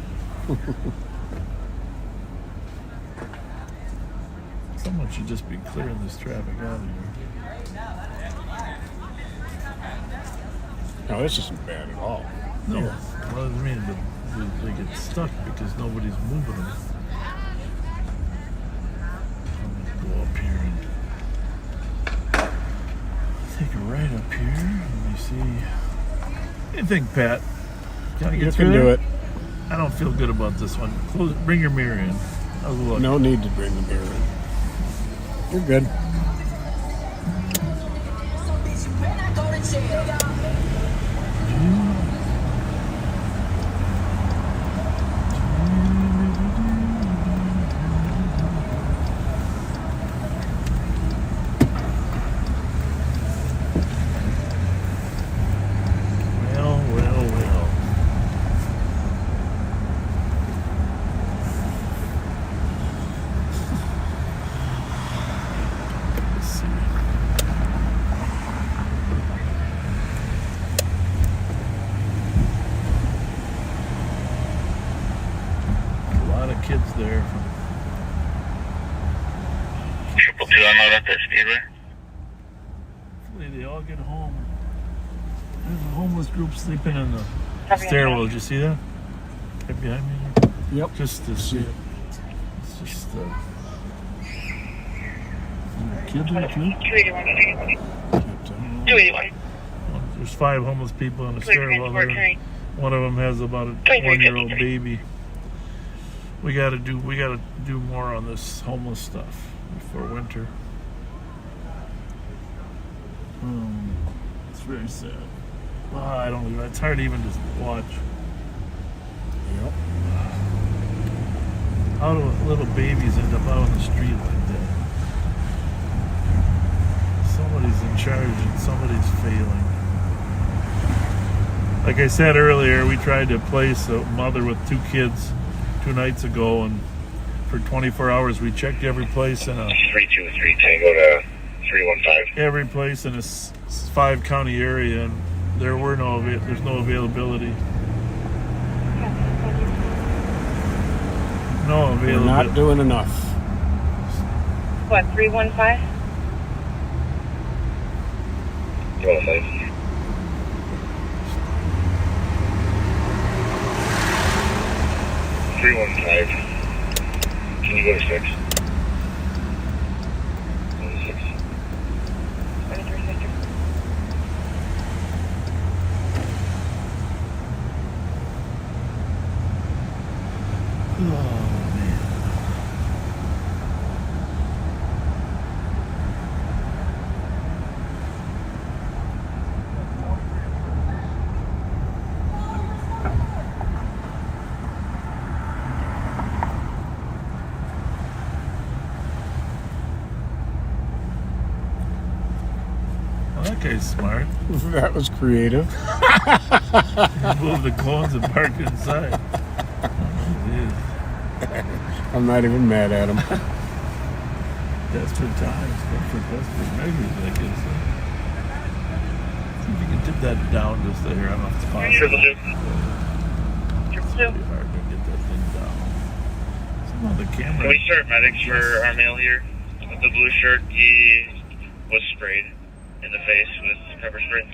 Someone should just be clearing this traffic out of here.
No, this isn't bad at all.
No. Well, I mean, they get stuck because nobody's moving them. I'm going to go up here and take a right up here. Let me see. What do you think, Pat? Can I get
You
through
can do
there?
it.
I don't feel good about this one. Bring your mirror in. How's it look?
No need to bring the mirror in. You're good.
Kids there.
222 unload at the speedway.
Hopefully they all get home. There's a homeless group sleeping in the stairwell. Did you see that? Right behind me?
Yep.
Just to see it. It's just kids are too.
281.
There's 5 homeless people in the stairwell there. One of them has about a 1-year-old baby. We gotta do more on this homeless stuff before winter. It's very sad. I don't even. It's hard to even just watch.
Yep.
How do little babies end up out on the street like that? Somebody's in charge and somebody's failing. Like I said earlier, we tried to place a mother with 2 kids 2 nights ago, and for 24 hours we checked every place in a
323 Tango to 315.
every place in a 5-county area, and there's no availability. No availability.
We're not doing enough.
What, 315?
315. Can you go to 6? 6.
That guy's smart.
That was creative.
Move the clones and park inside.
I'm not even mad at him.
Desperate times, for desperate measures, I guess. See if you can tip that down just to here. I don't know if it's possible. It's pretty hard to get that thing down. Some on the camera.
Can we start medics for our male here? With the blue shirt, he was sprayed in the face with pepper spray.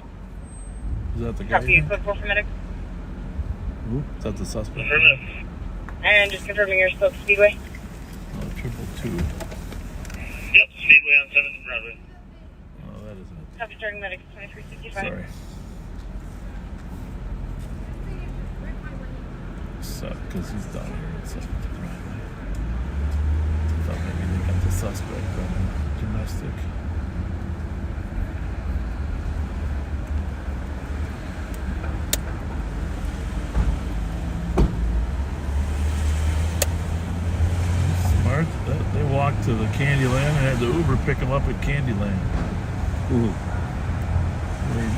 Is that the guy?
Copy, quick for medic.
Ooh, is that the suspect?
And just confirming you're still at Speedway.
Oh, 222.
Yep, Speedway on 7th and Broadway.
Oh, that isn't it.
Copy, starting medic 2365.
Sorry. Suck, because he's down here at 7th and Broadway. Thought maybe they got the suspect on domestic. Smart. They walked to the Candyland and had the Uber pick him up at Candyland.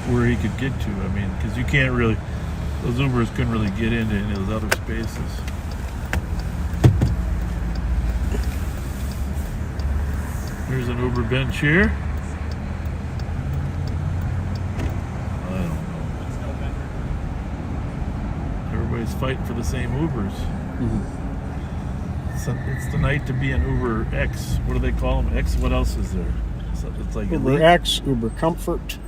Where he could get to. I mean, because you can't really, those Ubers couldn't really get into any of those other spaces. Here's an Uber bench here. I don't know. Everybody's fighting for the same Ubers. It's the night to be an Uber X. What do they call them? X. What else is there? So it's like
Uber
elite.
X, Uber Comfort.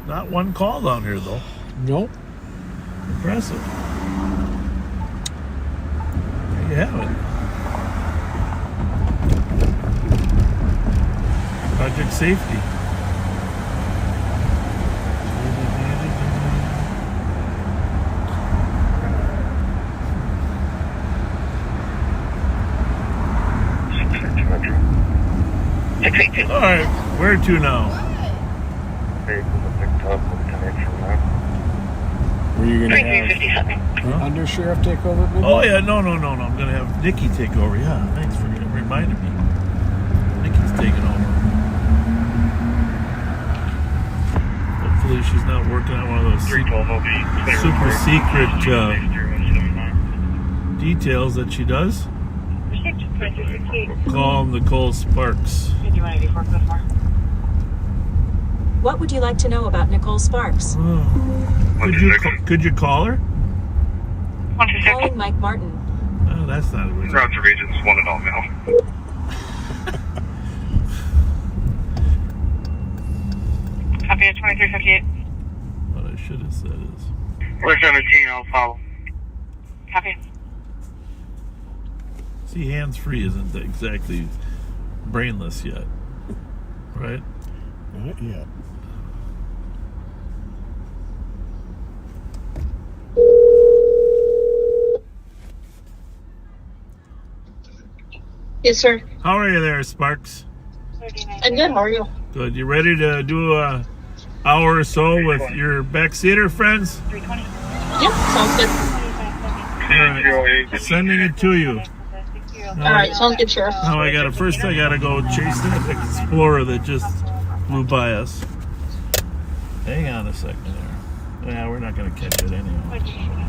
Not one call down here though.
Nope.
Impressive. There you have it. Project Safety. All right, where to now?
Were you going to have undersheriff take over? Maybe?
Oh yeah, no. I'm going to have Nikki take over. Yeah, thanks for reminding me. Nikki's taking over. Hopefully she's not working on one of those super secret details that she does. Call Nicole Sparks.
What would you like to know about Nicole Sparks?
Could you call her?
Calling Mike Martin.
Oh, that's not a good.
Route to Regions, one and all mail.
Copy at 2358.
What I should have said is.
We're 17, I'll follow.
Copy.
See, hands-free isn't exactly brainless yet, right?
Not yet.
Yes, sir.
How are you there, Sparks?
I'm good. How are you?
Good. You ready to do a hour or so with your backseater friends?
Yep, sounds good.
All right. Sending it to you.
All right, sounds good, Sheriff.
Now I gotta go chase that Explorer that just flew by us. Hang on a second there. Yeah, we're not gonna catch it anyhow. Did you hear me?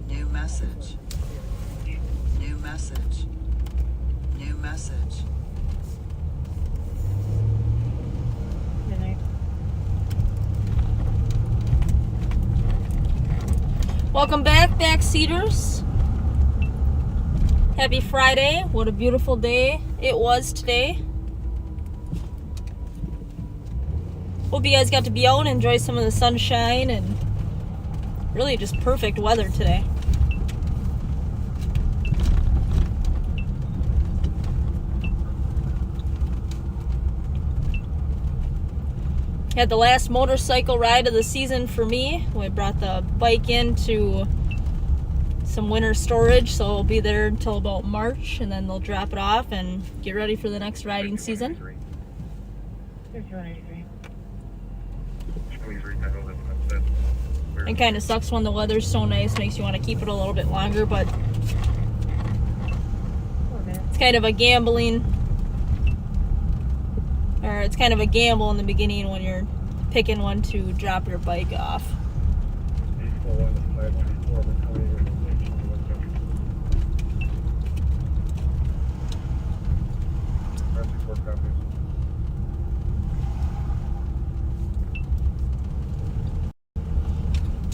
New message. New message. New message.
Welcome back, backseaters. Happy Friday. What a beautiful day it was today. Hope you guys got to be out and enjoy some of the sunshine and really just perfect weather today. Had the last motorcycle ride of the season for me. We brought the bike into some winter storage, so it'll be there until about March, and then they'll drop it off and get ready for the next riding season. It kind of sucks when the weather's so nice, makes you want to keep it a little bit longer, but it's kind of a gambling, or it's kind of a gamble in the beginning when you're picking one to drop your bike off.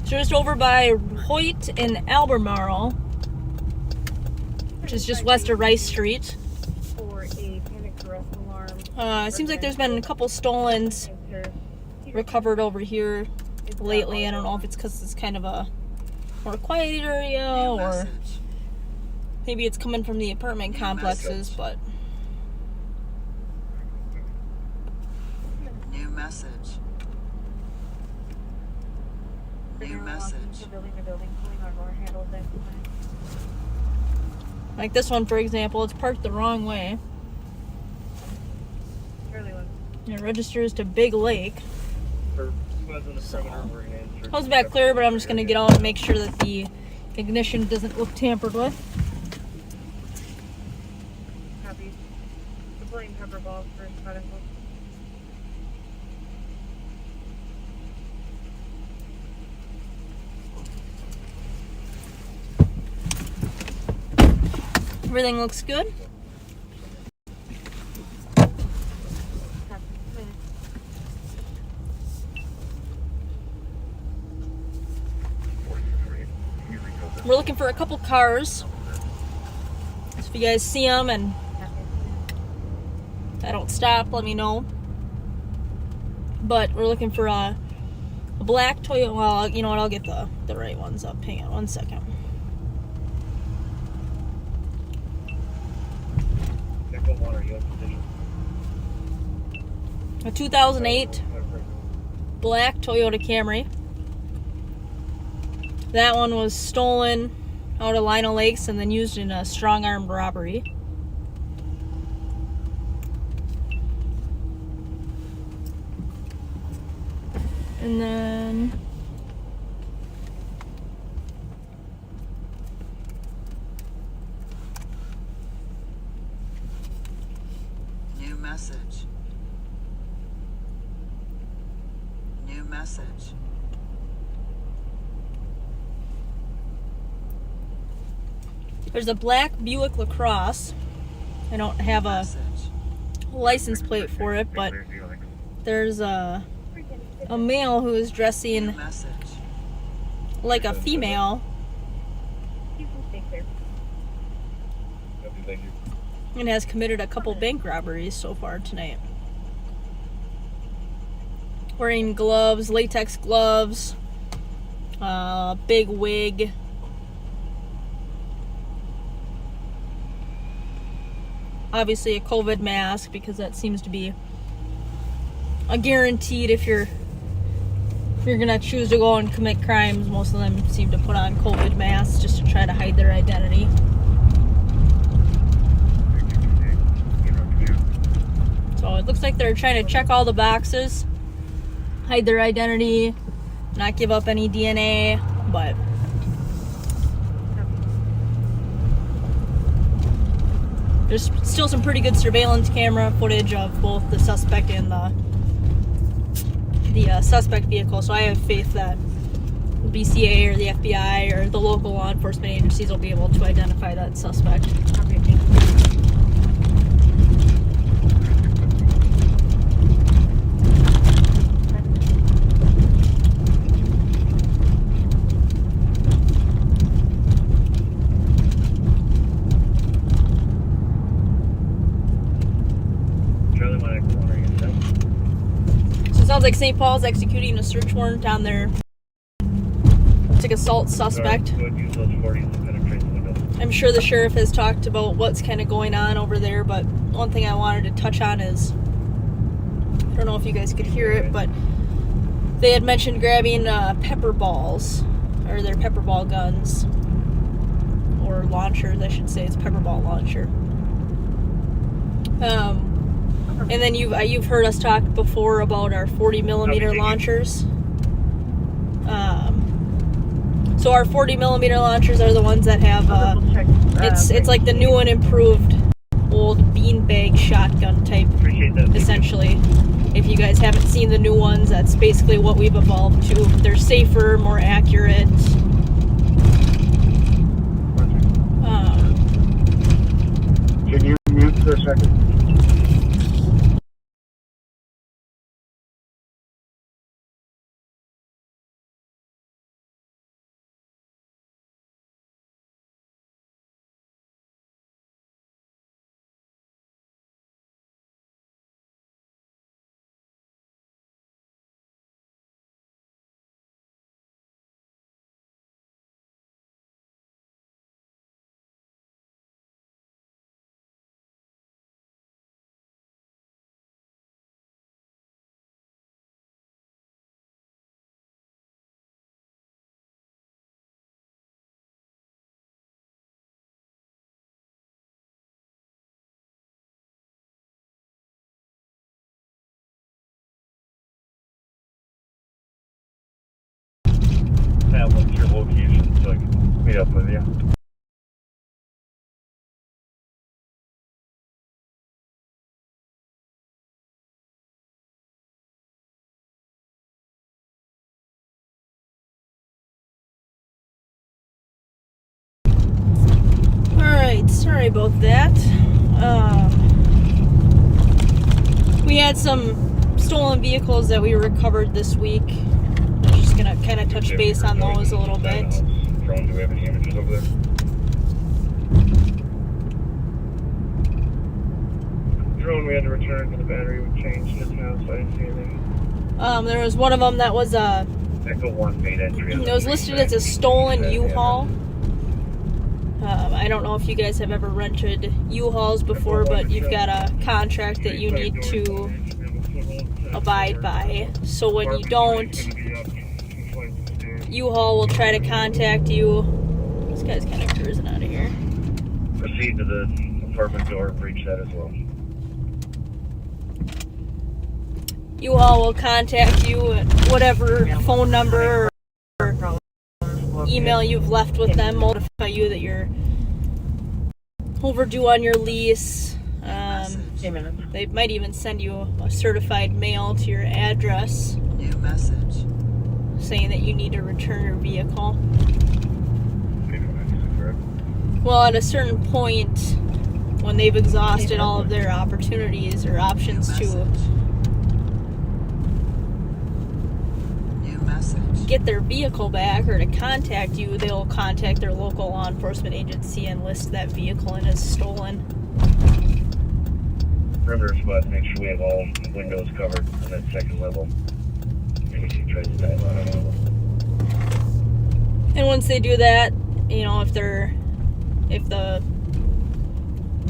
So just over by Hoyt and Albemarle, which is just west of Rice Street. It seems like there's been a couple stolens recovered over here lately. I don't know if it's because it's kind of a more quiet area, or maybe it's coming from the apartment complexes, but...
New message. New message.
Like this one, for example, it's parked the wrong way. It registers to Big Lake. Hose back clear, but I'm just going to get out and make sure that the ignition doesn't look tampered with.
Copy. Deploying pepper balls for medical.
Everything looks good. We're looking for a couple cars. So if you guys see them and I don't stop, let me know. But we're looking for a black Toyota. Well, you know what? I'll get the right ones up. Hang on one second. A 2008 black Toyota Camry. That one was stolen out of Lino Lakes and then used in a strong-armed robbery. And then
New message. New message.
there's a black Buick LaCrosse. I don't have a license plate for it, but there's a male who is dressing like a female and has committed a couple bank robberies so far tonight. Wearing gloves, latex gloves, big wig. Obviously a COVID mask, because that seems to be a guaranteed if you're gonna choose to go and commit crimes. Most of them seem to put on COVID masks just to try to hide their identity. So it looks like they're trying to check all the boxes, hide their identity, not give up any DNA, but there's still some pretty good surveillance camera footage of both the suspect and the suspect vehicle, so I have faith that the BCA or the FBI or the local law enforcement agencies will be able to identify that suspect. Sounds like St. Paul's executing a search warrant down there. It's like assault suspect. I'm sure the sheriff has talked about what's kind of going on over there, but one thing I wanted to touch on is I don't know if you guys could hear it, but they had mentioned grabbing pepper balls, or their pepper ball guns, or launchers, I should say. It's pepper ball launcher. And then you've heard us talk before about our 40 millimeter launchers. So our 40 millimeter launchers are the ones that have it's like the new and improved old beanbag shotgun type, essentially. If you guys haven't seen the new ones, that's basically what we've evolved to. They're safer, more accurate.
Can you mute for a second?
What's your location so I can meet up with you?
Alright, sorry about that. We had some stolen vehicles that we recovered this week. I'm just gonna kind of touch base on those a little bit.
Drone, do we have any images over there?
Drone, we had to return to the battery. We changed his house. I didn't see anything.
There was one of them that was
Echo 1 made entry.
it was listed as a stolen U-Haul. I don't know if you guys have ever rented U-Hauls before, but you've got a contract that you need to abide by. So when you don't, U-Haul will try to contact you. This guy's kind of cruising out of here.
Proceed to the apartment door, breach that as well.
U-Haul will contact you at whatever phone number or email you've left with them, notify you that you're overdue on your lease. They might even send you a certified mail to your address.
New message.
Saying that you need to return your vehicle. Well, at a certain point, when they've exhausted all of their opportunities or options to get their vehicle back or to contact you, they'll contact their local law enforcement agency and list that vehicle in as stolen.
Perimeter spot, make sure we have all windows covered on that second level. He tries to dive out of level.
And once they do that, you know, if the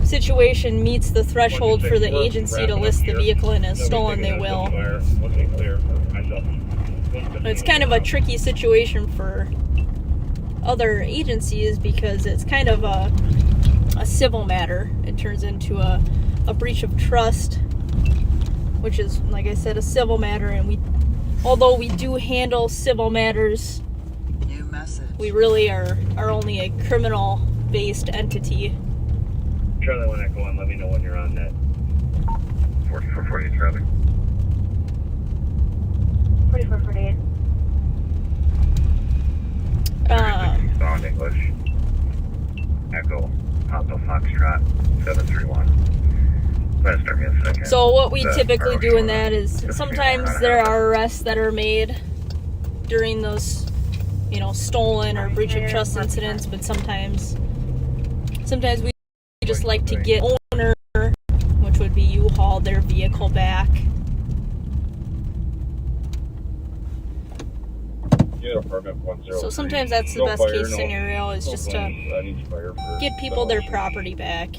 situation meets the threshold for the agency to list the vehicle in as stolen, they will. It's kind of a tricky situation for other agencies because it's kind of a civil matter. It turns into a breach of trust, which is, like I said, a civil matter, and although we do handle civil matters, we really are only a criminal-based entity.
Charlie 1 Echo 1, let me know when you're on that. 4448 traffic.
4448.
Sound English. Echo Papa Foxtrot 731. Start me a second.
So what we typically do in that is sometimes there are arrests that are made during those, you know, stolen or breach of trust incidents, but sometimes we just like to get owner, which would be U-Haul, their vehicle back. So sometimes that's the best case scenario, is just to get people their property back.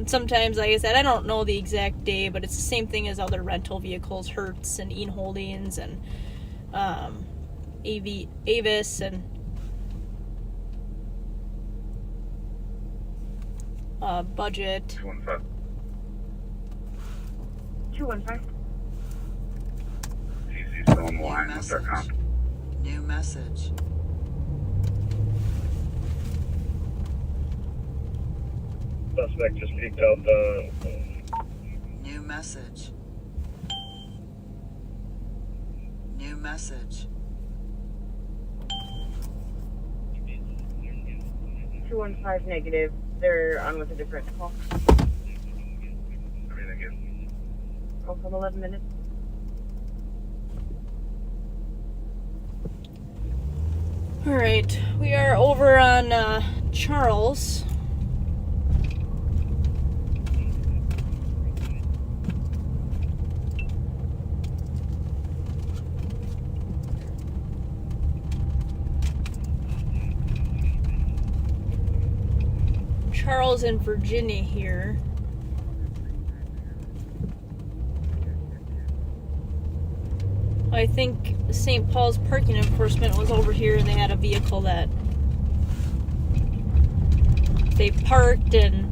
And sometimes, like I said, I don't know the exact day, but it's the same thing as other rental vehicles, Hertz and Ian Holdings and Avis and Budget.
215.
215.
CC's still on the line. What's their comp?
New message.
Suspect just peeked out the...
New message. New message.
215 negative. They're on with a different call.
Everything is.
Call from 11 minutes.
Alright, we are over on Charles. Charles and Virginia here. I think St. Paul's parking enforcement was over here and they had a vehicle that they parked and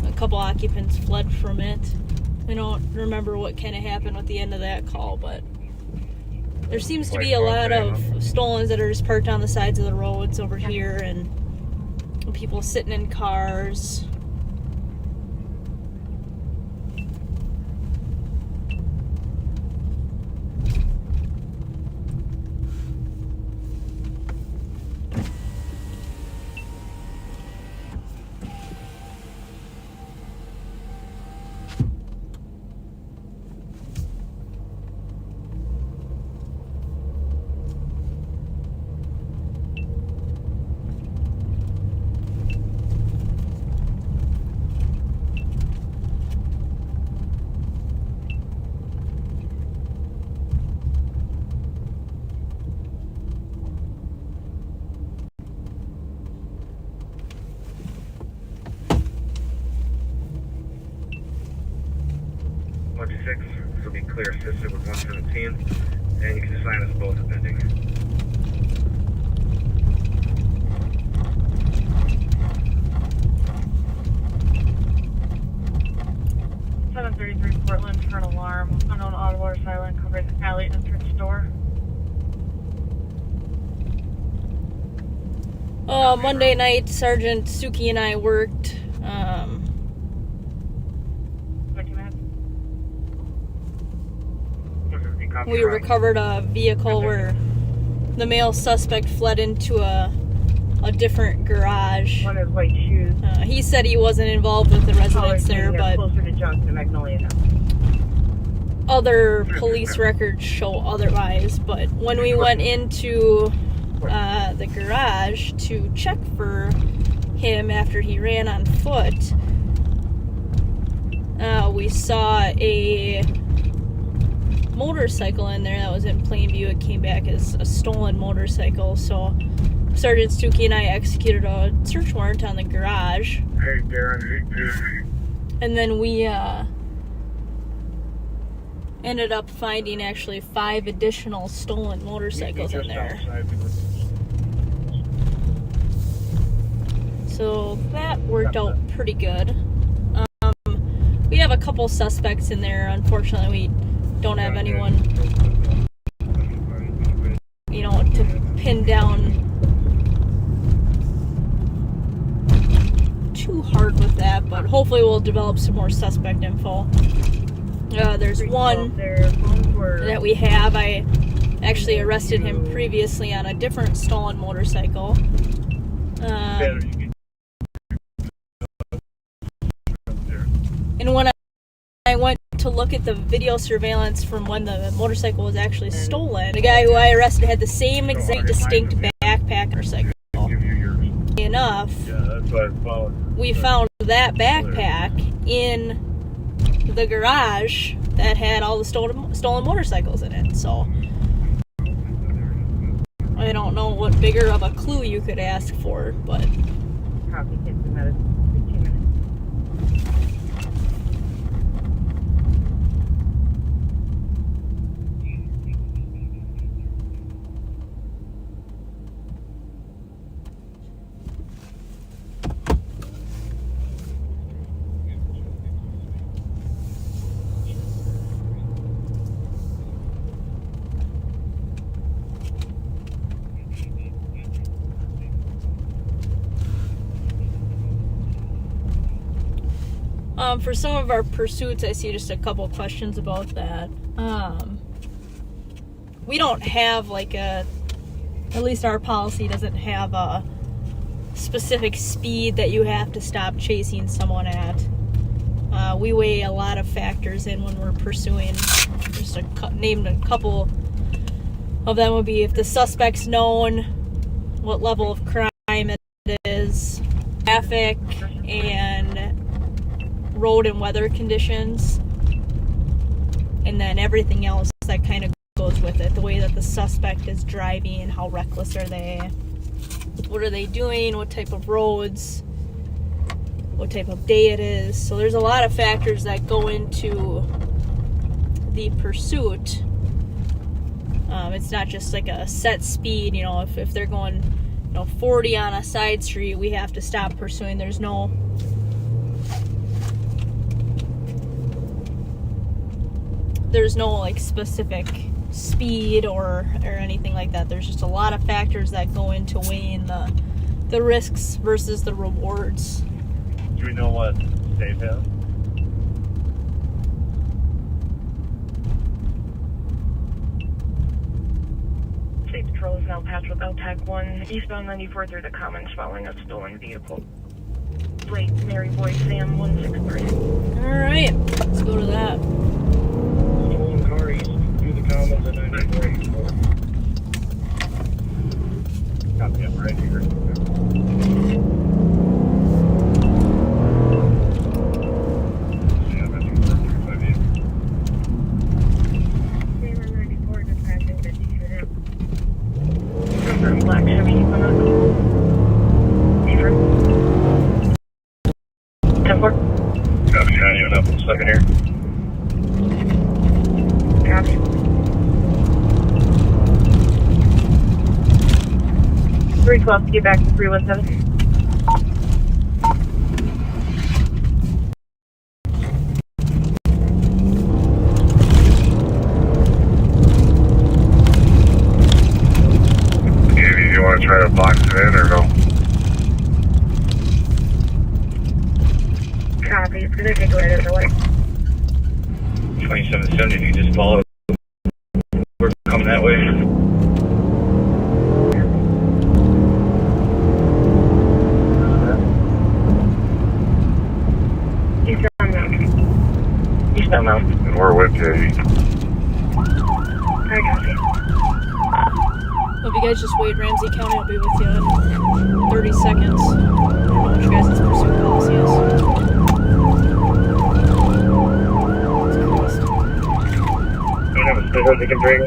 a couple occupants fled from it. I don't remember what kind of happened with the end of that call, but there seems to be a lot of stolens that are just parked on the sides of the roads over here and people sitting in cars.
This will be clear assisted with 117, and you can assign us both at pending.
Portland, turn alarm. Unknown audible or silent covers alley entrance door.
Monday night, Sergeant Suki and I worked. We recovered a vehicle where the male suspect fled into a different garage.
One of white shoes.
He said he wasn't involved with the residents there, but
closer to Johnson Magnolia now.
Other police records show otherwise. But when we went into the garage to check for him after he ran on foot, we saw a motorcycle in there that was in plain view. It came back as a stolen motorcycle, so Sergeant Stuckey and I executed a search warrant on the garage.
Hey, Darren.
And then we ended up finding actually 5 additional stolen motorcycles in there. So that worked out pretty good. We have a couple suspects in there. Unfortunately, we don't have anyone, you know, to pin down too hard with that, but hopefully we'll develop some more suspect info. There's one that we have. I actually arrested him previously on a different stolen motorcycle. And when I went to look at the video surveillance from when the motorcycle was actually stolen, the guy who I arrested had the same exact distinct backpack motorcycle. Enough, we found that backpack in the garage that had all the stolen motorcycles in it. So I don't know what bigger of a clue you could ask for, but
Copy, hit the medicine. 15 minutes.
For some of our pursuits, I see just a couple questions about that. We don't have at least our policy doesn't have a specific speed that you have to stop chasing someone at. We weigh a lot of factors in when we're pursuing. Just named a couple of them would be if the suspect's known, what level of crime it is, traffic, and road and weather conditions, and then everything else that kind of goes with it. The way that the suspect is driving, how reckless are they, what are they doing, what type of roads, what type of day it is. So there's a lot of factors that go into the pursuit. It's not just like a set speed. If they're going 40 on a side street, we have to stop pursuing. There's no specific speed or anything like that. There's just a lot of factors that go into weighing the risks versus the rewards.
Do we know what Dave has?
State Patrol is now passed with LTAC 1, eastbound 94 through the Commons following a stolen vehicle. Plate Mary Boy Sam 163.
Alright, let's go to that.
Stolen car east through the Commons at 94. Copy, I'm right here.
Black Chevy Equinox. Beaver. 10-4.
Copy, Johnny, up in a second here.
Copy. Three 12 to get back to 317.
Try to box it in or no?
Copy, it's gonna take a right other way.
2770, if you just follow. We're coming that way.
Eastbound Mount.
And we're with you.
I copy.
If you guys just wait, Ramsey County will be with you in 30 seconds. I don't know what you guys' pursuit policy is.
Don't have a sticker they can bring.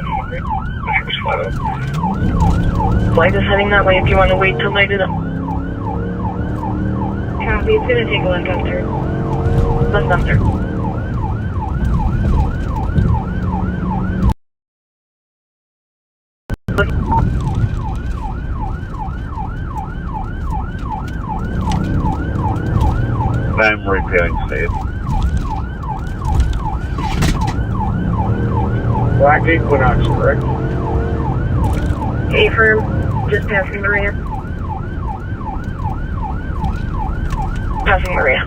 Flight is heading that way if you want to wait till light it up. Copy, it's gonna take a left on third. Left on third.
I'm repairing state.
Black Equinox, correct?
A-firm, just passing Maria. Passing Maria.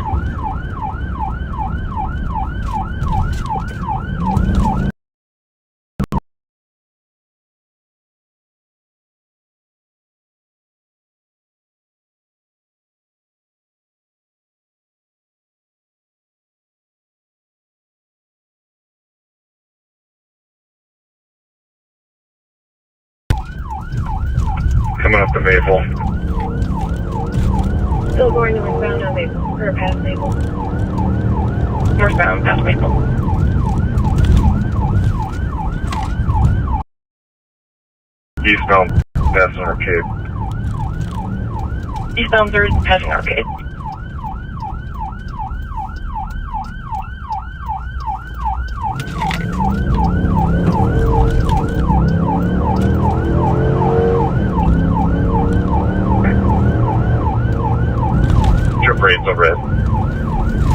Coming up to Maple.
Still going northbound on Maple, or past Maple. Northbound past Maple.
Eastbound, passing Arcade.
Eastbound 3rd, passing Arcade.
Trabrade's overhead.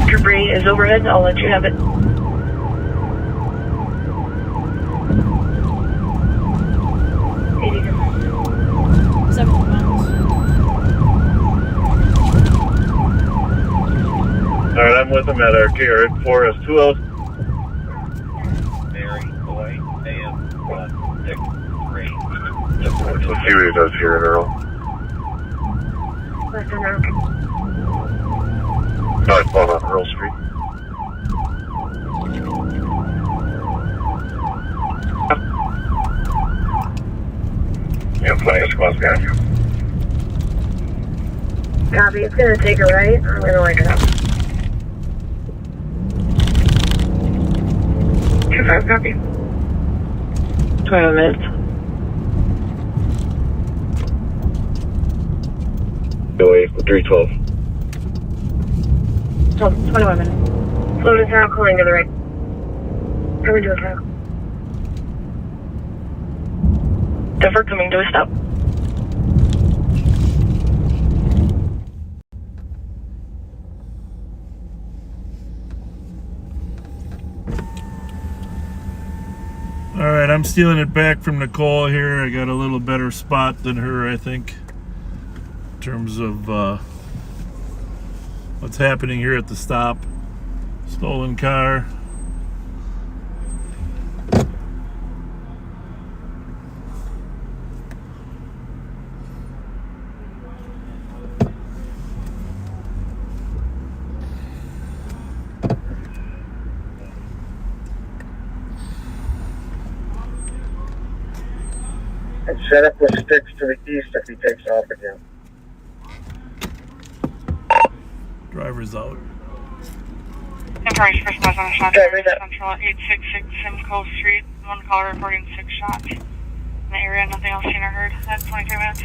Trabrade is overhead, I'll let you have it.
Alright, I'm with him at our care. 4S20.
Mary, boy, Sam, 163.
Let's see what he does here at Earl. Northbound on Earl Street. Yeah, plenty of squads behind you.
Copy. It's going to take a right. I'm going to wake it up. 2-5, copy. 20 minutes.
Away, 312.
21 minutes. Slow to town, calling to the right. Coming to a town. Defer coming to a stop.
All right, I'm stealing it back from Nicole here. I got a little better spot than her, I think, in terms of what's happening here at the stop. Stolen car.
And set up with sticks to the east if he takes off again.
Driver's out.
Encourage first class on a shot. Central 866 Simcoe Street. One caller reporting 6 shots. In the area, nothing else seen or heard. That's 23 minutes.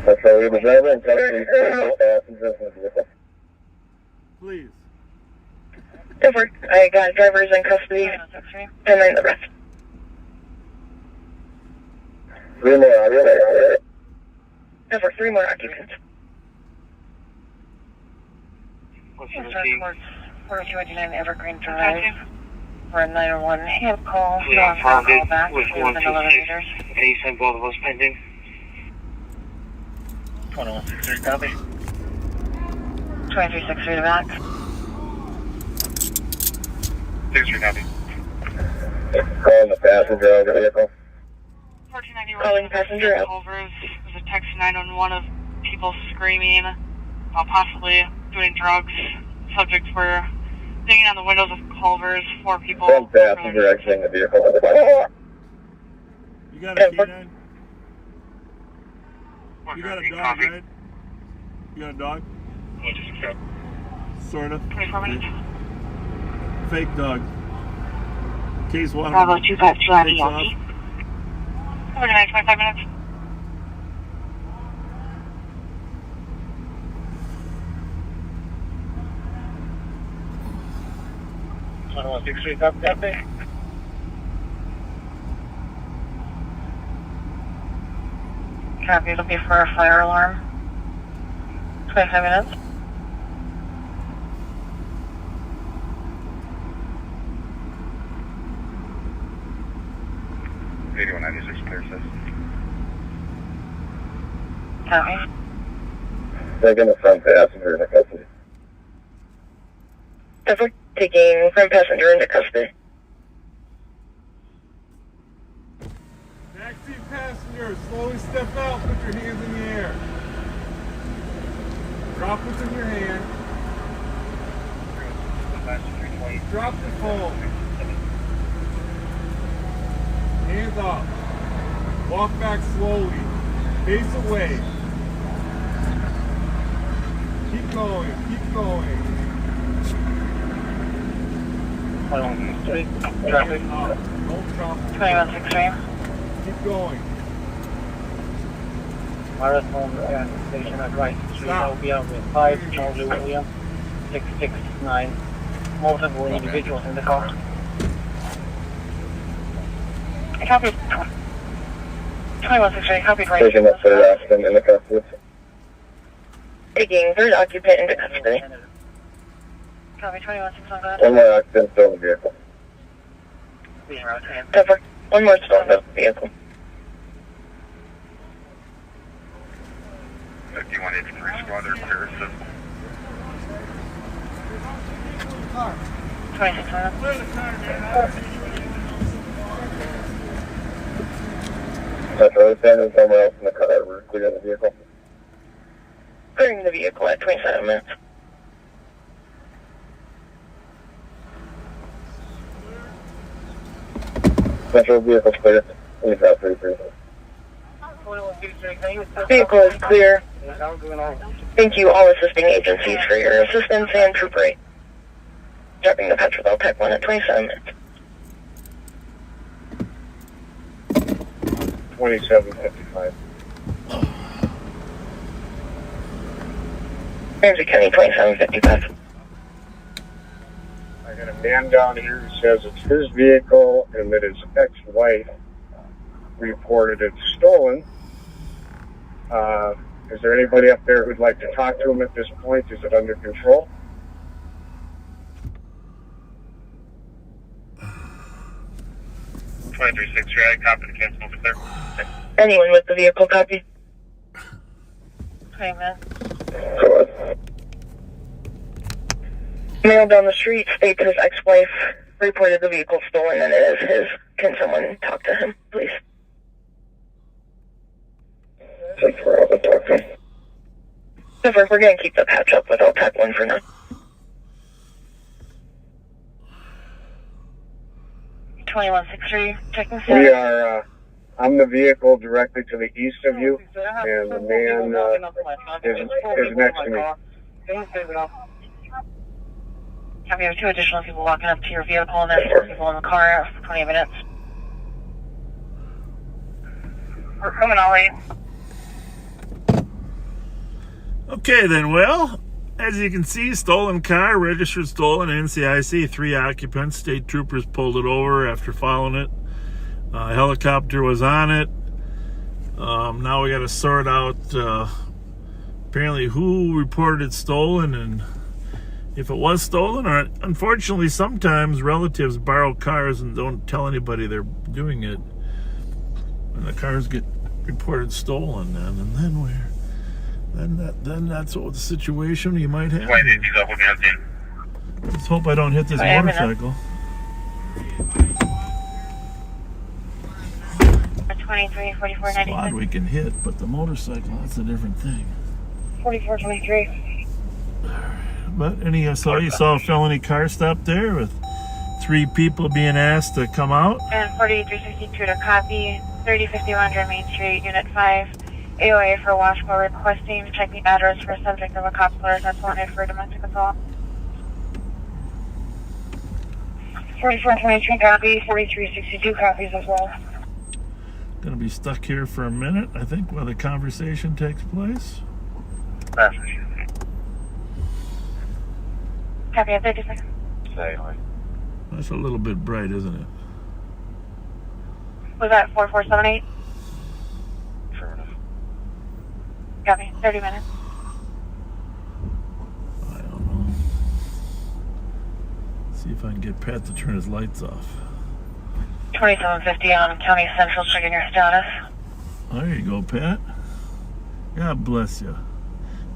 That's how we were driving and custody passengers in the vehicle.
Please.
Defer. I got drivers in custody and then the rest.
3 more occupants.
Defer. 3 more occupants.
What's
Yes,
your
sir,
receipt?
4289 Evergreen Drive. For a 901 hand call.
Yeah, found
call
it
back
with
to
126. Can you send both of us pending?
2163, copy.
2363 to back.
63, copy. Calling the passenger out of the vehicle.
1491.
Calling passenger out.
Culvers. There's a text 911 of people screaming, possibly doing drugs. Subjects were banging on the windows of Culvers. 4 people.
One passenger exiting the vehicle.
You got a canine? You got a dog,
Copy.
right? You got a dog?
Just
Sort of.
24 minutes.
Fake dog. Case one.
Bravo 252 on
Takes off.
Yankee. Over the next 25 minutes.
Copy. It'll be for a fire alarm. 25 minutes.
Clear system.
Copy.
Taking the front passenger into custody.
Defer. Taking front passenger into custody.
Backseat passenger, slowly step out, put your hands in the air. Drop what's in your hand. Drop the phone. Hands off. Walk back slowly. Face away. Keep going. Keep going.
Traffic. 2163.
Keep going.
Marathon gas station at right street. I'll be out with 5 Charlie William 669. Multiple individuals in the car. Copy. 2163. Copy. Right.
Station up for accident in the car, please.
Taking third occupant into custody.
Copy. 2161.
One more accident still in the vehicle.
010.
Cover. One more stolen in the vehicle.
5183 squadron, clear assist.
2600.
Metro, standing somewhere else in the car. We're clearing the vehicle.
Clearing the vehicle at 27 minutes.
Metro vehicle's clear. Leave that 33.
Vehicle is clear. Thank you, all assisting agencies, for your assistance and troop rate. Dropping the patch with LTAC 1 at 27 minutes.
2755.
Ramsey County 2755.
I got a man down here who says it's his vehicle and that his ex-wife reported it stolen. Is there anybody up there who'd like to talk to him at this point? Is it under control?
I copy the cancel over there.
Anyone with the vehicle, copy?
Hey, man.
Male down the street states his ex-wife reported the vehicle stolen and it is his. Can someone talk to him, please? We're going to keep the patch up with LTAC 1 for now.
2163, checking
We are on the vehicle directly to the east of you, and the man is next to me.
Have you 2 additional people walking up to your vehicle and there's 4 people in the car for 20 minutes? We're coming all right.
Okay, then, well, as you can see, stolen car, registered stolen, NCIC, 3 occupants. State troopers pulled it over after following it. Helicopter was on it. Now we got to sort out apparently who reported it stolen and if it was stolen. Or unfortunately, sometimes relatives borrow cars and don't tell anybody they're doing it. And the cars get reported stolen, and then we're... Then that's what the situation you might have. Let's hope I don't hit this motorcycle.
23, 44, 96.
Squad we can hit, but the motorcycle, that's a different thing.
44, 23.
But you saw a felony car stop there with 3 people being asked to come out.
And 4362 to copy. 3051 Main Street, Unit 5. AOA for Washington requesting to check the address for a subject of a cop alert that's wanted for domestic assault. 4423 copy, 4362 copies as well.
Gonna be stuck here for a minute, I think, while the conversation takes place.
Copy at 30 seconds.
That's a little bit bright, isn't it?
Was that 4478? Copy, 30 minutes.
I don't know. See if I can get Pat to turn his lights off.
2750 on County Central, checking your status.
There you go, Pat. God bless you.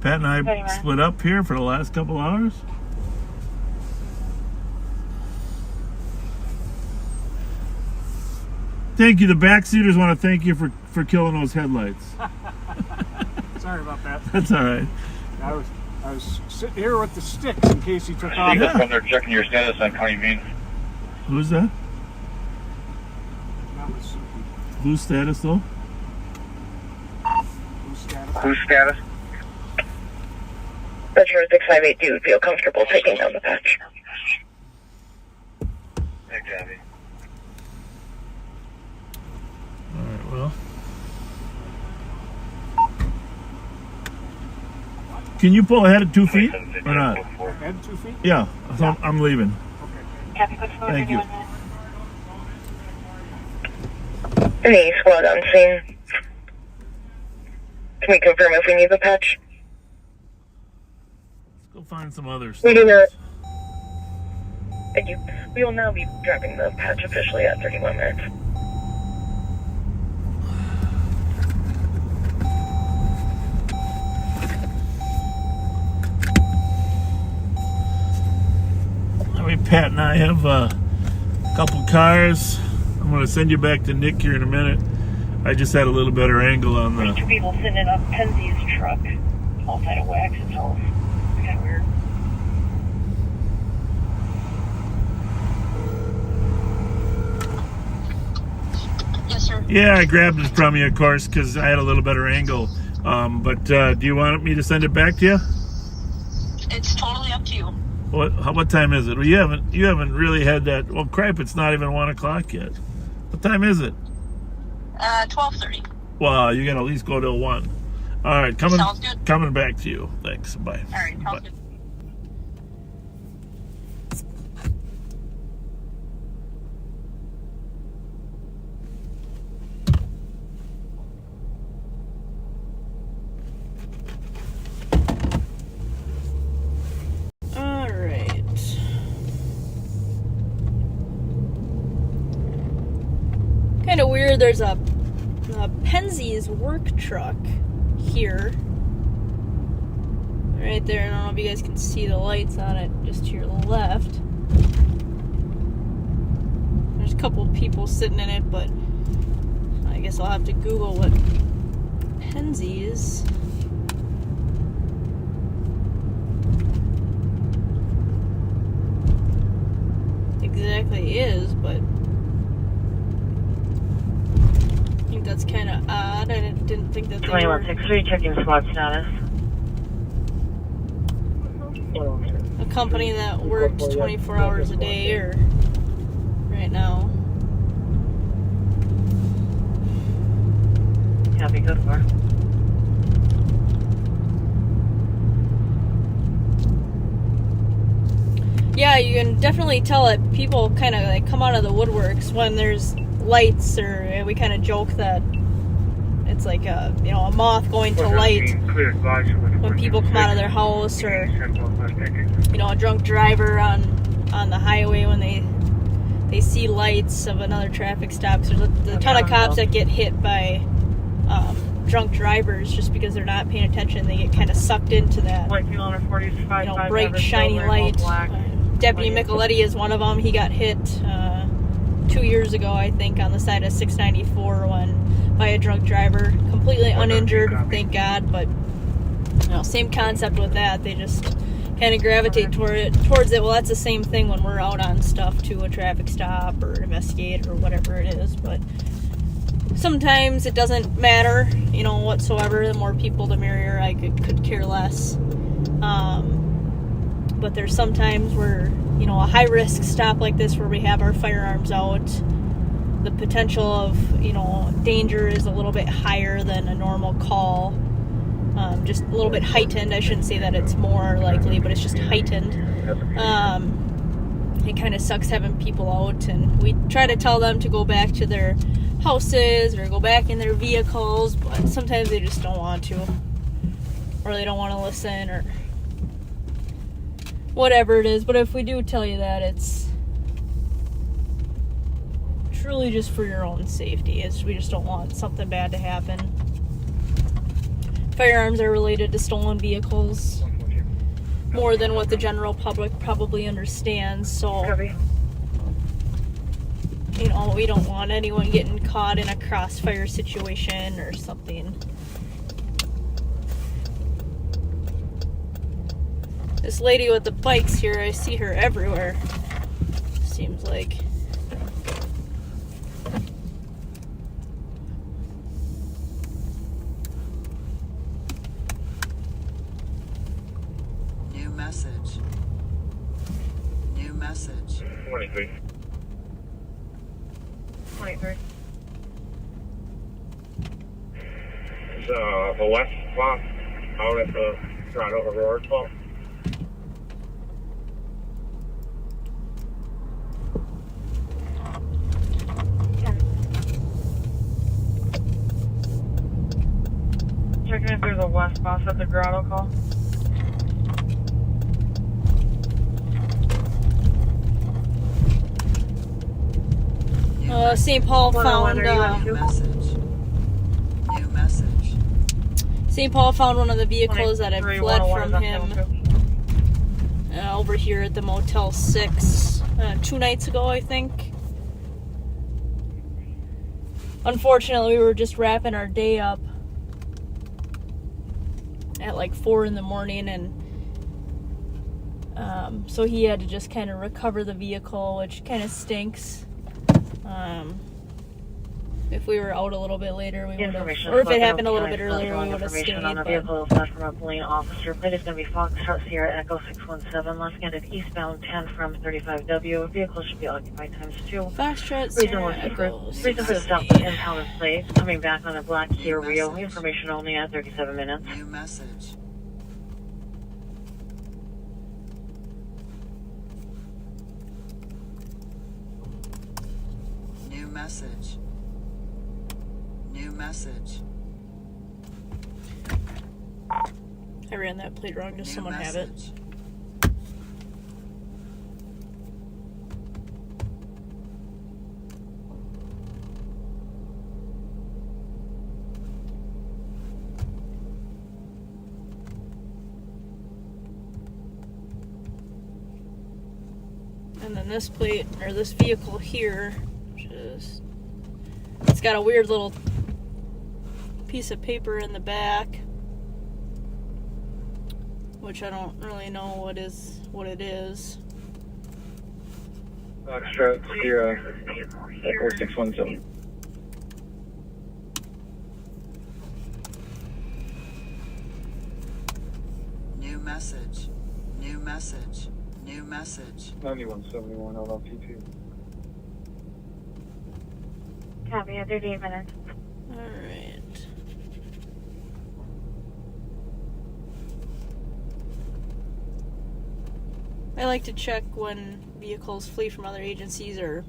Pat and I split up here for the last couple hours. Thank you. The backseaters want to thank you for killing those headlights.
Sorry about that.
That's all right.
I was sitting here with the sticks in case he took off.
Yeah. They're checking your status on County Main.
Who's that? Whose status, though?
Whose status?
Fletcher 658, do you feel comfortable taking down the patch?
Can you pull ahead at 2 feet or not?
Ahead 2 feet?
Yeah, I'm leaving. Thank you.
Any squad on scene? Can we confirm if we need the patch?
Let's go find some others.
We do not. Thank you. We will now be dropping the patch officially at 31 minutes.
I mean, Pat and I have a couple cars. I'm going to send you back to Nick here in a minute. I just had a little better angle on the...
There's 2 people sitting in a Pensie's truck, all tied of wax and all. It's kind of weird.
Yes, sir.
Yeah, I grabbed it from you, of course, because I had a little better angle. But do you want me to send it back to you?
It's totally up to you.
What time is it? Well, you haven't really had that. Well, crap, it's not even 1 o'clock yet. What time is it?
12:30.
Well, you gotta at least go till 1. All right,
Sounds good.
Coming back to you. Thanks. Bye.
All right, sounds good. Kind of weird. There's a Pensie's work truck here, right there. I don't know if you guys can see the lights on it, just to your left. There's a couple people sitting in it, but I guess I'll have to Google what Pensie's exactly is, but I think that's kind of odd. I didn't think that they were...
2163, checking SWAT status.
a company that worked 24 hours a day or right now.
Copy, good for.
Yeah, you can definitely tell that people kind of like come out of the woodworks when there's lights, or we kind of joke that it's like a moth going to light when people come out of their house, or a drunk driver on the highway when they see lights of another traffic stop. There's a ton of cops that get hit by drunk drivers just because they're not paying attention. They get kind of sucked into that bright shiny light. Deputy Micheletti is one of them. He got hit 2 years ago, I think, on the side of 694 by a drunk driver. Completely uninjured, thank God, but same concept with that. They just kind of gravitate towards it. Well, that's the same thing when we're out on stuff too, a traffic stop or investigate or whatever it is, but sometimes it doesn't matter, whatsoever. The more people, the merrier. I could care less. But there's sometimes where, a high-risk stop like this where we have our firearms out, the potential of, danger is a little bit higher than a normal call. Just a little bit heightened. I shouldn't say that it's more likely, but it's just heightened. It kind of sucks having people out, and we try to tell them to go back to their houses or go back in their vehicles, but sometimes they just don't want to, or they don't want to listen, or whatever it is. But if we do tell you that, it's truly just for your own safety. We just don't want something bad to happen. Firearms are related to stolen vehicles more than what the general public probably understands, so we don't want anyone getting caught in a crossfire situation or something. This lady with the bikes here, I see her everywhere, seems like.
New message. New message.
23.
23.
The left spot out at the Toronto Aurora call.
Checking if there's a west bus at the Grotto call.
St. Paul found
New message.
St. Paul found one of the vehicles that had fled from him over here at the Motel 6 2 nights ago, I think. Unfortunately, we were just wrapping our day up at like 4 in the morning, and so he had to just kind of recover the vehicle, which kind of stinks. If we were out a little bit later, we would have, or if it happened a little bit earlier, we would have stayed.
On the vehicle is left from a Blaine officer. Plate is going to be Foxtrot Sierra Echo 617, left-handed eastbound 10 from 35W. Vehicle should be occupied ×2.
Foxtrot Sierra Echo.
Reason for the stop is impounded plate. Coming back on a black Kia Rio. Information only at 37 minutes.
New message. New message. New message.
I ran that plate wrong, just someone have it. And then this plate, or this vehicle here, just, it's got a weird little piece of paper in the back, which I don't really know what it is.
Foxtrot Sierra Echo 617.
New message. New message. New message.
9171 LLT2.
Copy at 38 minutes.
Alright. I like to check when vehicles flee from other agencies or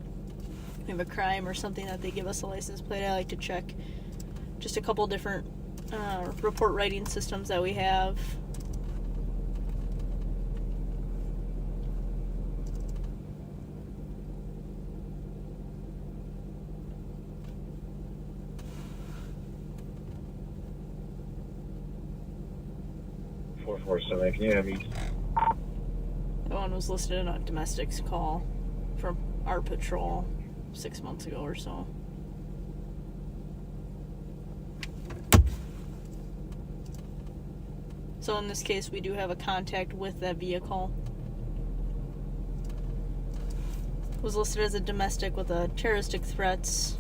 we have a crime or something that they give us a license plate. I like to check just a couple different report writing systems that we have.
Can you have me?
That one was listed in a domestics call from our patrol 6 months ago or so. So in this case, we do have a contact with that vehicle. It was listed as a domestic with a terroristic threats.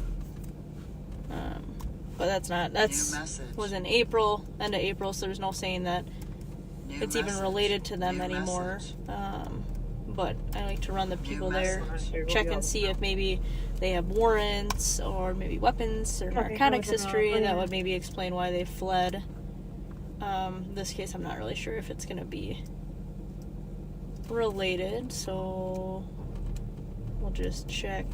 But was in April, end of April, so there's no saying that it's even related to them anymore. But I like to run the people there, check and see if maybe they have warrants or maybe weapons or narcotics history that would maybe explain why they fled. This case, I'm not really sure if it's going to be related, so we'll just check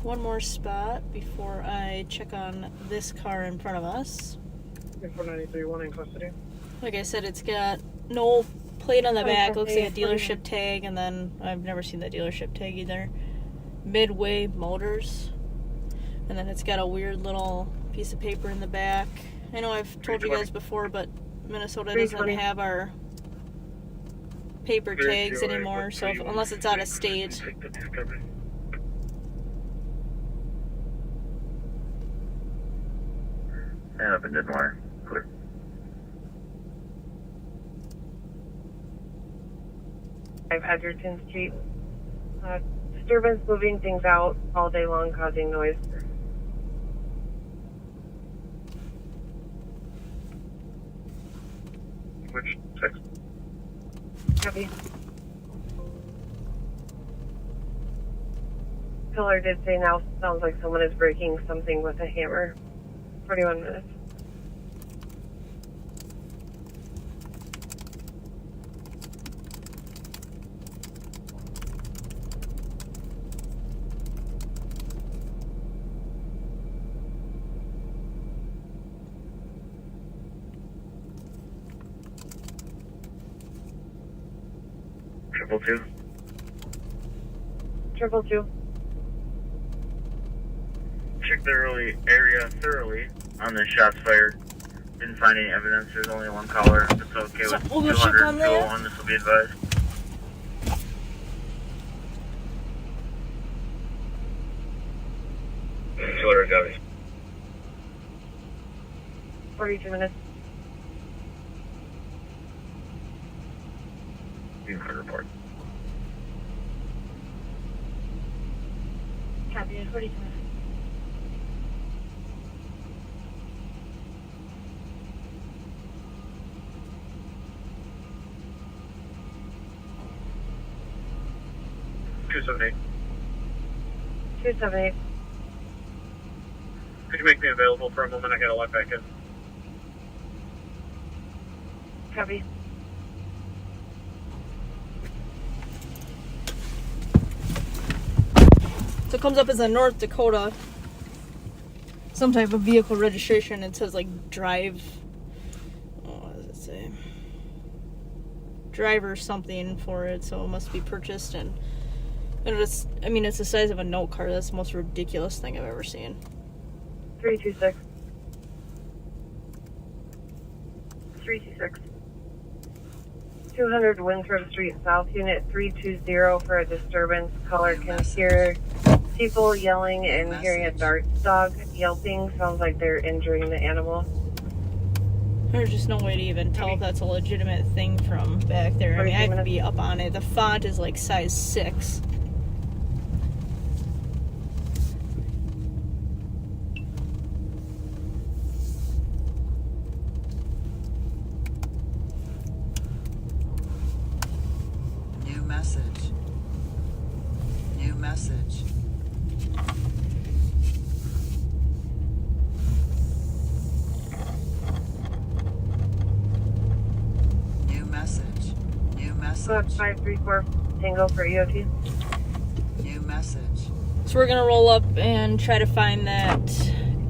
one more spot before I check on this car in front of us.
493-1 in custody.
Like I said, it's got no plate on the back. It looks like a dealership tag, and then I've never seen the dealership tag either. Midway Motors. And then it's got a weird little piece of paper in the back. I know I've told you guys before, but Minnesota doesn't have our paper tags anymore, so unless it's out of state.
And up in Denmark. Clear.
I've Edgerton Street. Disturbance moving things out all day long, causing noise.
Which text?
Copy. Pillar did say now sounds like someone is breaking something with a hammer. 41 minutes.
222.
222.
Check the area thoroughly on the shots fired. Didn't find any evidence. There's only one caller. If it's okay with 200 and 201, this will be advised. Killer Gubby.
42 minutes.
You can report.
Copy, 42 minutes.
Two 278.
278.
Could you make me available for a moment? I gotta log back in.
Copy.
So it comes up as a North Dakota, some type of vehicle registration. It says like drive, what does it say? Driver something for it, so it must be purchased. And it's, I mean, it's the size of a note card. That's the most ridiculous thing I've ever seen.
326. 326. 200 Winthrop Street South, Unit 320 for a disturbance. Caller can hear people yelling and hearing a dog yelping. Sounds like they're injuring the animal.
There's just no way to even tell if that's a legitimate thing from back there. I mean, I could be up on it. The font is like size 6.
New message. New message. New message. New message.
Code 534 Tango for EOT.
New message.
So we're gonna roll up and try to find that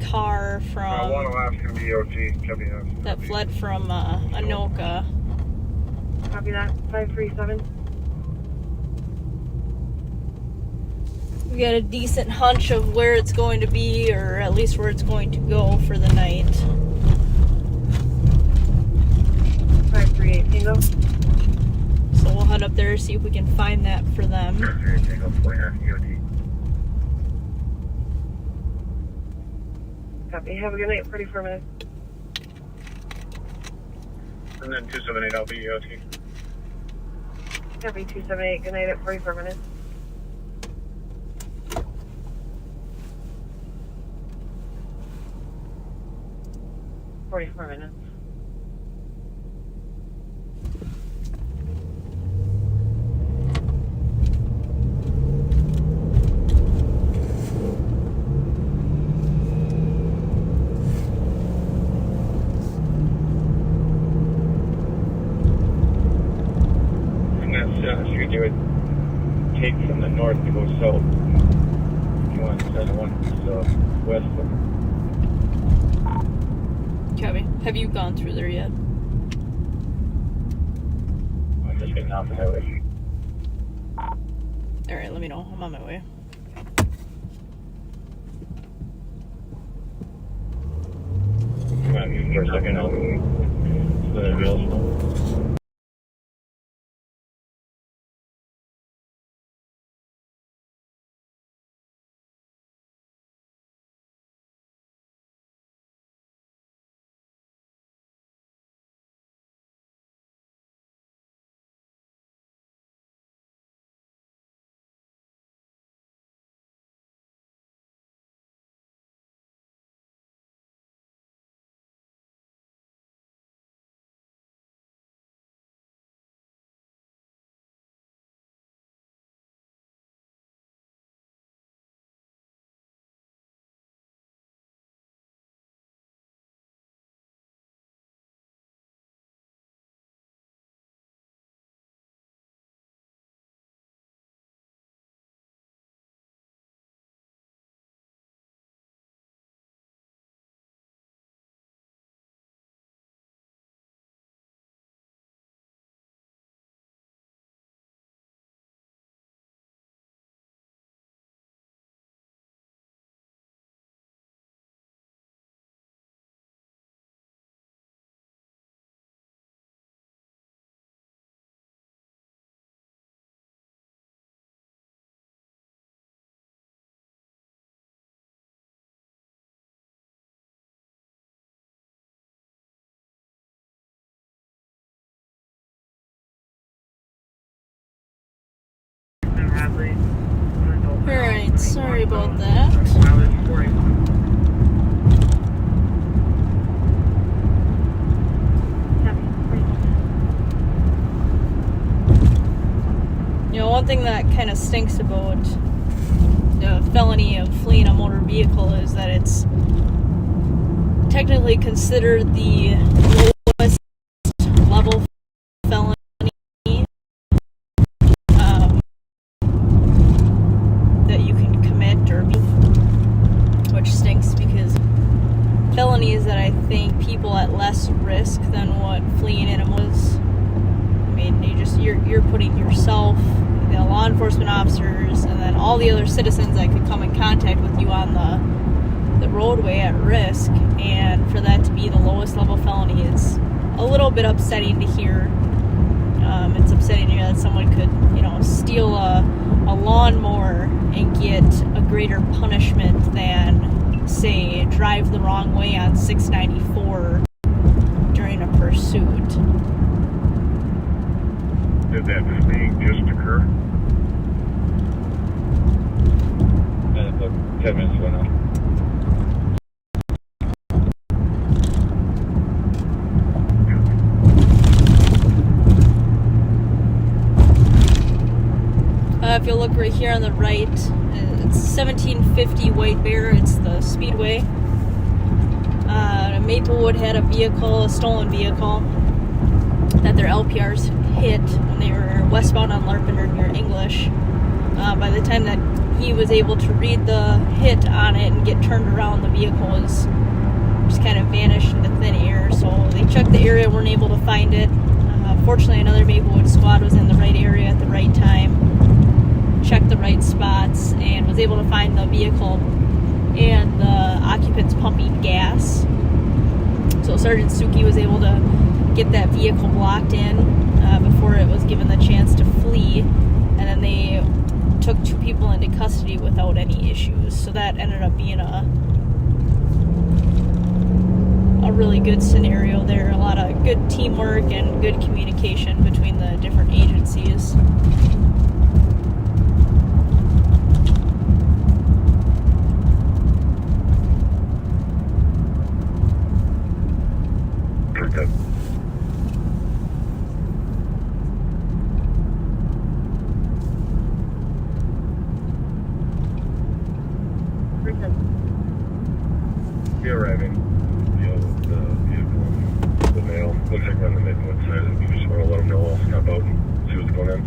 car from
1 can be EOT. Copy that.
that fled from Anoka.
Copy that. 537.
We got a decent hunch of where it's going to be, or at least where it's going to go for the night.
538 Tango.
So we'll head up there, see if we can find that for them.
538 Tango, 49 EOT.
Copy. Have a good night. 44 minutes.
And then 278, I'll be EOT.
Copy. 278. Good night at 44 minutes. $44 minutes.
I'm not sure they would take from the north to go south. If you want to send one west of
Copy. Have you gone through there yet?
I'm just getting off the highway.
Alright, let me know. I'm on my way.
Come on, for a second, I'll let everybody else know.
Sorry about that. You know, one thing that kind of stinks about the felony of fleeing a motor vehicle is that it's technically considered the lowest level felony that you can commit, or which stinks because felonies that I think people at less risk than what fleeing in a was. I mean, you're putting yourself, the law enforcement officers, and then all the other citizens that could come in contact with you on the roadway at risk, and for that to be the lowest level felony is a little bit upsetting to hear. It's upsetting to hear that someone could, steal a lawnmower and get a greater punishment than, say, drive the wrong way on 694 during a pursuit.
Did that fleeing just occur?
About 10 minutes ago now.
If you look right here on the right, it's 1750 White Bear. It's the speedway. Maplewood had a stolen vehicle that their LPRs hit when they were westbound on Larpenteur near English. By the time that he was able to read the hit on it and get turned around, the vehicle was just kind of vanished into thin air. So they checked the area, weren't able to find it. Fortunately, another Maplewood squad was in the right area at the right time, checked the right spots, and was able to find the vehicle and the occupants pumping gas. So Sergeant Suki was able to get that vehicle blocked in before it was given the chance to flee, and then they took 2 people into custody without any issues. So that ended up being a really good scenario there. A lot of good teamwork and good communication between the different agencies.
Okay. Be arriving. With the vehicle, the mail. Looks like we're on the Maplewood side. You just want to let them know I'll stop out and see what's going on.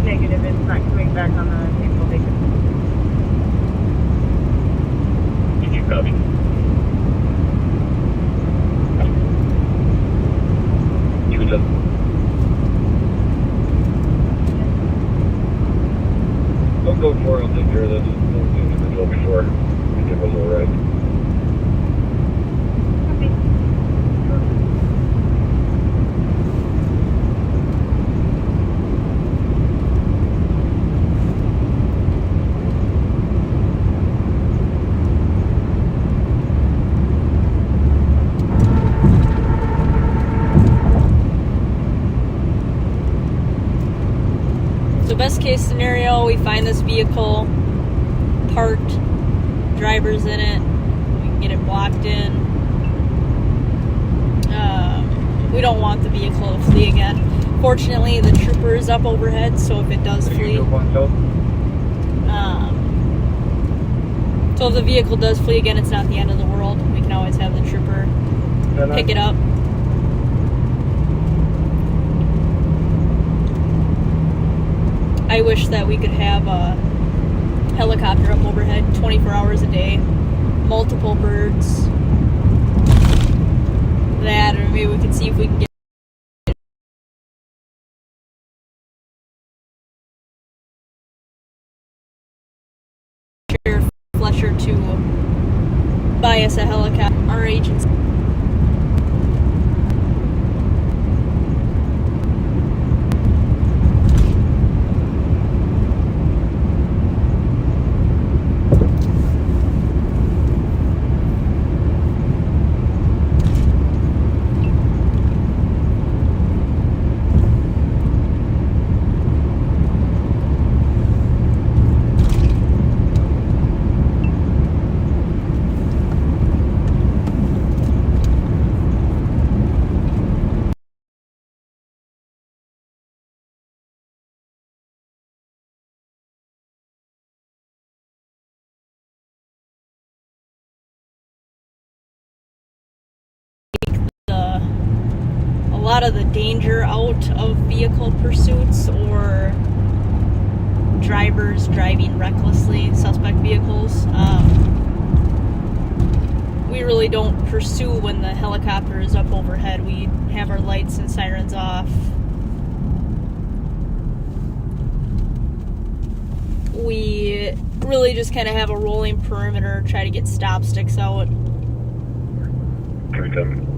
Negative, it's not coming back on the table vacancy.
Did you copy? You was up. I'll go for it. I'll take care of this. I'll do the result before I give them a ride.
So best case scenario, we find this vehicle parked, drivers in it, we can get it blocked in. We don't want the vehicle to flee again. Fortunately, the trooper is up overhead, so if it does flee, so if the vehicle does flee again, it's not the end of the world. We can always have the trooper pick it up. I wish that we could have helicopter up overhead 24 hours a day, multiple birds. That, or maybe we can see if we can get Sheriff Fletcher to buy us a helicopter. Our agency. A lot of the danger out of vehicle pursuits or drivers driving recklessly, suspect vehicles. We really don't pursue when the helicopter is up overhead. We have our lights and sirens off. We really just kind of have a rolling perimeter, try to get stop sticks out.
310.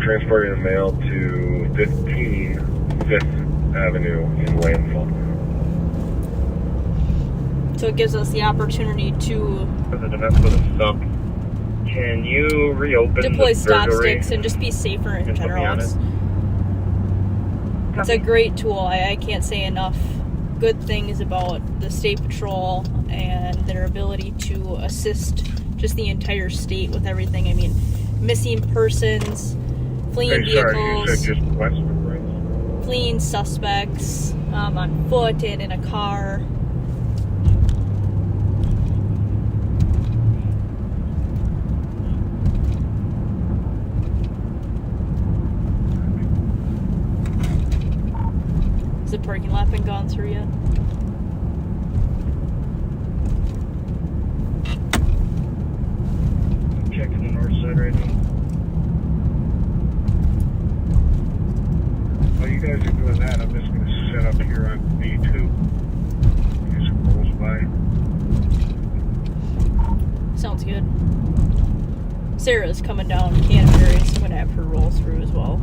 Transporting the mail to 15 5th Avenue in Landfall.
So it gives us the opportunity to
Can you reopen
deploy
the
stop
burglary?
sticks and just be safer in
And put me
general.
on it?
It's a great tool. I can't say enough good things about the State Patrol and their ability to assist just the entire state with everything. I mean, missing persons, fleeing vehicles,
You said just west of right?
fleeing suspects on foot and in a car. Has the parking lot been gone through yet?
Checking the north side right now.
While you guys are doing that, I'm just going to set up here on B2. Get some rolls by.
Sounds good. Sarah's coming down Canterbury, so I'm going to have her roll through as well.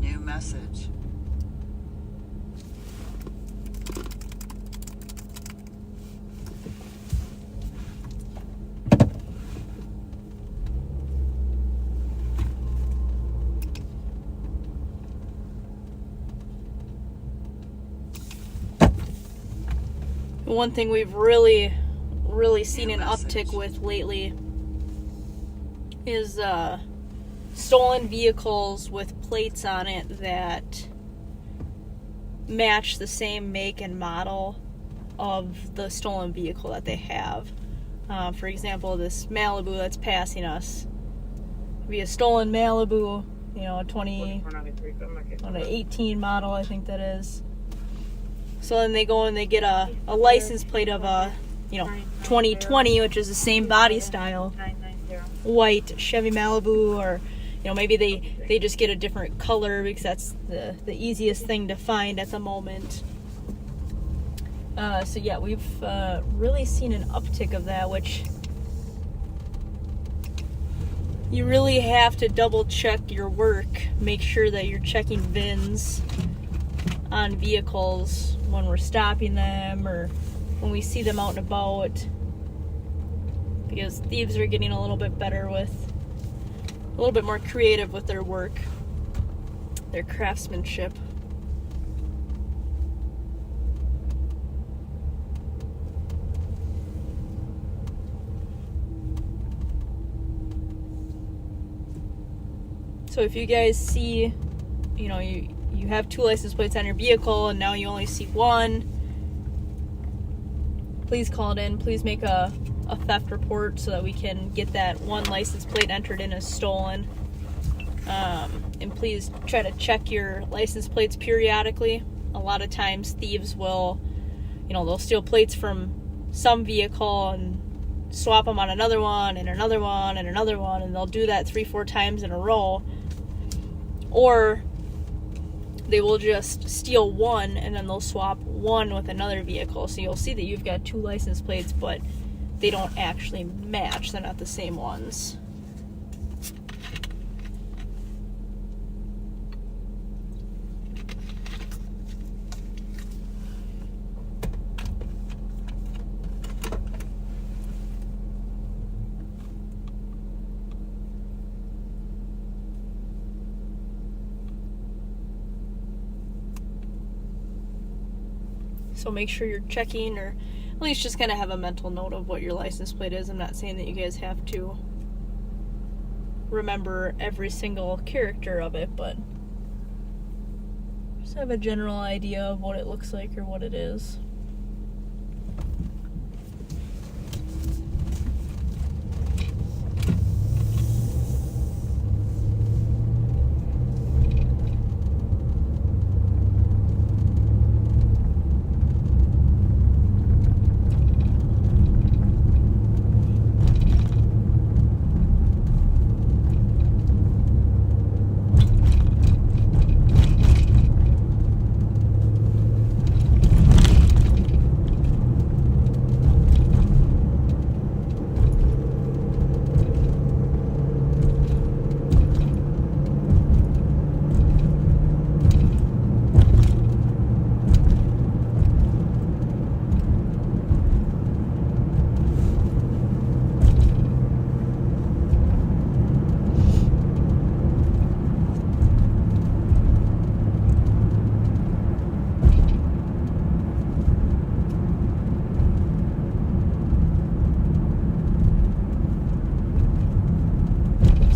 New message.
One thing we've really seen an uptick with lately is stolen vehicles with plates on it that match the same make and model of the stolen vehicle that they have. For example, this Malibu that's passing us would be a stolen Malibu, you know, a 2018 model, I think that is. So then they go and they get a license plate of a, 2020, which is the same body style, white Chevy Malibu, or maybe they just get a different color because that's the easiest thing to find at the moment. So yeah, we've really seen an uptick of that, which you really have to double check your work, make sure that you're checking VINs on vehicles when we're stopping them or when we see them out and about, because thieves are getting a little bit more creative with their work, their craftsmanship. So if you guys see, you know, you have 2 license plates on your vehicle and now you only see 1, please call it in. Please make a theft report so that we can get that 1 license plate entered in as stolen. And please try to check your license plates periodically. A lot of times thieves will, you know, they'll steal plates from some vehicle and swap them on another one and another one and another one, and they'll do that 3-4 times in a row. Or they will just steal 1 and then they'll swap 1 with another vehicle. So you'll see that you've got 2 license plates, but they don't actually match. They're not the same ones. So make sure you're checking, or at least just kind of have a mental note of what your license plate is. I'm not saying that you guys have to remember every single character of it, but just have a general idea of what it looks like or what it is.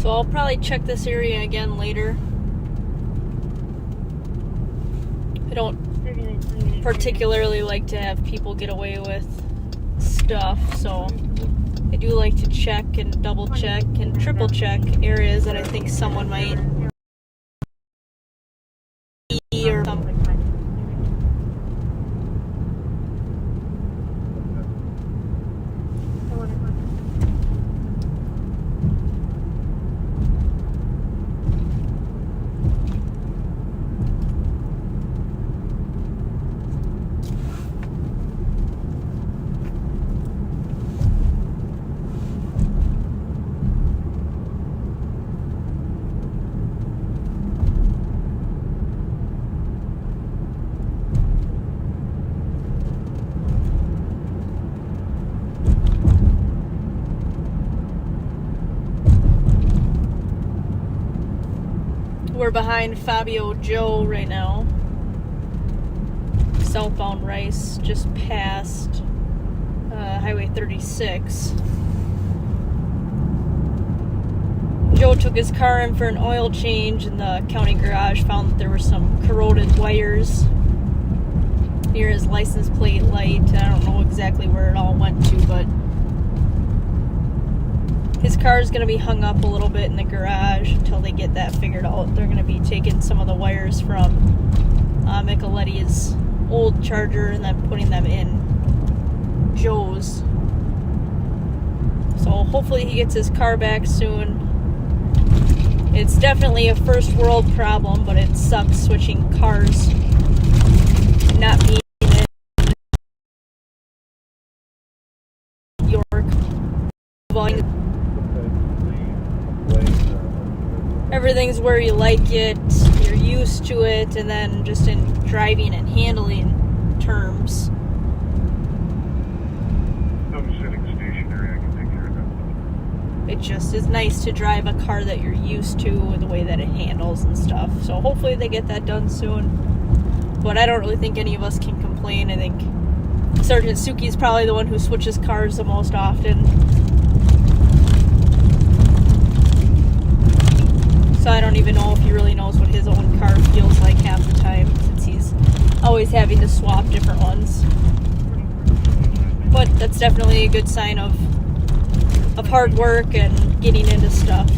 So I'll probably check this area again later. I don't particularly like to have people get away with stuff, so I do like to check and double check and triple check areas that I think someone might be or something. We're behind Fabio Joe right now. Southbound Rice, just past Highway 36. Joe took his car in for an oil change in the county garage, found that there were some corroded wires near his license plate light. I don't know exactly where it all went to, but his car is going to be hung up a little bit in the garage until they get that figured out. They're going to be taking some of the wires from Micheletti's old Charger and then putting them in Joe's. So hopefully he gets his car back soon. It's definitely a first world problem, but it sucks switching cars, not being in York. Everything's where you like it, you're used to it, and then just in driving and handling terms.
I'm sitting stationary, I can take care of that.
It just is nice to drive a car that you're used to, the way that it handles and stuff. So hopefully they get that done soon. But I don't really think any of us can complain. I think Sergeant Suki is probably the one who switches cars the most often. So I don't even know he's having to swap different ones. But that's definitely a good sign of hard work and getting into stuff.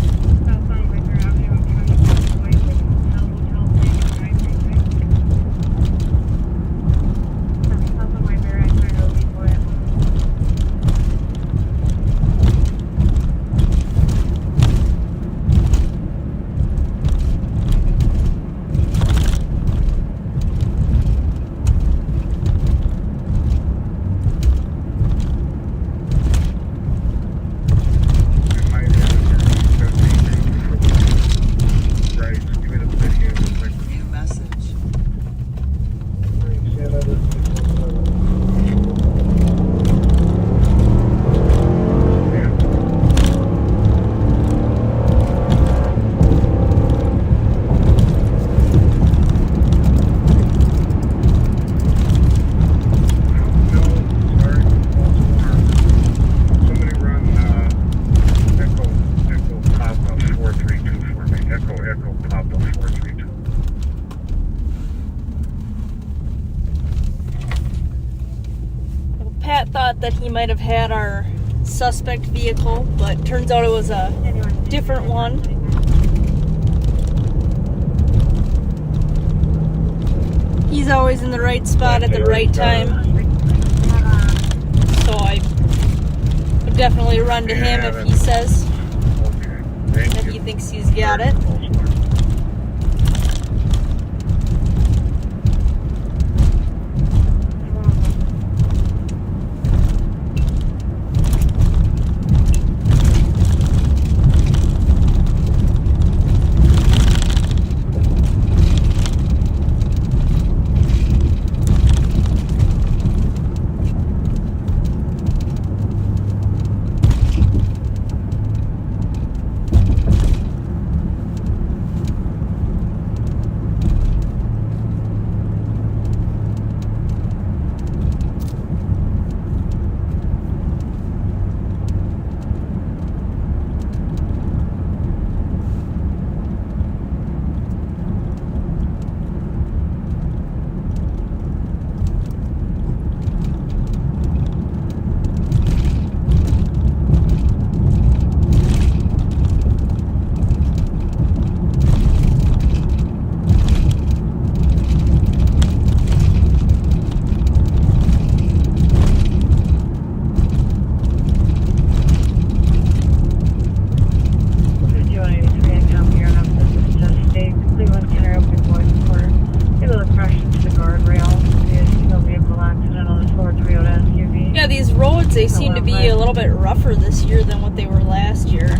Pat thought that he might have had our suspect vehicle, but turns out it was a different one. He's always in the right spot at the right time. So I would definitely run to him if he says that he thinks he's got it. They seem to be a little bit rougher this year than what they were last year.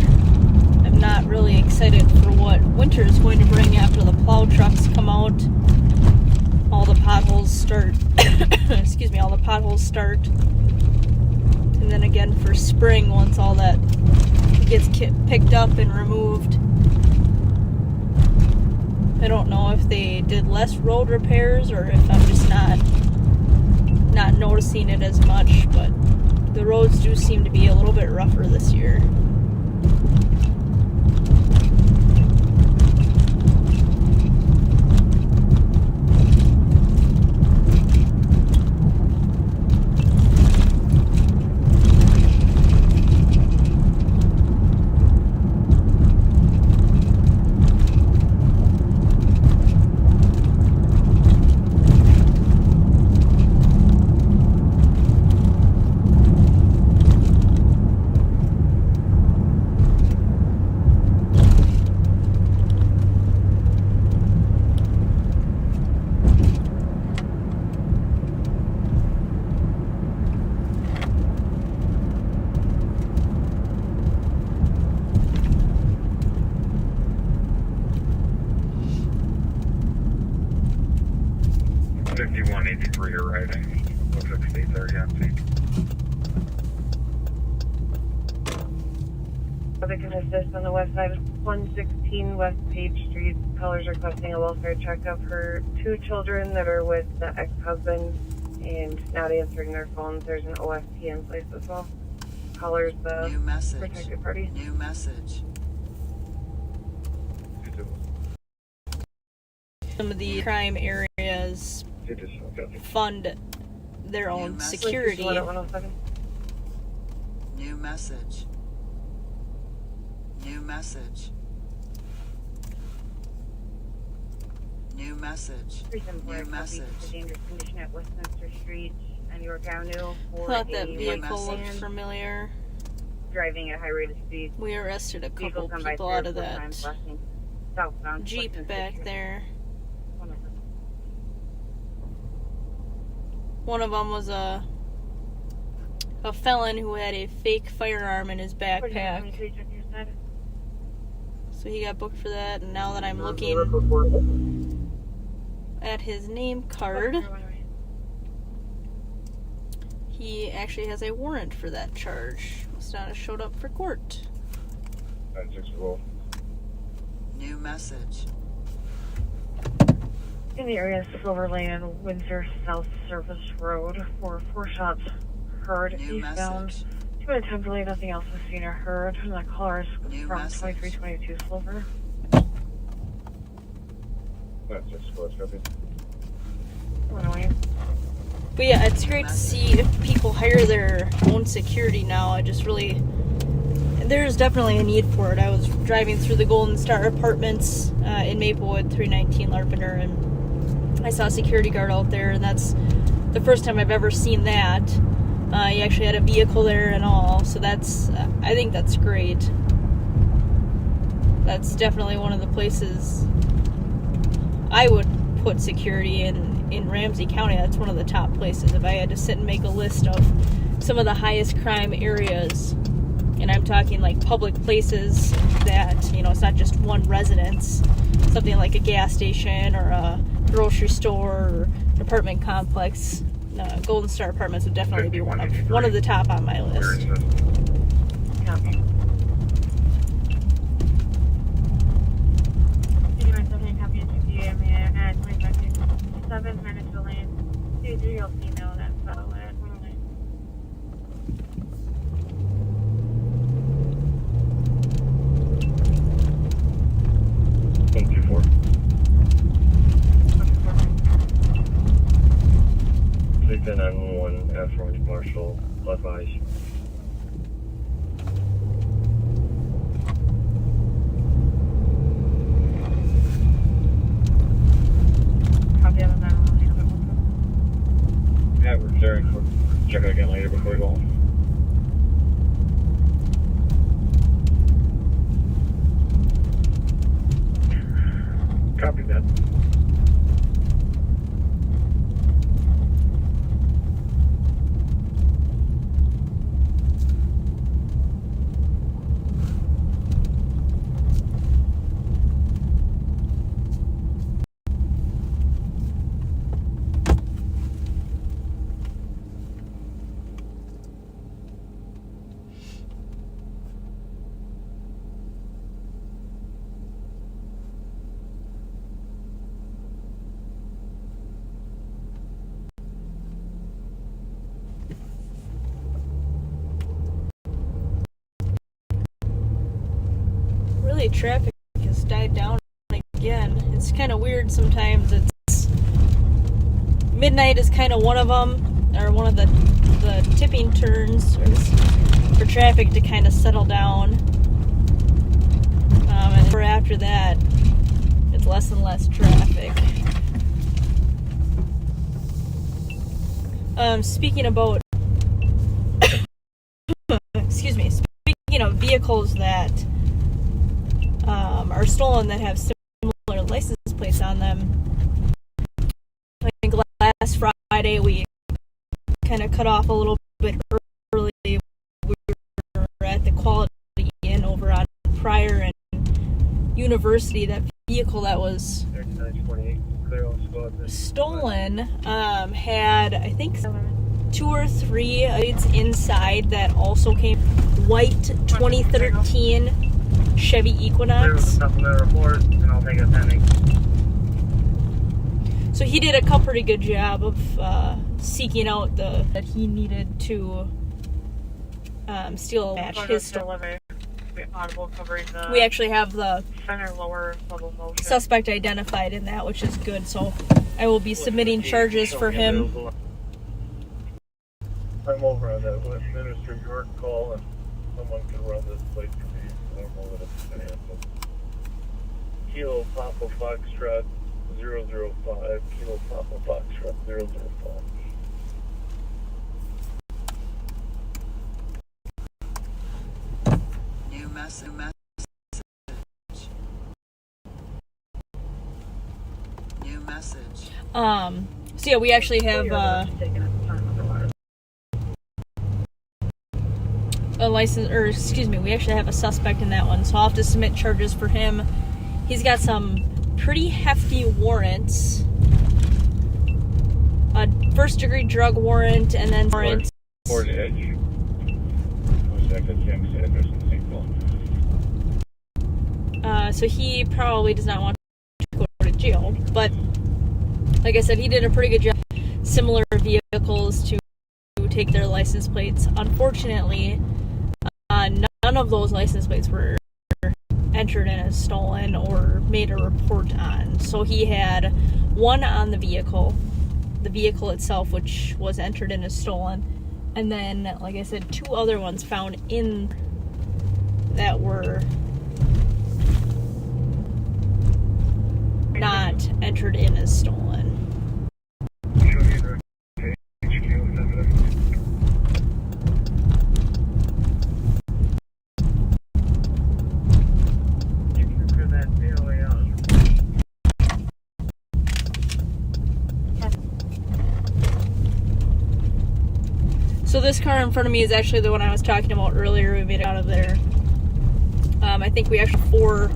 I'm not really excited for what winter is going to bring after the plow trucks come out. All the potholes start. Excuse me, all the potholes start. And then again for spring, once all that gets picked up and removed. I don't know if they did less road repairs or if I'm just not noticing it as much, but the roads do seem to be a little bit rougher this year.
They can assist on the west side of 116 West Page Street. Callers requesting a welfare check of her 2 children that are with the ex-husband and not answering their phones. There's an OSP in place as well. Callers the
New message.
protected party.
New message.
Some of the crime areas fund their own security.
New message. New message. New message. New message.
Dangerous condition at Westminster Street and York Avenue.
Thought that vehicle looked familiar.
Driving at high rate of speed.
We arrested a couple people out of that Jeep back there. One of them was a felon who had a fake firearm in his backpack. So he got booked for that, and now that I'm looking at his name card, he actually has a warrant for that charge. Must not have showed up for court.
New message.
In the area of Silver Lane and Windsor South Service Road, 4 shots heard eastbound. 2 minutes time delay, nothing else was seen or heard. And the caller is from 2322 Silver.
That's just close, copy.
But yeah, it's great to see if people hire their own security now. There's definitely a need for it. I was driving through the Golden Star Apartments in Maplewood, 319 Larpenteur, and I saw a security guard out there, and that's the first time I've ever seen that. He actually had a vehicle there and all, so I think that's great. That's definitely one of the places I would put security in Ramsey County. That's one of the top places. If I had to sit and make a list of some of the highest crime areas, and I'm talking like public places that, it's not just one residence, something like a gas station or a grocery store or an apartment complex, Golden Star Apartments would definitely be one of the top on my list.
Victor 911, affluent Marshall, advise. Yeah, we're clearing. We'll check it again later before we go home. Copy that.
Traffic has died down again. It's kind of weird sometimes. It's midnight is kind of one of them, or one of the tipping turns for traffic to kind of settle down. And after that, it's less and less traffic. Speaking about, excuse me. Speaking of vehicles that are stolen that have similar license plates on them. I think last Friday we kind of cut off a little bit early. We were at the Quality Inn over on Pryor and University. That vehicle that was stolen had, I think, 2 or 3 lights inside that also came. White 2013 Chevy Equinox.
Supplemental report, and I'll take a pending.
So he did a pretty good job of seeking out that he needed to steal a match his store.
audible covering the
We actually have the
center lower level motion.
suspect identified in that, which is good. So I will be submitting charges for him.
I'm over on that Westminster York call, and someone can run this plate for me. I don't know what it's going to happen. Kilo Papa Foxtrot 005. Kilo Papa Foxtrot 005.
New message. New message.
So yeah, we actually have a license, or excuse me, we actually have a suspect in that one, so I'll have to submit charges for him. He's got some pretty hefty warrants. A first-degree drug warrant, and then warrant.
Fort Edge.
So he probably does not want to go to jail, but like I said, he did a pretty good job. Similar vehicles to take their license plates. Unfortunately, none of those license plates were entered in as stolen or made a report on. So he had one on the vehicle itself, which was entered in as stolen, and then, like I said, two other ones found in that were not entered in as stolen. So this car in front of me is actually the one I was talking about earlier. We made it out of there. I think we actually 4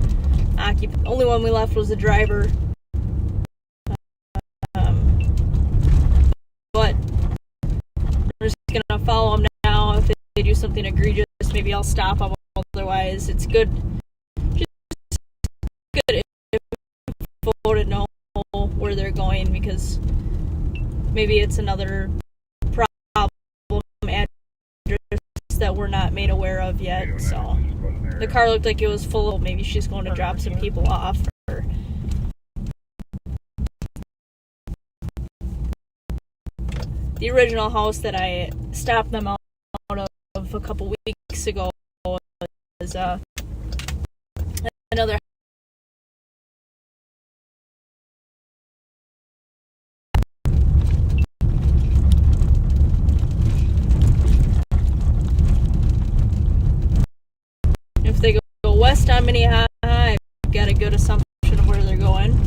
occupants. The only one we left was the driver. But we're just gonna follow them now. If they do something egregious, maybe I'll stop them. Otherwise, it's good. Just good if people to know where they're going, because maybe it's another that we're not made aware of yet. So the car looked like it was full of, maybe she's going to drop some people off. Or the original house that I stopped them out of a couple weeks ago was another. If they go west on Minnehaha, I've got a good assumption of where they're going.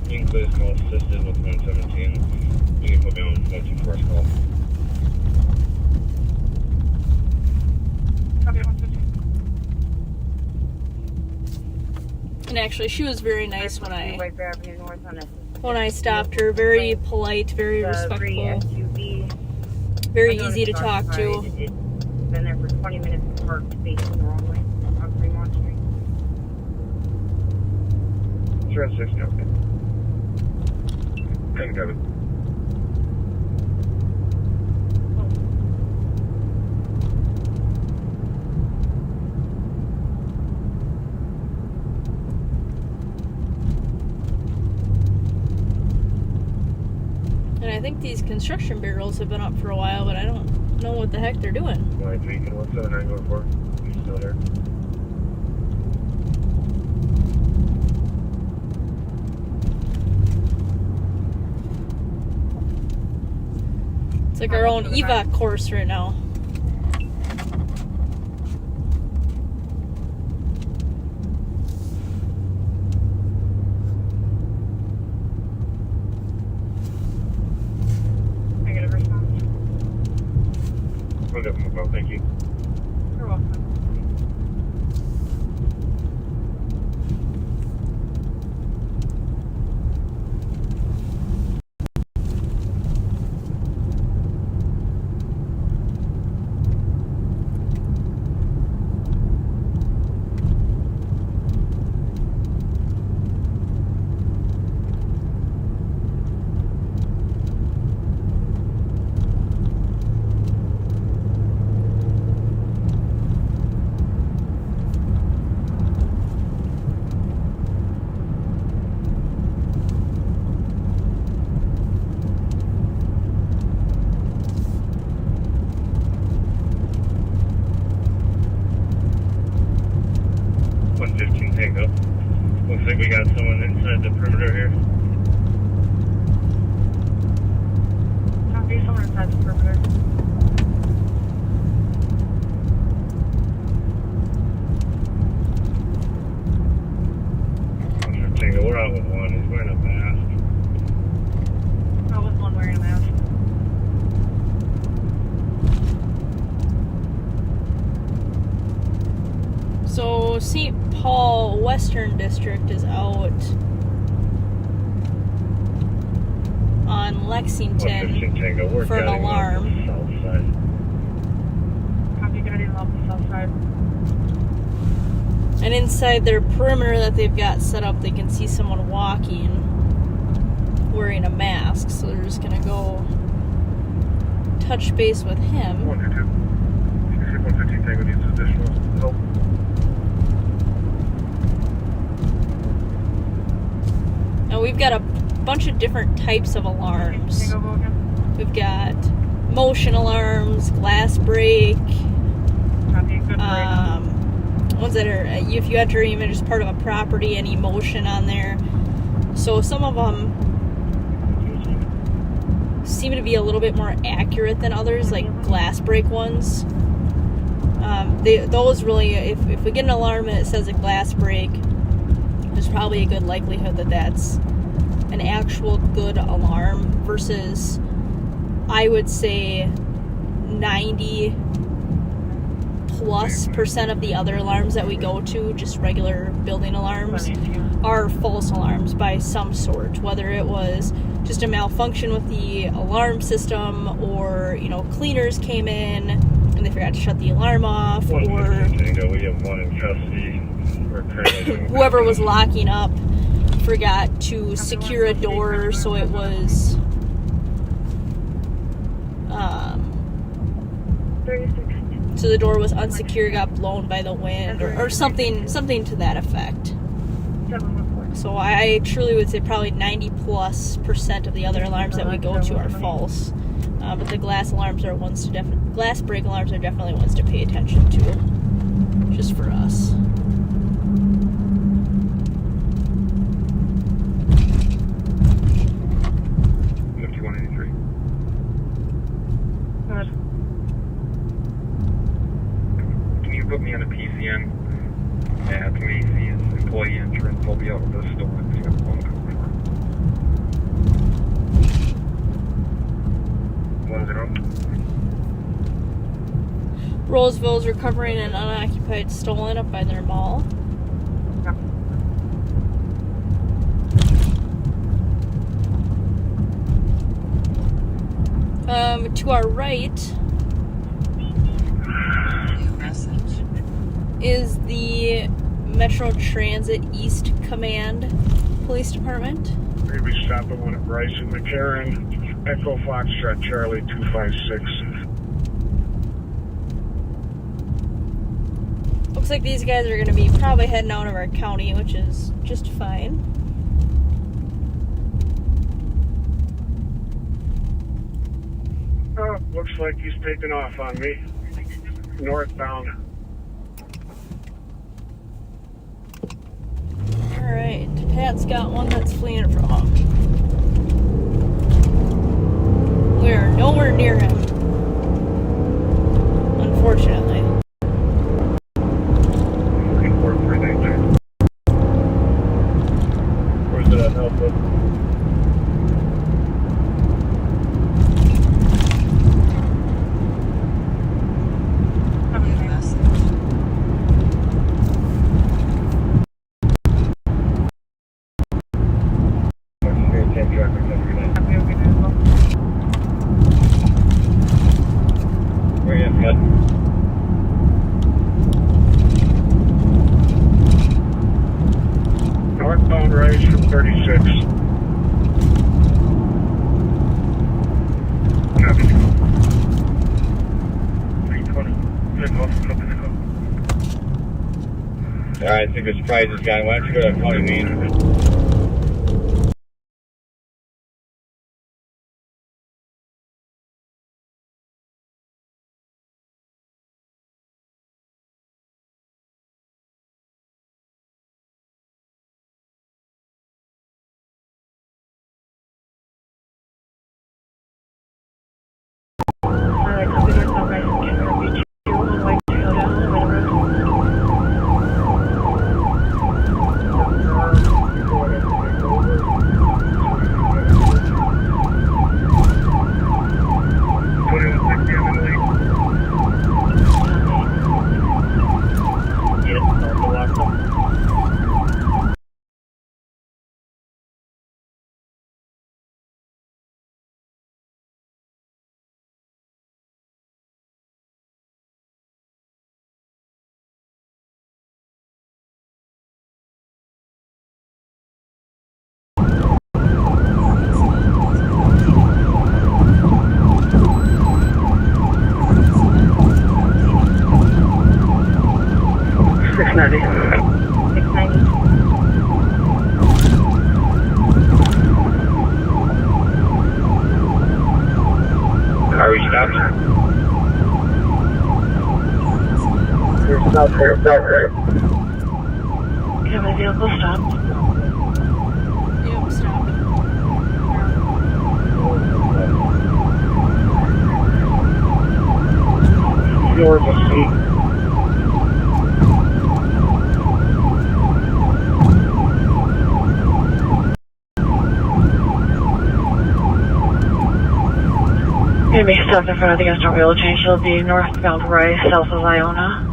English call assisted with 117. You can put me on 124 call.
And actually, she was very nice when I stopped her. Very polite, very respectful, very easy to talk to.
Been there for 20 minutes, parked facing the wrong way on Fremont Street.
Sure, 60, okay. Thank you, Kevin.
And I think these construction barrels have been up for a while, but I don't know what the heck they're doing.
183 and 179 going forward. You still there?
It's like our own evac course right now.
I get a response.
I'll give him a call, thank you.
You're welcome.
Hall Western District is out on Lexington for an alarm.
Copy, got it off the south side.
And inside their perimeter that they've got set up, they can see someone walking wearing a mask. So they're just going to go touch base with him.
115 Tango needs additional help.
Now we've got a bunch of different types of alarms. We've got motion alarms, glass break, ones that are, if you enter even just part of a property, any motion on there. So some of them seem to be a little bit more accurate than others, like glass break ones. Those really, if we get an alarm and it says a glass break, there's probably a good likelihood that that's an actual good alarm versus, I would say, 90+% of the other alarms that we go to, just regular building alarms, are false alarms by some sort, whether it was just a malfunction with the alarm system, or cleaners came in and they forgot to shut the alarm off, or whoever was locking up forgot to secure a door, so it was so the door was unsecure, got blown by the wind, or something to that effect. So I truly would say probably 90+% of the other alarms that we go to are false. But the glass alarms are ones to glass break alarms are definitely ones to pay attention to, just for us.
Put me on a PCN at Macy's employee insurance. I'll be out with this stolen phone number. 10.
Roseville's recovering an unoccupied stolen up by their mall. To our right is the Metro Transit East Command Police Department.
Maybe stop at one at Bryce and McCarran. Echo Foxtrot Charlie 256.
Looks like these guys are going to be probably heading out of our county, which is just fine.
Oh, looks like he's taking off on me. Northbound.
Alright, Pat's got one that's fleeing from him. We're nowhere near him, unfortunately.
Where's that help with? Northbound Rise from 36. Copy. 320.
Alright, I think the surprise is gone. Why don't you go to County Main?
Harvey. 690.
Are we stopped?
You're south there, south there.
Okay, my vehicle stopped.
Yep, stopped.
Georgia Street.
Gonna be stopped in front of the Gaston Wheel Change. She'll be northbound right, south of Iona.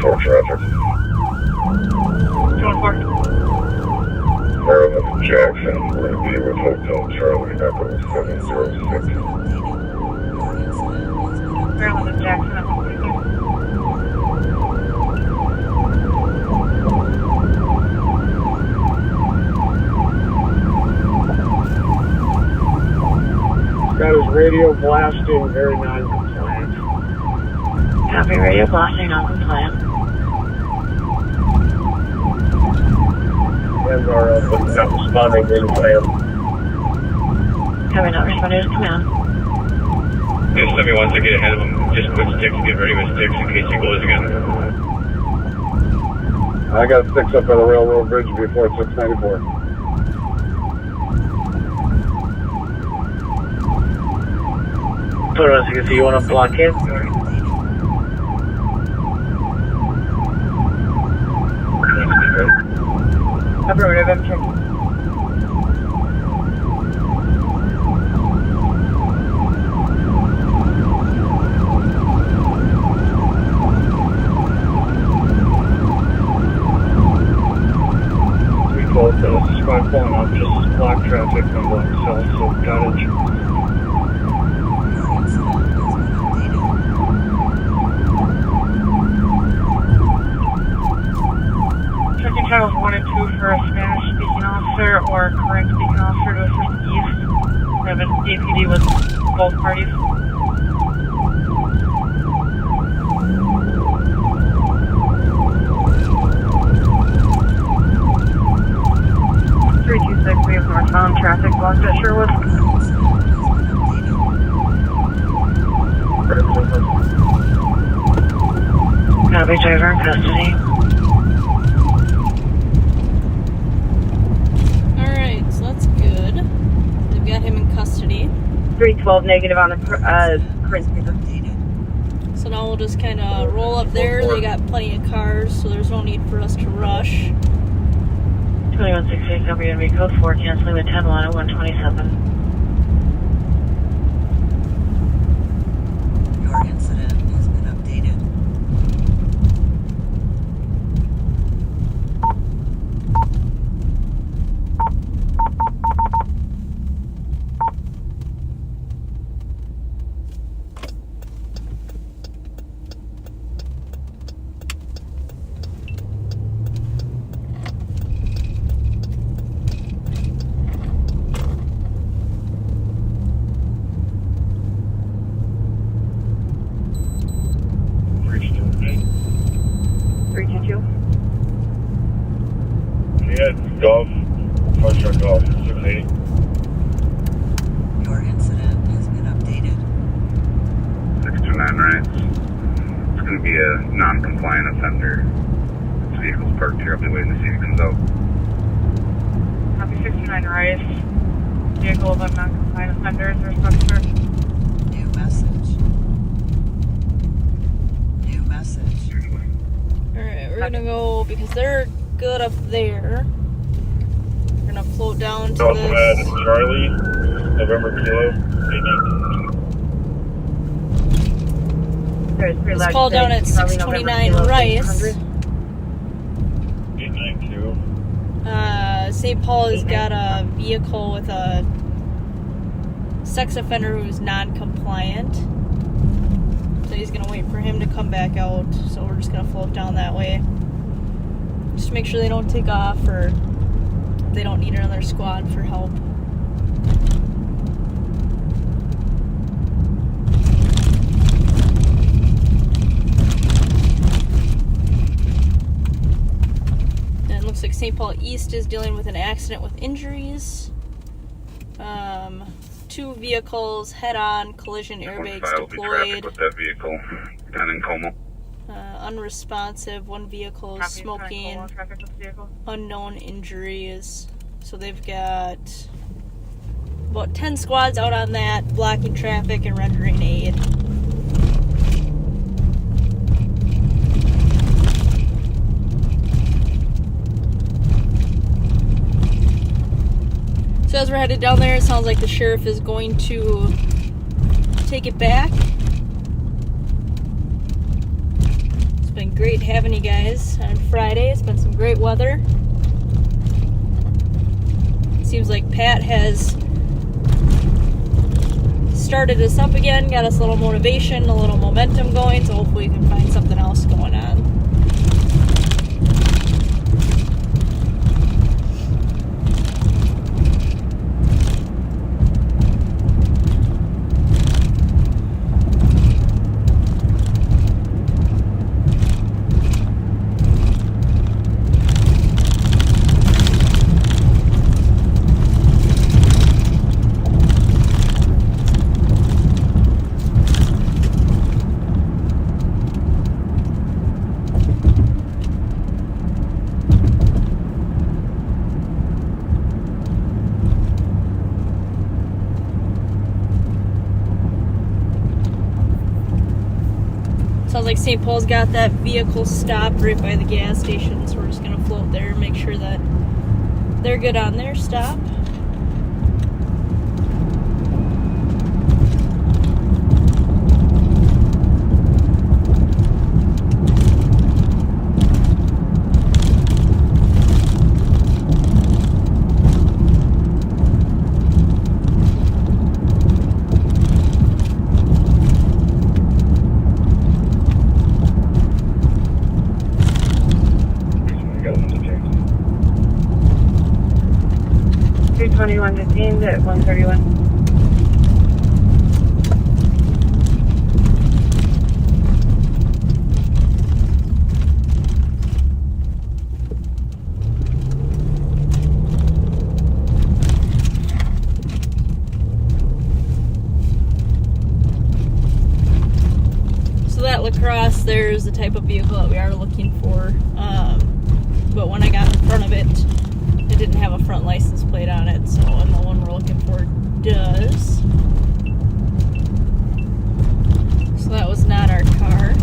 For traffic.
214.
Maryland Jackson, we're going to be with Hotel Charlie Echo 706.
Maryland Jackson at 143.
Got his radio blasting, very non-compliant.
Copy, radio blasting, non-compliant.
And our not responding to plan.
Copy, not responding to command.
If somebody wants to get ahead of him, just put sticks, get ready with sticks in case he goes again.
I got 6 up on the railroad bridge before 694.
Put on, so you can see you want to block in. Affirmative, I'm checking.
Squad pulling up, just block traffic on block south, so cottage.
Checking channels 1 and 2 for a Spanish-speaking officer or Korean-speaking officer to assist east. We have an APD with both parties. We have northbound traffic blocked at Sherwood. Copy, driver in custody.
Alright, so that's good. They've got him in custody.
312 negative on the current speaker.
So now we'll just kind of roll up there. They got plenty of cars, so there's no need for us to rush.
2168, copy, enemy code 4, canceling the 10-1 at 127.
Your incident has been updated.
Golf, Fletcher Golf, 680.
Your incident has been updated.
629 right. It's going to be a non-compliant offender. This vehicle's parked here. I'll be waiting to see if he comes out.
Copy 69 right. Vehicle of non-compliant offenders or structure.
New message. New message.
Alright, we're gonna go because they're good up there. We're gonna float down to
Also
this.
add Charlie, November Kilo, 892.
Let's call down at 629 Rice.
892.
St. Paul has got a vehicle with a sex offender who's non-compliant. So said he's gonna wait for him to come back out, so we're just gonna float down that way. Just to make sure they don't take off or they don't need another squad for help. And it looks like St. Paul East is dealing with an accident with injuries. 2 vehicles head-on collision airbags deployed.
With that vehicle, down in Como.
Unresponsive. 1 vehicle is smoking. Unknown injuries. So they've got about 10 squads out on that, blocking traffic and rendering aid. So as we're headed down there, it sounds like the sheriff is going to take it back. It's been great having you guys on Friday. It's been some great weather. Seems like Pat has started us up again, got us a little motivation, a little momentum going, so hopefully we can find something else going on. Sounds like St. Paul's got that vehicle stopped right by the gas station, so we're just gonna float there and make sure that they're good on their stop.
Detained at 131.
So that LaCrosse, there's the type of vehicle that we are looking for. But when I got in front of it, it didn't have a front license plate on it, so and the one we're looking for does. So that was not our car.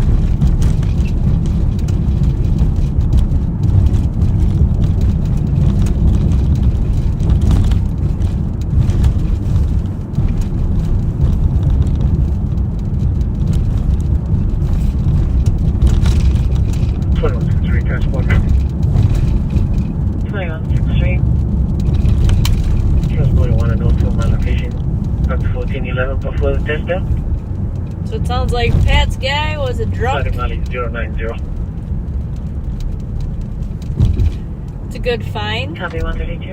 Before the test out.
So it sounds like Pat's guy was a drunk.
090.
It's a good find.
Copy 132.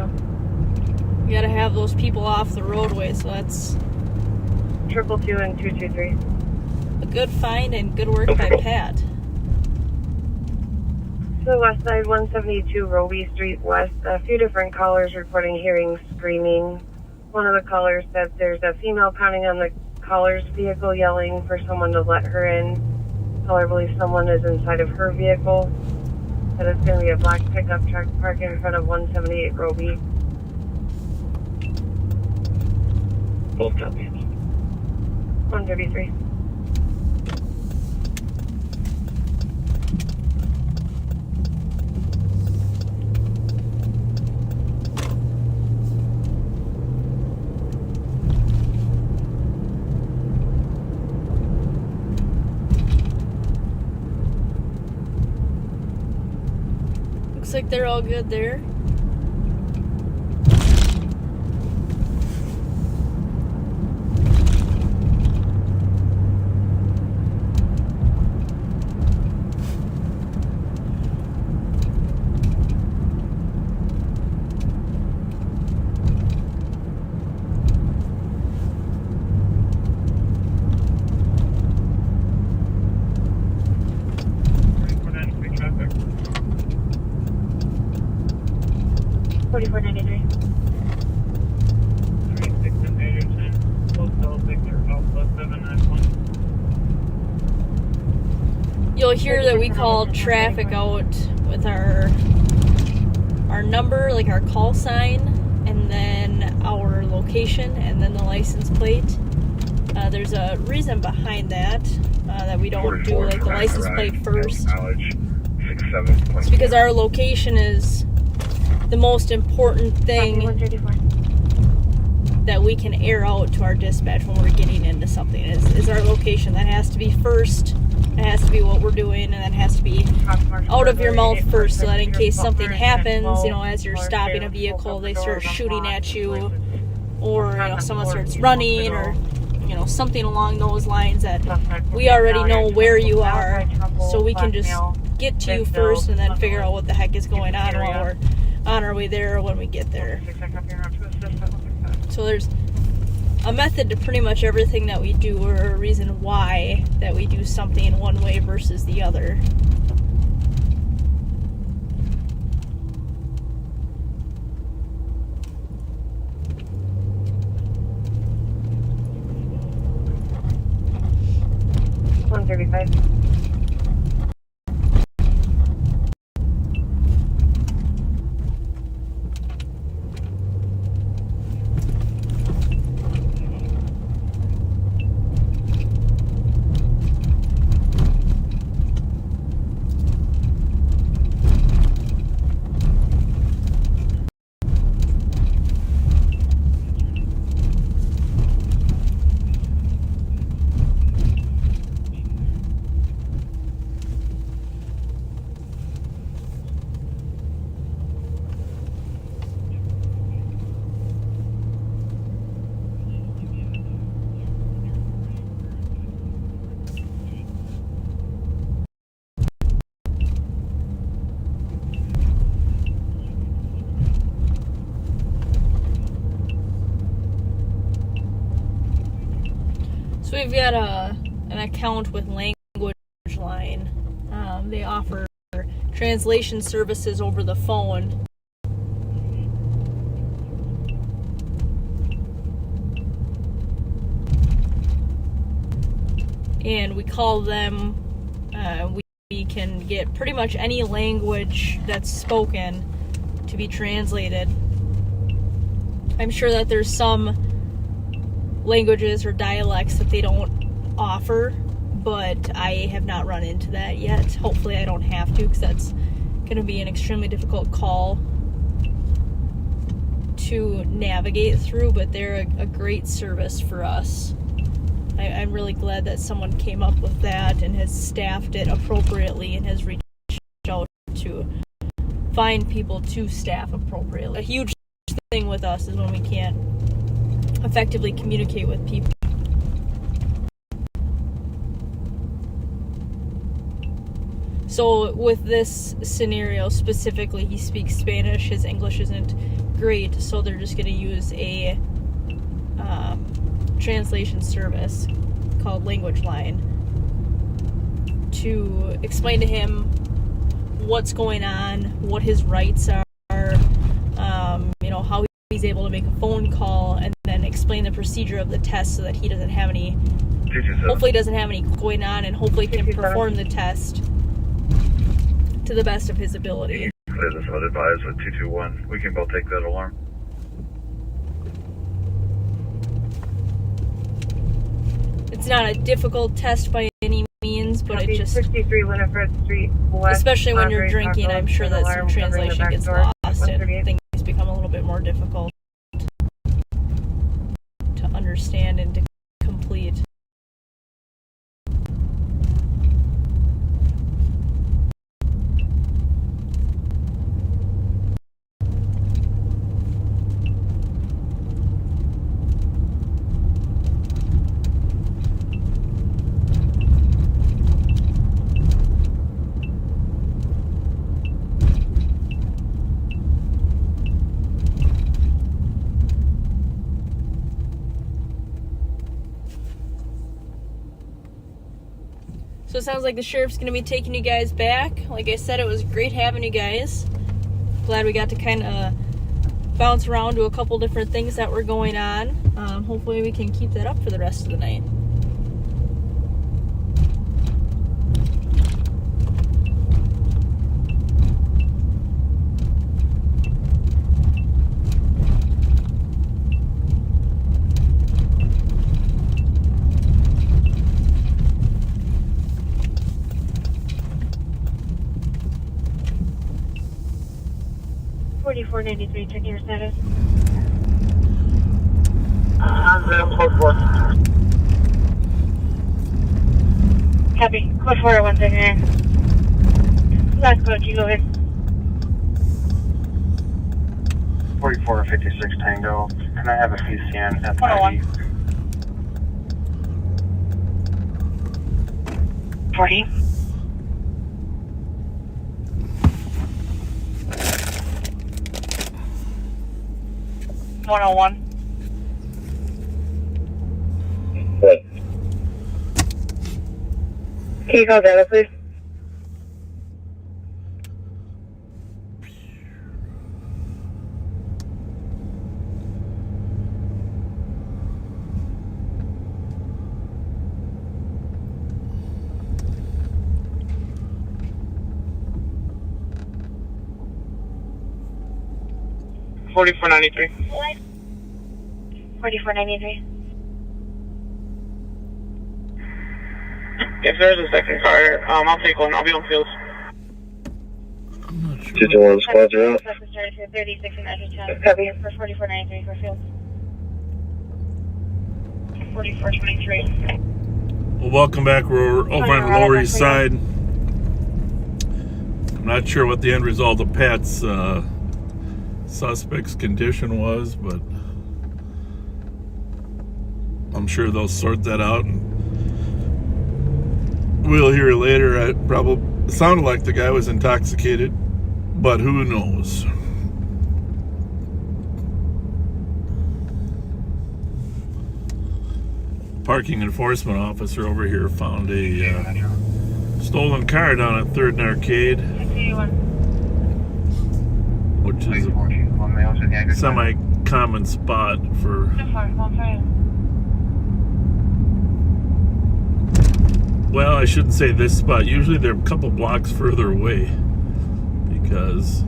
You gotta have those people off the roadway, so that's
222 and 223.
a good find and good work by Pat.
So west side 172 Roby Street West, a few different callers reporting hearing screaming. One of the callers said there's a female pounding on the caller's vehicle yelling for someone to let her in. Caller believes someone is inside of her vehicle. That it's going to be a black pickup truck parked in front of 178 Roby.
Both copies.
133.
Looks like they're all good there. So here that we call traffic out with our number, like our call sign, and then our location, and then the license plate. There's a reason behind that, that we don't do like the license plate first. It's because our location is the most important thing that we can air out to our dispatch when we're getting into something is our location. That has to be first. It has to be what we're doing, and that has to be out of your mouth first, so that in case something happens, you know, as you're stopping a vehicle, they start shooting at you, or, you know, someone starts running, or, you know, something along those lines, that we already know where you are, so we can just get to you first and then figure out what the heck is going on while we're on our way there or when we get there. So there's a method to pretty much everything that we do, or a reason why that we do something one way versus the other. So we've got an account with Language Line. They offer translation services over the phone. And we call them, we can get pretty much any language that's spoken to be translated. I'm sure that there's some languages or dialects that they don't offer, but I have not run into that yet. Hopefully I don't have to, because that's going to be an extremely difficult call to navigate through, but they're a great service for us. I'm really glad that someone came up with that and has staffed it appropriately and has reached out to find people to staff appropriately. A huge thing with us is when we can't effectively communicate with people. So with this scenario specifically, he speaks Spanish, his English isn't great, so they're just going to use a translation service called Language Line to explain to him what's going on, what his rights are, you know, how he's able to make a phone call, and then explain the procedure of the test so that he doesn't have any, hopefully doesn't have any going on, and hopefully can perform the test to the best of his ability.
This would advise with 221. We can both take that alarm.
It's not a difficult test by any means, but it just,
63 Winifred Street West,
especially when you're drinking, I'm sure that some translation gets lost and things become a little bit more difficult to understand and to complete. So it sounds like the sheriff's going to be taking you guys back. Like I said, it was great having you guys. Glad we got to kind of bounce around to a couple different things that were going on. Hopefully we can keep that up for the rest of the night.
4493, checking your status.
Code 4.
Copy. Code 40179. Last code, you go ahead.
4456 Tango. Can I have a PCN at
101. 40.
$101.
What?
Can you call data, please?
$44.93.
4493.
If there's a second car, I'll take one. I'll be on field.
221 squad 0.
36 and address 10.
Copy.
For 4493 for field. 4423.
Well, welcome back. We're over on the Lower East Side. I'm not sure what the end result of Pat's suspect's condition was, but I'm sure they'll sort that out, and we'll hear later. It probably sounded like the guy was intoxicated, but who knows? Parking enforcement officer over here found a stolen car down at 3rd and Arcade, which is a semi-common spot for well, I shouldn't say this spot. Usually they're a couple blocks further away because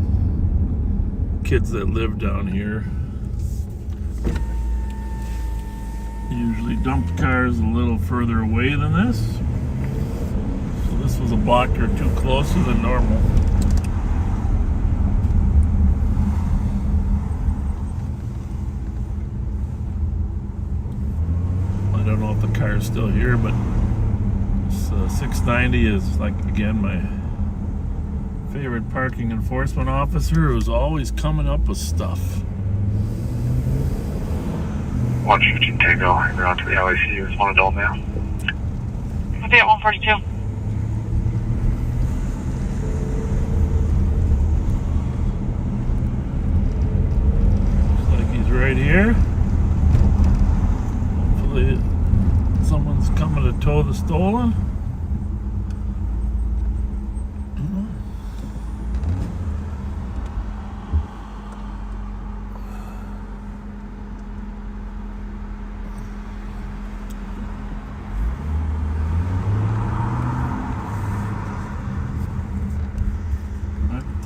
kids that live down here usually dump cars a little further away than this. So this was a block or two closer than normal. I don't know if the car is still here, but 690 is, like, again, my favorite parking enforcement officer who's always coming up with stuff.
115 Tango, you're on to the LAC with one adult male.
I'll be at 142.
Looks like he's right here. Hopefully someone's coming to tow the stolen.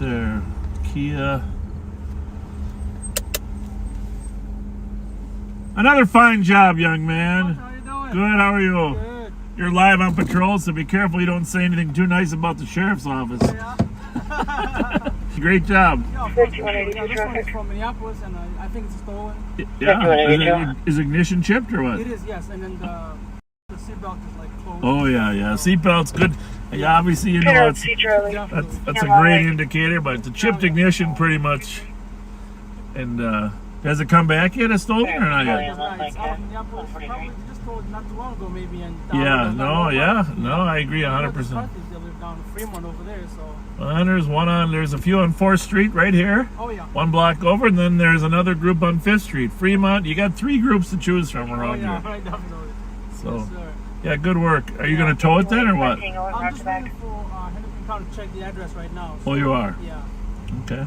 There, Kia. Another fine job, young man.
How you doing?
Good, how are you?
Good.
You're live on patrol, so be careful you don't say anything too nice about the sheriff's office.
Yeah.
Great job.
Yeah, this one is from Minneapolis, and I think it's stolen.
Yeah. Is ignition chipped or what?
It is, yes, and then the seatbelt is like closed.
Oh yeah. Seatbelt's good. Yeah, obviously you know that's a great indicator, but the chipped ignition pretty much. And has it come back yet? It's stolen or not yet?
It's out of Minneapolis. Probably just told not too long ago, maybe. And
no, I agree 100%.
They live down in Fremont over there, so.
Well, there's a few on 4th Street right here.
Oh yeah.
One block over, and then there's another group on 5th Street. Fremont, you got 3 groups to choose from around here.
Right, definitely.
So,
yes, sir.
Yeah, good work. Are you going to tow it then or what?
I'm just waiting for Henderson County to check the address right now. So,
oh, you are?
Yeah.
Okay.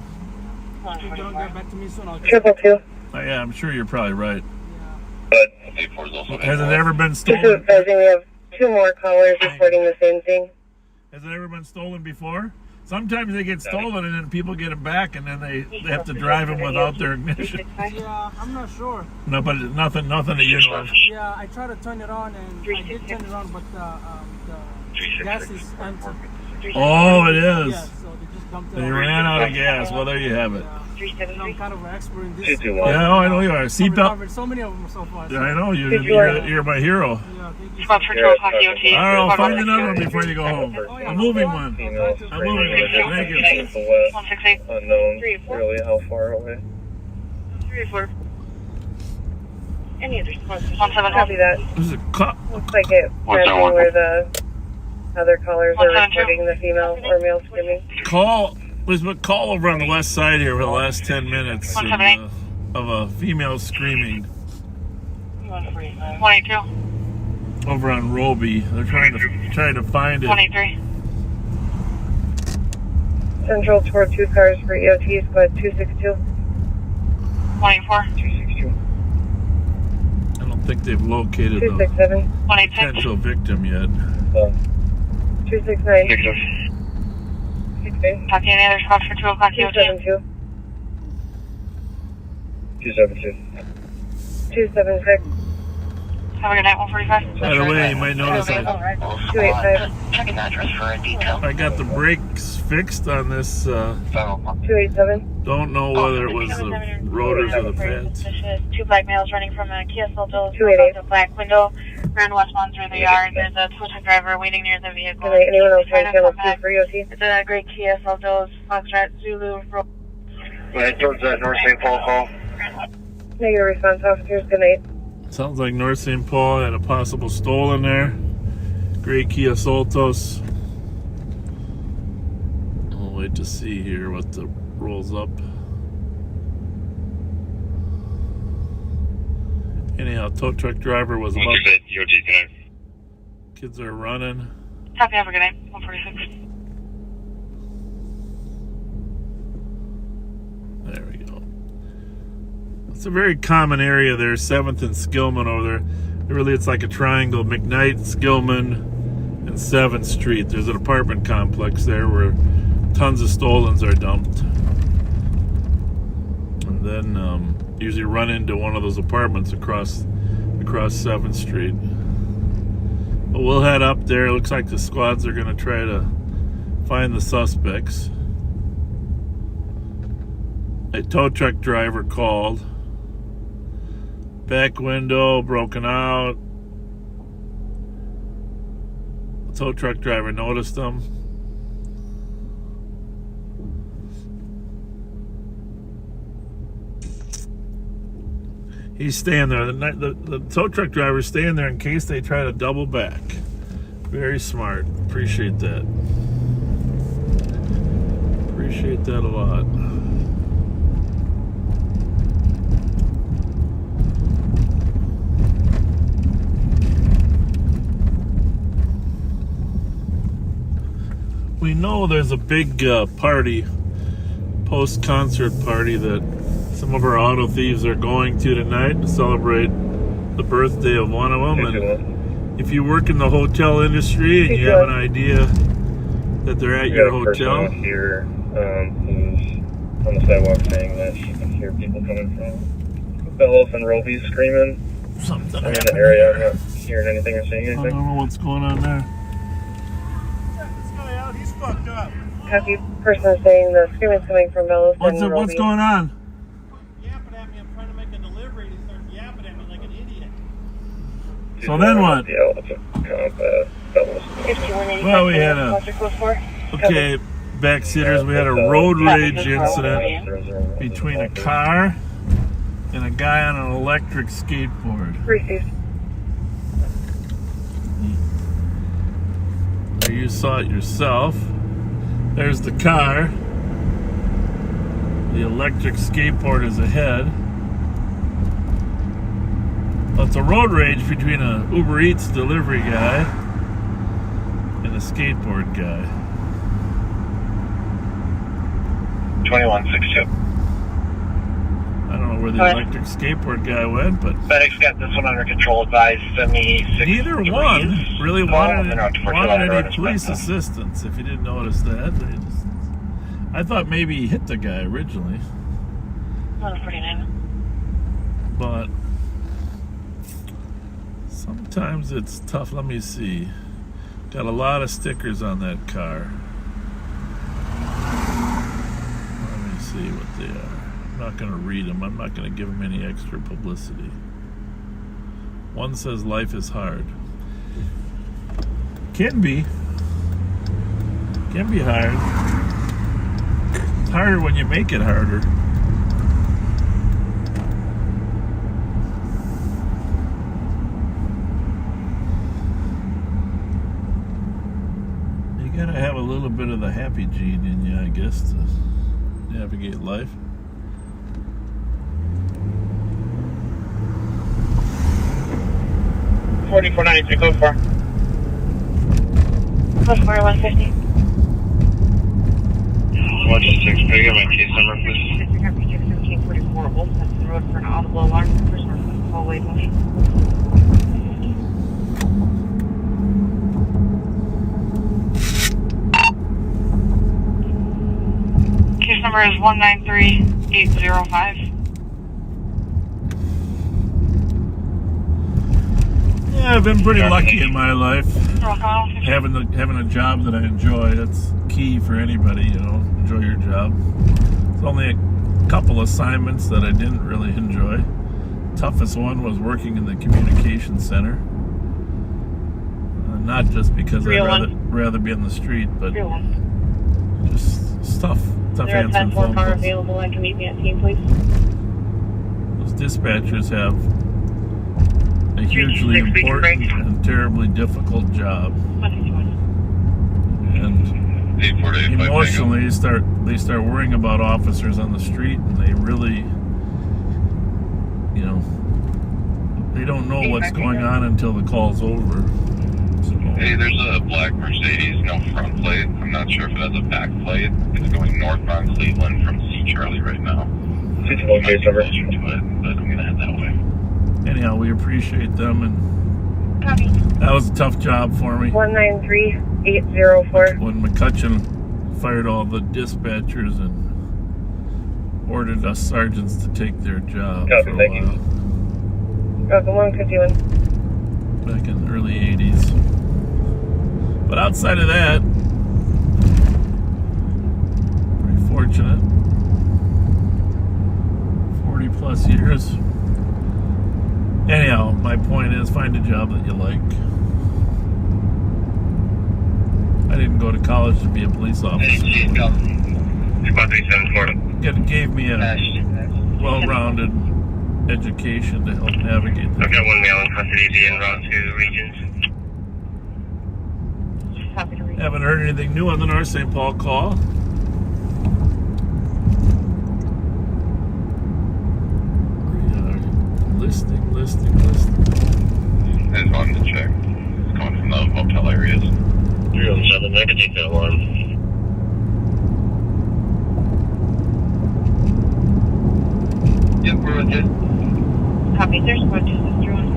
If you don't get back to me soon, I'll
Triple
check.
two.
Oh, yeah, I'm sure you're probably right.
Yeah.
Has it ever been stolen?
This is Fletcher. We have 2 more callers reporting the same thing.
Has it ever been stolen before? Sometimes they get stolen and then people get them back and then they have to drive them without their ignition.
Yeah, I'm not sure.
No, but nothing that you know of.
Yeah, I tried to turn it on and I did turn it on, but the gas is empty.
Oh, it is.
Yeah, so they just dumped it
They
on.
ran out of gas. Well, there you have it.
I'm kind of an expert in this.
Yeah, I know you are. Seatbelt.
Covered so many of them so far.
Yeah, I know. You're my hero.
Spot for 12 o'clock EOT.
All right, I'll find another one before you go home. A moving one. A moving one. Thank you.
168.
Unknown. Really, how far away?
3 or 4.
Any other spots?
177.
Copy that.
There's a cop.
Looks like it matching where the other callers are reporting the female or male screaming.
Call over on the west side here for the last 10 minutes of a female screaming.
182.
Over on Roby. They're trying to find it.
183.
Central toward 2 cars for EOT, squad 262.
184.
262.
I don't think they've located the
267.
potential victim yet.
269.
16. Copy any other spots for 2 o'clock EOT.
272.
272.
276.
Have a good night, 145.
By the way, you might notice
285.
Checking the address for a detail.
I got the brakes fixed on this.
287.
Don't know whether it was the rotors or the pads.
2 black males running from a Kia Seltos.
288.
The black window. Around Westmont through the yard. There's a tow truck driver waiting near the vehicle.
Good night. Anyone else on channel 2 for EOT?
It's a great Kia Seltos. Foxtrot Zulu.
Right towards that North St. Paul call.
Negative response, officers. Good night.
Sounds like North St. Paul had a possible stolen there. Gray Kia Seltos. We'll wait to see here what the rolls up. Anyhow, tow truck driver was about. Kids are running.
Copy, have a good night. 146.
There we go. It's a very common area there, 7th and Skillman over there. Really, it's like a triangle, McKnight, Skillman, and 7th Street. There's an apartment complex there where tons of stolens are dumped. And then usually run into one of those apartments across 7th Street. But we'll head up there. It looks like the squads are going to try to find the suspects. A tow truck driver called. Back window broken out. The tow truck driver noticed them. He's staying there. The tow truck driver's staying there in case they try to double back. Very smart. Appreciate that. Appreciate that a lot. We know there's a big party, post-concert party that some of our auto thieves are going to tonight to celebrate the birthday of one of them. And if you work in the hotel industry and you have an idea that they're at your hotel,
here who's on the sidewalk saying that she can hear people coming from Bellows and Roby screaming.
Something
I'm in the area. I'm not hearing anything or seeing anything.
I don't know what's going on there.
He's fucked up.
Copy. Person saying the screaming's coming from Bellows and Roby.
What's going on?
Yapping at me. I'm trying to make a delivery and he starts yapping at me like an idiot.
So then what?
Yeah, it's a Bellows.
Well, we had backseaters, we had a road rage incident between a car and a guy on an electric skateboard.
Received.
You saw it yourself. There's the car. The electric skateboard is ahead. Well, it's a road rage between a Uber Eats delivery guy and a skateboard guy.
2162.
I don't know where the electric skateboard guy went, but
FedEx got this one under control. Advised 76.
neither one really wanted any police assistance. If you didn't notice that, I thought maybe he hit the guy originally.
149.
But sometimes it's tough. Let me see. Got a lot of stickers on that car. Let me see what they are. not going to read them. I'm not going to give them any extra publicity. One says life is hard. Can be hard. It's harder when you make it harder. You gotta have a little bit of the happy gene in you, I guess, to navigate life.
$44.93, code 4.
Code 4, 150.
126, can I get my case number, please?
1744 Old Hudson Road for an audible alarm for northwest hallway motion.
Case number is 193805.
Yeah, I've been pretty lucky in my life. Having a job that I enjoy, that's key for anybody, you know, enjoy your job. There's only a couple assignments that I didn't really enjoy. Toughest one was working in the communication center. Not just because I'd rather be on the street, but just tough answering phone calls.
Available and can meet me at team, please.
Those dispatchers have a hugely important and terribly difficult job. And emotionally, they start worrying about officers on the street, and they really, you know, they don't know what's going on until the call's over. So,
hey, there's a black Mercedes, no front plate. I'm not sure if it has a back plate. It's going northbound Cleveland from C. Charlie right now. It's case number. But I'm gonna head that way.
Anyhow, we appreciate them, and that was a tough job for me.
193804.
When McCutcheon fired all the dispatchers and ordered us sergeants to take their job for a while.
The 151.
Back in the early 80s. But outside of that, pretty fortunate. 40 plus years. Anyhow, my point is, find a job that you like. I didn't go to college to be a police officer. It gave me a well-rounded education to help navigate this.
I've got one male in custody en route to Regions.
Haven't heard anything new on the North St. Paul call. Listing.
I just wanted to check. It's coming from the motel areas. 317, I can take that alarm. Yep, we're with you.
Copy, there's one, 261.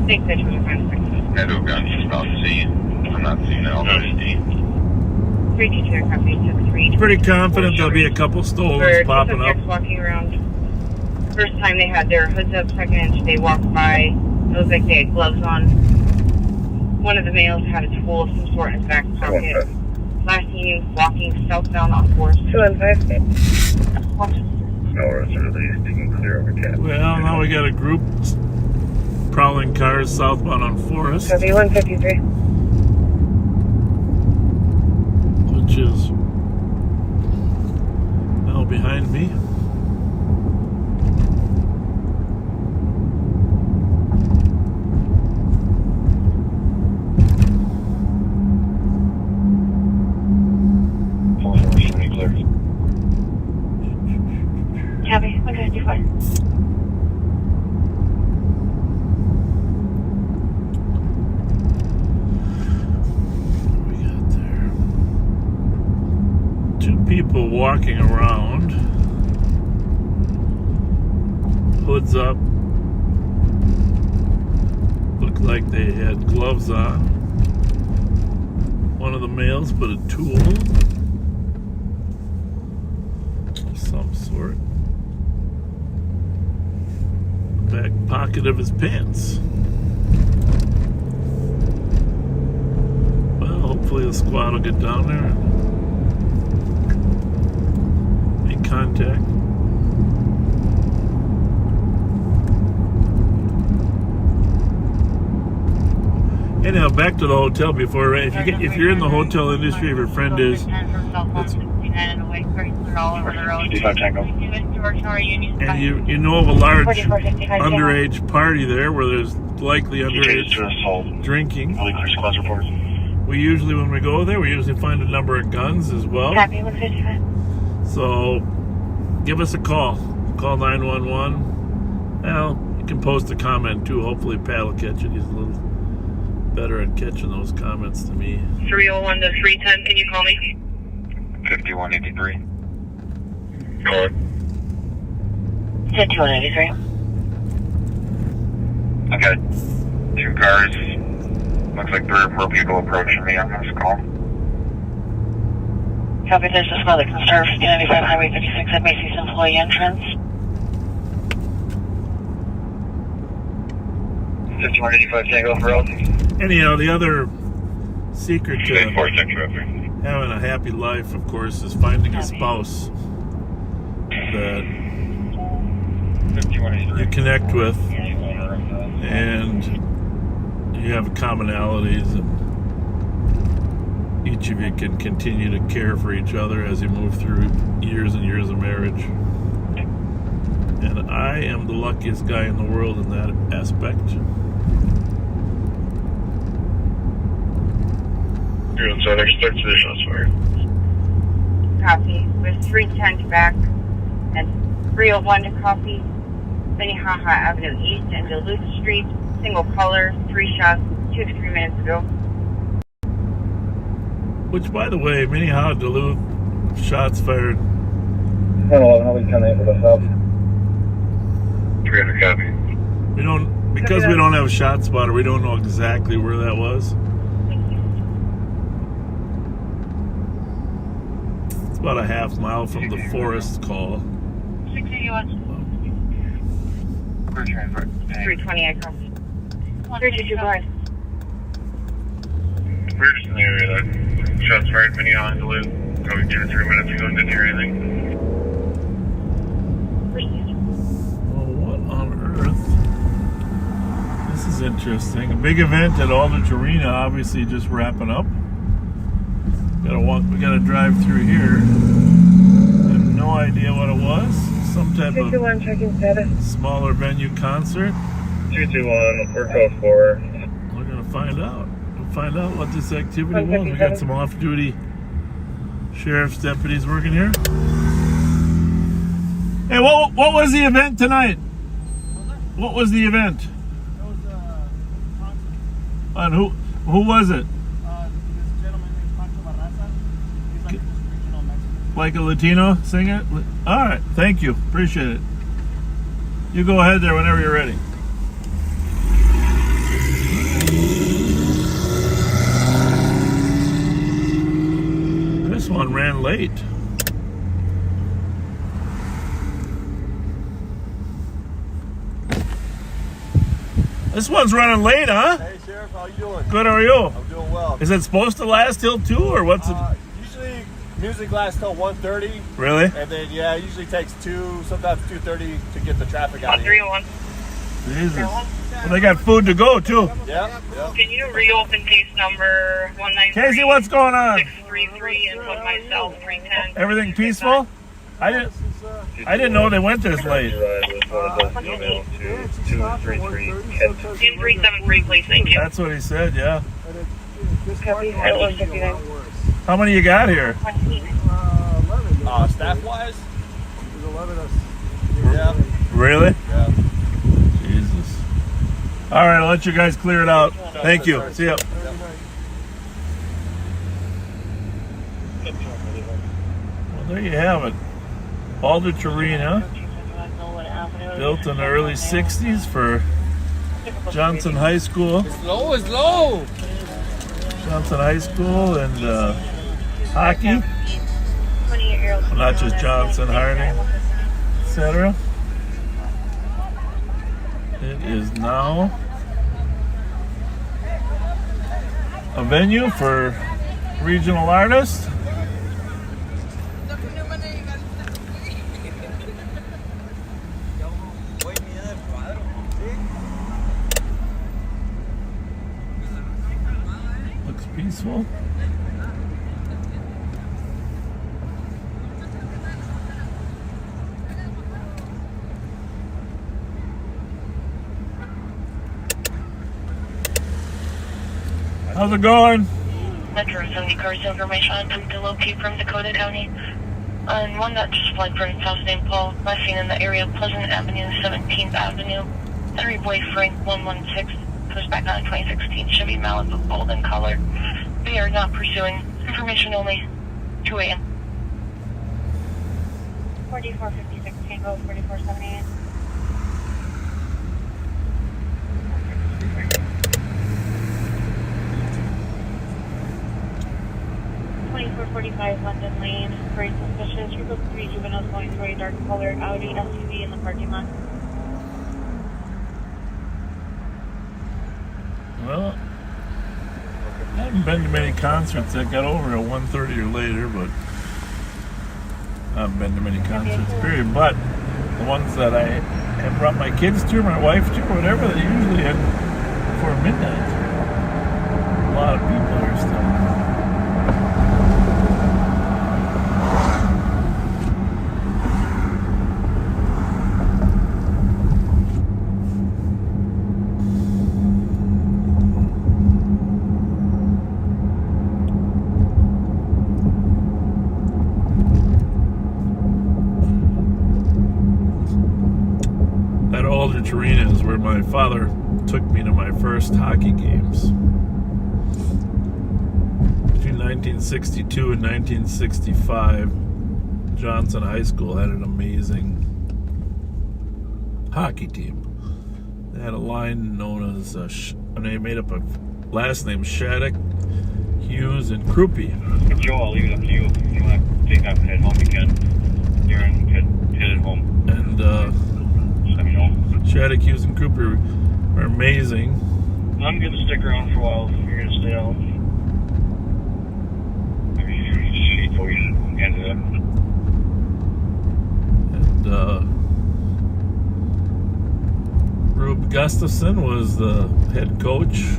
State pitch was a 5-6.
Head over on eastbound C. I'm not seeing it on D.
322, copy, 6-3.
Pretty confident there'll be a couple stolen popping up.
Walking around. First time they had their hoods up, second they walked by. It was like they had gloves on. One of the males had a tool of some sort in his back pocket. Last seen walking southbound on Forest.
215.
No arrests are released. You can clear over cat.
Well, now we got a group prowling cars southbound on Forest.
Copy, 153.
Which is now behind me.
Copy, 154.
People walking around, hoods up, looked like they had gloves on. One of the males put a tool of some sort. pocket of his pants. Well, hopefully the squad will get down there and make contact. Anyhow, back to the hotel before. If you're in the hotel industry, if your friend is, and you know of a large underage party there where there's likely underage drinking, we usually, when we go there, we usually find a number of guns as well. So give us a call. Call 911. Well, you can post a comment too. Hopefully Pat will catch it. He's a little better at catching those comments to me.
301 to 310, can you call me?
5183.
Call it. 5183.
Okay. 2 cars. Looks like 3 or 4 people approaching me on this call.
Copy, there's a smell that can serve 95 Highway 56 at Macy's employee entrance.
5185 Tango for L.
Anyhow, the other secret to having a happy life, of course, is finding a spouse that you connect with and you have commonalities, and each of you can continue to care for each other as you move through years and years of marriage. And I am the luckiest guy in the world in that aspect.
You're inside, expect the shots fired.
Copy. With 310 to back and 301 to copy. Minnehaha Avenue East and Duluth Street. Single caller, 3 shots, 2 to 3 minutes ago.
Which, by the way, Minnehaha, Duluth, shots fired.
111, I'll be coming in for the sub.
300 copy.
We don't, because we don't have a shot spotter, we don't know exactly where that was. It's about a half mile from the forest call.
681. 320, I copy. 322, go ahead.
We're just in the area that shots fired Minnehaha and Duluth. Probably 2 or 3 minutes ago and didn't hear anything.
Well, what on earth? This is interesting. A big event at Aldrich Arena, obviously just wrapping up. We gotta drive through here. I have no idea what it was. Some type of smaller venue concert.
221, we're code 4.
We're gonna find out. We'll find out what this activity was. We got some off-duty sheriff's deputies working here. Hey, what was the event tonight? What was the event?
It was a concert.
And who was it?
This gentleman named Pancho Barraza. He's like this regional Mexican.
Like a Latino singer? All right, thank you. Appreciate it. You go ahead there whenever you're ready. This one ran late. This one's running late, huh?
Hey, Sheriff, how you doing?
Good, how are you?
I'm doing well.
Is it supposed to last till 2, or what's it?
Usually, music lasts till 1:30.
Really?
And then, yeah, it usually takes 2, sometimes 2:30 to get the traffic out of here.
301.
Jesus. Well, they got food to go, too.
Yeah.
Can you reopen case number 193?
Casey, what's going on?
633 and put myself 310.
Everything peaceful? I didn't know they went this late.
In 373, please, thank you.
That's what he said, yeah.
Copy, 159.
How many you got here?
11.
Staff-wise? There's 11 of us.
Yeah. Really?
Yeah.
Jesus. All right, I'll let you guys clear it out. Thank you. See ya. Well, there you have it. Aldrich Arena, built in the early 60s for Johnson High School.
It's low.
Johnson High School and hockey. Well, not just Johnson, Harding, etc. It is now a venue for regional artists. Looks peaceful. How's it going?
Metro 70 cars information on to locate from Dakota County. On one that just fled from South St. Paul, last seen in the area of Pleasant Avenue, 17th Avenue. Henry Boy Frank 116, pushed back on 2016 Chevy Malibu golden color. We are not pursuing. Information only. 2 a.m.
4456 Tango 4478. London Lane, very suspicious. Group of 3 juveniles going through a dark colored Audi SUV in the parking lot.
Well, I haven't been to many concerts that got over at 1:30 or later, but I haven't been to many concerts, period. But the ones that I have brought my kids to, my wife to, or whatever, they usually end before midnight. A lot of people here still. Arena is where my father took me to my first hockey games. Between 1962 and 1965, Johnson High School had an amazing hockey team. They had a line known as, they made up of last names Shattuck, Hughes, and Krupe.
Joe, I'll leave it up to you. If you want to take off and head home, you can. Darren, head home.
And,
let me know.
Shattuck, Hughes, and Cooper are amazing.
I'm going to stick around for a while if you're going to stay out. Maybe you told you to end it up.
And Rube Gustafson was the head coach.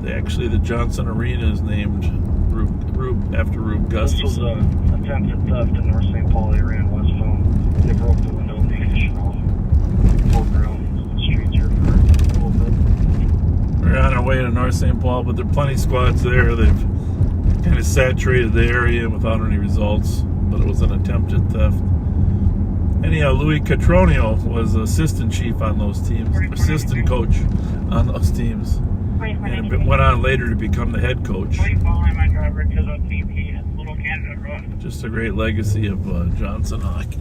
The Johnson Arena is named Rube after Rube Gustafson.
This was attempted theft in North St. Paul. They ran westbound. They broke the window and they fished off. Around the streets here for a little bit.
We're on our way to North St. Paul, but there are plenty of squads there. They've kind of saturated the area without any results, but it was an attempted theft. Anyhow, Louis Catronio was assistant chief on those teams, assistant coach on those teams, and went on later to become the head coach. Just a great legacy of Johnson hockey.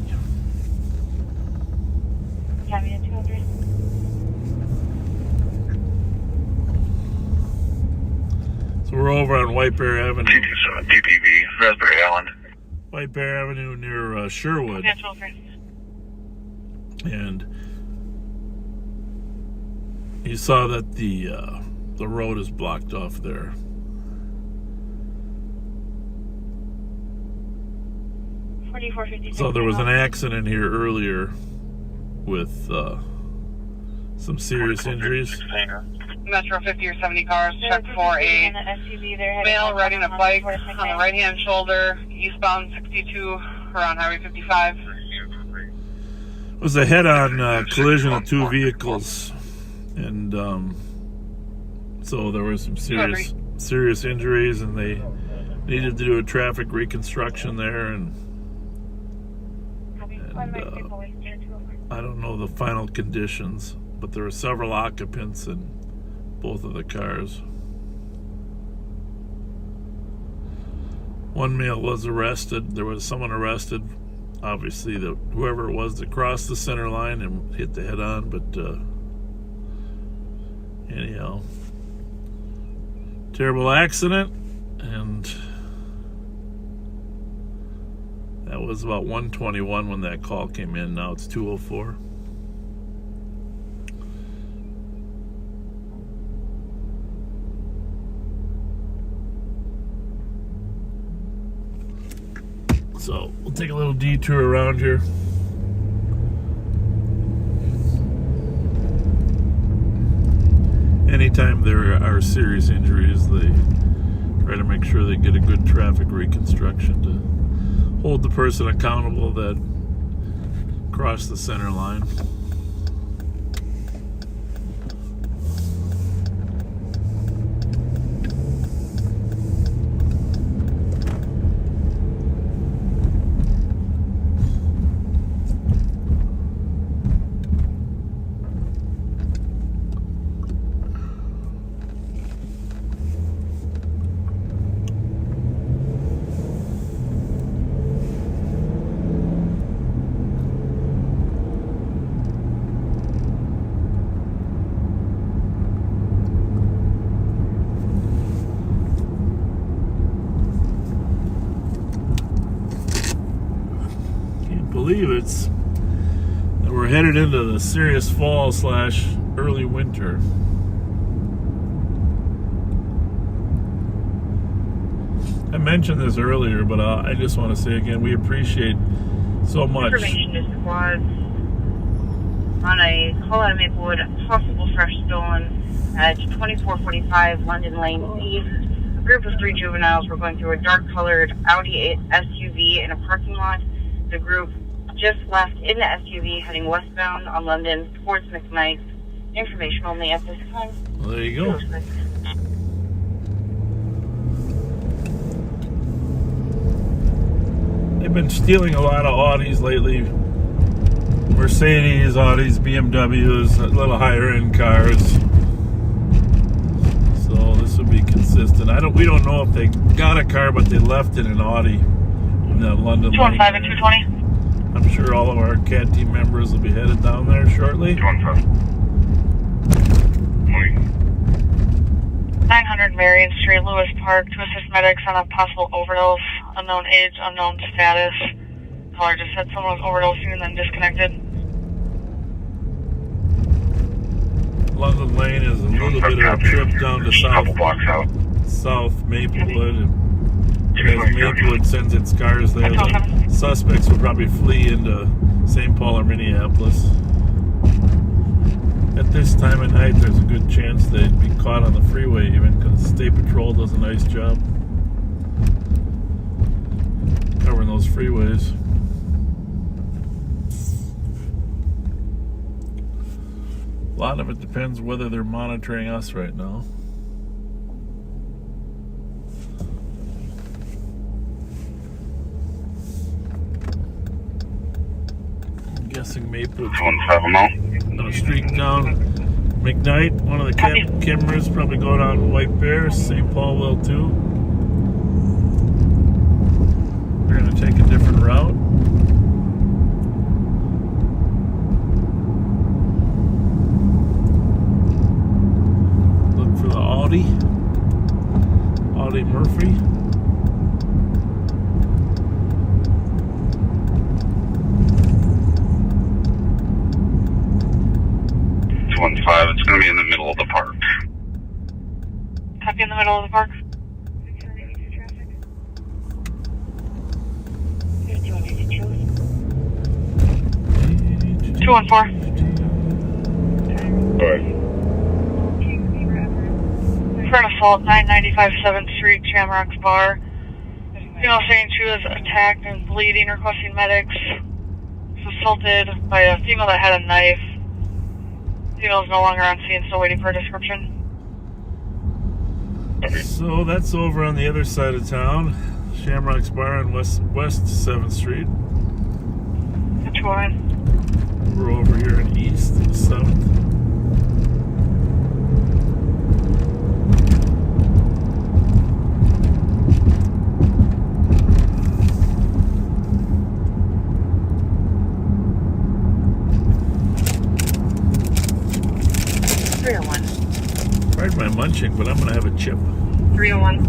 Copy to 200.
So we're over on White Bear Avenue.
227 TPV, Raspberry Island.
White Bear Avenue near Sherwood. And you saw that the road is blocked off there. So there was an accident here earlier with some serious injuries.
Metro 50 or 70 cars, check for a male riding a bike on the right-hand shoulder, eastbound 62 around Highway 55.
It was a head-on collision of two vehicles, and so there were some serious injuries, and they needed to do a traffic reconstruction there, and I don't know the final conditions, but there were several occupants in both of the cars. One male was arrested. There was someone arrested, obviously, whoever it was that crossed the center line and hit the head-on, but anyhow, terrible accident, and that was about 1:21 when that call came in. Now it's 2:04. So we'll take a little detour around here. Anytime there are serious injuries, they try to make sure they get a good traffic reconstruction to hold the person accountable that crossed the center line. Believe it's that we're headed into the serious fall / early winter. I mentioned this earlier, but I just want to say again, we appreciate so much.
Information to squads on a call out of Maplewood, possible fresh stolen at 2445 London Lane East. A group of 3 juveniles were going through a dark-colored Audi SUV in a parking lot. The group just left in the SUV heading westbound on London towards McKnight. Information only at this time.
Well, there you go. They've been stealing a lot of Audis lately. Mercedes, Audis, BMWs, little higher end cars. So this would be consistent. We don't know if they got a car, but they left in an Audi in that London.
215 and 220.
I'm sure all of our CAT team members will be headed down there shortly.
900 Marion Street, Lewis Park, to assist medics on a possible overdose. Unknown age, unknown status. Caller just said someone was overdosing and then disconnected.
London Lane is a little bit of a trip down to South Maplewood. As Maplewood sends its cars there, the suspects will probably flee into St. Paul or Minneapolis. At this time of night, there's a good chance they'd be caught on the freeway even, because State Patrol does a nice job covering those freeways. A lot of it depends whether they're monitoring us right now. I'm guessing Maplewood. On a street down McKnight, one of the cameras probably go down White Bear. St. Paul will too. We're going to take a different route. Look for the Audi Murphy.
It's going to be in the middle of the park.
Copy in the middle of the park. 214. For an assault, 995 7th Street, Shamrock's Bar. Female saying she was attacked and bleeding, requesting medics. Was assaulted by a female that had a knife. Female is no longer on scene, still waiting for a description.
So that's over on the other side of town. Shamrock's Bar on West 7th Street.
209.
We're over here in East 7th. Pardon my munching, but I'm going to have a chip.
301.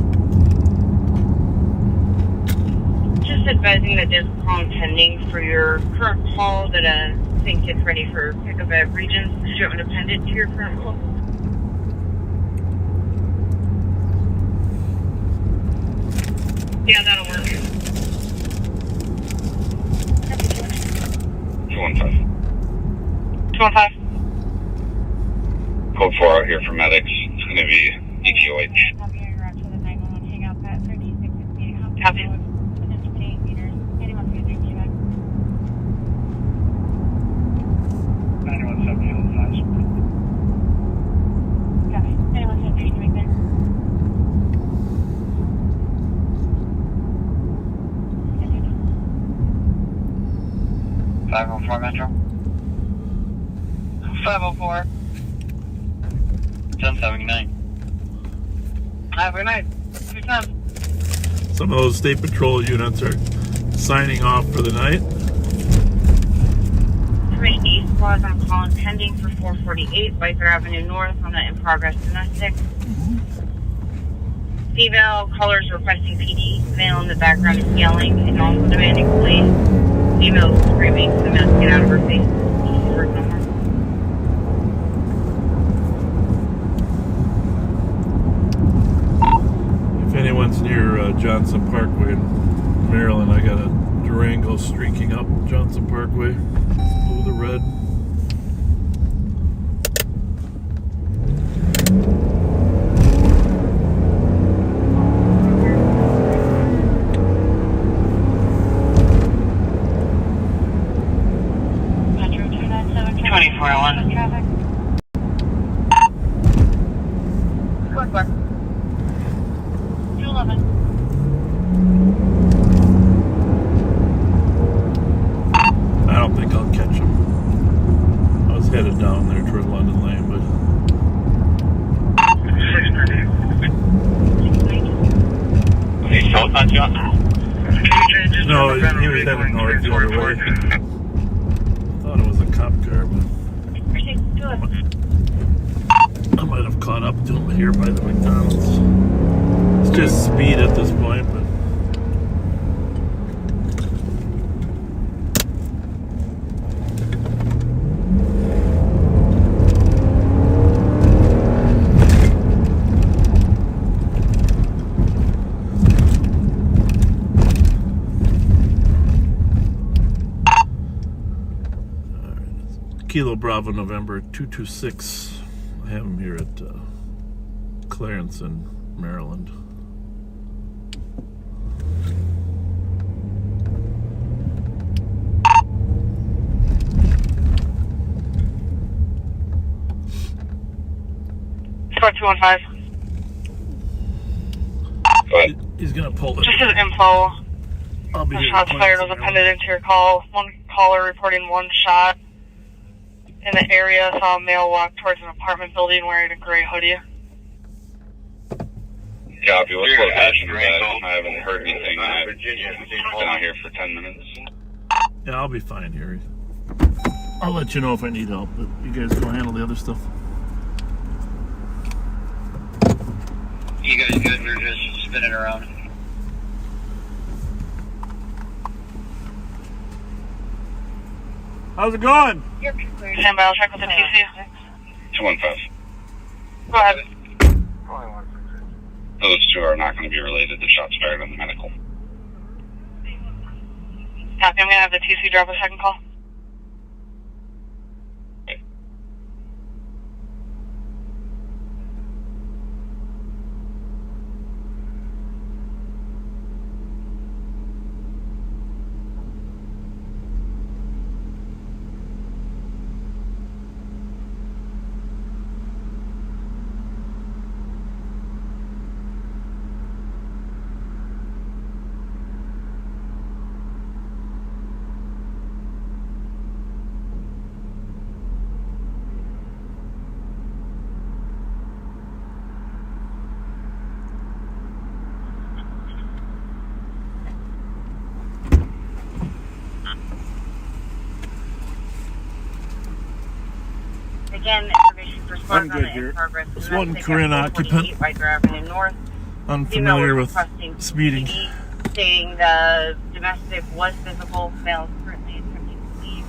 Just advising that there's a call pending for your current call that I think gets ready for pickup at Regions. Do you want me to append it to your current call? Yeah, that'll work.
215.
215.
Code 4 out here for medics. It's going to be ETOH.
Copy.
504 Metro. 504. 1079. Have a good night. Good time.
Some of those state patrol units are signing off for the night.
3 squads on call and pending for 448 Whitefield Avenue North on the in-progress domestic. Female callers requesting PD. Male in the background is yelling and also demanding police. Female is screaming, so the male get out of her face. She's heard no more.
If anyone's near Johnson Parkway in Maryland, I got a Durango streaking up Johnson Parkway. It's blue to red. I don't think I'll catch him. I was headed down there toward London Lane, but
He's still on John?
no, he was headed north the other way. I thought it was a cop car, but I might have caught up to him here by the McDonald's. It's just speed at this point, but Kilo Bravo November 226. I have him here at Clarence in Maryland.
Squad 215.
He's gonna pull it.
Just as info,
I'll be here.
shots fired was appended into your call. One caller reporting one shot in the area. Saw a male walk towards an apartment building wearing a gray hoodie.
Copy. What's the location of that? I haven't heard anything. I've been out here for 10 minutes.
Yeah, I'll be fine here. I'll let you know if I need help, but you guys go handle the other stuff.
You guys good? We're just spinning around.
How's it going?
Stand by, I'll check with the TC.
215.
Go ahead.
Those two are not going to be related. The shots fired on the medical.
Copy, I'm going to have the TC drop a second call. Again, information for squad
I'm good here. This one Korean occupant. Unfamiliar with speeding.
Stating the domestic was visible. Male is currently attempting to leave.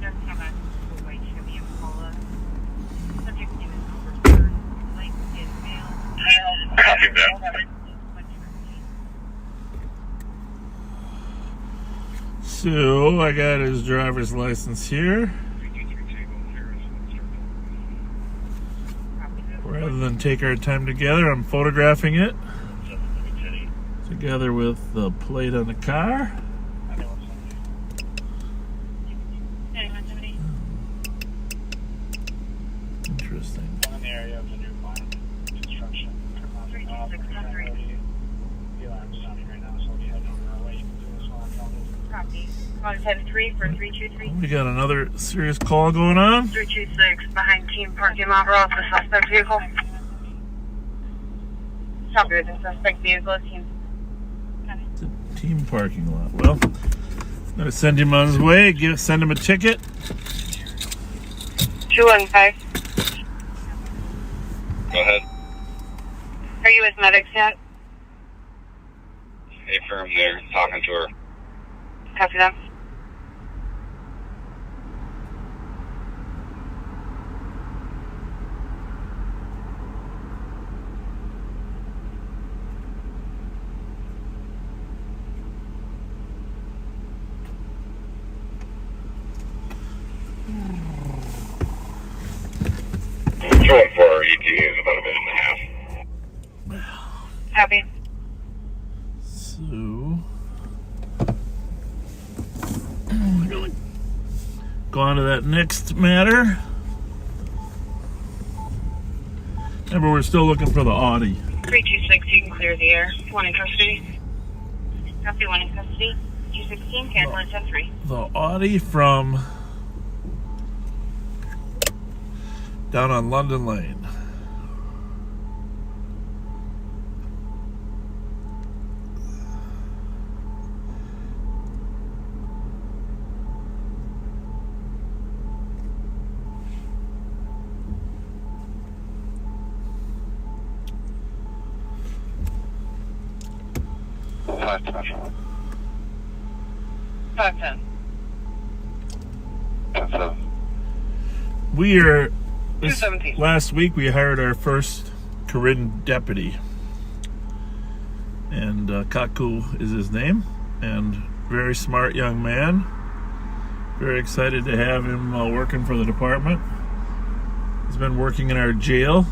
Doesn't have access to a white Chevy Impala. Subject name is Albert. Length is male.
Copy that.
So I got his driver's license here. Rather than take our time together, I'm photographing it together with the plate on the car. Interesting.
In the area of the new farm construction.
Copy. 173 for 323.
We got another serious call going on.
326 behind team parking lot row of the suspect vehicle. Copy with the suspect vehicle team.
It's a team parking lot. Well, I'm gonna send him on his way. Send him a ticket.
215.
Go ahead.
Are you with medics yet?
Hey, firm there. Talking to her.
Copy that.
Showing for our ETA is about a minute and a half.
Copy.
So we're gonna go on to that next matter. Remember, we're still looking for the Audi.
326, you can clear the air. One in custody. Copy, one in custody. 216, cancel at 10-3.
The Audi from down on London Lane.
Special.
510.
We are. This
217.
last week we hired our first Corinne deputy, and Kaku is his name, and very smart young man. Very excited to have him working for the department. He's been working in our jail,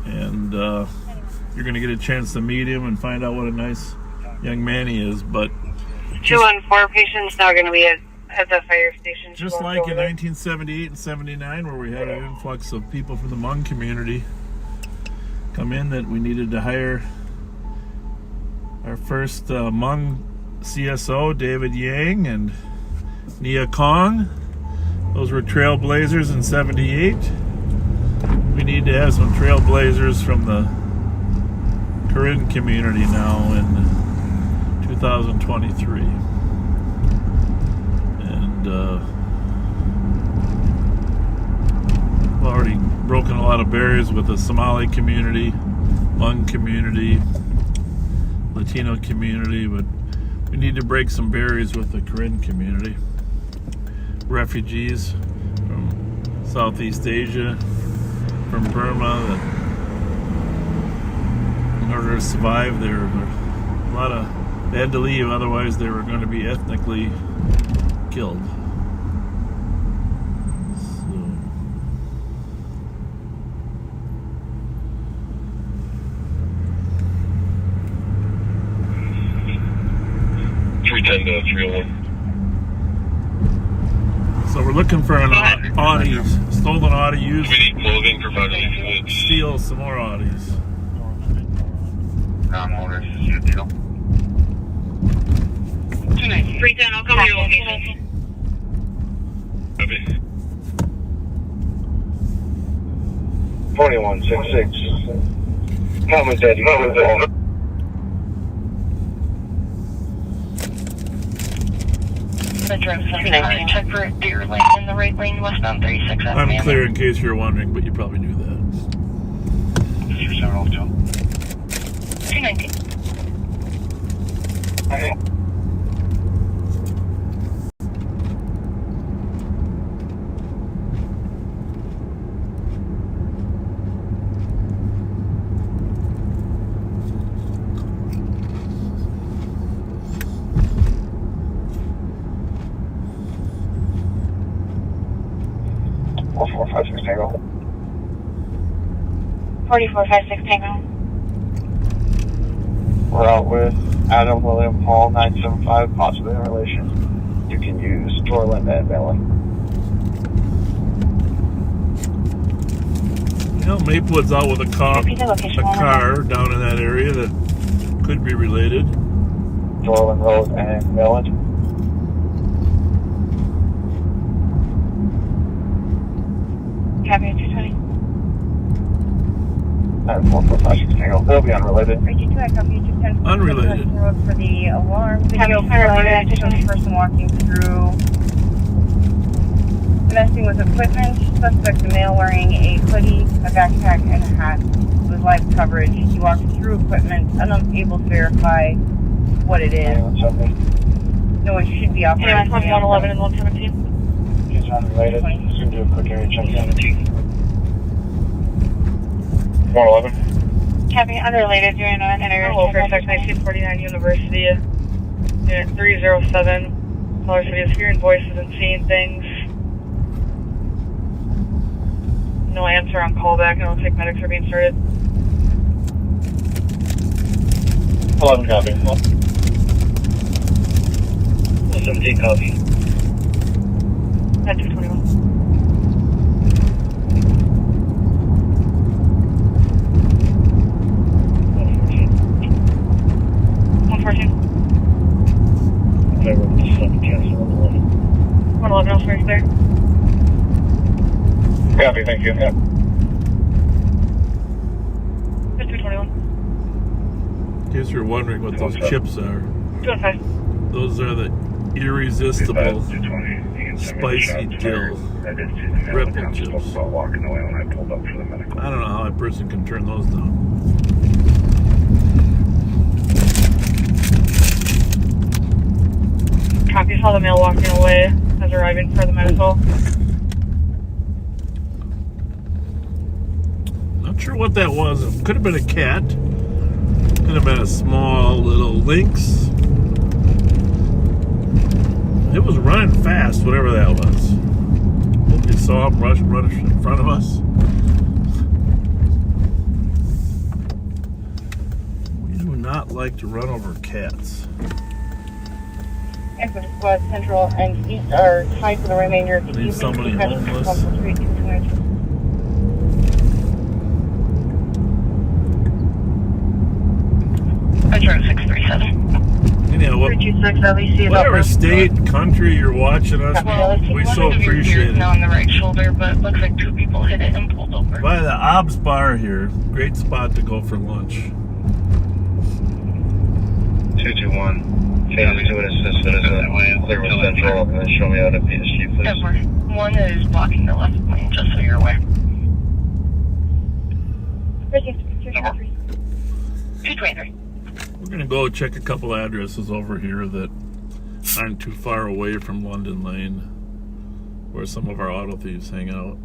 and you're going to get a chance to meet him and find out what a nice young man he is. But
214 patients now going to be at the fire station.
just like in 1978 and 79, where we had an influx of people from the Hmong community come in, that we needed to hire our first Hmong CSO, David Yang and Nia Kong. Those were trailblazers in 78. We need to have some trailblazers from the Korean community now in 2023. And we've already broken a lot of barriers with the Somali community, Hmong community, Latino community, but we need to break some barriers with the Korean community. Refugees from Southeast Asia, from Burma, that in order to survive there were a lot of, they had to leave, otherwise they were going to be ethnically killed. So
310 to 301.
So we're looking for an Audi, stolen Audi, used.
We need clothing for bodily fluids.
Steal some more Audis.
Non-owners, is your deal.
310, I'll come to your location.
Copy.
2166. Common Daddy.
Metro 79, check for deer lane in the right lane westbound 36.
I'm clear in case you're wondering, but you probably knew that.
219.
Okay.
4456 Tango.
We're out with Adam William Paul 975, possibly in relation. You can use Dorland and Mailing.
You know, Maplewood's out with a car down in that area that could be related.
Dorland Road and Millen.
Copy 220.
4456 Tango. They'll be unrelated.
Bridget 2, I copy 210.
Unrelated.
Road for the alarm. Video related to the person walking through. Messing with equipment. Suspect, a male wearing a hoodie, a backpack, and a hat with live coverage. He walks through equipment, unable to verify what it is. No one should be operating.
Anyone from 111 and 117?
He's unrelated. Just going to do a quick area check. 111.
Copy, unrelated, doing an area
Hello, for Section 1949 University, Unit 307. Caller said he was hearing voices and seeing things. No answer on callback, and it looks like medics are being started.
11 copy.
17 copy. At 221. 114. 111, I'll search there.
Copy, thank you. Yep.
221.
In case you're wondering what those chips are,
215.
those are the irresistible spicy dill ripple chips. I don't know how a person can turn those down.
Copy, saw the male walking away as arriving for the medical.
Not sure what that was. It could have been a cat. Could have been a small little lynx. It was running fast, whatever that was. Hope you saw him run in front of us. We do not like to run over cats.
Infantry Squad Central and East are tied for the remainder of the evening.
Somebody homeless.
Metro 637.
Anyhow, whatever state, country you're watching us, we so appreciate it.
On the right shoulder, but looks like two people hit it and pulled over.
By the Ob's Bar here, great spot to go for lunch.
221. Family to an assist that way. Clear with Central, and then show me out at PSG, please.
One is blocking the left lane, just so you're aware. 223.
We're going to go check a couple addresses over here that aren't too far away from London Lane, where some of our auto thieves hang out.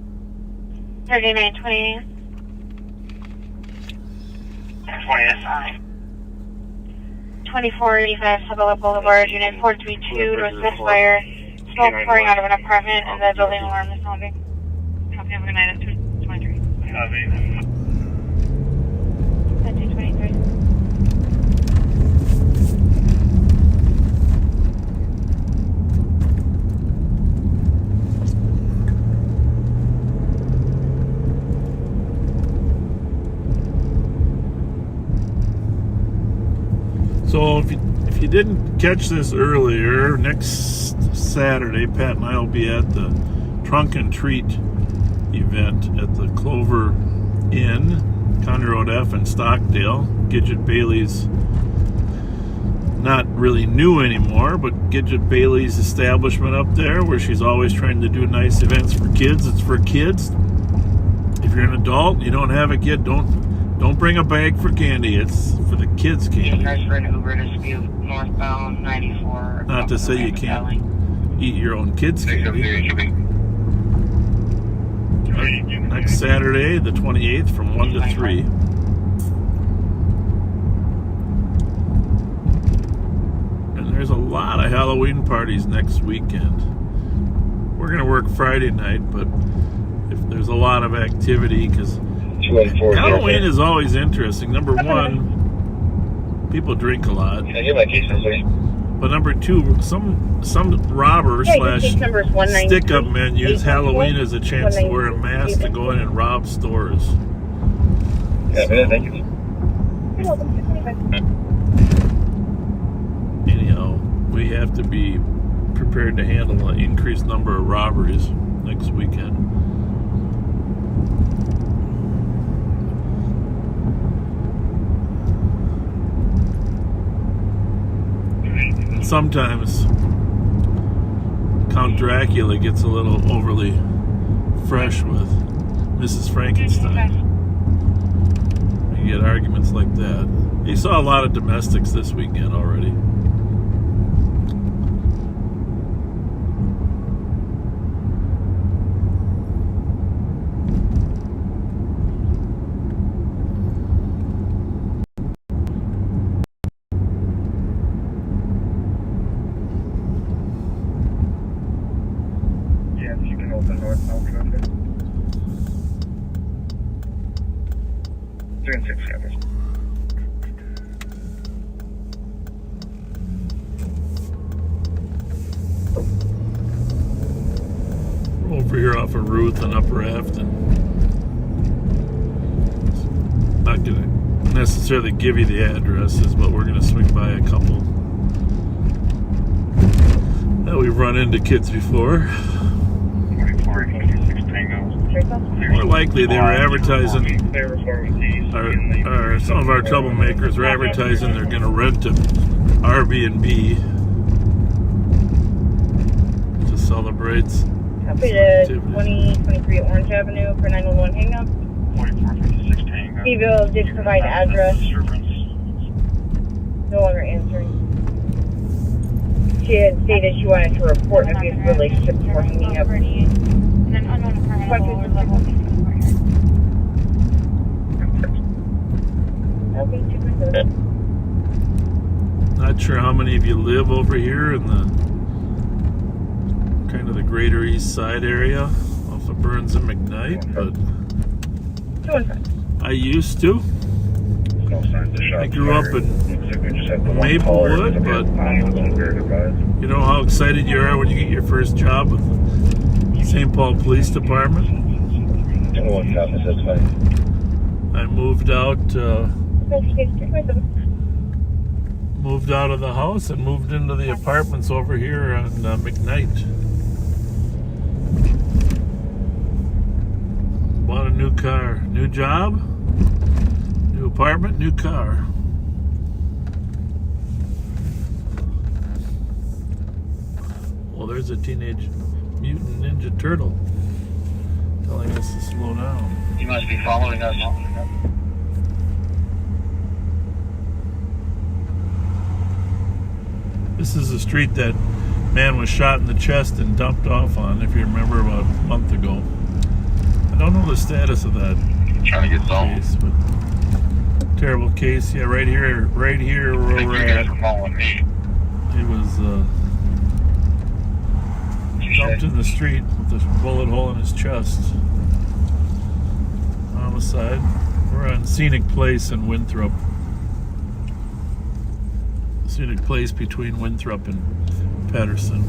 3920.
20.
2485 Sabella Boulevard, Unit 432, Northwest Fire. Smoke pouring out of an apartment, and the building alarm is sounding. Copy, have a good night at 223.
Copy.
At 223.
So if you didn't catch this earlier, next Saturday, Pat and I will be at the Trunk and Treat event at the Clover Inn, Conner Road F in Stockdale. Gidget Bailey's not really new anymore, but Gidget Bailey's establishment up there, where she's always trying to do nice events for kids. It's for kids. If you're an adult, you don't have a kid, don't bring a bag for candy. It's for the kids' candy.
Cars for an Uber dispute northbound 94.
Not to say you can't eat your own kids' candy. Next Saturday, the 28th, from 1 to 3. And there's a lot of Halloween parties next weekend. We're going to work Friday night, but if there's a lot of activity, because Halloween is always interesting. Number one, people drink a lot. But number two, some robber slash stick-up men use Halloween as a chance to wear a mask to go in and rob stores.
Thank you.
Anyhow, we have to be prepared to handle an increased number of robberies next weekend. And sometimes Count Dracula gets a little overly fresh with Mrs. Frankenstein. You get arguments like that. You saw a lot of domestics this weekend already. Over here off of Ruth and Upper Afton. Not gonna necessarily give you the addresses, but we're gonna swing by a couple that we've run into kids before. More likely they were advertising, or some of our troublemakers were advertising they're gonna rent an Airbnb to celebrate.
Copy to 2023 Orange Avenue for 911 hang-up.
4456 hang-up.
Evil did provide address. No longer answering. She had stated she wanted to report an abusive relationship before hanging up.
And an unknown apartment at lower level.
Okay, 227.
Not sure how many of you live over here in the kind of the greater east side area off of Burns and McKnight, but I used to. I grew up in Maplewood, but you know how excited you are when you get your first job with the St. Paul Police Department? I moved out of the house and moved into the apartments over here on McKnight. Bought a new car, new job, new apartment, new car. Well, there's a Teenage Mutant Ninja Turtle telling us to slow down.
You must be following us.
This is the street that man was shot in the chest and dumped off on, if you remember, about a month ago. I don't know the status of that
Trying to get
case, but terrible case. Yeah, right here where we're at. He was dumped in the street with a bullet hole in his chest. Homicide. We're on Scenic Place in Winthrop. Scenic Place between Winthrop and Patterson.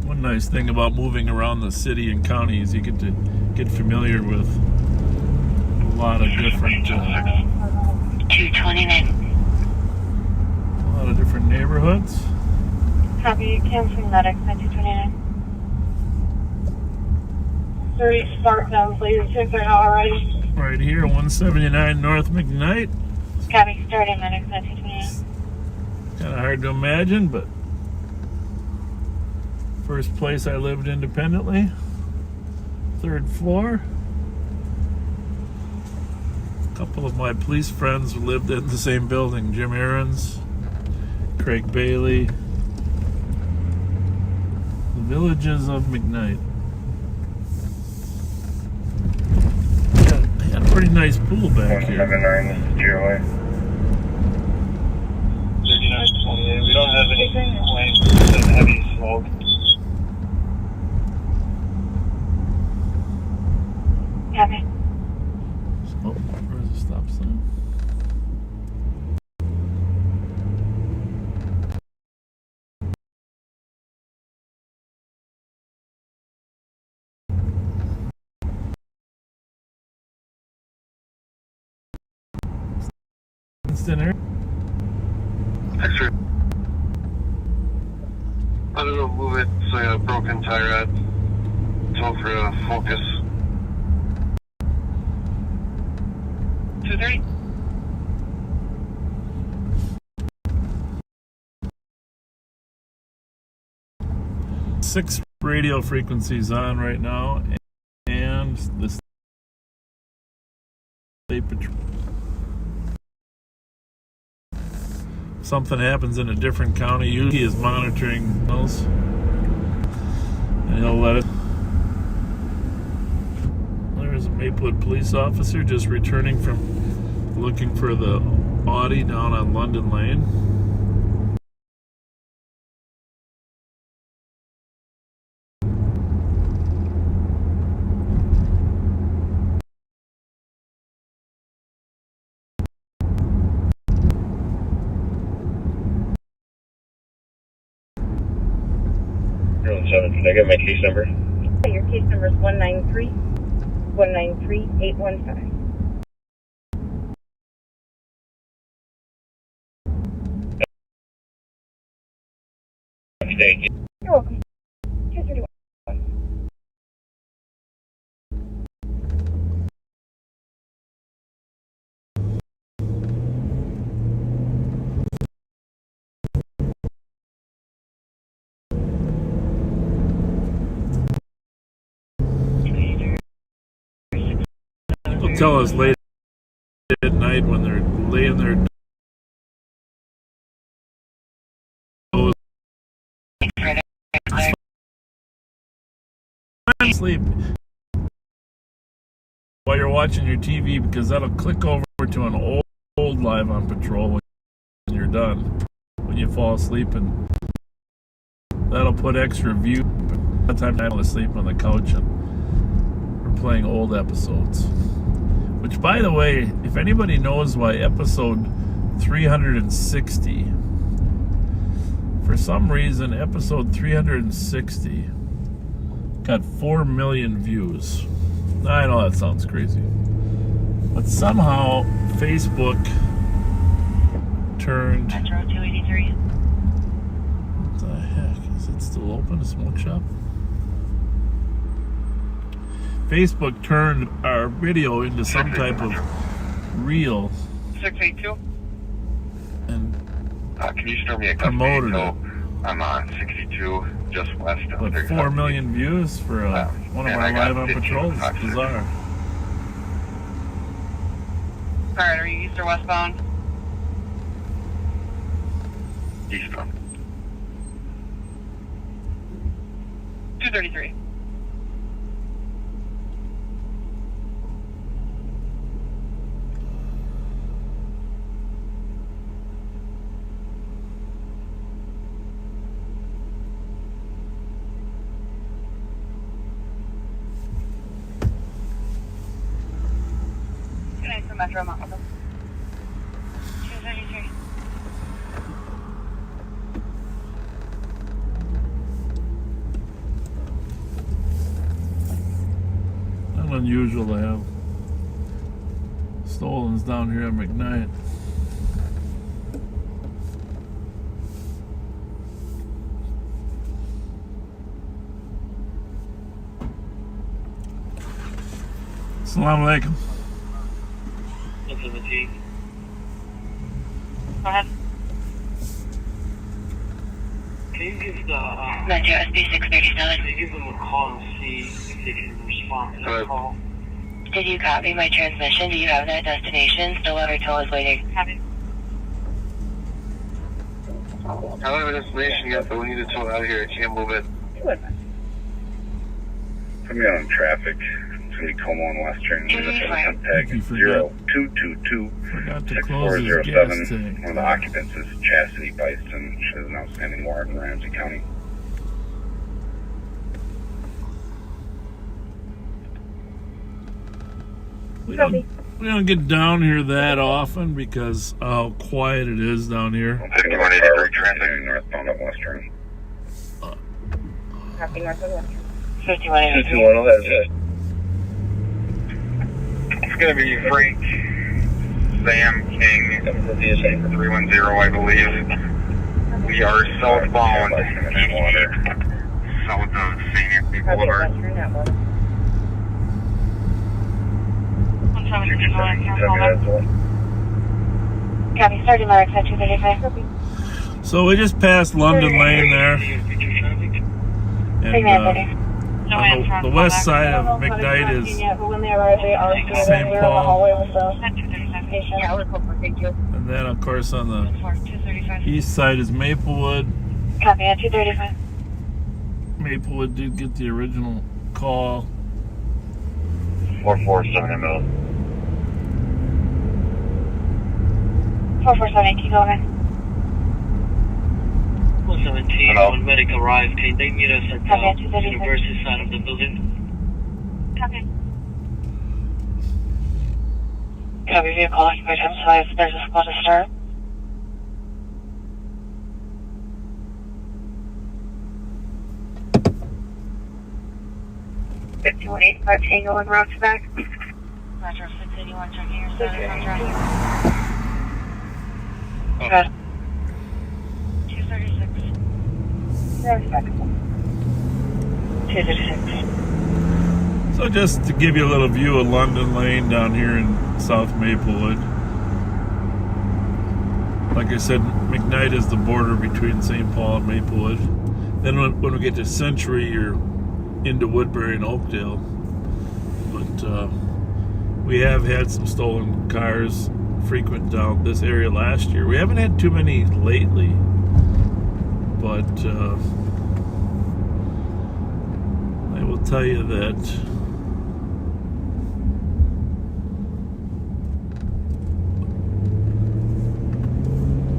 One nice thing about moving around the city and county is you get to get familiar with a lot of different
229.
a lot of different neighborhoods.
Copy, canceling medics, 229. 30 start down, please. If they're not already.
Right here, 179 North McKnight.
Copy, starting medics, 229.
Kind of hard to imagine, but first place I lived independently. 3rd floor. A couple of my police friends lived in the same building. Jim Aarons, Craig Bailey. The Villages of McKnight. They had a pretty nice pool back here.
179, this is GOA. 3928, we
We don't have any flames and heavy smoke.
Copy.
Oh, where's the stop sign? Dinner.
Extra. I'm gonna move it so I got a broken tie rod. So for focus.
230.
Six radio frequencies on right now, and the state patrol. Something happens in a different county, usually he is monitoring those, and he'll let it. There's a Maplewood police officer just returning from looking for the Audi down on London Lane.
Can I get my case number?
Your case number is 193-193-815.
Thank you.
You're welcome. 231.
They'll tell us late at night when they're laying there. Sleep while you're watching your TV, because that'll click over to an old live on patrol when you're done, when you fall asleep, and that'll put extra view. That time I was asleep on the couch and we're playing old episodes. Which, by the way, if anybody knows why episode 360, for some reason episode 360 got 4 million views. I know that sounds crazy, but somehow Facebook turned.
Metro 283.
What the heck? Is it still open, the smoke shop? Facebook turned our video into some type of reel
682.
and
can you store me a
promoted it.
I'm on 62, just west of
But 4 million views for one of our live on patrols is bizarre.
Alright, are you east or westbound?
eastbound.
233. Good night for Metro Mountain. 233.
Not unusual to have stolens down here at McKnight. Assalamu alaikum.
Go ahead.
Can you give the
Metro SB 637.
can you give them a call and see if they can respond to that call?
Did you copy my transmission? Do you have that destination? Stillwater Toll is waiting. Copy.
I don't have a destination yet, but we need to tow out of here. I can't move it.
Put me on traffic. between Como and Western. Tag 0222
Forgot to close his gas
6407.
tank.
One of the occupants is Chastity Bison. She has an outstanding warrant in Ramsey County.
We don't get down here that often because how quiet it is down here.
5180 traffic northbound of Western.
Copy northbound Western.
5180 has it. It's going to be Frank Sam King 310, I believe. We are southbound south of St. Anthony Boulevard.
Copy, starting Mark at 235.
So we just passed London Lane there. And on the west side of McKnight is St. Paul. And then, of course, on the east side is Maplewood.
Copy at 235.
Maplewood did get the original call.
447 ML.
447, keep going.
117, when medic arrived, can they meet us at the university side of the building?
Copy. Copy, vehicle occupied times 5, there's a spot to start. $5185 Tango and routes back.
Roger, 681, checking your status on traffic.
Good.
236.
236.
So just to give you a little view of London Lane down here in South Maplewood. Like I said, McKnight is the border between St. Paul and Maplewood. Then when we get to Century, you're into Woodbury and Oakdale. But we have had some stolen cars frequent down this area last year. We haven't had too many lately, but I will tell you that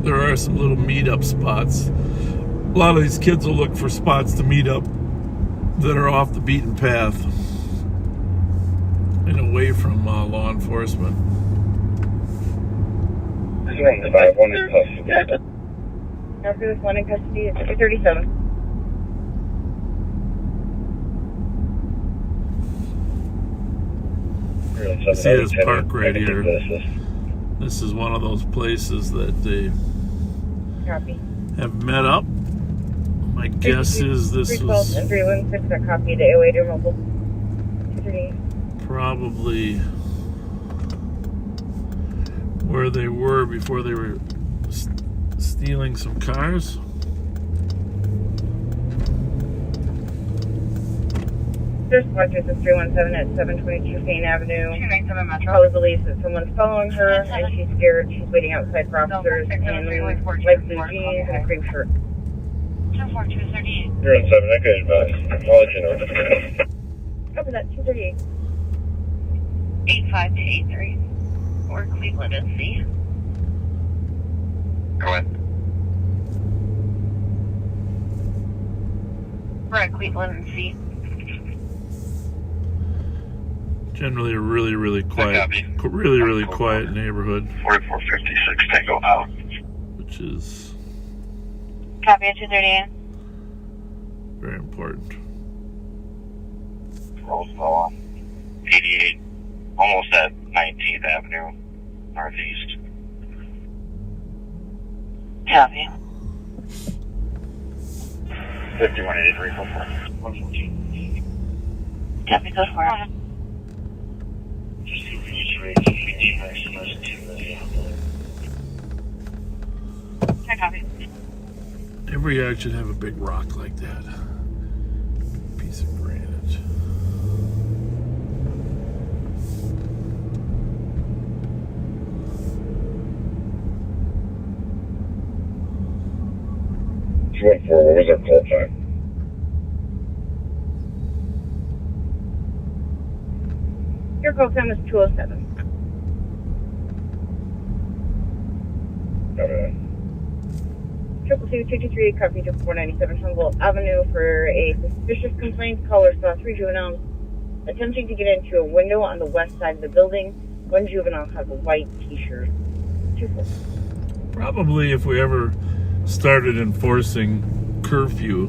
there are some little meet-up spots. A lot of these kids will look for spots to meet up that are off the beaten path and away from law enforcement.
One in custody.
After this one in custody, it's 237.
See this park right here. This is one of those places that they have met up. My guess is this was
and 316 are copied to 08 or mobile. 238.
Probably where they were before they were stealing some cars.
There's Fletcher's 317 at 722 Payne Avenue. 297 Metro. Calls believes that someone's following her and she's scared. She's waiting outside for officers in light blue jeans and a cream shirt.
24238.
317, I could acknowledge you know.
Copy that, 238.
85 to 83. Or Cleveland and C.
Go ahead.
We're at Cleveland and C.
Generally a really quiet, really quiet neighborhood.
4456, Tango out.
Which is
Copy at 238.
very important.
Roseville, 88, almost at 19th Avenue, Northeast.
Copy.
5183, 114.
Copy, go for it.
Every yard should have a big rock like that. Piece of granite.
What was our call time?
2 Your call time is 207.
Okay.
222-223, copy to 497 Humboldt Avenue for a suspicious complaint. Caller saw 3 juveniles attempting to get into a window on the west side of the building. One juvenile has a white t-shirt. 2-4.
Probably if we ever started enforcing curfew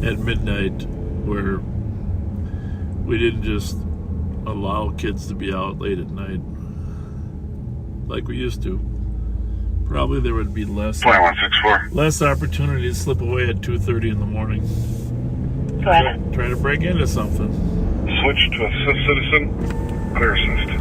at midnight, where we didn't just allow kids to be out late at night like we used to, probably there would be less opportunity to slip away at 2:30 in the morning.
Go ahead.
Try to break into something.
Switch to assist citizen. Clear assist.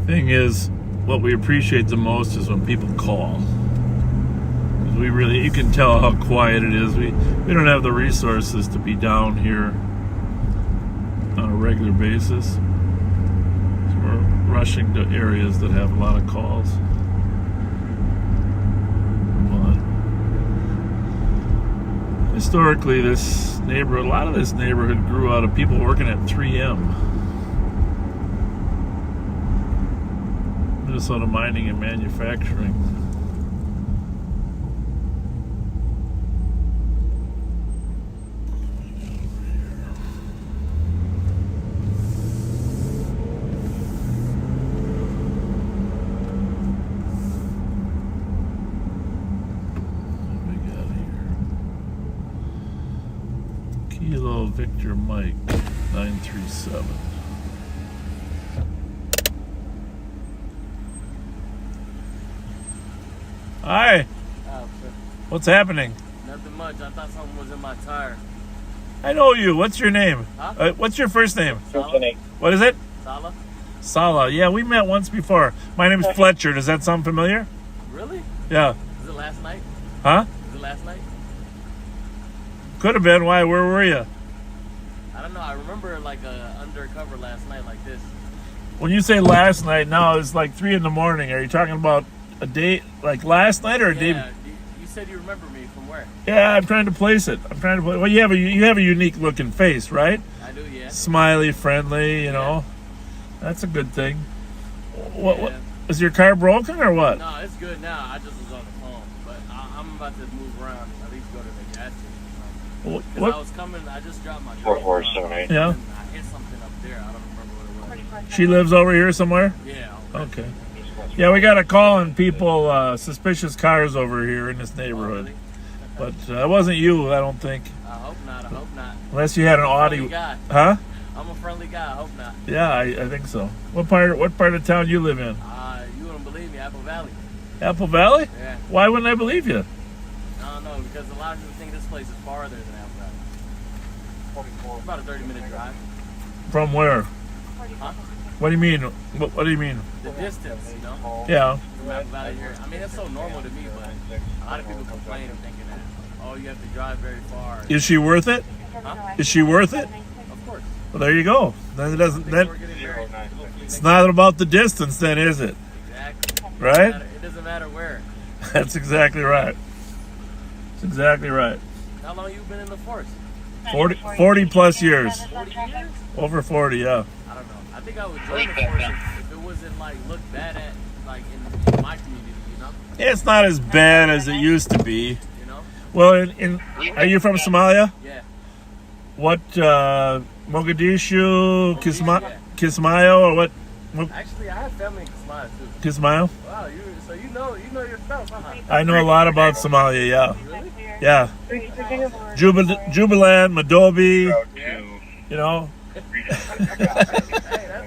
Thing is, what we appreciate the most is when people call. You can tell how quiet it is. We don't have the resources to be down here on a regular basis. So we're rushing to areas that have a lot of calls. But historically, a lot of this neighborhood grew out of people working at 3M. Minnesota Mining and Manufacturing. What we got here? Kilo Victor Mike 937. Hi. What's happening?
Nothing much. I thought something was in my tire.
I know you. What's your name?
Huh?
What's your first name?
Sala.
What is it?
Sala.
Sala. Yeah, we met once before. My name is Fletcher. Does that sound familiar?
Really?
Yeah.
Is it last night?
Huh?
Is it last night?
Could have been. Why? Where were you?
I don't know. I remember like undercover last night like this.
When you say last night, now it's like 3 in the morning. Are you talking about a day like last night or a day?
Yeah. You said you remember me from where?
Yeah, I'm trying to place it. Well, you have a unique looking face, right?
I do, yeah.
Smiley, friendly, you know. That's a good thing. What is your car broken or what?
No, it's good now. I just was on the phone, but I'm about to move around. At least go to the gas station. Because I was coming. I just dropped my car.
4478.
Yeah.
I hit something up there. I don't remember what it was.
She lives over here somewhere?
Yeah.
Okay. Yeah, we got a call on people, suspicious cars over here in this neighborhood. But it wasn't you, I don't think.
I hope not.
Unless you had an Audi. Huh?
I'm a friendly guy. I hope not.
Yeah, I think so. What part of town you live in?
You wouldn't believe me, Apple Valley.
Apple Valley?
Yeah.
Why wouldn't I believe you?
I don't know, because a lot of people think this place is farther than Apple Valley. It's about a 30-minute drive.
From where?
Huh?
What do you mean? What do you mean?
The distance, you know?
Yeah.
From Apple Valley here. I mean, it's so normal to me, but a lot of people complain and thinking that, oh, you have to drive very far.
Is she worth it?
Huh?
Is she worth it?
Of course.
Well, there you go. Then it doesn't. Then it's not about the distance, then, is it?
Exactly.
Right?
It doesn't matter where.
That's exactly right. That's exactly right.
How long you been in the force?
40 plus years.
40 years?
Over 40, yeah.
I don't know. I think I would join the force if it wasn't like looked bad at like in my community, you know?
It's not as bad as it used to be.
You know?
Well, are you from Somalia?
Yeah.
What, Mogadishu, Kismayo, or what?
Actually, I have family in Kismayo too.
Kismayo?
Wow, so you know your stuff, huh?
I know a lot about Somalia, yeah.
Really?
Yeah. Jubilant, Madobi, you know.
Hey, that's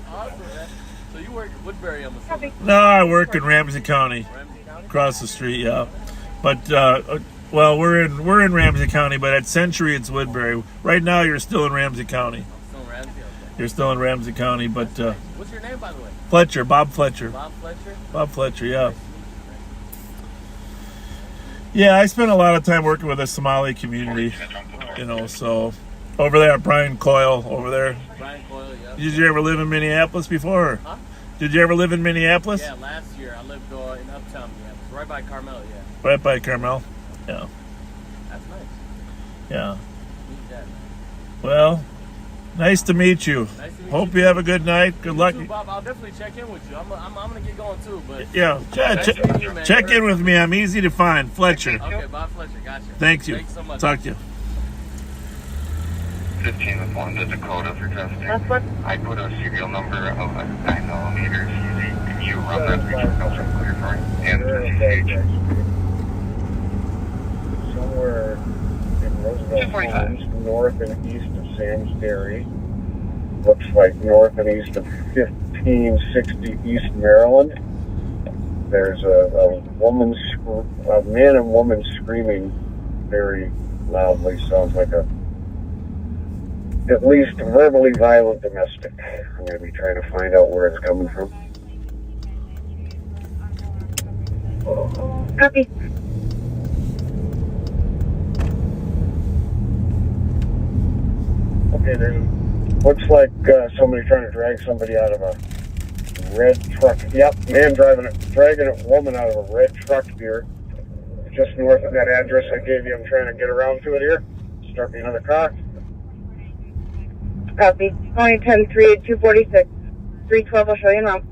awesome, man. So you work at Woodbury, I'm assuming?
No, I work in Ramsey County. Across the street, yeah. But Well, we're in Ramsey County, but at Century it's Woodbury. Right now, you're still in Ramsey County.
Still in Ramsey? Okay.
You're still in Ramsey County, but
What's your name, by the way?
Fletcher, Bob Fletcher.
Bob Fletcher?
Bob Fletcher, yeah. Yeah, I spent a lot of time working with the Somali community, so over there, Brian Coyle, over there.
Brian Coyle, yeah.
Did you ever live in Minneapolis before?
Huh?
Did you ever live in Minneapolis?
Yeah, last year I lived in Uptown, yeah. Right by Carmel, yeah.
Right by Carmel? Yeah.
That's nice.
Yeah.
Meet that, man.
Well, nice to meet you.
Nice to meet
Hope
you.
you have a good night. Good luck.
Too, Bob. I'll definitely check in with you. I'm gonna get going too, but
Yeah, check in with me. I'm easy to find. Fletcher.
Okay, Bob Fletcher, gotcha.
Thank you.
Thanks so much.
Talk to you.
15 with 1 to Dakota for testing. I put a serial number of a 9mm UZ. Can you run that region also clear for me? And the
Somewhere in Roosevelt Homes, north and east of Sam's Dairy. Looks like north and east of 1560 East Maryland. There's a man and woman screaming very loudly. Sounds like at least verbally violent domestic. I'm going to be trying to find out where it's coming from.
Copy.
Okay, looks like somebody trying to drag somebody out of a red truck. Yep, man dragging a woman out of a red truck here. Just north of that address I gave you. I'm trying to get around to it here. Start behind the car.
Copy. Only 10-3 at 246. 312, I'll show you now.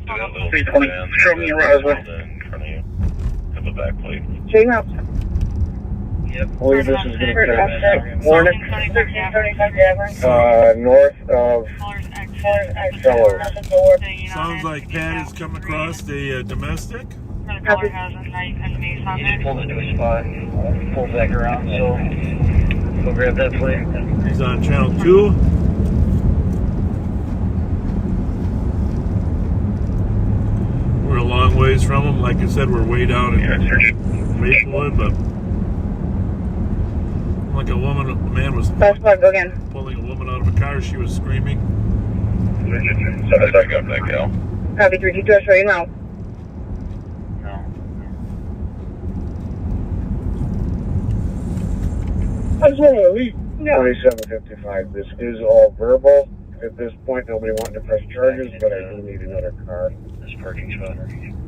320, show me your reservoir.
In front of you. Have a back plate.
Show you now.
Yep. I believe this is going to Warnick. North of Fellows.
Sounds like Pat has come across the domestic.
The caller has a knife and mace on there. He pulled into a spot, pulled back around, so go grab that plate.
He's on channel 2. We're a long ways from him. Like I said, we're way down in Maplewood, but like a man was pulling a woman out of a car. She was screaming.
Sorry, I got that gal.
Copy 322, I'll show you now.
I just want to leave. 2755. This is all verbal. At this point, nobody wanting to press charges, but I do need another car.
This parking spot.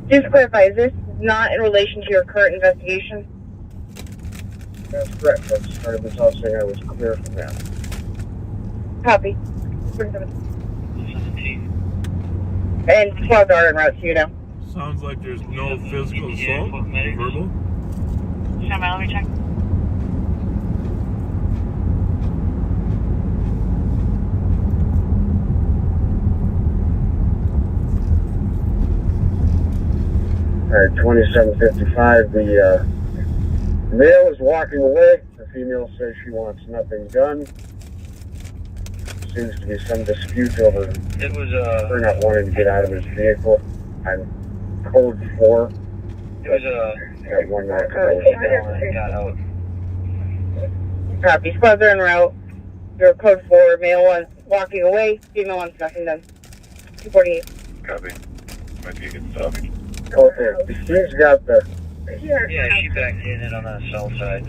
Just to clarify, is this not in relation to your current investigation?
That's correct. I started this off saying I was clear from that.
Copy.
17.
And 12 are en route to you now.
Sounds like there's no physical assault. Verbal.
Stand by, let me check.
All right, 2755. The male is walking away. The female says she wants nothing done. Seems to be some dispute over her not wanting to get out of his vehicle. I'm code 4.
It was
Got one more
got out.
Copy. Squads are en route. Your code 4, male wants walking away, female wants nothing done. 248.
Copy. Might be a good stop.
Okay, she's got the...
Yeah, she backed in it on the south side.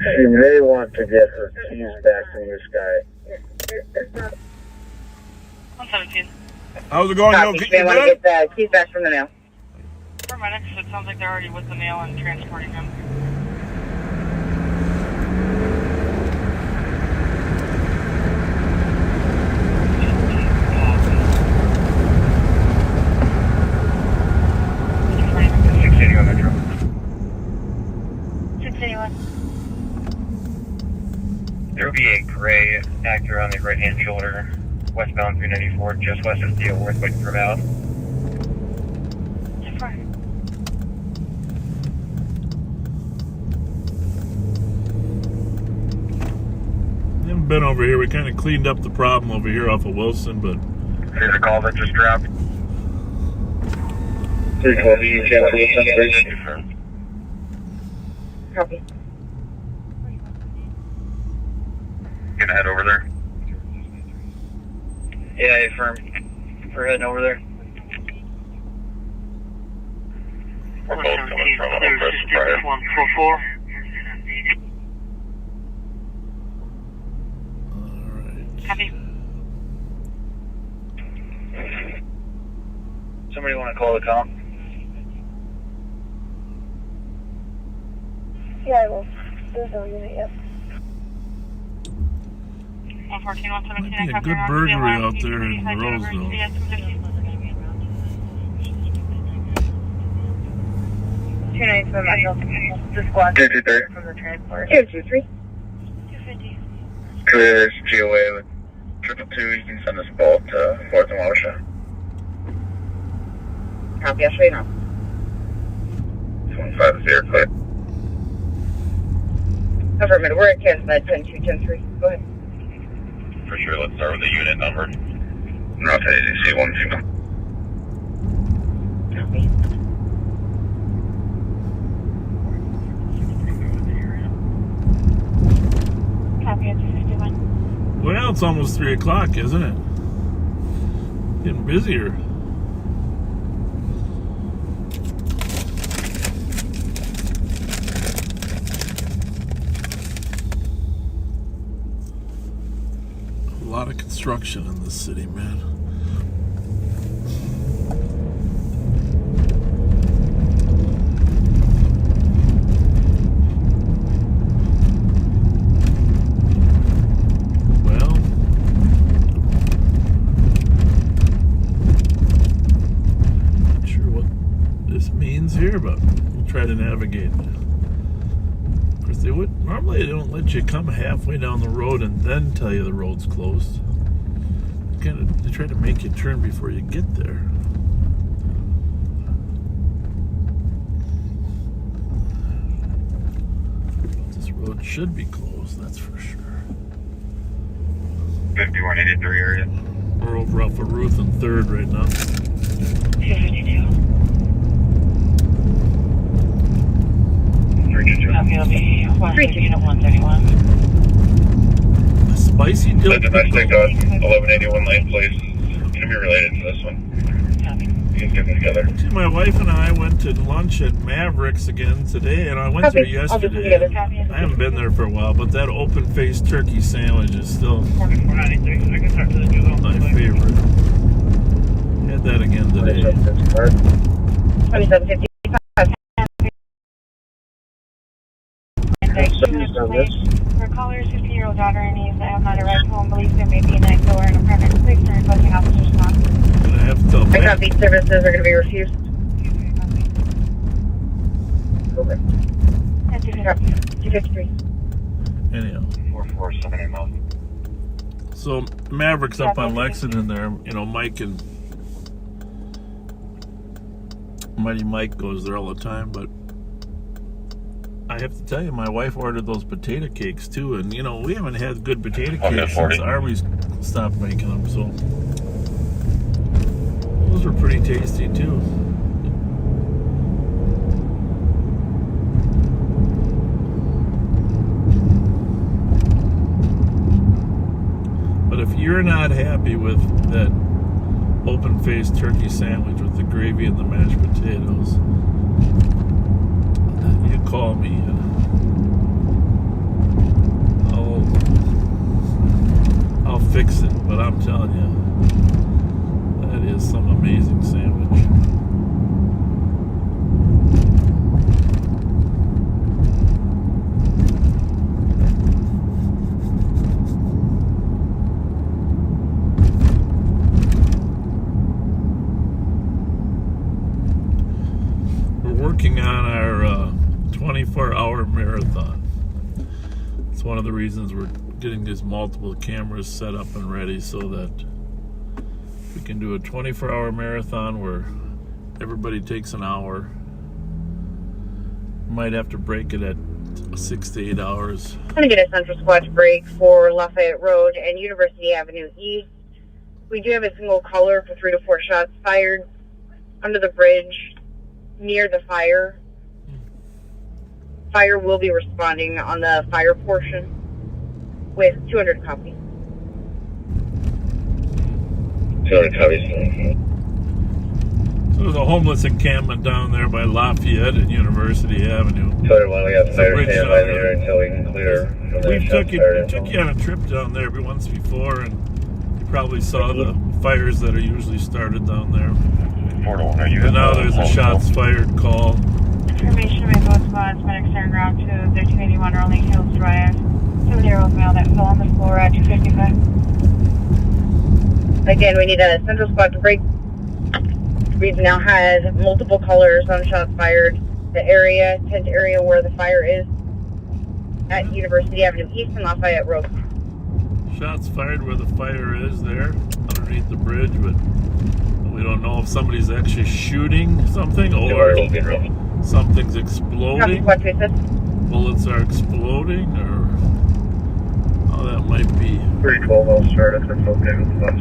She may want to get her keys back from this guy.
117.
How's it going?
Copy. They want to get the keys back from the mail.
Paramedics, it sounds like they're already with the mail and transporting him.
There will be a gray actor on the right-hand shoulder, westbound 394, just west of Theo Worth, waiting for him out.
We haven't been over here. We kind of cleaned up the problem over here off of Wilson, but
Here's a call that just dropped.
312, you can
Confirmed.
Copy.
Gonna head over there.
Yeah, affirm. We're heading over there.
We're both coming from Old Preston Prior.
144.
Copy.
Somebody want to call the comp?
Yeah, I will. There's no unit yet.
114, 117.
Might be a good burglary out there in Roseville.
The squad
223.
from the transport.
223.
250.
Clear, there's GOA with 222. You can send us both to 4th and Watershed.
Copy, I'll show you now.
25 is here, clear.
Affirmative, we're at Kansas Med 10210-3. Go ahead.
For sure, let's start with the unit number. Not ADC 12.
Copy.
Copy, 251.
Well, it's almost 3 o'clock, isn't it? Getting busier. A lot of construction in this city, man. Here, but we'll try to navigate. Of course, normally they don't let you come halfway down the road and then tell you the road's closed. They try to make you turn before you get there. This road should be closed, that's for sure.
5183 area.
We're over off of Ruth and 3rd right now.
252. Copy, I'll be 131.
The spicy dill
The domestic 1181 lane, please. Can be related to this one. You can get them together.
See, my wife and I went to lunch at Mavericks again today, and I went there yesterday. I haven't been there for a while, but that open-faced turkey sandwich is still my favorite. Had that again today.
2750.
For callers, 15-year-old daughter and niece that have not arrived home, believes there may be an egg door in a private place and requesting officers respond.
I have to tell
I copy. Services are going to be refused. Okay. 253.
Anyhow.
4478.
So Mavericks up on Lexington there, you know, Mighty Mike goes there all the time, but I have to tell you, my wife ordered those potato cakes too, and you know, we haven't had good potato cakes since Arby's stopped making them, so those are pretty tasty too. But if you're not happy with that open-faced turkey sandwich with the gravy and the mashed potatoes, you call me and I'll fix it. But I'm telling you, that is some amazing sandwich. We're working on our 24-hour marathon. It's one of the reasons we're getting these multiple cameras set up and ready so that we can do a 24-hour marathon where everybody takes an hour. Might have to break it at 6 to 8 hours.
I'm going to get a Central Squad break for Lafayette Road and University Avenue East. We do have a single caller for 3 to 4 shots fired under the bridge near the fire. Fire will be responding on the fire portion with 200 copies.
200 copies.
So there's a homeless encampment down there by Lafayette and University Avenue.
Tell everyone we got fire
Bridge
stand
down
by
there.
there until we can clear.
We took you on a trip down there every once before, and you probably saw the fires that are usually started down there.
4 to 1, are you?
But now there's a shots fired call.
Information by both squads, medics turn around to 1381 Rolling Hills Drive. 7-year-old male that fell on the floor at 255. Again, we need a central squad to break. We've now had multiple callers on shots fired. The tent area where the fire is at University Avenue East and Lafayette Road.
Shots fired where the fire is there, underneath the bridge, but we don't know if somebody's actually shooting something or something's exploding. Bullets are exploding, or how that might be.
312 will start if it's okay with us.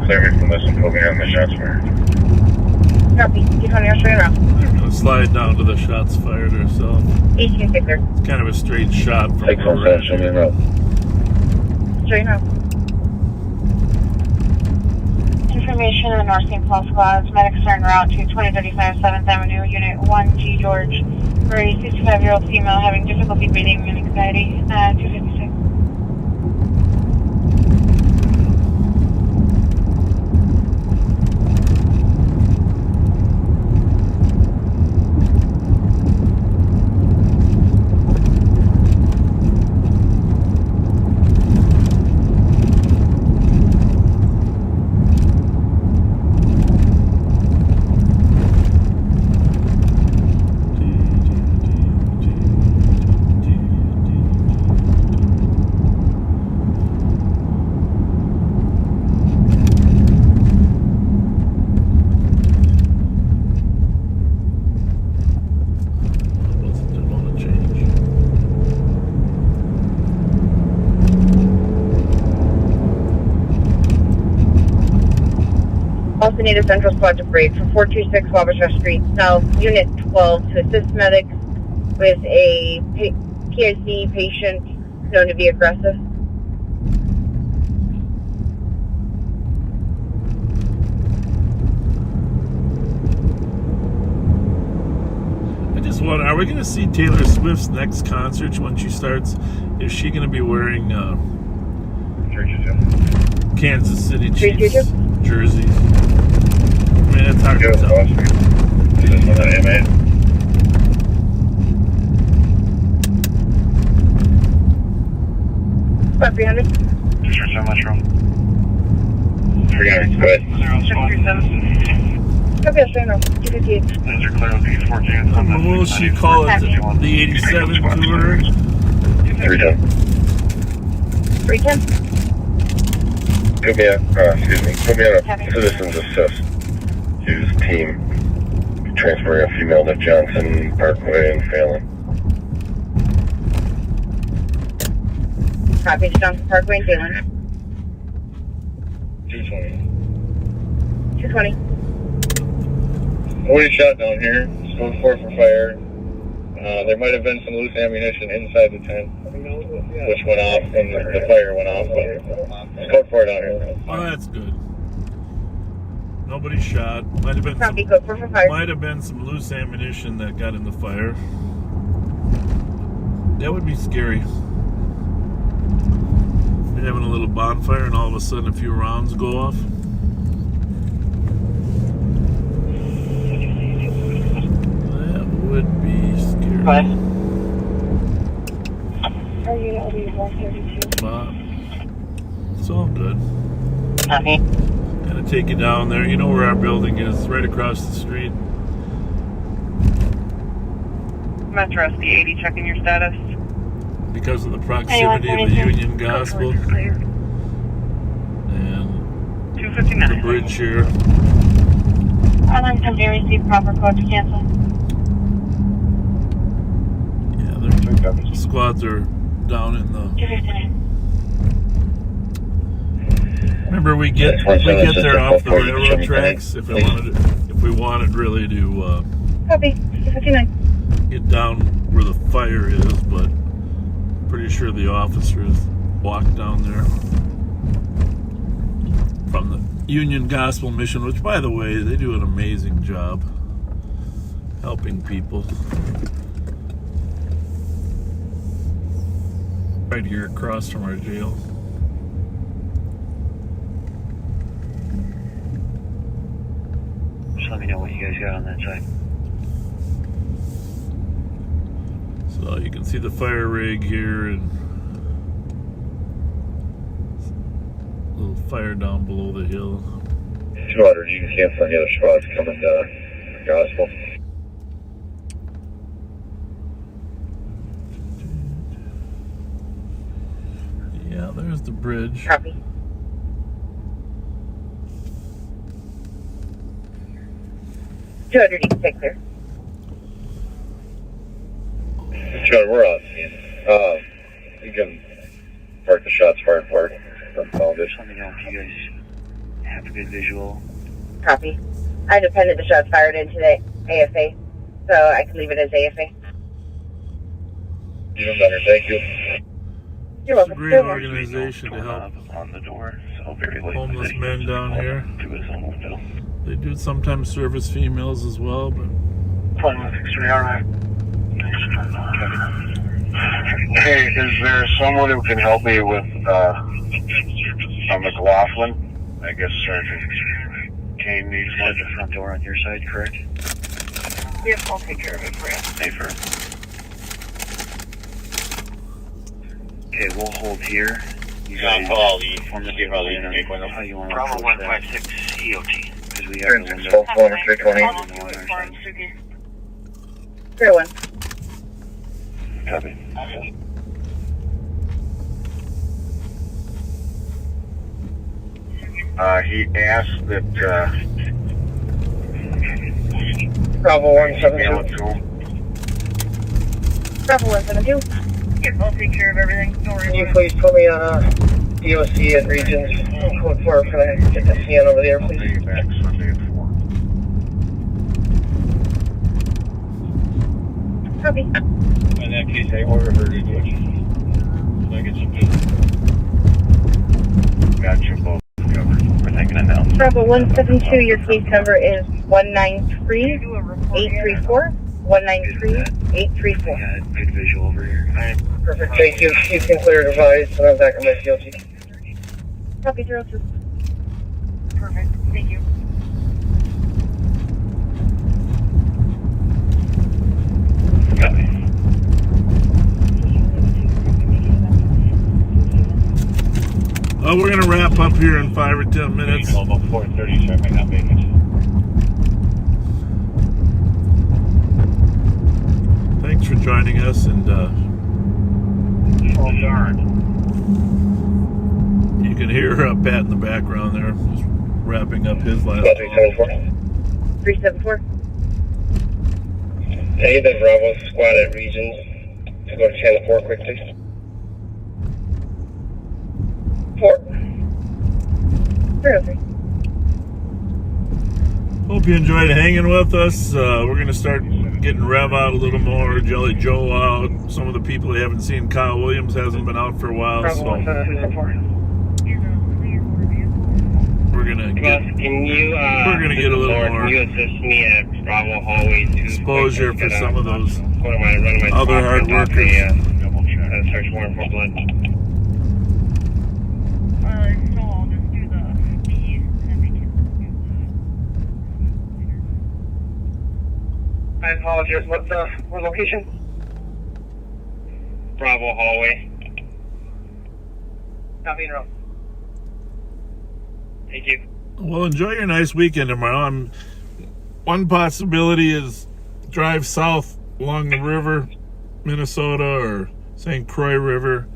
Clear me from this and put me on the shots fired.
Copy.
I'm going to slide down to the shots fired herself.
1860.
It's kind of a straight shot from
Take
her.
show me up.
Straight up. Information on North St. Paul squads. Medics turn route to 2035 7th Avenue, Unit 1G George, for a 65-year-old female having difficulty breathing and anxiety at 256. Also need a central squad to break from 426 Wabasha Street South, Unit 12, to assist medics with a PIC patient known to be aggressive.
I just wonder, are we going to see Taylor Swift's next concert when she starts? Is she going to be wearing Kansas City Chiefs jerseys? I mean, it's hard to tell.
About 300.
Sure, so much room. 300, go ahead.
637. Copy, straight now. 258.
Those are clear with P14.
What will she call it? The 87 tour?
310.
310.
Put me on a citizen's assist. Use team transferring a female to Johnson Parkway and failing.
Copy to Johnson Parkway and failing.
220.
220.
40 shot down here. It's going forward for fire. There might have been some loose ammunition inside the tent, which went off, and the fire went off, but it's code for it down here.
Oh, that's good. Nobody shot. Might have been some loose ammunition that got in the fire. That would be scary. You're having a little bonfire and all of a sudden a few rounds go off. That would be scary.
Are you going to be 132?
It's all good.
Copy.
Gonna take you down there. You know where our building is, right across the street.
Metro SB80, checking your status.
Because of the proximity of the Union Gospel and
259.
the bridge here.
I'm from Dairy, receive proper code to cancel.
Yeah, their squads are down in the.
259.
Remember, we get there off the railroad tracks if we wanted really to.
Copy. 259.
Get down where the fire is, but pretty sure the officers walked down there from the Union Gospel Mission, which, by the way, they do an amazing job helping people. Right here across from our jail.
Just let me know what you guys got on that side.
So you can see the fire rig here and a little fire down below the hill.
200, you can cancel any other squads coming to Gospel.
Yeah, there's the bridge.
Copy. You can take there.
Sure, we're on. You can park the shots fired part.
Just let me know if you guys have a good visual.
Copy. I depended the shots fired in today, AFA, so I can leave it as AFA.
Even better, thank you.
You're welcome.
It's a great organization to help
on the door, so very late
homeless men down here.
To his own window.
They do sometimes service females as well, but.
163, alright.
Hey, is there someone who can help me with McLaughlin? I guess Sergeant Kane needs one.
The front door on your side, correct?
Yes, I'll take care of it for you.
Safer. Okay, we'll hold here. You guys form the how you want to
Bravo
approach that.
156 EOT.
Because we have the window.
320.
Fair one.
Copy.
He asked that
Bravo 172. Bravo 172. Yes, I'll take care of everything. Don't worry.
Can you please put me on a DOC at Regions? Code 4, can I get the CN over there, please?
I'll be back Sunday at 4.
Copy.
In that case, I order her to do it. So I get some business.
Gotcha, both covered.
We're taking it now.
Bravo 172, your case number is 193-834. 193-834.
Yeah, good visual over here.
Perfect, thank you. You can clear the device, and I'm back on my CLT.
Copy 02. Perfect, thank you.
Copy.
Oh, we're gonna wrap up here in 5 or 10 minutes.
About 4:30, so I might not make it.
Thanks for joining us, and
Oh, darn.
you can hear Pat in the background there, just wrapping up his last.
374.
Hey, the Bravo squad at Regions. To go to channel 4 quickly. 4.
303.
Hope you enjoyed hanging with us. We're going to start getting Rev out a little more, Jelly Joe out. Some of the people you haven't seen, Kyle Williams hasn't been out for a while, so we're gonna get
Can you,
we're gonna get a little more
Can you assist me at Bravo Hallway 2?
exposure for some of those
Go to my
other hard workers.
Search warrant for blood.
So I'll just do the speed and then they can
I apologize. What location? Bravo Hallway. Copy and roll. Thank you.
Well, enjoy your nice weekend tomorrow. One possibility is drive south along the river, Minnesota or St. Croix River.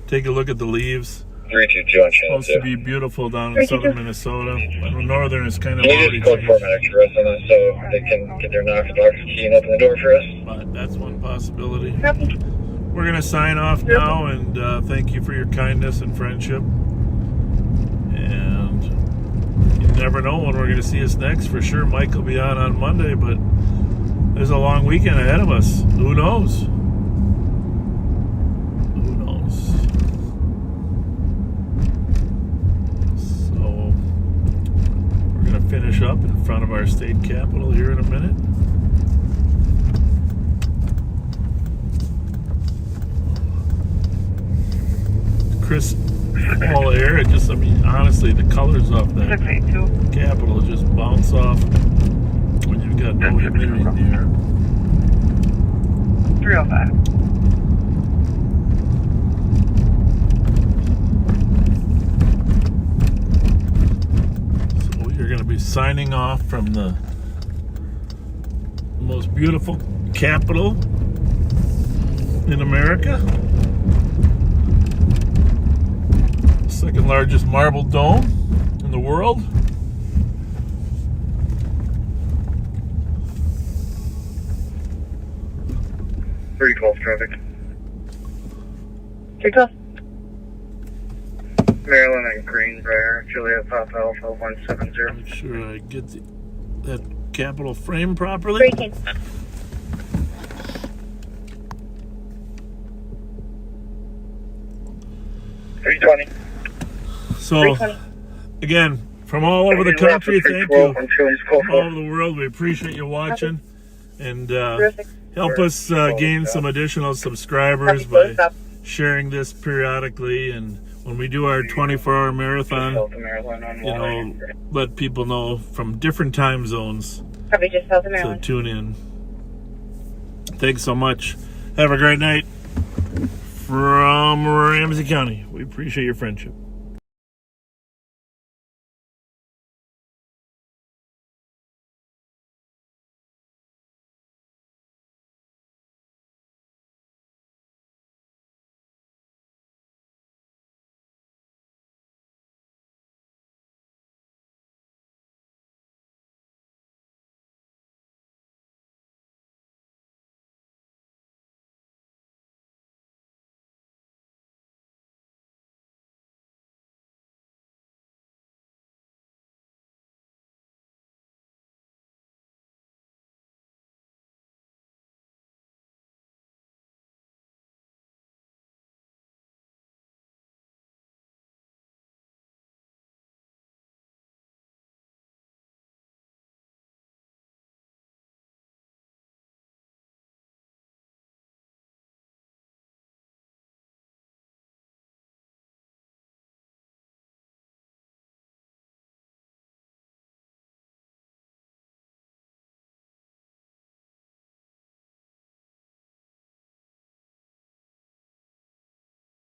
Take a look at the leaves.
322 on channel
Supposed to
2.
be beautiful down in southern Minnesota. Northern is kind of
Can you
already
just code
changed.
4 minutes for us on this so they can get their Knox box key and open the door for us?
But that's one possibility. We're going to sign off now, and thank you for your kindness and friendship. And you never know when we're going to see us next. For sure, Mike will be on Monday, but there's a long weekend ahead of us. Who knows? Who knows? So, we're going to finish up in front of our state capitol here in a minute. Crisp fall air. It just, I mean, honestly, the colors off that Capitol just bounce off when you've got no humidity in the air.
305.
So you're going to be signing off from the most beautiful Capitol in America. Second largest marble dome in the world.
Three 12 traffic.
312.
Maryland and Greenbrier, Juliet Papa Alpha 170.
Make sure I get that Capitol frame properly.
320.
So, again, from all over the country, thank you. From all over the world, we appreciate you watching. And help us gain some additional subscribers by sharing this periodically. And when we do our 24-hour marathon, you know, let people know from different time zones to tune in. Thanks so much. Have a great night from Ramsey County. We appreciate your friendship.